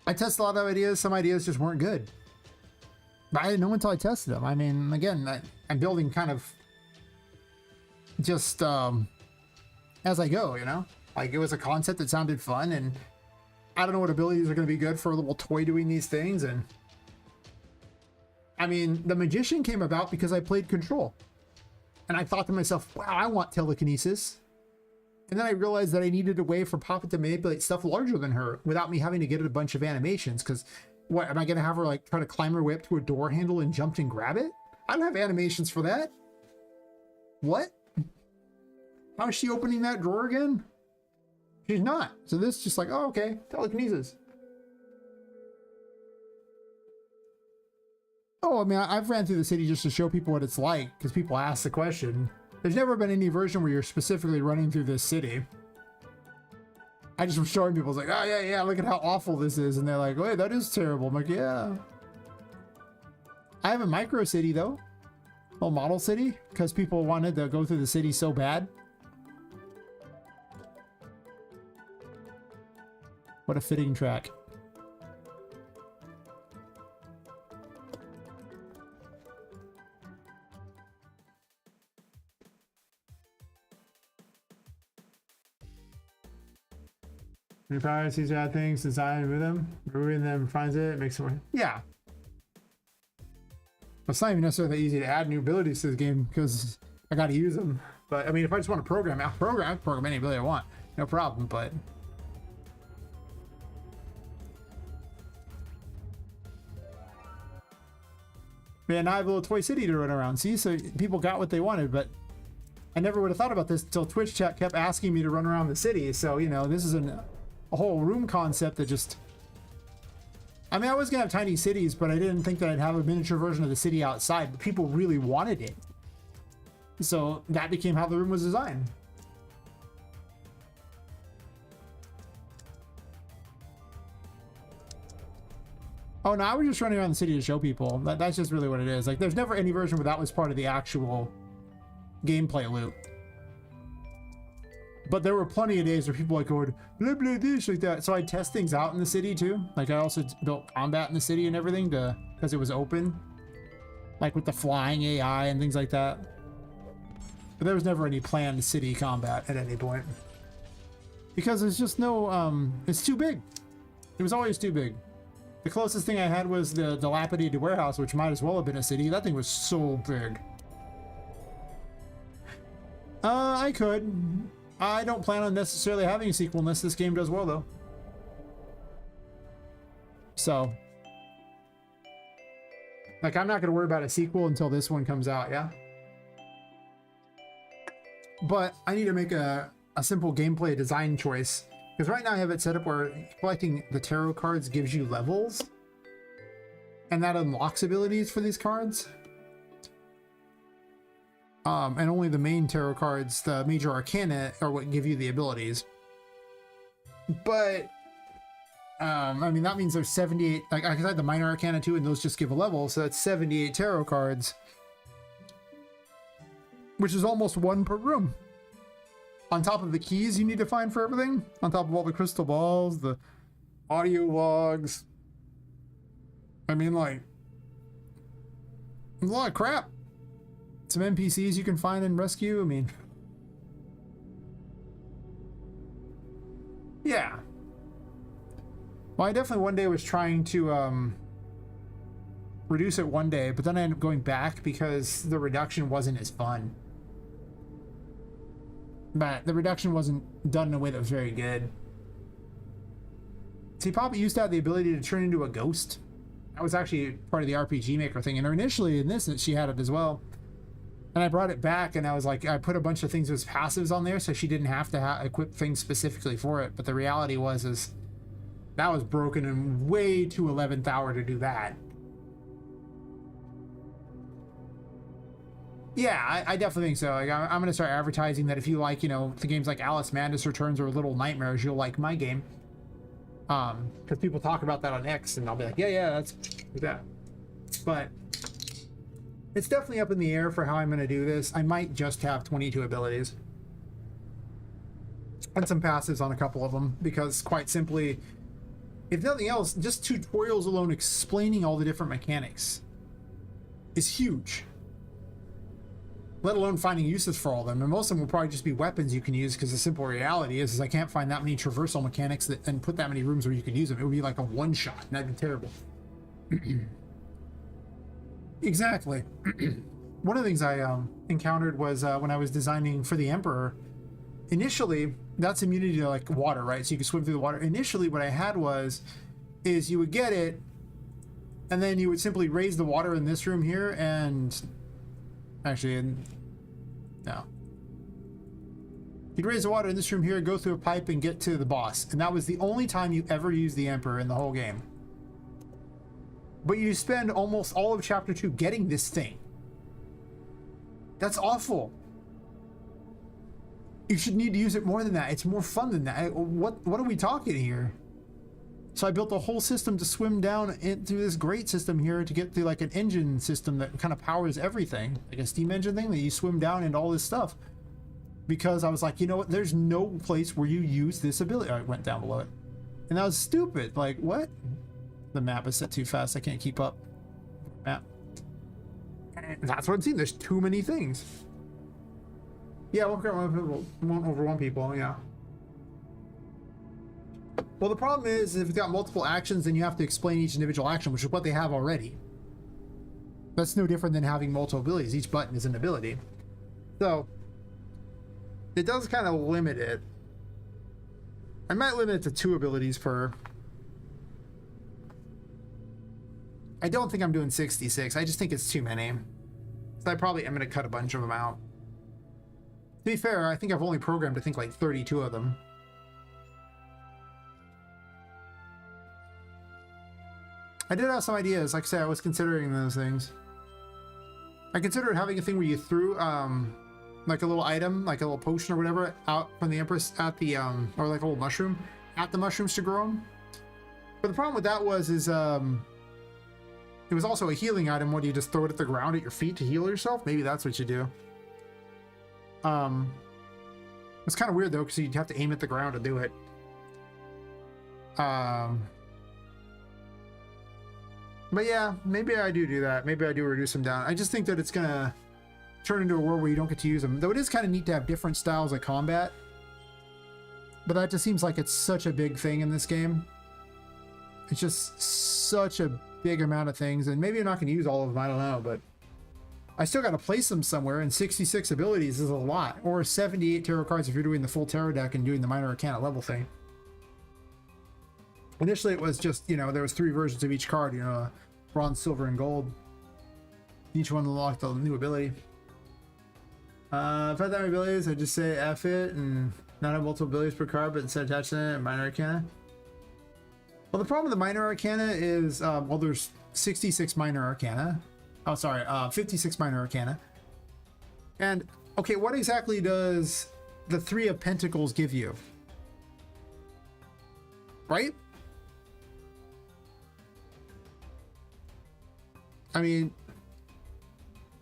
I tested a lot of ideas. Some ideas just weren't good, but I didn't know until I tested them. I mean, again, I'm building kind of just as I go, you know, like it was a concept that sounded fun, and I don't know what abilities are going to be good for a little toy doing these things. And I mean, the Magician came about because I played Control. And I thought to myself, wow, I want telekinesis. And then I realized that I needed a way for Poppet to manipulate stuff larger than her without me having to get a bunch of animations. Because what, am I going to have her like try to climb her way up to a door handle and jump and grab it? I don't have animations for that. What? How is she opening that drawer again? She's not. So this is just like, oh, okay, telekinesis. Oh, I mean, I've ran through the city just to show people what it's like, because people ask the question. There's never been any version where you're specifically running through this city. I just was showing people, it's like, oh, yeah, look at how awful this is. And they're like, wait, that is terrible. I'm like, yeah. I have a micro city, though. A model city, because people wanted to go through the city so bad. What a fitting track. Your power sees bad things, design with them, removing them, finds it, makes it work. Yeah. It's not even necessarily that easy to add new abilities to the game because I got to use them. But I mean, if I just want to program, I program any ability I want, no problem. But man, I have a little toy city to run around. See, so people got what they wanted, but I never would have thought about this until Twitch chat kept asking me to run around the city. So you know, this is a whole room concept that just. I mean, I was gonna have tiny cities, but I didn't think that I'd have a miniature version of the city outside. But people really wanted it, so that became how the room was designed. Oh no, I was just running around the city to show people. That's just really what it is. Like, there's never any version where that was part of the actual gameplay loop. But there were plenty of days where people like going blah blah this like that. So I test things out in the city too. Like I also built combat in the city and everything to because it was open, like with the flying AI and things like that. But there was never any planned city combat at any point because there's just no. It's too big. It was always too big. The closest thing I had was the dilapidated warehouse, which might as well have been a city. That thing was so big. I could. I don't plan on necessarily having a sequel unless this game does well, though. So, like, I'm not going to worry about a sequel until this one comes out, yeah? But I need to make a simple gameplay design choice. Because right now I have it set up where collecting the tarot cards gives you levels. And that unlocks abilities for these cards. And only the main tarot cards, the major arcana, are what give you the abilities. But, I mean, that means there's 78, like, I had the minor arcana too, and those just give a level, so that's 78 tarot cards. Which is almost one per room. On top of the keys you need to find for everything, on top of all the crystal balls, the audio logs. I mean, like, a lot of crap. Some NPCs you can find and rescue. I mean, yeah. Well, I definitely one day was trying to reduce it one day, but then I ended up going back because the reduction wasn't as fun. But the reduction wasn't done in a way that was very good. See, Poppet used to have the ability to turn into a ghost. That was actually part of the RPG Maker thing, and initially in this she had it as well. And I brought it back, and I was like, I put a bunch of things as passives on there, so she didn't have to equip things specifically for it. But the reality is that was broken and way too 11th hour to do that. Yeah, I definitely think so. Like, I'm going to start advertising that if you like, you know, the games like Alice Madness Returns or Little Nightmares, you'll like my game. Because people talk about that on X, and I'll be like, yeah, that's that. But it's definitely up in the air for how I'm going to do this. I might just have 22 abilities. And some passives on a couple of them, because quite simply, if nothing else, just tutorials alone explaining all the different mechanics is huge. Let alone finding uses for all of them. And most of them will probably just be weapons you can use, because the simple reality is I can't find that many traversal mechanics and put that many rooms where you can use them. It would be like a one-shot, and that'd be terrible. Exactly. One of the things I encountered was when I was designing for the Emperor, initially, that's immunity to like water, right? So you can swim through the water. Initially, what I had is you would get it, and then you would simply raise the water in this room here, and actually, no. You'd raise the water in this room here, go through a pipe, and get to the boss. And that was the only time you ever used the Emperor in the whole game. But you spend almost all of Chapter 2 getting this thing. That's awful. You should need to use it more than that. It's more fun than that. What are we talking here? So I built a whole system to swim down into this great system here to get to like an engine system that kind of powers everything. Like a steam engine thing that you swim down into all this stuff. Because I was like, you know what? There's no place where you use this ability. Oh, I went down below it. And that was stupid. Like, what? The map is set too fast. I can't keep up. Map. And that's what I'm seeing. There's too many things. Yeah, won't overwhelm people. Yeah. Well, the problem is if it's got multiple actions, then you have to explain each individual action, which is what they have already. That's no different than having multiple abilities. Each button is an ability. So, it does kind of limit it. I might limit it to 2 abilities per. I don't think I'm doing 66. I just think it's too many. So I probably am going to cut a bunch of them out. To be fair, I think I've only programmed, I think, like 32 of them. I did have some ideas. Like I said, I was considering those things. I considered having a thing where you threw, like a little item, like a little potion or whatever, out from the Empress at the, or like a little mushroom, at the mushrooms to grow them. But the problem with that was, it was also a healing item. What do you just throw it at the ground at your feet to heal yourself? Maybe that's what you do. It's kind of weird though, because you'd have to aim at the ground to do it. But yeah, maybe I do that. Maybe I do reduce them down. I just think that it's gonna turn into a world where you don't get to use them. Though it is kind of neat to have different styles of combat. But that just seems like it's such a big thing in this game. It's just such a big amount of things. And maybe I'm not going to use all of them, I don't know. But I still got to place them somewhere. And 66 abilities is a lot. Or 78 tarot cards if you're doing the full tarot deck and doing the minor arcana level thing. Initially it was just, you know, there was 3 versions of each card, you know, bronze, silver, and gold. Each one unlocked a new ability. If I had that many abilities, I'd just say F it and not have multiple abilities per card, but instead attach it and minor arcana. Well, the problem with the minor arcana is, well, there's 66 minor arcana. Oh, sorry, 56 minor arcana. And, okay, what exactly does the 3 of Pentacles give you? Right? I mean,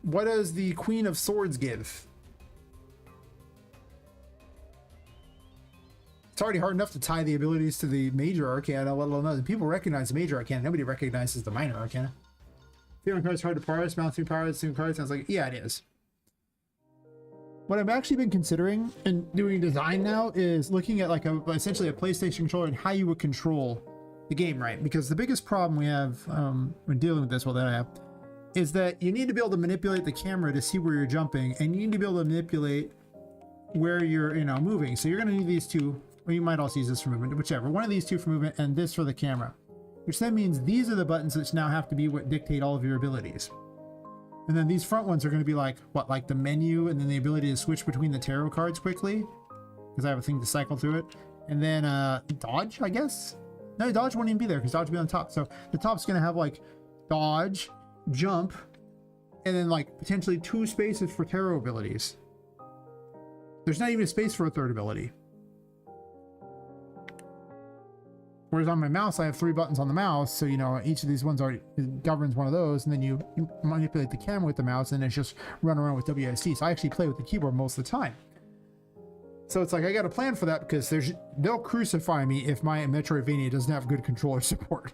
what does the Queen of Swords give? It's already hard enough to tie the abilities to the major arcana, let alone others. People recognize the major arcana. Nobody recognizes the minor arcana. Feeling cards hard to parse, mount 3 powers, 2 cards. Sounds like, yeah, it is. What I've actually been considering and doing design now is looking at like essentially a PlayStation controller and how you would control the game, right? Because the biggest problem we have when dealing with this, well, that I have, is that you need to be able to manipulate the camera to see where you're jumping, and you need to be able to manipulate where you're, you know, moving. So you're going to need these 2, or you might also use this for movement, whichever. One of these 2 for movement, and this for the camera. Which then means these are the buttons which now have to be what dictate all of your abilities. And then these front ones are going to be like, what, like the menu, and then the ability to switch between the tarot cards quickly, because I have a thing to cycle through it. And then dodge, I guess? No, dodge won't even be there, because dodge will be on top. So the top's going to have like dodge, jump, and then like potentially 2 spaces for tarot abilities. There's not even a space for a 3rd ability. Whereas on my mouse, I have 3 buttons on the mouse, so you know each of these ones already governs one of those, and then you manipulate the camera with the mouse, and it's just run around with WSD. So I actually play with the keyboard most of the time. So it's like I got a plan for that, because they'll crucify me if my Metroidvania doesn't have good controller support.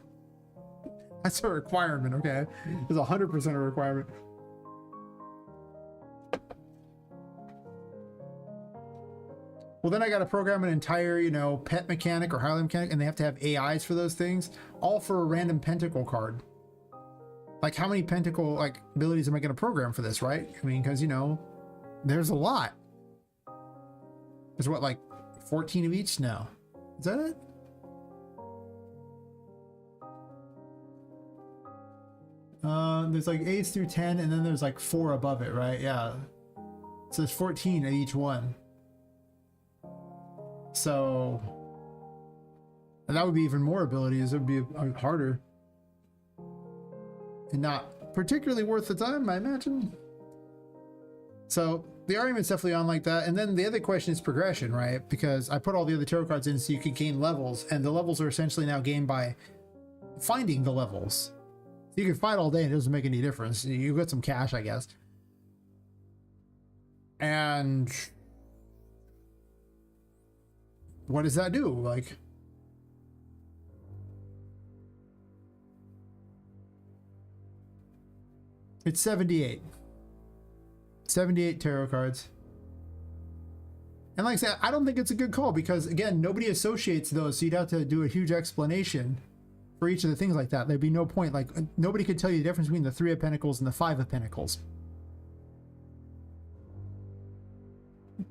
That's a requirement, okay? It's 100% a requirement. Well, then I got to program an entire, you know, pet mechanic or highlight mechanic, and they have to have AIs for those things, all for a random pentacle card. Like, how many pentacle, like, abilities am I going to program for this, right? I mean, because, you know, there's a lot. There's what, like, 14 of each now? Is that it? There's like 8 through 10, and then there's like 4 above it, right? Yeah. So there's 14 at each one. So, and that would be even more abilities. It would be harder. And not particularly worth the time, I imagine. So, the argument's definitely on like that. And then the other question is progression, right? Because I put all the other tarot cards in so you can gain levels. And the levels are essentially now gained by finding the levels. You can fight all day and it doesn't make any difference. You get some cash, I guess. And what does that do? Like, It's 78. 78 tarot cards. And like I said, I don't think it's a good call because, again, nobody associates those, so you'd have to do a huge explanation for each of the things like that. There'd be no point. Like, nobody could tell you the difference between the 3 of Pentacles and the 5 of Pentacles.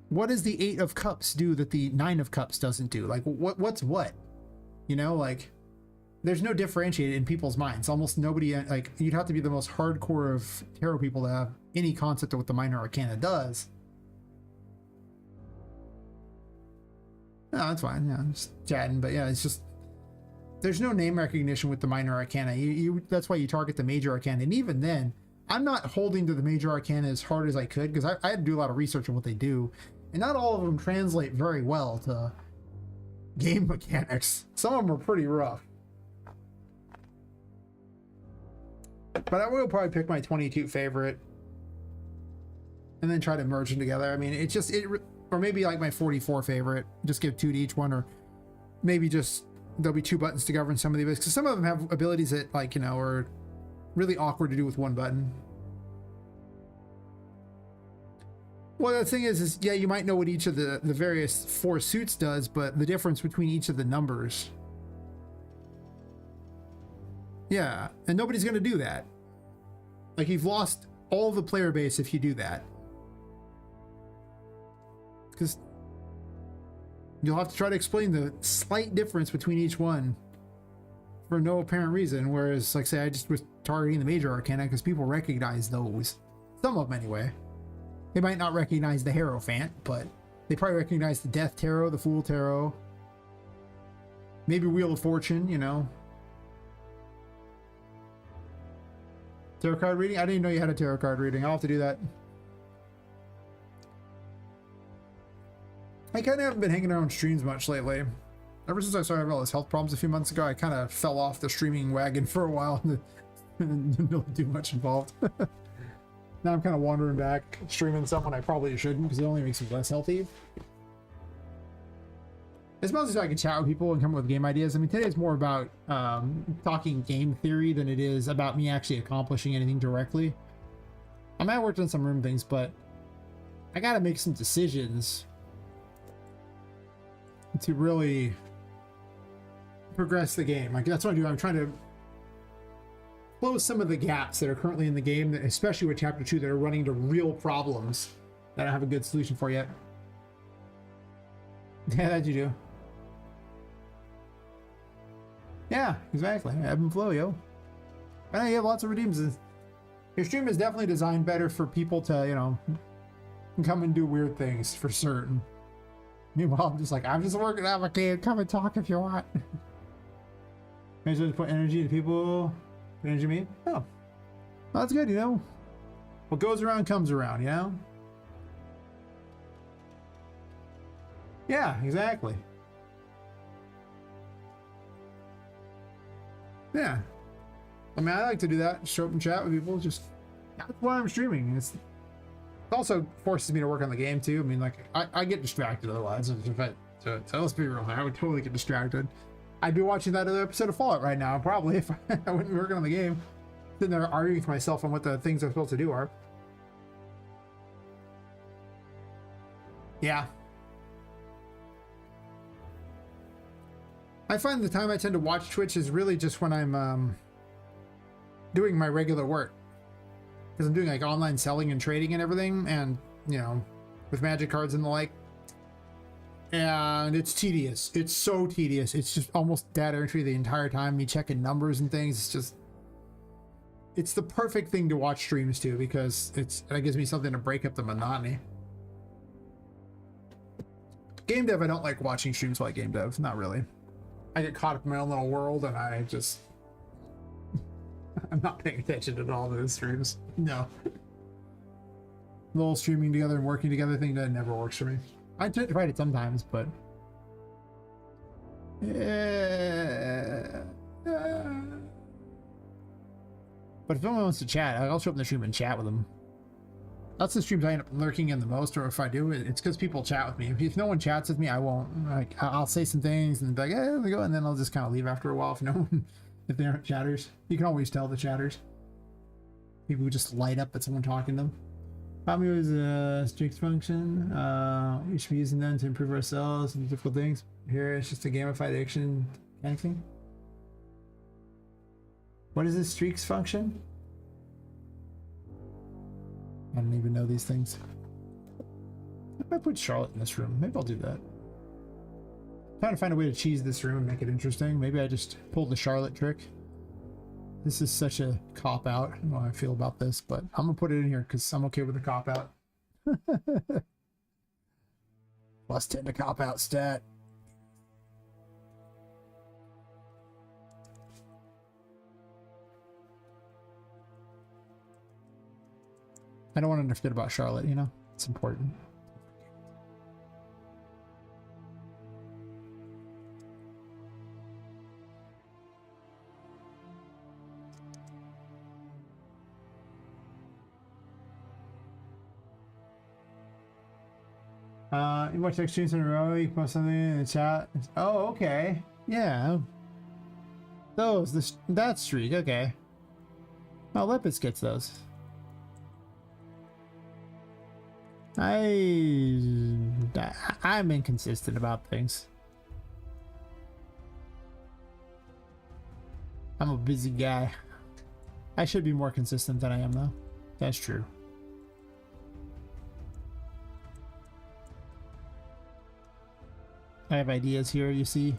What does the 8 of Cups do that the 9 of Cups doesn't do? Like, what's what? You know, like, there's no differentiated in people's minds. Almost nobody, like, you'd have to be the most hardcore of tarot people to have any concept of what the Minor Arcana does. No, that's fine. Yeah, I'm just chatting. But yeah, it's just, there's no name recognition with the Minor Arcana. That's why you target the Major Arcana. And even then, I'm not holding to the Major Arcana as hard as I could because I had to do a lot of research on what they do. And not all of them translate very well to game mechanics. Some of them are pretty rough. But I will probably pick my 22 favorite and then try to merge them together. I mean, it's just, or maybe like my 44 favorite, just give 2 to each one, or maybe just there'll be 2 buttons to govern some of these, because some of them have abilities that, like, you know, are really awkward to do with 1 button. Well, the thing is yeah, you might know what each of the various 4 suits does, but the difference between each of the numbers. Yeah, and nobody's going to do that. Like, you've lost all the player base if you do that. Because you'll have to try to explain the slight difference between each one for no apparent reason. Whereas, like, say, I just was targeting the Major Arcana because people recognize those. Some of them, anyway. They might not recognize the Hierophant, but they probably recognize the Death Tarot, the Fool Tarot. Maybe Wheel of Fortune, you know. Tarot card reading? I didn't know you had a tarot card reading. I'll have to do that. I kind of haven't been hanging around streams much lately. Ever since I started all those health problems a few months ago, I kind of fell off the streaming wagon for a while and didn't really do much involved. Now I'm kind of wandering back, streaming something I probably shouldn't because it only makes me less healthy. It's mostly so I can chat with people and come up with game ideas. I mean, today's more about talking game theory than it is about me actually accomplishing anything directly. I might have worked on some room things, but I got to make some decisions to really progress the game. Like, that's what I do. I'm trying to close some of the gaps that are currently in the game, especially with Chapter 2, that are running into real problems that I don't have a good solution for yet. Yeah, that you do. Yeah, exactly. Ebb and flow, yo. I know you have lots of redeems. Your stream is definitely designed better for people to, you know, come and do weird things, for certain. Meanwhile, I'm just working out my game. Come and talk if you want. Maybe just put energy to people. Energy to me? Oh. Well, that's good, you know. What goes around comes around, you know? Yeah, exactly. Yeah. I mean, I like to do that. Show up and chat with people. Just, that's why I'm streaming. It also forces me to work on the game, too. I mean, like, I get distracted otherwise. So let's be real. I would totally get distracted. I'd be watching that other episode of Fallout right now, probably, if I wouldn't be working on the game. Sitting there arguing with myself on what the things I'm supposed to do are. Yeah. I find the time I tend to watch Twitch is really just when I'm doing my regular work. Because I'm doing like online selling and trading and everything, and, you know, with magic cards and the like. And it's tedious. It's so tedious. It's just almost data entry the entire time, me checking numbers and things. It's just, it's the perfect thing to watch streams too, because it gives me something to break up the monotony. Game dev, I don't like watching streams like game dev. Not really. I get caught up in my own little world and I just, I'm not paying attention at all to the streams. No. The whole streaming together and working together thing, that never works for me. I try it sometimes, but but if someone wants to chat, I'll show up in the stream and chat with them. That's the streams I end up lurking in the most, or if I do, it's because people chat with me. If no one chats with me, I won't. Like, I'll say some things and be like, "Hey, there we go," and then I'll just kind of leave after a while if no one, if they aren't chatters. You can always tell the chatters. People who just light up at someone talking to them. Probably was a streaks function. We should be using them to improve ourselves and difficult things. Here it's just a gamified action kind of thing. What is this streaks function? I don't even know these things. I might put Charlotte in this room. Maybe I'll do that. Trying to find a way to cheese this room and make it interesting. Maybe I just pulled the Charlotte trick. This is such a cop-out. I don't know how I feel about this, but I'm gonna put it in here because I'm okay with the cop-out. Plus 10 to cop-out stat. I don't want to forget about Charlotte, you know? It's important. You watch X streams in a row, you post something in the chat. Oh, okay. Yeah. That streak, okay. Oh, Lepis gets those. I'm inconsistent about things. I'm a busy guy. I should be more consistent than I am, though. That's true. I have ideas here, you see.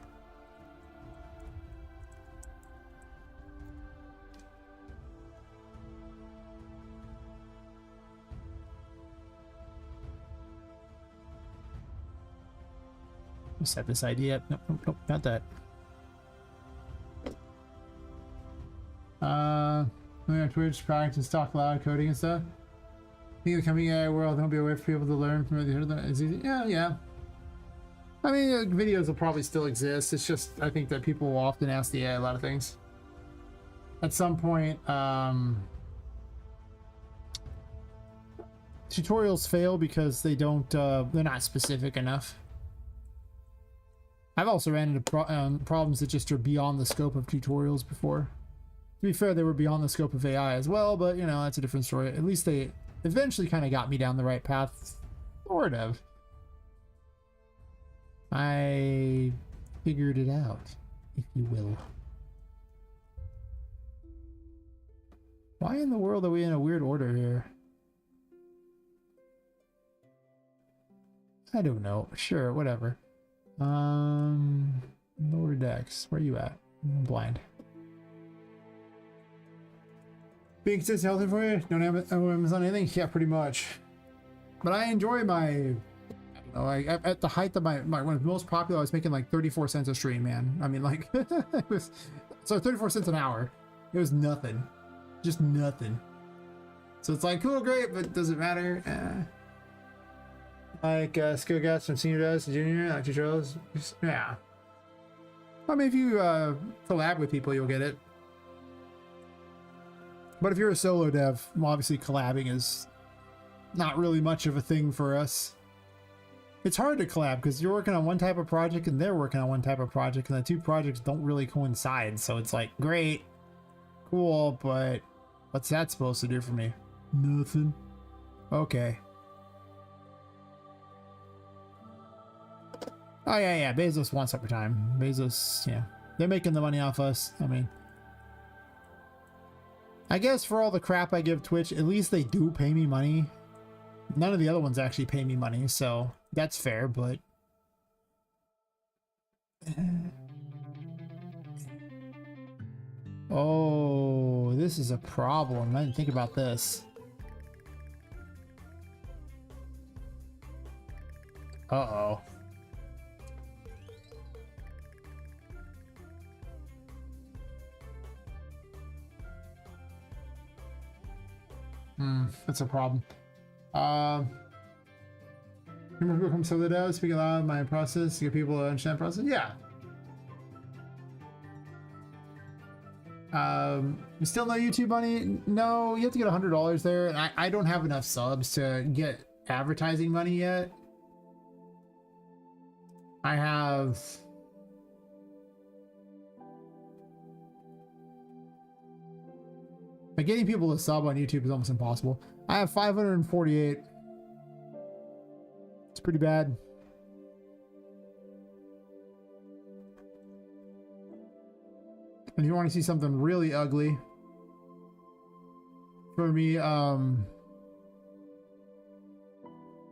Set this idea up. Nope, nope, nope, not that. We on Twitch, practice, talk loud, coding and stuff. Think of the coming AI world, don't be a way for people to learn from the other. It's easy. Yeah, yeah. I mean, videos will probably still exist. It's just, I think that people will often ask the AI a lot of things. At some point, tutorials fail because they don't, they're not specific enough. I've also ran into problems that just are beyond the scope of tutorials before. To be fair, they were beyond the scope of AI as well, but you know, that's a different story. At least they eventually kind of got me down the right path, sort of. I figured it out, if you will. Why in the world are we in a weird order here? I don't know. Sure, whatever. Lower decks. Where are you at? I'm blind. Being consistent healthy for you? Don't have Amazon anything? Yeah, pretty much. But I enjoy my... at the height of my one of the most popular, I was making like 34 cents a stream, man. I mean, like, it was... So 34 cents an hour. It was nothing. Just nothing. So it's like, cool, great, but does it matter? Like skill gaps from senior devs to junior, like tutorials. Yeah. I mean, if you collab with people, you'll get it. But if you're a solo dev, well, obviously collabing is not really much of a thing for us. It's hard to collab because you're working on one type of project and they're working on one type of project, and the two projects don't really coincide. So it's like, great, cool, but what's that supposed to do for me? Nothing. Okay. Oh yeah, Bezos wants up for time. Bezos, yeah, they're making the money off us. I mean, I guess for all the crap I give Twitch, at least they do pay me money. None of the other ones actually pay me money, so that's fair, but... Oh, this is a problem. I didn't think about this. Uh-oh. That's a problem. Remember who comes to the devs, speak aloud, my process, to get people to understand the process? Yeah. Still no YouTube money? No, you have to get $100 there, and I don't have enough subs to get advertising money yet. I have... Like getting people to sub on YouTube is almost impossible. I have 548. It's pretty bad. And if you want to see something really ugly, for me,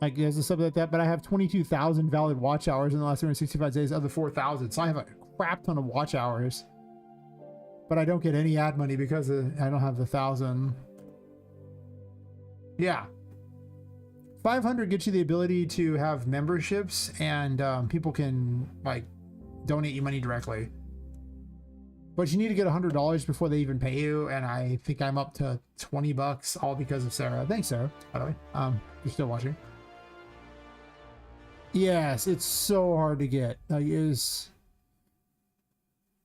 like there's a sub like that, but I have 22,000 valid watch hours in the last 365 days of the 4,000. So I have a crap ton of watch hours, but I don't get any ad money because I don't have the 1,000. Yeah. 500 gets you the ability to have memberships, and people can like donate you money directly. But you need to get $100 before they even pay you, and I think I'm up to $20, all because of Sarah. Thanks, Sarah, by the way. You're still watching. Yes, it's so hard to get. Like,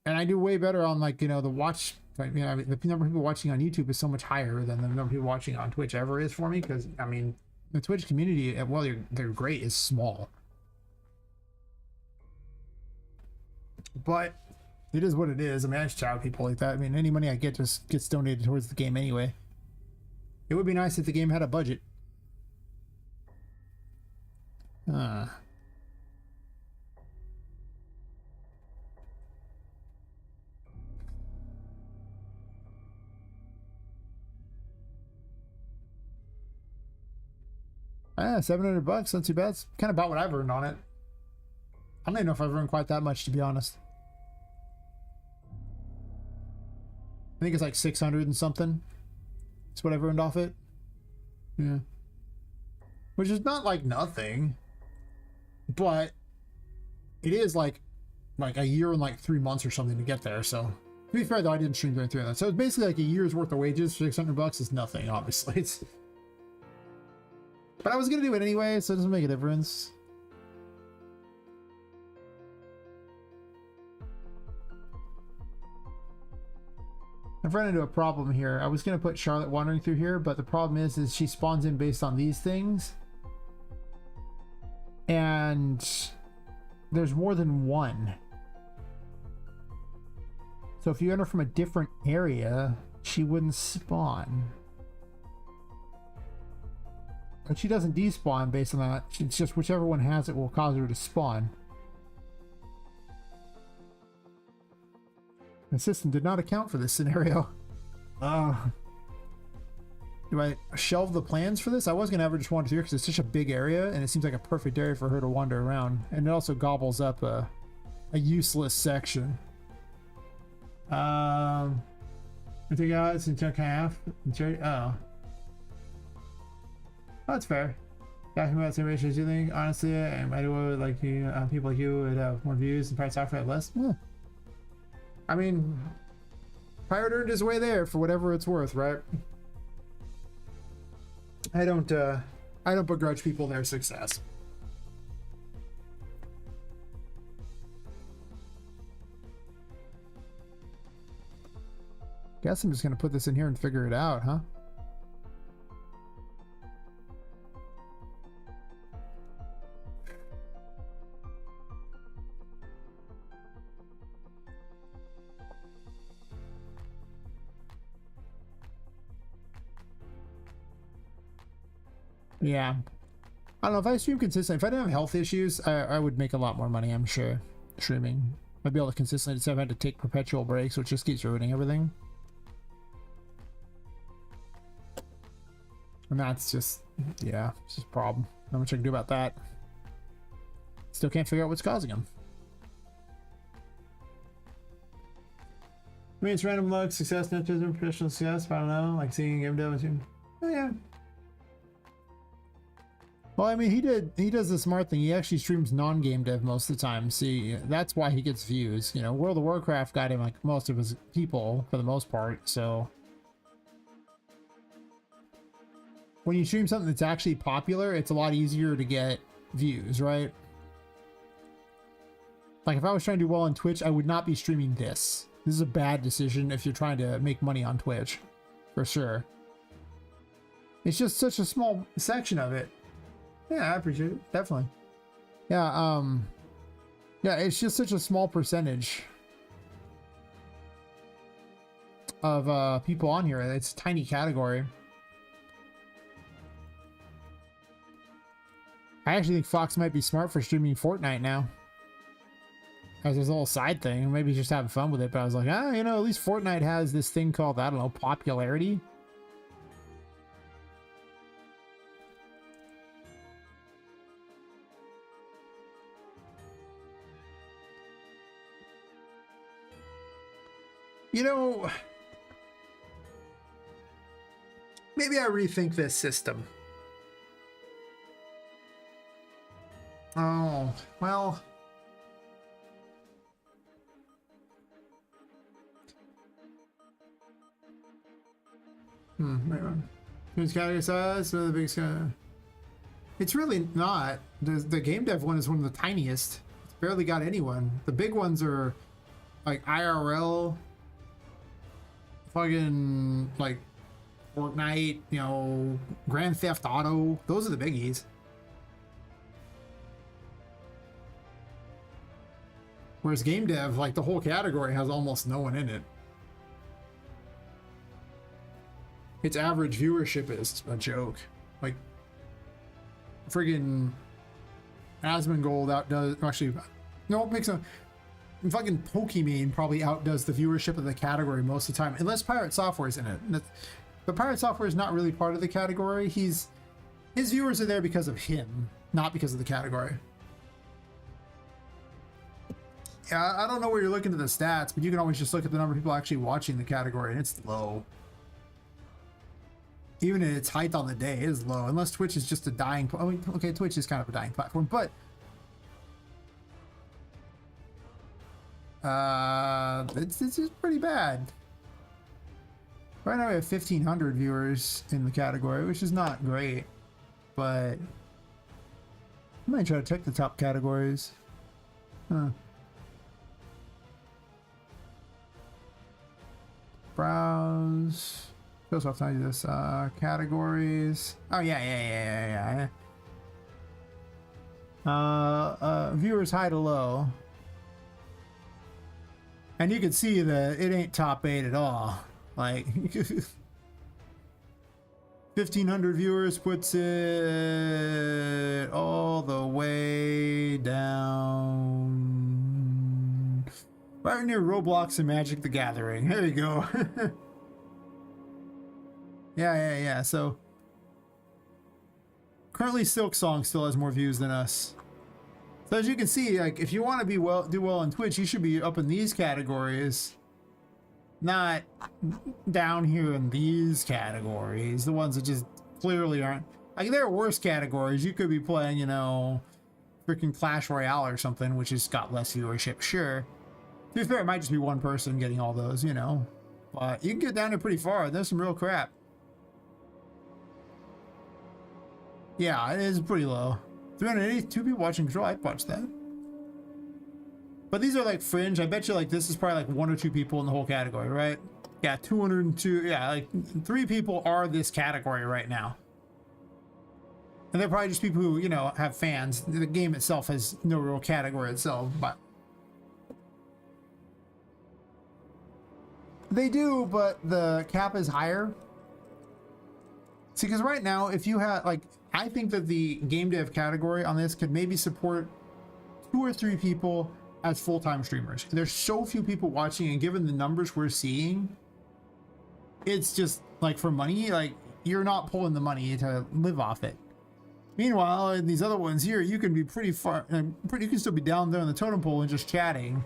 and I do way better on, like, you know, the watch. Like, you know, the number of people watching on YouTube is so much higher than the number of people watching on Twitch ever is for me, because I mean, the Twitch community, well, they're great, is small, but it is what it is. I mean, I just chat with people like that. I mean, any money I get just gets donated towards the game anyway. It would be nice if the game had a budget. 700 bucks, not too bad. It's kind of about what I've earned on it. I don't even know if I've earned quite that much, to be honest. I think it's like 600 and something. That's what I've earned off it. Yeah. Which is not like nothing, but it is like a year and like 3 months or something to get there. So to be fair though, I didn't stream during that. So it's basically like a year's worth of wages. 600 bucks is nothing, obviously. It's, but I was gonna do it anyway, so it doesn't make a difference. I've run into a problem here. I was gonna put Charlotte wandering through here, but the problem is she spawns in based on these things, and there's more than one. So if you enter from a different area, she wouldn't spawn. But she doesn't despawn based on that. It's just whichever one has it will cause her to spawn. The system did not account for this scenario. Do I shelve the plans for this? I was gonna ever just wander through because it's such a big area, and it seems like a perfect area for her to wander around. And it also gobbles up a useless section. I think it's in half. Oh. Oh, that's fair. Talking about same ratios, you think? Honestly, I might would like you, people like you would have more views and price software at less. Yeah. I mean, Pirate earned his way there for whatever it's worth, right? I don't begrudge people their success. Guess I'm just gonna put this in here and figure it out, huh? Yeah. I don't know, if I stream consistently, if I didn't have health issues, I would make a lot more money, I'm sure, streaming. I'd be able to consistently, instead of having to take perpetual breaks, which just keeps ruining everything. And that's just, yeah, it's just a problem. Not much I can do about that. Still can't figure out what's causing them. I mean, it's random luck, success, nepotism, professional success, but I don't know, like seeing game dev and oh yeah. Well, I mean, he does the smart thing. He actually streams non-game dev most of the time. See, that's why he gets views. You know, World of Warcraft got him like most of his people for the most part. So when you stream something that's actually popular, it's a lot easier to get views, right? Like if I was trying to do well on Twitch, I would not be streaming this. This is a bad decision if you're trying to make money on Twitch, for sure. It's just such a small section of it. Yeah, I appreciate it. Definitely. Yeah, yeah, it's just such a small percentage. of people on here. It's a tiny category. I actually think Fox might be smart for streaming Fortnite now. As his little side thing. Maybe he's just having fun with it, but I was like, you know, at least Fortnite has this thing called, I don't know, popularity. You know, maybe I rethink this system. Oh, well. Wait on. Who's category size? So the biggest it's really not. The game dev one is one of the tiniest. It's barely got anyone. The big ones are like IRL, fucking like Fortnite, you know, Grand Theft Auto. Those are the biggies. Whereas game dev, like the whole category has almost no one in it. Its average viewership is a joke. Like, friggin' Asmongold outdoes, actually, no, it makes a, fucking Pokemon probably outdoes the viewership of the category most of the time, unless Pirate Software is in it. But Pirate Software is not really part of the category. His viewers are there because of him, not because of the category. Yeah, I don't know where you're looking at the stats, but you can always just look at the number of people actually watching the category, and it's low. Even at its height on the day, it is low, unless Twitch is just a dying. I mean, okay, Twitch is kind of a dying platform, but it's just pretty bad. Right now we have 1,500 viewers in the category, which is not great, but I might try to check the top categories. Huh. Browse. Shows off time this categories. Oh yeah. Viewers high to low. And you can see that it ain't top 8 at all. Like 1,500 viewers puts it all the way down. Right near Roblox and Magic the Gathering. There you go. Yeah. So currently Silk Song still has more views than us. So as you can see, like if you want to do well on Twitch, you should be up in these categories, not down here in these categories, the ones that just clearly aren't. Like there are worse categories. You could be playing, you know, freaking Clash Royale or something, which has got less viewership, sure. To be fair, it might just be one person getting all those, you know. But you can get down there pretty far. There's some real crap. Yeah, it is pretty low. 382 people watching Control. I'd watch that. But these are like fringe. I bet you like this is probably like 1 or 2 people in the whole category, right? Yeah, 202. Yeah, like 3 people are this category right now. And they're probably just people who, you know, have fans. The game itself has no real category itself, but they do, but the cap is higher. See, because right now, if you have, like, I think that the game dev category on this could maybe support 2 or 3 people as full-time streamers. There's so few people watching, and given the numbers we're seeing, it's just, like, for money, like, you're not pulling the money to live off it. Meanwhile, in these other ones here, you can be pretty far, you can still be down there on the totem pole and just chatting.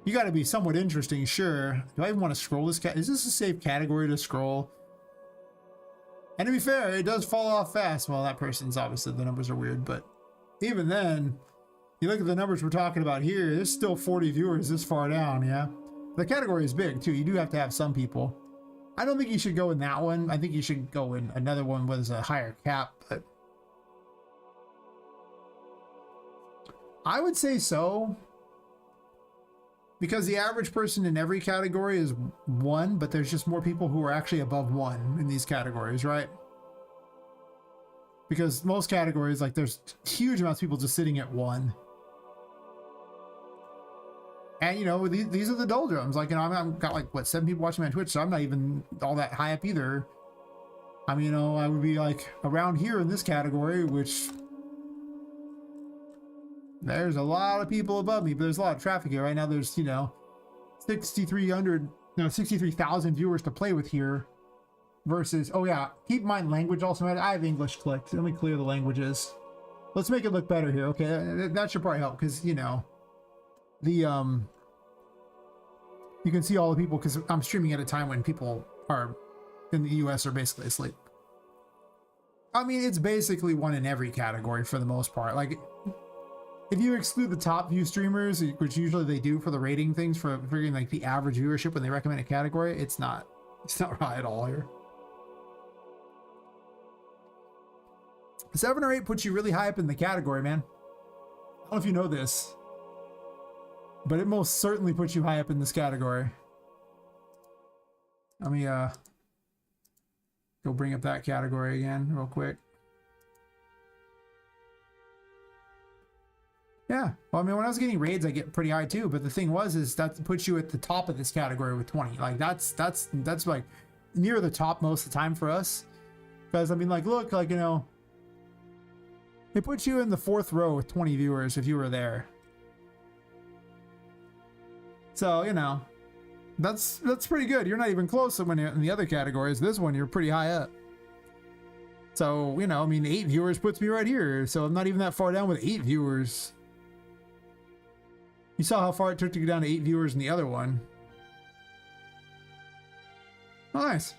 You got to be somewhat interesting, sure. Do I even want to scroll this? Is this a safe category to scroll? And to be fair, it does fall off fast. Well, that person's obviously, the numbers are weird, but even then, you look at the numbers we're talking about here, there's still 40 viewers this far down, yeah? The category is big, too. You do have to have some people. I don't think you should go in that one. I think you should go in another one with a higher cap, but I would say so. Because the average person in every category is 1, but there's just more people who are actually above 1 in these categories, right? Because most categories, like, there's huge amounts of people just sitting at 1. And you know, these are the doldrums. Like, you know, I've got like what 7 people watching me on Twitch, so I'm not even all that high up either. I mean, you know, I would be like around here in this category, which there's a lot of people above me, but there's a lot of traffic here right now. There's, you know, 63,000 viewers to play with here versus, oh yeah, keep in mind language also matters. I have English clicked. Let me clear the languages. Let's make it look better here. Okay, that should probably help because, you know, the you can see all the people because I'm streaming at a time when people are in the US are basically asleep. I mean, it's basically one in every category for the most part. Like, if you exclude the top view streamers, which usually they do for the rating things for figuring like the average viewership when they recommend a category, it's not right at all here. 7 or 8 puts you really high up in the category, man. I don't know if you know this, but it most certainly puts you high up in this category. Let me go bring up that category again real quick. Yeah, well, I mean, when I was getting raids, I get pretty high too. But the thing is that puts you at the top of this category with 20. Like that's like near the top most of the time for us. Because I mean, like, look, like, you know, it puts you in the 4th row with 20 viewers if you were there. So, you know, that's pretty good. You're not even close when you're in the other categories. This one, you're pretty high up. So, you know, I mean, 8 viewers puts me right here. So I'm not even that far down with 8 viewers. You saw how far it took to get down to 8 viewers in the other one. Nice.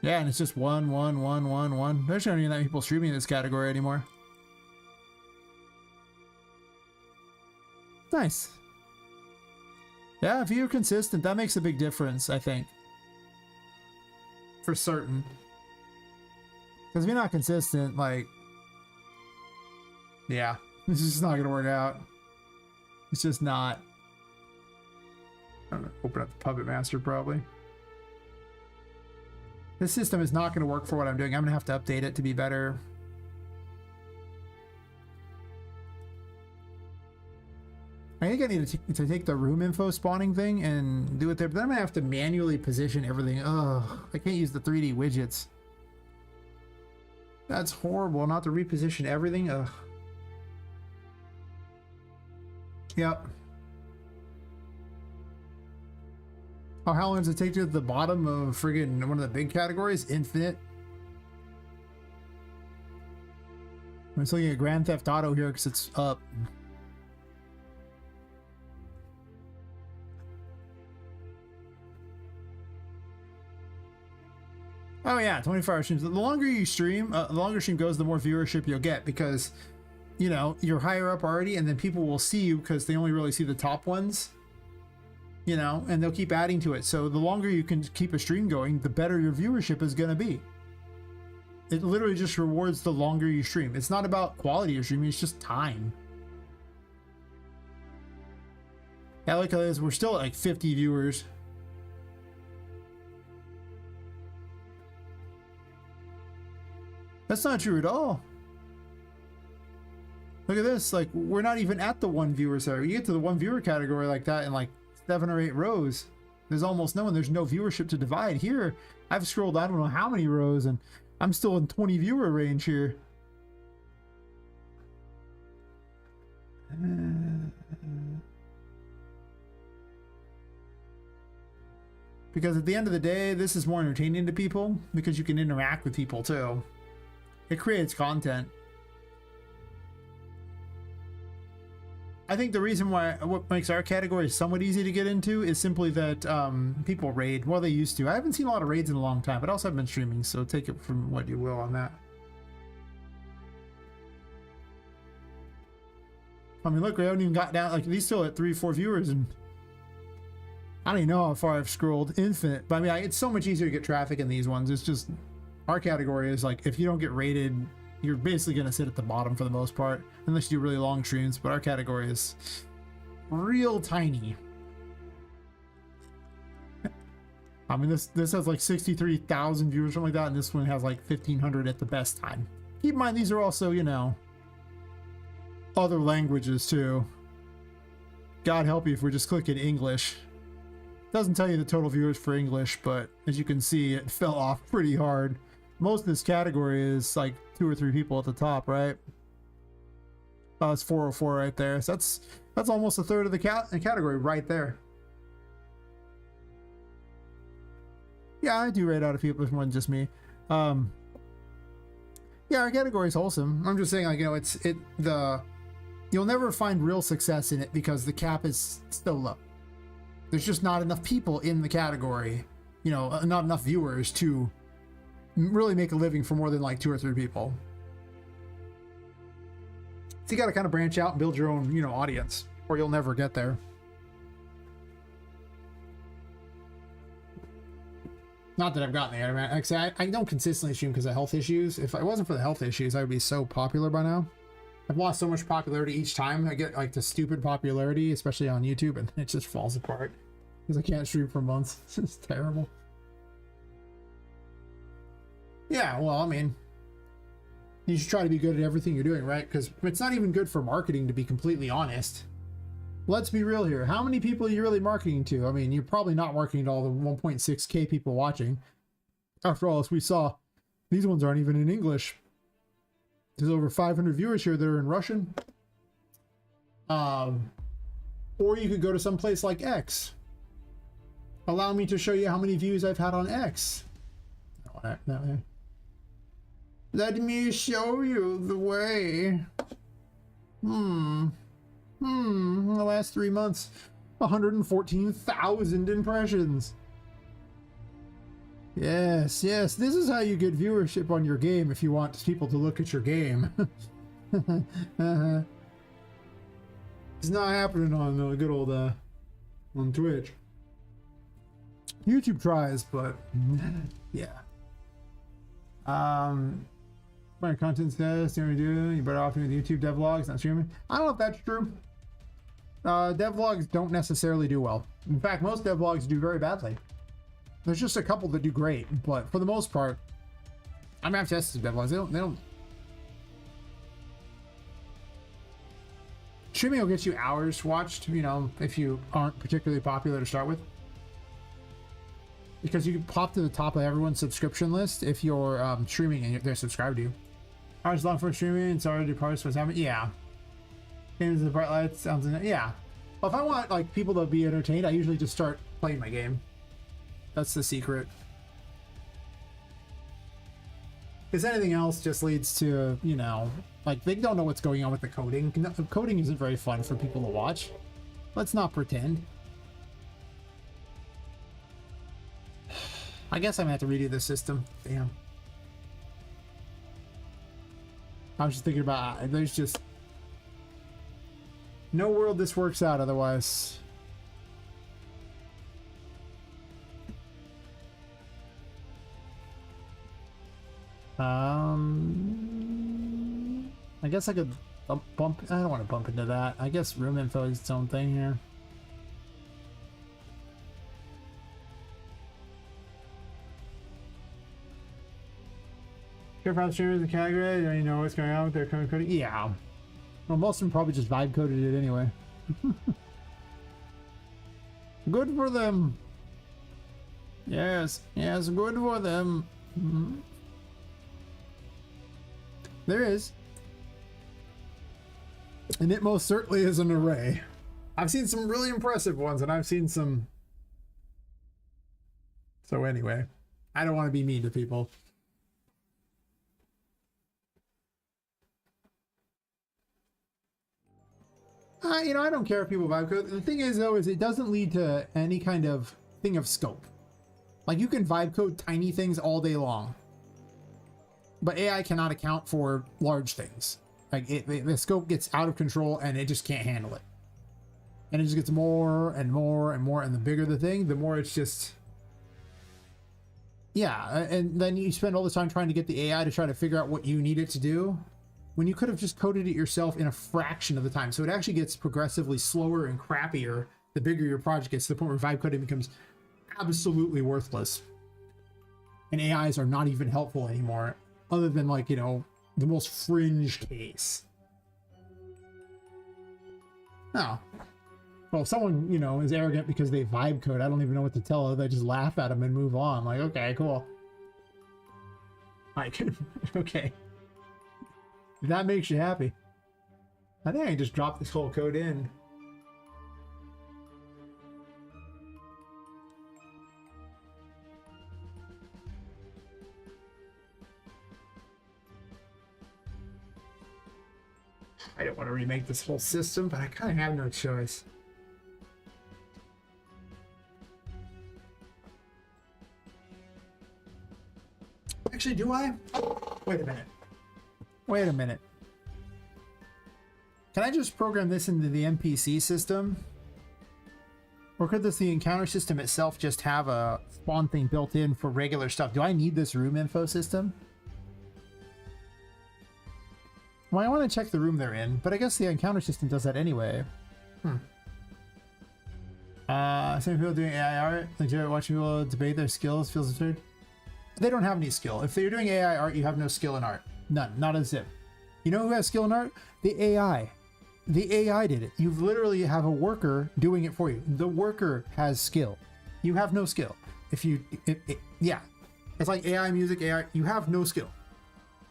Yeah, and it's just 1, 1, 1, 1, 1. There's not even that many people streaming in this category anymore. Nice. Yeah, if you're consistent, that makes a big difference, I think. For certain. Because if you're not consistent, like, yeah, this is just not gonna work out. It's just not. I'm gonna open up the Puppet Master probably. This system is not gonna work for what I'm doing. I'm gonna have to update it to be better. I think I need to take the room info spawning thing and do it there, but then I'm gonna have to manually position everything. Ugh, I can't use the 3D widgets. That's horrible, not to reposition everything. Ugh. Yep. Oh, how long does it take to get to the bottom of friggin' one of the big categories? Infinite. I'm just looking at Grand Theft Auto here because it's up. Oh yeah, 24-hour streams. The longer you stream, the longer stream goes, the more viewership you'll get because, you know, you're higher up already, and then people will see you because they only really see the top ones, you know, and they'll keep adding to it. So the longer you can keep a stream going, the better your viewership is going to be. It literally just rewards the longer you stream. It's not about quality of streaming, it's just time. Yeah, look at this. We're still at like 50 viewers. That's not true at all. Look at this, like, we're not even at the 1 viewer side. You get to the 1 viewer category like that in like 7 or 8 rows. There's almost no one, there's no viewership to divide. Here, I've scrolled, I don't know how many rows, and I'm still in 20 viewer range here. Because at the end of the day, this is more entertaining to people because you can interact with people too. It creates content. I think the reason why what makes our category somewhat easy to get into is simply that people raid. Well, they used to. I haven't seen a lot of raids in a long time, but also I've been streaming, so take it from what you will on that. I mean, look, we haven't even got down. Like, these still at 3 or 4 viewers, and I don't even know how far I've scrolled. Infinite. But I mean, it's so much easier to get traffic in these ones. It's just, our category is like, if you don't get rated, you're basically going to sit at the bottom for the most part, unless you do really long streams. But our category is real tiny. I mean, this has like 63,000 viewers, something like that, and this one has like 1,500 at the best time. Keep in mind, these are also, you know, other languages too. God help you if we just click in English. Doesn't tell you the total viewers for English, but as you can see, it fell off pretty hard. Most of this category is like 2 or 3 people at the top, right? Oh, it's 404 right there. So that's almost a third of the category right there. Yeah, I do rate out a few, but more than just me. Yeah, our category is wholesome. I'm just saying, like, you know, you'll never find real success in it because the cap is still low. There's just not enough people in the category, you know, not enough viewers to really make a living for more than like 2 or 3 people. So you got to kind of branch out and build your own, you know, audience, or you'll never get there. Not that I've gotten there, man. Like I say, I don't consistently stream because of health issues. If it wasn't for the health issues, I would be so popular by now. I've lost so much popularity each time. I get like the stupid popularity, especially on YouTube, and it just falls apart because I can't stream for months. It's just terrible. Yeah, well, I mean, you should try to be good at everything you're doing, right? Because it's not even good for marketing, to be completely honest. Let's be real here. How many people are you really marketing to? I mean, you're probably not marketing to all the 1.6K people watching. After all, as we saw, these ones aren't even in English. There's over 500 viewers here that are in Russian. Or you could go to some place like X. Allow me to show you how many views I've had on X. That way. Let me show you the way. In the last 3 months, 114,000 impressions. Yes, this is how you get viewership on your game if you want people to look at your game. It's not happening on the good old on Twitch. YouTube tries, but yeah. My content says, you do, you better off doing YouTube devlogs, not streaming. I don't know if that's true. Devlogs don't necessarily do well. In fact, most devlogs do very badly. There's just a couple that do great, but for the most part, I mean, I've tested devlogs. They don't. Streaming will get you hours watched, you know, if you aren't particularly popular to start with. Because you can pop to the top of everyone's subscription list if you're streaming and they're subscribed to you. Hours long for streaming, sorry to parse what's happening. Yeah. Games with bright lights sounds yeah. Well, if I want like people to be entertained, I usually just start playing my game. That's the secret. Because anything else just leads to, you know, like they don't know what's going on with the coding. Coding isn't very fun for people to watch. Let's not pretend. I guess I'm gonna have to redo the system. Damn. I was just thinking about, there's just no world this works out otherwise. I guess I could bump. I don't want to bump into that. I guess room info is its own thing here. Care for how streamers in the category? Don't you know what's going on with their code coding? Yeah. Well, most of them probably just vibe coded it anyway. Good for them. Yes, good for them. There is. And it most certainly is an array. I've seen some really impressive ones, and I've seen some. So anyway, I don't want to be mean to people. You know, I don't care if people vibe code. The thing is, though, is it doesn't lead to any kind of thing of scope. Like, you can vibe code tiny things all day long. But AI cannot account for large things. Like, the scope gets out of control, and it just can't handle it. And it just gets more and more and more. And the bigger the thing, the more it's just... Yeah, and then you spend all the time trying to get the AI to try to figure out what you need it to do, when you could have just coded it yourself in a fraction of the time. So it actually gets progressively slower and crappier the bigger your project gets, to the point where vibe coding becomes absolutely worthless. And AIs are not even helpful anymore, other than, like, you know, the most fringe case. Oh. Well, if someone, you know, is arrogant because they vibe code, I don't even know what to tell her. They just laugh at them and move on. Like, okay, cool. Like, okay. If that makes you happy. I think I can just drop this whole code in. I don't want to remake this whole system, but I kind of have no choice. Actually, do I? Wait a minute. Wait a minute. Can I just program this into the NPC system? Or could the encounter system itself just have a spawn thing built in for regular stuff? Do I need this room info system? Well, I want to check the room they're in, but I guess the encounter system does that anyway. Some people doing AI art, like watching people debate their skills feels absurd. They don't have any skill. If you're doing AI art, you have no skill in art. None. Not a zip. You know who has skill in art? The AI. The AI did it. You literally have a worker doing it for you. The worker has skill. You have no skill. If you, yeah. It's like AI music, AI, you have no skill.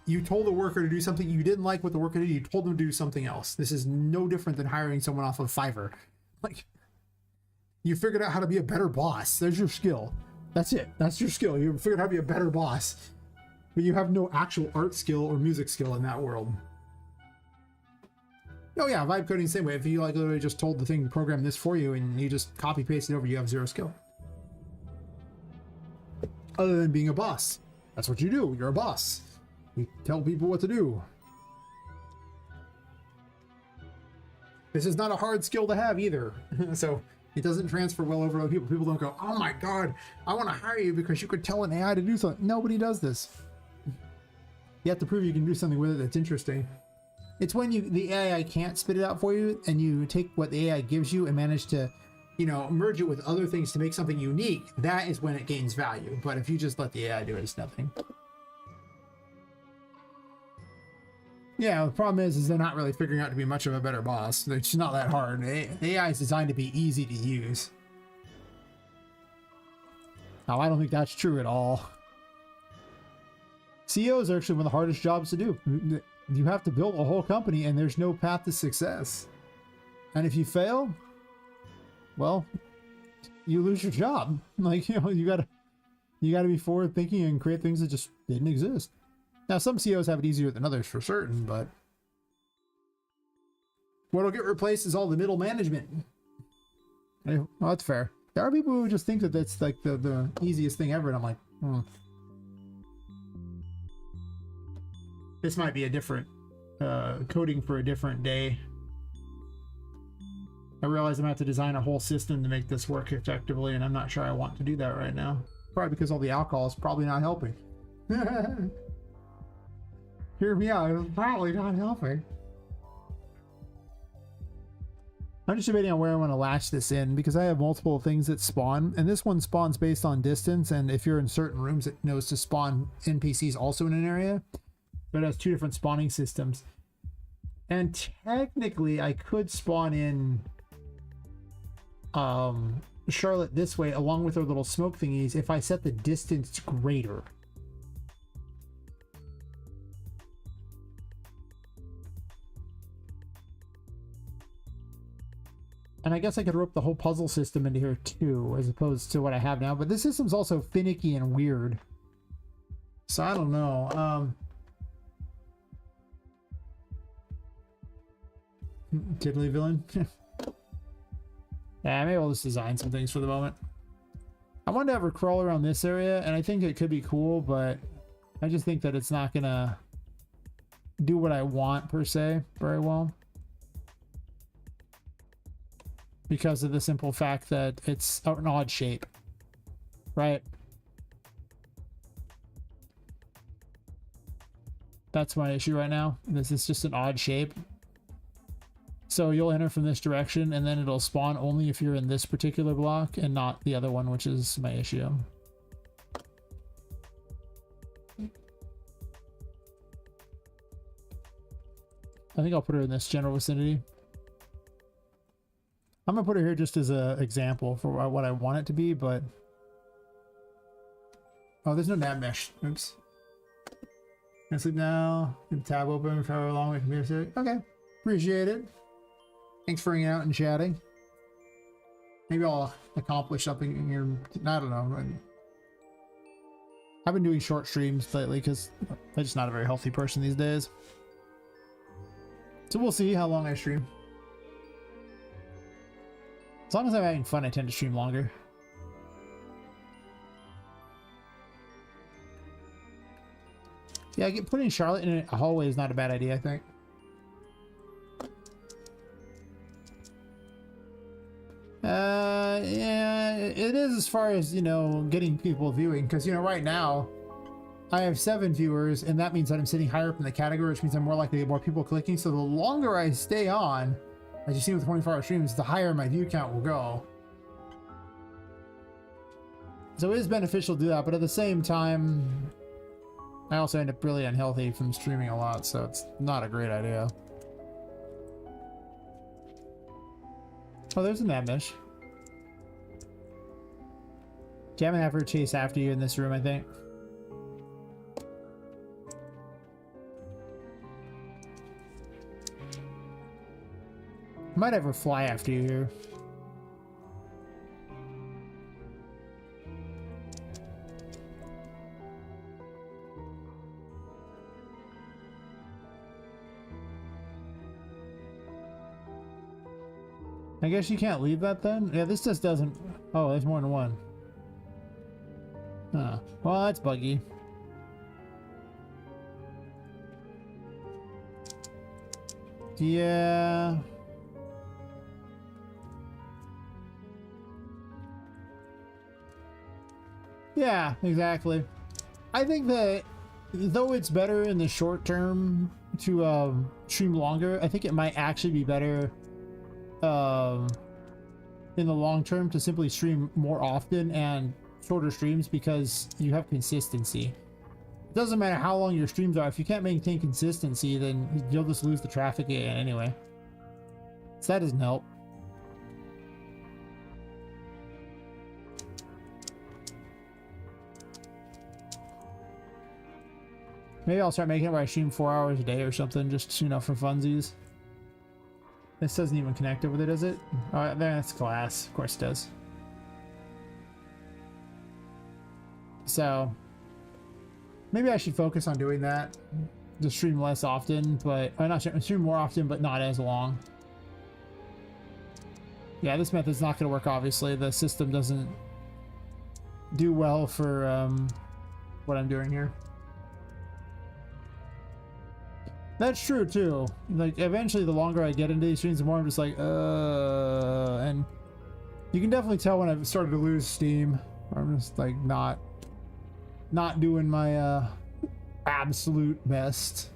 You told the worker to do something, you didn't like what the worker did, you told them to do something else. This is no different than hiring someone off of Fiverr. Like, you figured out how to be a better boss. There's your skill. That's it. That's your skill. You figured out how to be a better boss. But you have no actual art skill or music skill in that world. Oh yeah, vibe coding the same way. If you like literally just told the thing to program this for you and you just copy paste it over, you have zero skill. Other than being a boss. That's what you do. You're a boss. You tell people what to do. This is not a hard skill to have either. So it doesn't transfer well over other people. People don't go, oh my God, I want to hire you because you could tell an AI to do something. Nobody does this. You have to prove you can do something with it that's interesting. It's when the AI can't spit it out for you and you take what the AI gives you and manage to, you know, merge it with other things to make something unique. That is when it gains value. But if you just let the AI do it, it's nothing. Yeah, the problem is they're not really figuring out to be much of a better boss. It's not that hard. The AI is designed to be easy to use. Now, I don't think that's true at all. CEOs are actually one of the hardest jobs to do. You have to build a whole company and there's no path to success. And if you fail, well, you lose your job. Like, you know, you gotta be forward thinking and create things that just didn't exist. Now, some CEOs have it easier than others for certain, but what'll get replaced is all the middle management. Well, that's fair. There are people who just think that that's like the easiest thing ever, and I'm like, This might be a different coding for a different day. I realize I'm going to have to design a whole system to make this work effectively, and I'm not sure I want to do that right now. Probably because all the alcohol is probably not helping. Hear me out, it's probably not helping. I'm just debating on where I want to latch this in because I have multiple things that spawn, and this one spawns based on distance, and if you're in certain rooms, it knows to spawn NPCs also in an area. But it has two different spawning systems. And technically, I could spawn in Charlotte this way, along with her little smoke thingies, if I set the distance greater. And I guess I could rope the whole puzzle system into here too, as opposed to what I have now. But this system's also finicky and weird. So I don't know. Tiddly villain. Yeah, maybe I'll just design some things for the moment. I wanted to have her crawl around this area, and I think it could be cool, but I just think that it's not gonna do what I want per se very well. Because of the simple fact that it's an odd shape, right? That's my issue right now. This is just an odd shape. So you'll enter from this direction and then it'll spawn only if you're in this particular block and not the other one, which is my issue. I think I'll put her in this general vicinity. I'm gonna put it here just as an example for what I want it to be, but oh, there's no nav mesh. Oops. Gonna sleep now. Keep the tab open for however long we can be sick. Okay, appreciate it. Thanks for hanging out and chatting. Maybe I'll accomplish something in here. I don't know. I've been doing short streams lately because I'm just not a very healthy person these days. So we'll see how long I stream. As long as I'm having fun, I tend to stream longer. Yeah, putting Charlotte in a hallway is not a bad idea, I think. Yeah, it is as far as, you know, getting people viewing, because, you know, right now I have 7 viewers, and that means that I'm sitting higher up in the category, which means I'm more likely to get more people clicking. So the longer I stay on, as you see with 24-hour streams, the higher my view count will go. So it is beneficial to do that, but at the same time, I also end up really unhealthy from streaming a lot, so it's not a great idea. Oh, there's a nav mesh. Jam and have her chase after you in this room, I think. Might have her fly after you here. I guess you can't leave that then? Yeah, this just doesn't... Oh, there's more than one. Huh. Well, that's buggy. Yeah... Yeah, exactly. I think that though it's better in the short term to stream longer, I think it might actually be better in the long term to simply stream more often and shorter streams, because you have consistency. It doesn't matter how long your streams are. If you can't maintain consistency, then you'll just lose the traffic anyway. So that doesn't help. Maybe I'll start making it where I stream 4 hours a day or something, just, you know, for funsies. This doesn't even connect over there, does it? Oh, that's glass. Of course it does. So, maybe I should focus on doing that. Just stream less often, but... Or not stream more often, but not as long. Yeah, this method's not going to work, obviously. The system doesn't do well for what I'm doing here. That's true too. Like, eventually the longer I get into these streams, the more I'm just like, and you can definitely tell when I've started to lose steam. I'm just like not doing my absolute best.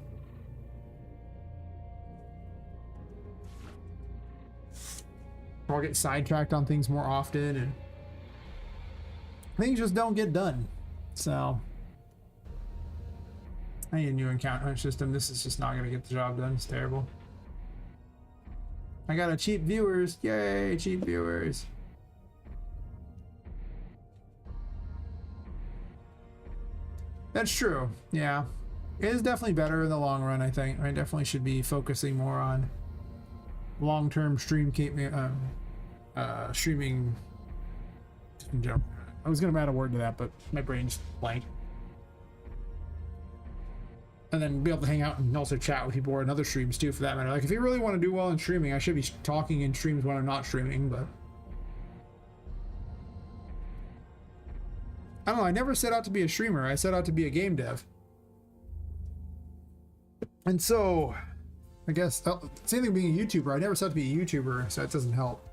Or I'll get sidetracked on things more often, and things just don't get done. So I need a new encounter system. This is just not going to get the job done. It's terrible. I got a cheap viewers. Yay, cheap viewers. That's true. Yeah. It is definitely better in the long run, I think. I definitely should be focusing more on long-term streaming in general. I was going to add a word to that, but my brain's blank. And then be able to hang out and also chat with people or in other streams too, for that matter. Like, if you really want to do well in streaming, I should be talking in streams when I'm not streaming, but I don't know. I never set out to be a streamer. I set out to be a game dev. And so, I guess, same thing being a YouTuber. I never set out to be a YouTuber, so that doesn't help.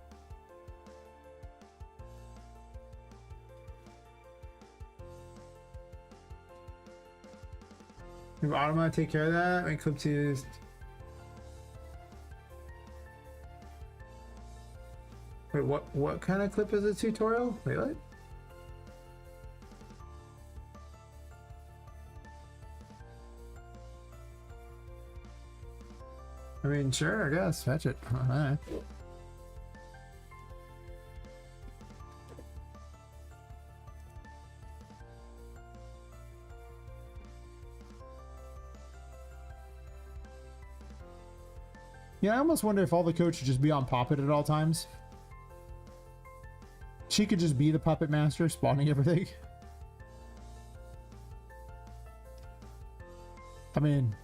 Move Automa, take care of that. Make clip to. Wait, what kind of clip is a tutorial? Wait, what? I mean, sure, I guess. Fetch it. Alright. Yeah, I almost wonder if all the code should just be on Poppet at all times. She could just be the puppet master, spawning everything. I mean,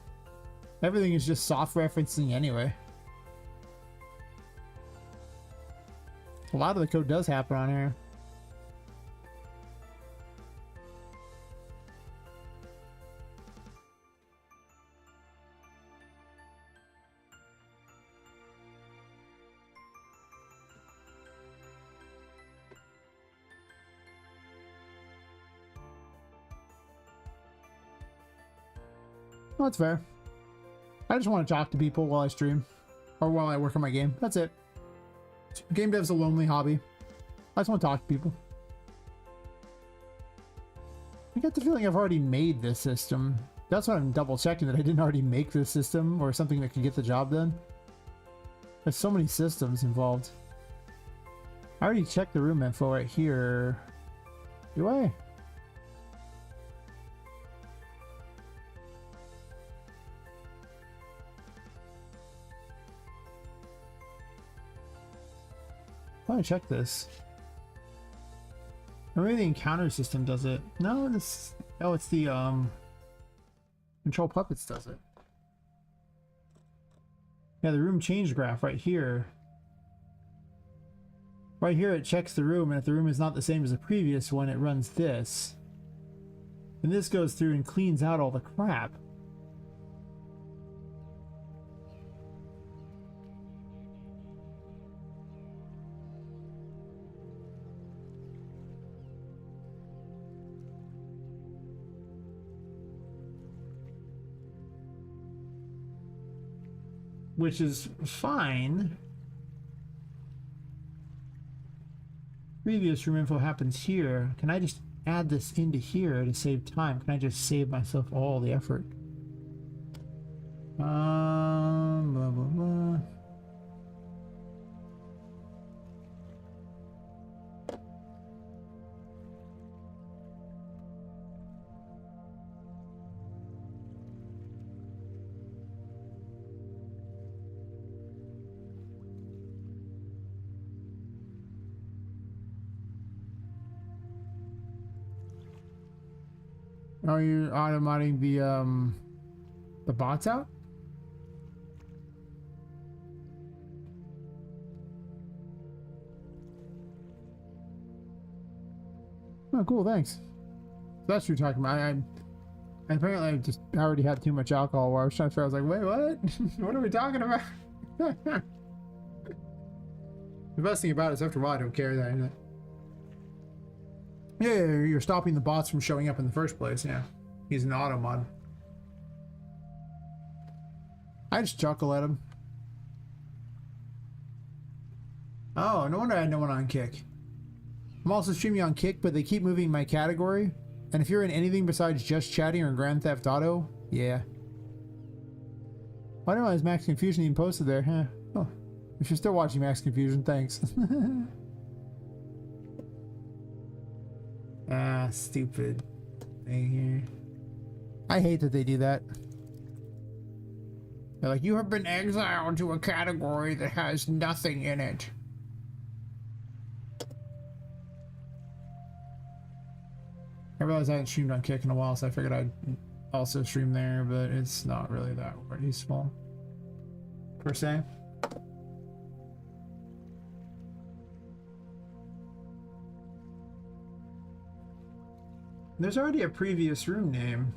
everything is just soft referencing anyway. A lot of the code does happen on here. Well, that's fair. I just want to talk to people while I stream. Or while I work on my game. That's it. Game dev's a lonely hobby. I just want to talk to people. I get the feeling I've already made this system. That's why I'm double checking that I didn't already make this system or something that could get the job done. There's so many systems involved. I already checked the room info right here. Do I? Let me check this. Or maybe the encounter system does it. No, this. Oh, it's the control puppets does it. Yeah, the room change graph right here. Right here, it checks the room, and if the room is not the same as the previous one, it runs this. And this goes through and cleans out all the crap. Which is fine. Previous room info happens here. Can I just add this into here to save time? Can I just save myself all the effort? Blah, blah, blah. Are you automating the bots out? Oh, cool, thanks. That's what you're talking about. I apparently I just already had too much alcohol while I was trying to figure. I was like, wait, what? What are we talking about? The best thing about it is after a while I don't care that. Yeah, you're stopping the bots from showing up in the first place. Yeah, he's an auto mod. I just chuckle at him. Oh, no wonder I had no one on Kick. I'm also streaming on Kick, but they keep moving my category. And if you're in anything besides just chatting or Grand Theft Auto, yeah. I don't know why is Max Confusion even posted there, huh? Oh, if you're still watching Max Confusion, thanks. Ah, stupid thing here. I hate that they do that. They're like, you have been exiled to a category that has nothing in it. I realize I haven't streamed on Kick in a while, so I figured I'd also stream there, but it's not really that useful, per se. There's already a previous room name.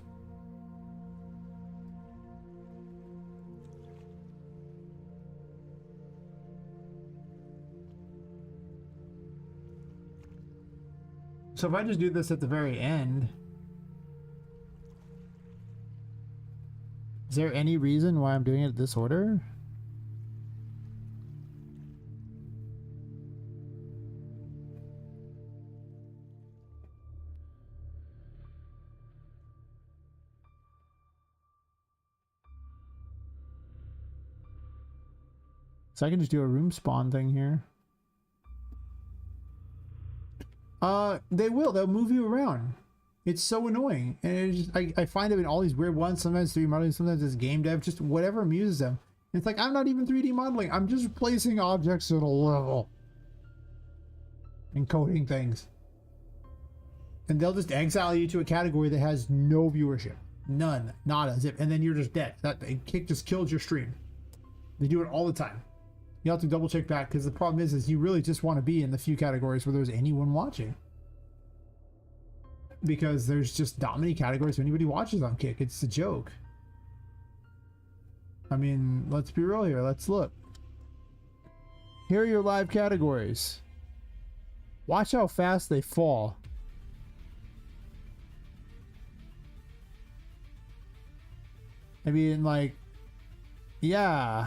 So if I just do this at the very end, is there any reason why I'm doing it this order? So I can just do a room spawn thing here. They'll move you around. It's so annoying. And it's just, I find them in all these weird ones. Sometimes 3D modeling, sometimes it's game dev, just whatever amuses them. It's like, I'm not even 3D modeling. I'm just placing objects at a level. And coding things. And they'll just exile you to a category that has no viewership. None. Nada. Zip. And then you're just dead. That kick just killed your stream. They do it all the time. You have to double check back because the problem is you really just want to be in the few categories where there's anyone watching. Because there's just not many categories where anybody watches on Kick. It's a joke. I mean, let's be real here. Let's look. Here are your live categories. Watch how fast they fall. I mean, like, yeah.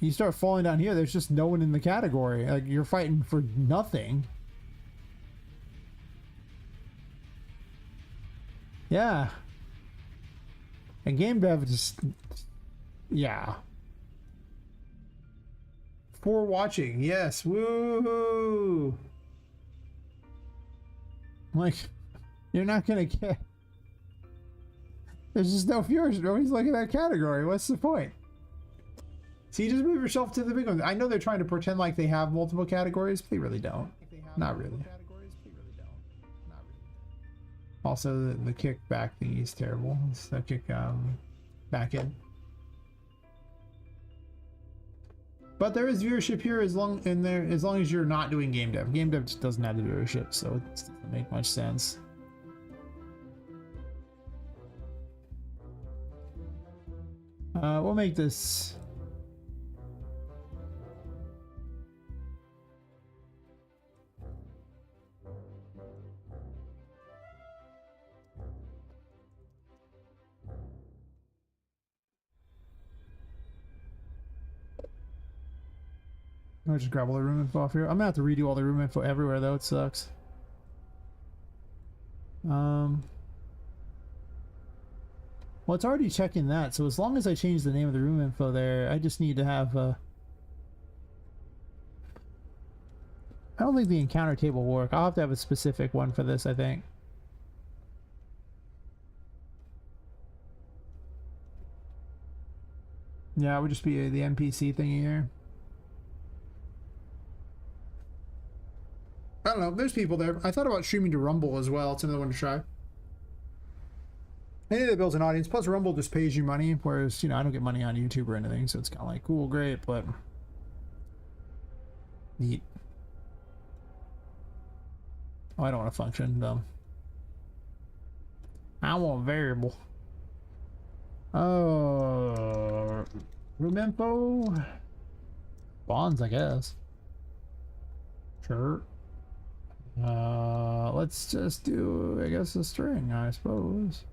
You start falling down here, there's just no one in the category. Like, you're fighting for nothing. Yeah. And game dev just, yeah. For watching, yes. Woo! Like, you're not gonna get. There's just no viewers. Nobody's looking at that category. What's the point? So you just move yourself to the big one. I know they're trying to pretend like they have multiple categories, but they really don't. Not really. Also, the kick back thingy is terrible. It's the kick back in. But there is viewership here as long as you're not doing game dev. Game dev just doesn't have the viewership, so it doesn't make much sense. We'll make this. I'll just grab all the room info off here. I'm gonna have to redo all the room info everywhere though. It sucks. Well, it's already checking that, so as long as I change the name of the room info there, I just need to have I don't think the encounter table will work. I'll have to have a specific one for this, I think. Yeah, it would just be the NPC thingy here. I don't know. There's people there. I thought about streaming to Rumble as well. It's another one to try. Any that builds an audience. Plus, Rumble just pays you money, whereas, you know, I don't get money on YouTube or anything, so it's kind of like, cool, great, but neat. Oh, I don't want a function, though. I want a variable. Oh, room info. Bonds, I guess. Sure. Let's just do, I guess, a string, I suppose.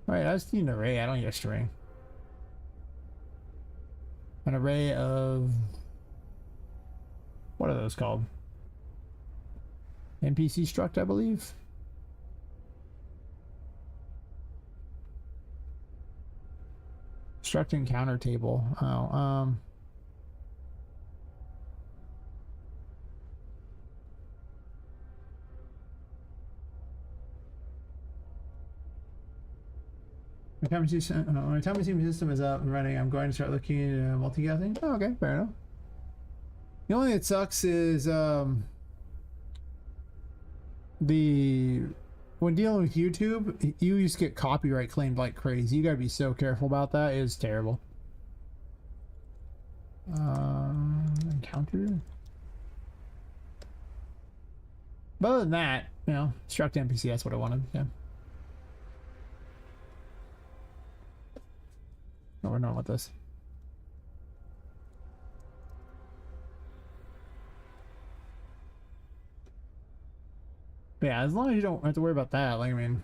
Alright, I just need an array. I don't need a string. An array of... What are those called? NPC struct, I believe. Struct encounter table. Oh, my time machine system is up and running. I'm going to start looking at multicasting. Oh, okay, fair enough. The only thing that sucks is when dealing with YouTube, you just get copyright claimed like crazy. You gotta be so careful about that. It is terrible. Encounter. But other than that, you know, struct NPC. That's what I wanted. Yeah. No, we're not with this. But yeah, as long as you don't have to worry about that. Like, I mean,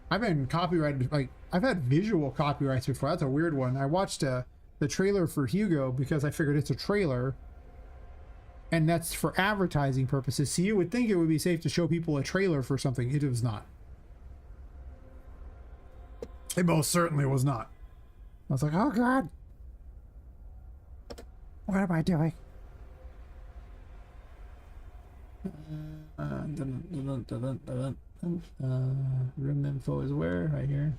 I've been copyrighted. Like, I've had visual copyrights before. That's a weird one. I watched the trailer for Hugo because I figured it's a trailer, and that's for advertising purposes. So you would think it would be safe to show people a trailer for something. It was not. It most certainly was not. I was like, oh God, what am I doing? Room info is where? Right here.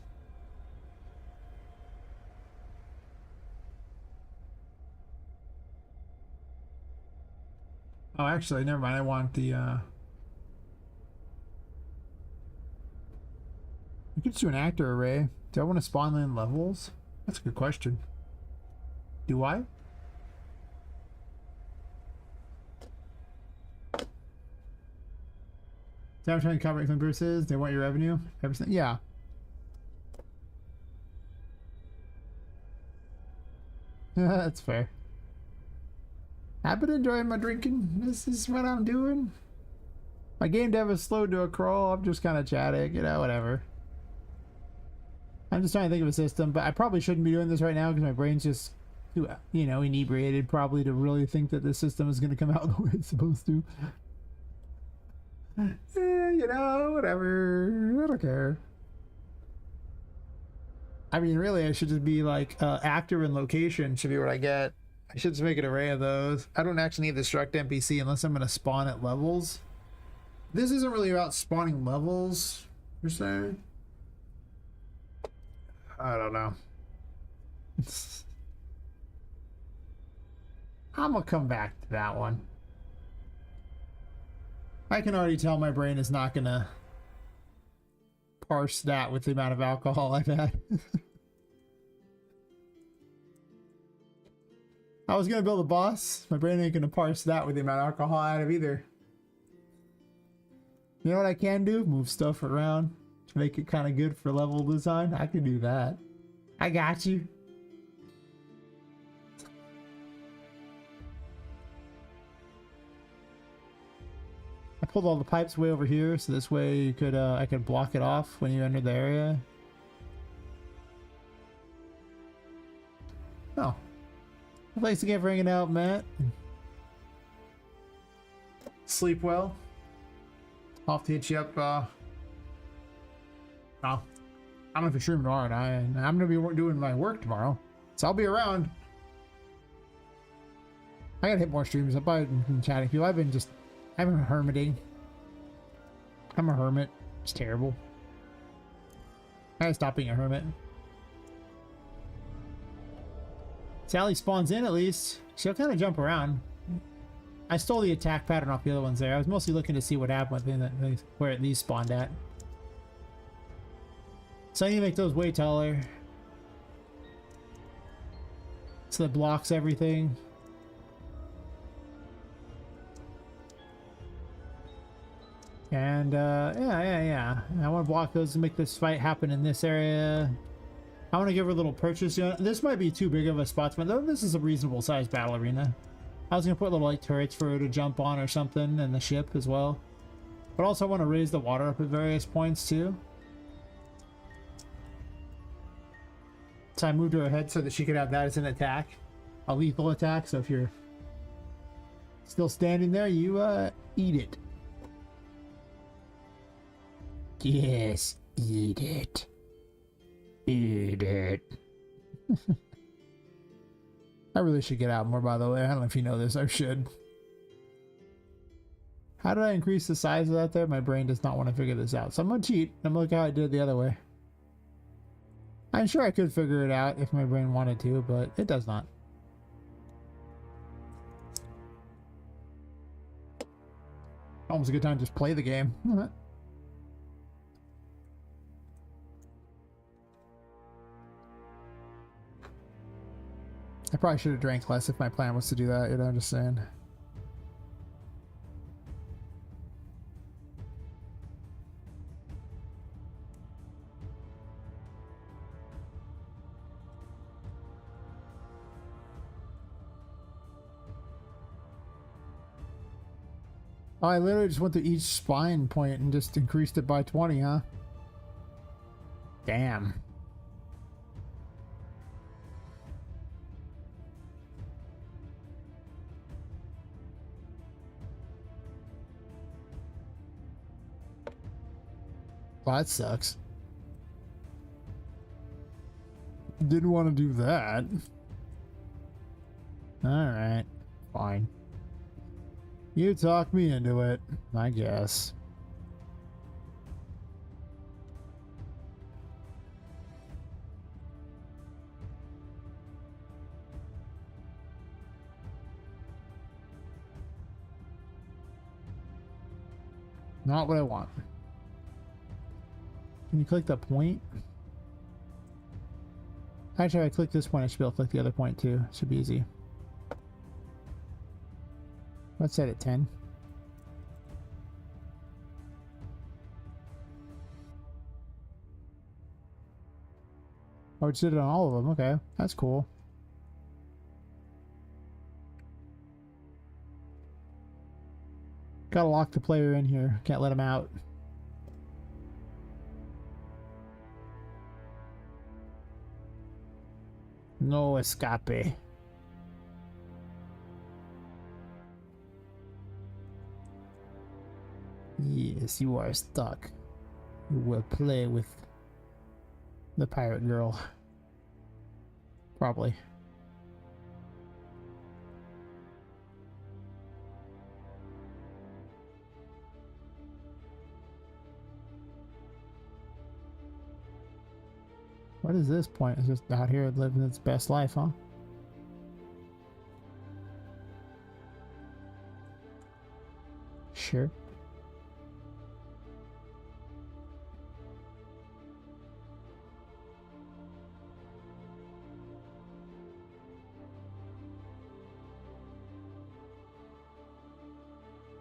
Oh, actually, never mind. I want the, I could just do an actor array. Do I want to spawn in levels? That's a good question. Do I? Is that what trying to cover income versus? They want your revenue? Everything? Yeah. That's fair. I've been enjoying my drinking. This is what I'm doing. My game dev is slowed to a crawl. I'm just kind of chatting, you know, whatever. I'm just trying to think of a system, but I probably shouldn't be doing this right now because my brain's just too, you know, inebriated probably to really think that this system is going to come out the way it's supposed to. You know, whatever. I don't care. I mean, really, I should just be like actor and location should be what I get. I should just make an array of those. I don't actually need the struct NPC unless I'm going to spawn at levels. This isn't really about spawning levels, per se. I don't know. I'm going to come back to that one. I can already tell my brain is not going to parse that with the amount of alcohol I've had. I was gonna build a boss. My brain ain't gonna parse that with the amount of alcohol I have either. You know what I can do? Move stuff around to make it kind of good for level design. I can do that. I got you. I pulled all the pipes way over here, so this way you could I could block it off when you enter the area. Oh. Well, thanks again for hanging out, Matt. Sleep well. I'll have to hit you up. I don't know if you're streaming tomorrow or not. I'm going to be doing my work tomorrow, so I'll be around. I gotta hit more streams. I've been chatting people. I've been hermiting. I'm a hermit. It's terrible. I gotta stop being a hermit. Sally spawns in at least. She'll kind of jump around. I stole the attack pattern off the other ones there. I was mostly looking to see what happened with where these spawned at. So I need to make those way taller. So that blocks everything. And yeah. I want to block those to make this fight happen in this area. I want to give her a little purchase unit. This might be too big of a spot, but this is a reasonable sized battle arena. I was going to put little like turrets for her to jump on or something, and the ship as well. But also I want to raise the water up at various points too. So I moved her ahead so that she could have that as an attack. A lethal attack, so if you're still standing there, you eat it. Yes, eat it. Eat it. I really should get out more, by the way. I don't know if you know this. I should. How did I increase the size of that there? My brain does not want to figure this out. So I'm going to cheat. I'm going to look how I did it the other way. I'm sure I could figure it out if my brain wanted to, but it does not. Almost a good time to just play the game. I probably should have drank less if my plan was to do that, you know, I'm just saying. Oh, I literally just went to each spine point and just increased it by 20, huh? Damn. Well, that sucks. Didn't want to do that. Alright, fine. You talked me into it, I guess. Not what I want. Can you click the point? Actually, if I click this point, I should be able to click the other point too. Should be easy. Let's set it 10. Oh, it did it on all of them. Okay, that's cool. Gotta lock the player in here. Can't let him out. No escape. Yes, you are stuck. You will play with the pirate girl. Probably. What is this point? It's just out here living its best life, huh? Sure.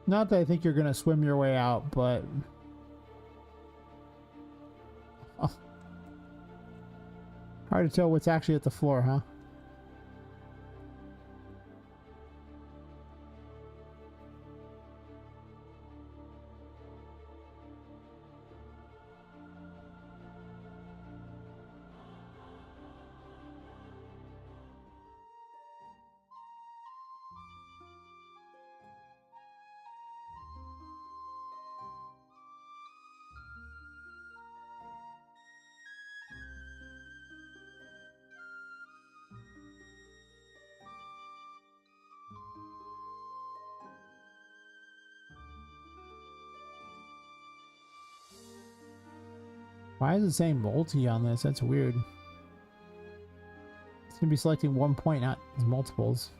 Not that I think you're gonna swim your way out, but oh. Hard to tell what's actually at the floor, huh? Why is it saying multi on this? That's weird. It's gonna be selecting one point, not multiples.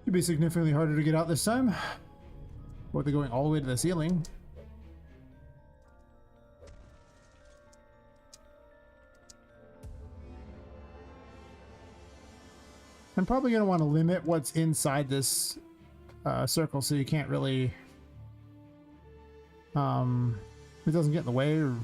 Should be significantly harder to get out this time. Or they're going all the way to the ceiling. I'm probably going to want to limit what's inside this circle so you can't really... it doesn't get in the way or...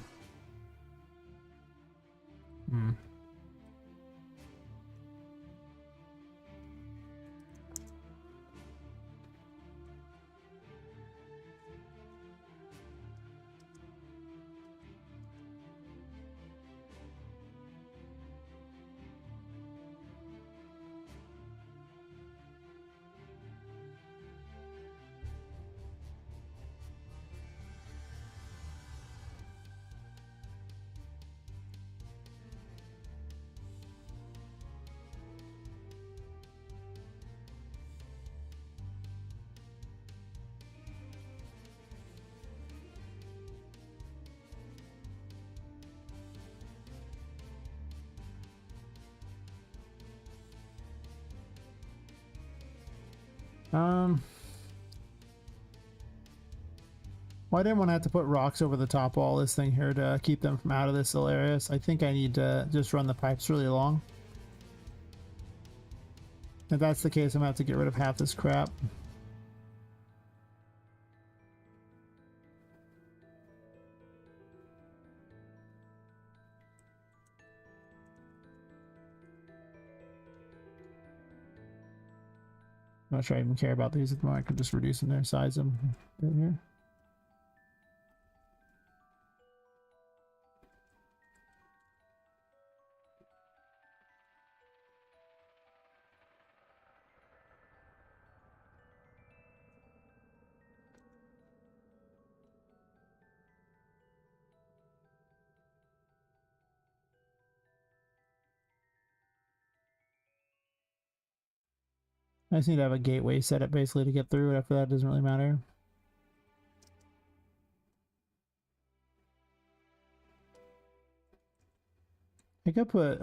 Well, I didn't want to have to put rocks over the top of all this thing here to keep them from out of this little area. So I think I need to just run the pipes really long. If that's the case, I'm gonna have to get rid of half this crap. I'm not sure I even care about these at the moment. I could just reduce them there, size them a bit here. I just need to have a gateway set up basically to get through it. After that, it doesn't really matter. I could put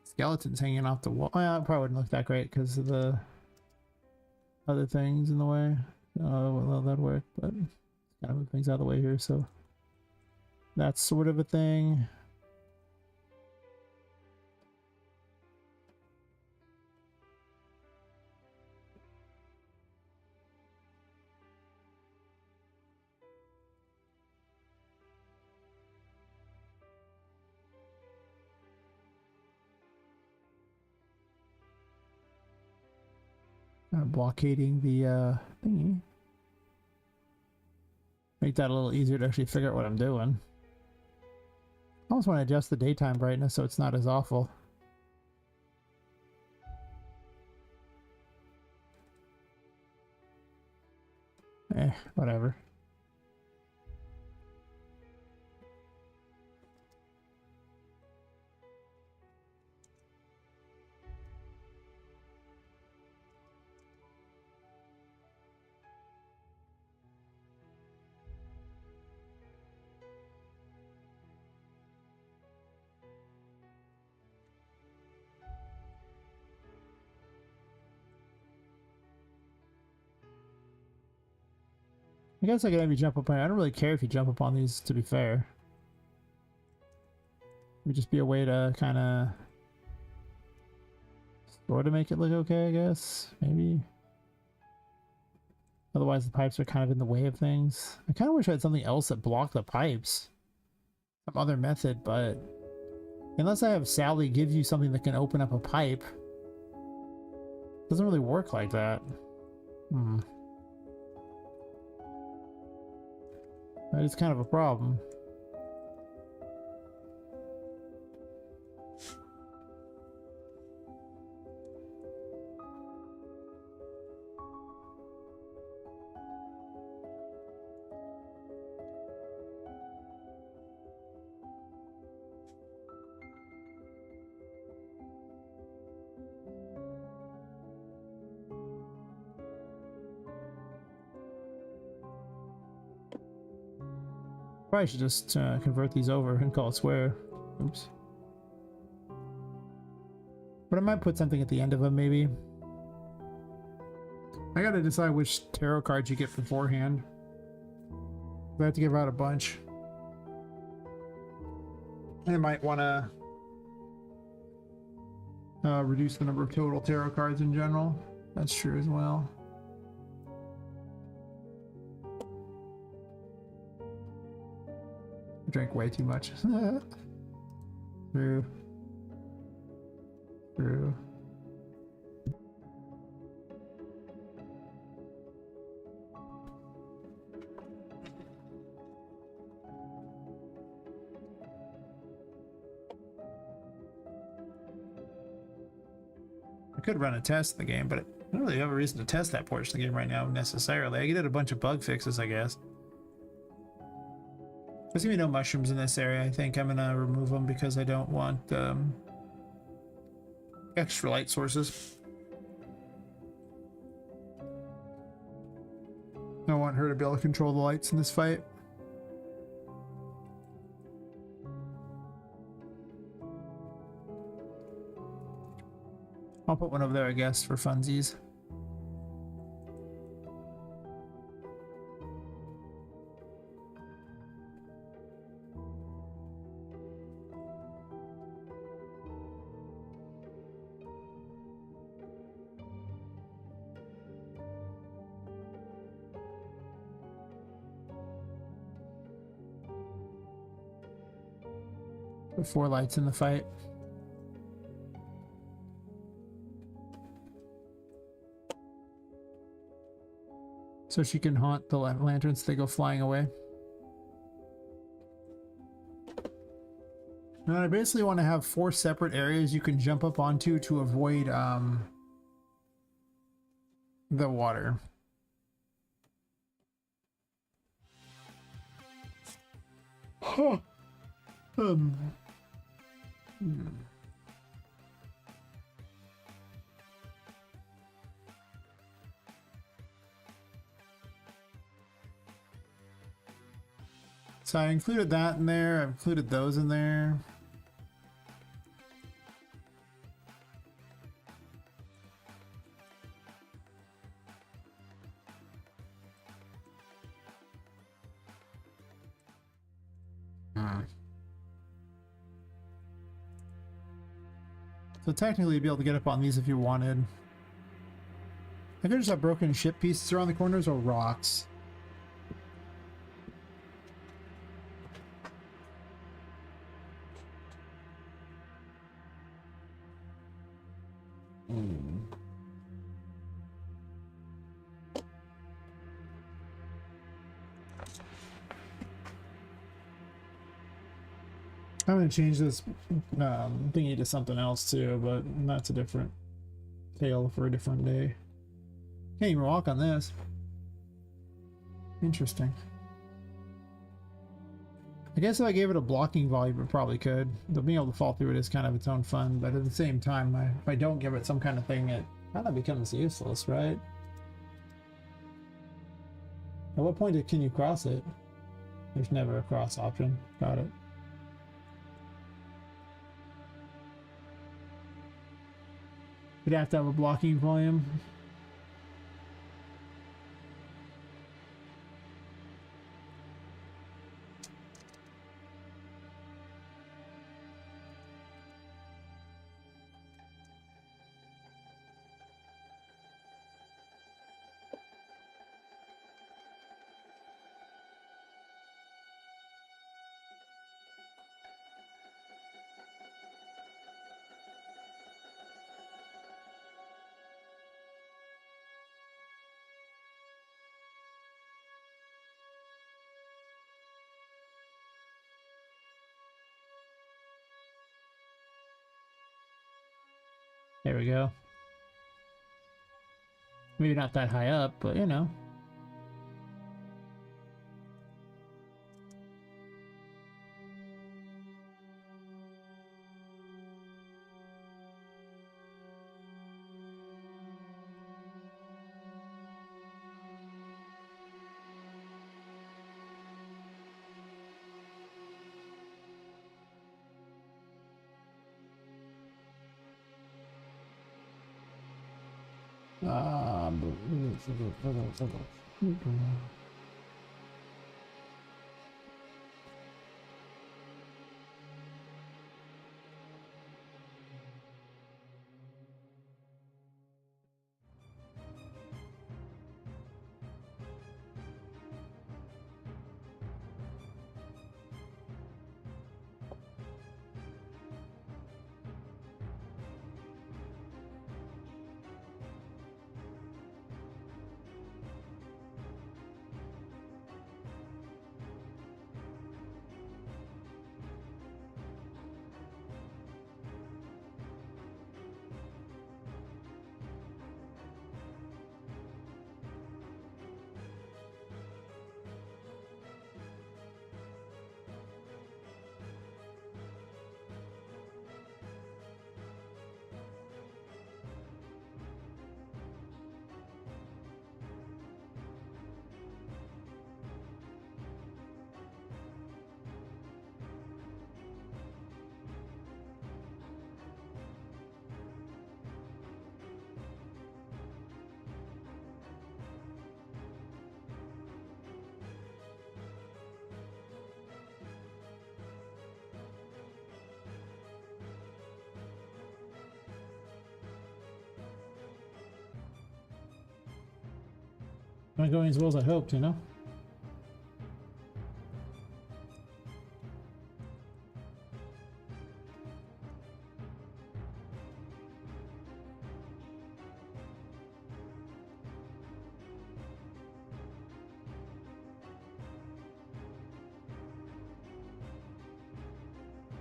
skeletons hanging off the wall. Well, it probably wouldn't look that great because of the other things in the way. Well, that'd work, but gotta move things out of the way here. So that's sort of a thing. Blockading the thingy. Make that a little easier to actually figure out what I'm doing. I almost want to adjust the daytime brightness so it's not as awful. Whatever. I guess I could maybe jump up on. I don't really care if you jump up on these, to be fair. It would just be a way to kind of sort of make it look okay, I guess. Maybe. Otherwise, the pipes are kind of in the way of things. I kind of wish I had something else that blocked the pipes. Some other method, but unless I have Sally give you something that can open up a pipe, it doesn't really work like that. That is kind of a problem. Probably should just convert these over and call it square. Oops. But I might put something at the end of them, maybe. I gotta decide which tarot cards you get beforehand. I have to give out a bunch. I might want to reduce the number of total tarot cards in general. That's true as well. Drank way too much. True. True. I could run a test of the game, but I don't really have a reason to test that portion of the game right now necessarily. I did a bunch of bug fixes, I guess. There's gonna be no mushrooms in this area. I think I'm gonna remove them because I don't want extra light sources. I don't want her to be able to control the lights in this fight. I'll put one over there, I guess, for funsies. Put 4 lights in the fight. So she can haunt the lanterns, they go flying away. And I basically want to have 4 separate areas you can jump up onto to avoid the water. Huh. Hmm. So I included that in there. I included those in there. So technically you'd be able to get up on these if you wanted. I could just have broken ship pieces around the corners or rocks. I'm gonna change this thingy to something else too, but that's a different tale for a different day. Can't even walk on this. Interesting. I guess if I gave it a blocking volume, it probably could. Though being able to fall through it is kind of its own fun, but at the same time, if I don't give it some kind of thing, it kind of becomes useless, right? At what point can you cross it? There's never a cross option. Got it. You'd have to have a blocking volume. There we go. Maybe not that high up, but you know. Not going as well as I hoped, you know?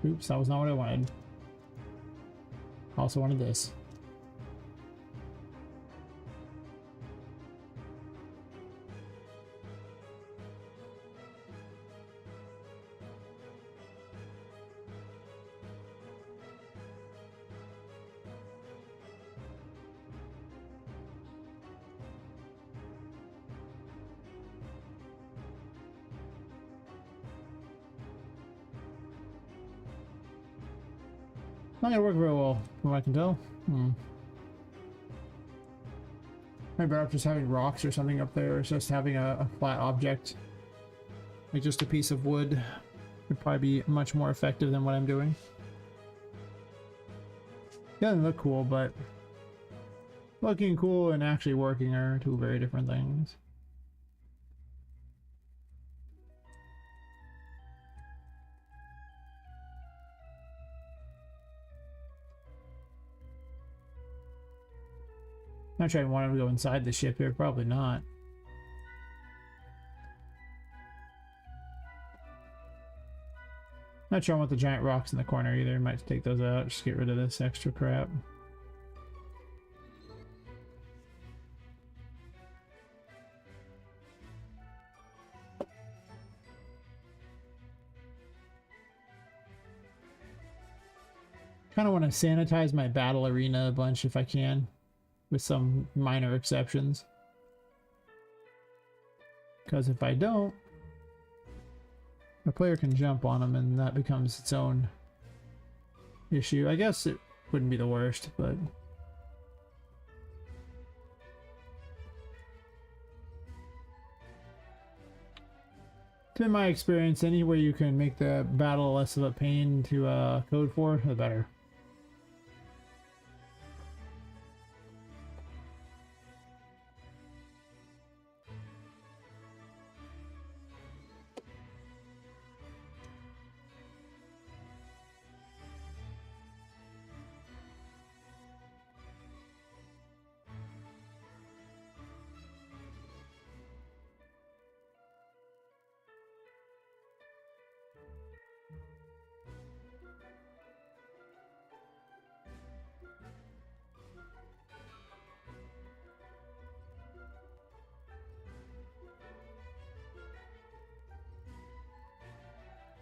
Oops, that was not what I wanted. Also wanted this. Not gonna work very well, from what I can tell. Maybe I'm just having rocks or something up there, or it's just having a flat object. Like just a piece of wood would probably be much more effective than what I'm doing. It doesn't look cool, but looking cool and actually working are two very different things. Not sure I want to go inside the ship here, probably not. Not sure I want the giant rocks in the corner either. Might take those out, just get rid of this extra crap. Kind of want to sanitize my battle arena a bunch if I can, with some minor exceptions. Because if I don't, a player can jump on them and that becomes its own issue. I guess it wouldn't be the worst, but... It's been my experience, any way you can make the battle less of a pain to code for, the better.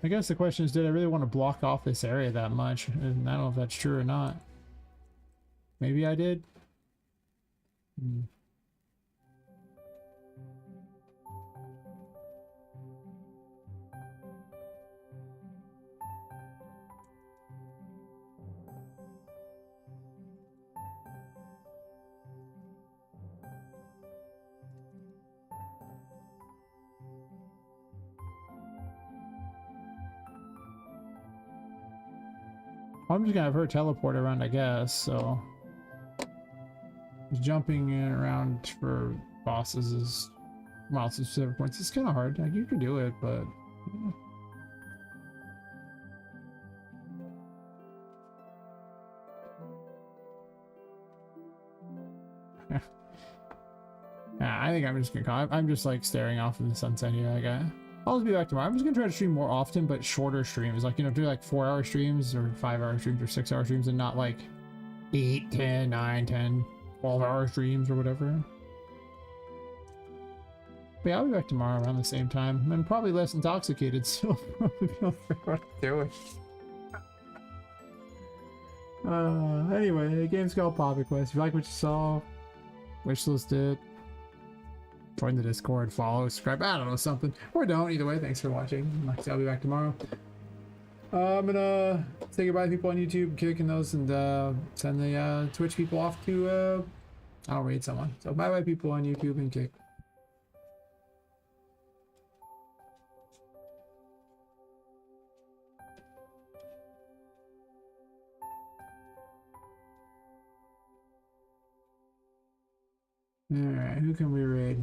I guess the question is, did I really want to block off this area that much? And I don't know if that's true or not. Maybe I did. I'm just gonna have her teleport around, I guess, so... Jumping in around for bosses is... Well, specific points. It's kind of hard. Like, you can do it, but... Yeah, I think I'm just gonna... I'm just, like, staring off in the sunset here. Like, I'll just be back tomorrow. I'm just gonna try to stream more often, but shorter streams. Like, you know, do like 4-hour streams or 5-hour streams or 6-hour streams and not like 8, 10, 9, 10, 12-hour streams or whatever. But yeah, I'll be back tomorrow around the same time. I'm probably less intoxicated, so probably feel free what I'm doing. Anyway, the game's called Poppet Quest. If you like what you saw, wishlist it. Join the Discord, follow, subscribe, I don't know, something. Or don't, either way, thanks for watching. Like I said, I'll be back tomorrow. I'm gonna say goodbye to people on YouTube, kicking those, and send the Twitch people off to, I'll raid someone. So bye-bye people on YouTube and kick. Alright, who can we raid?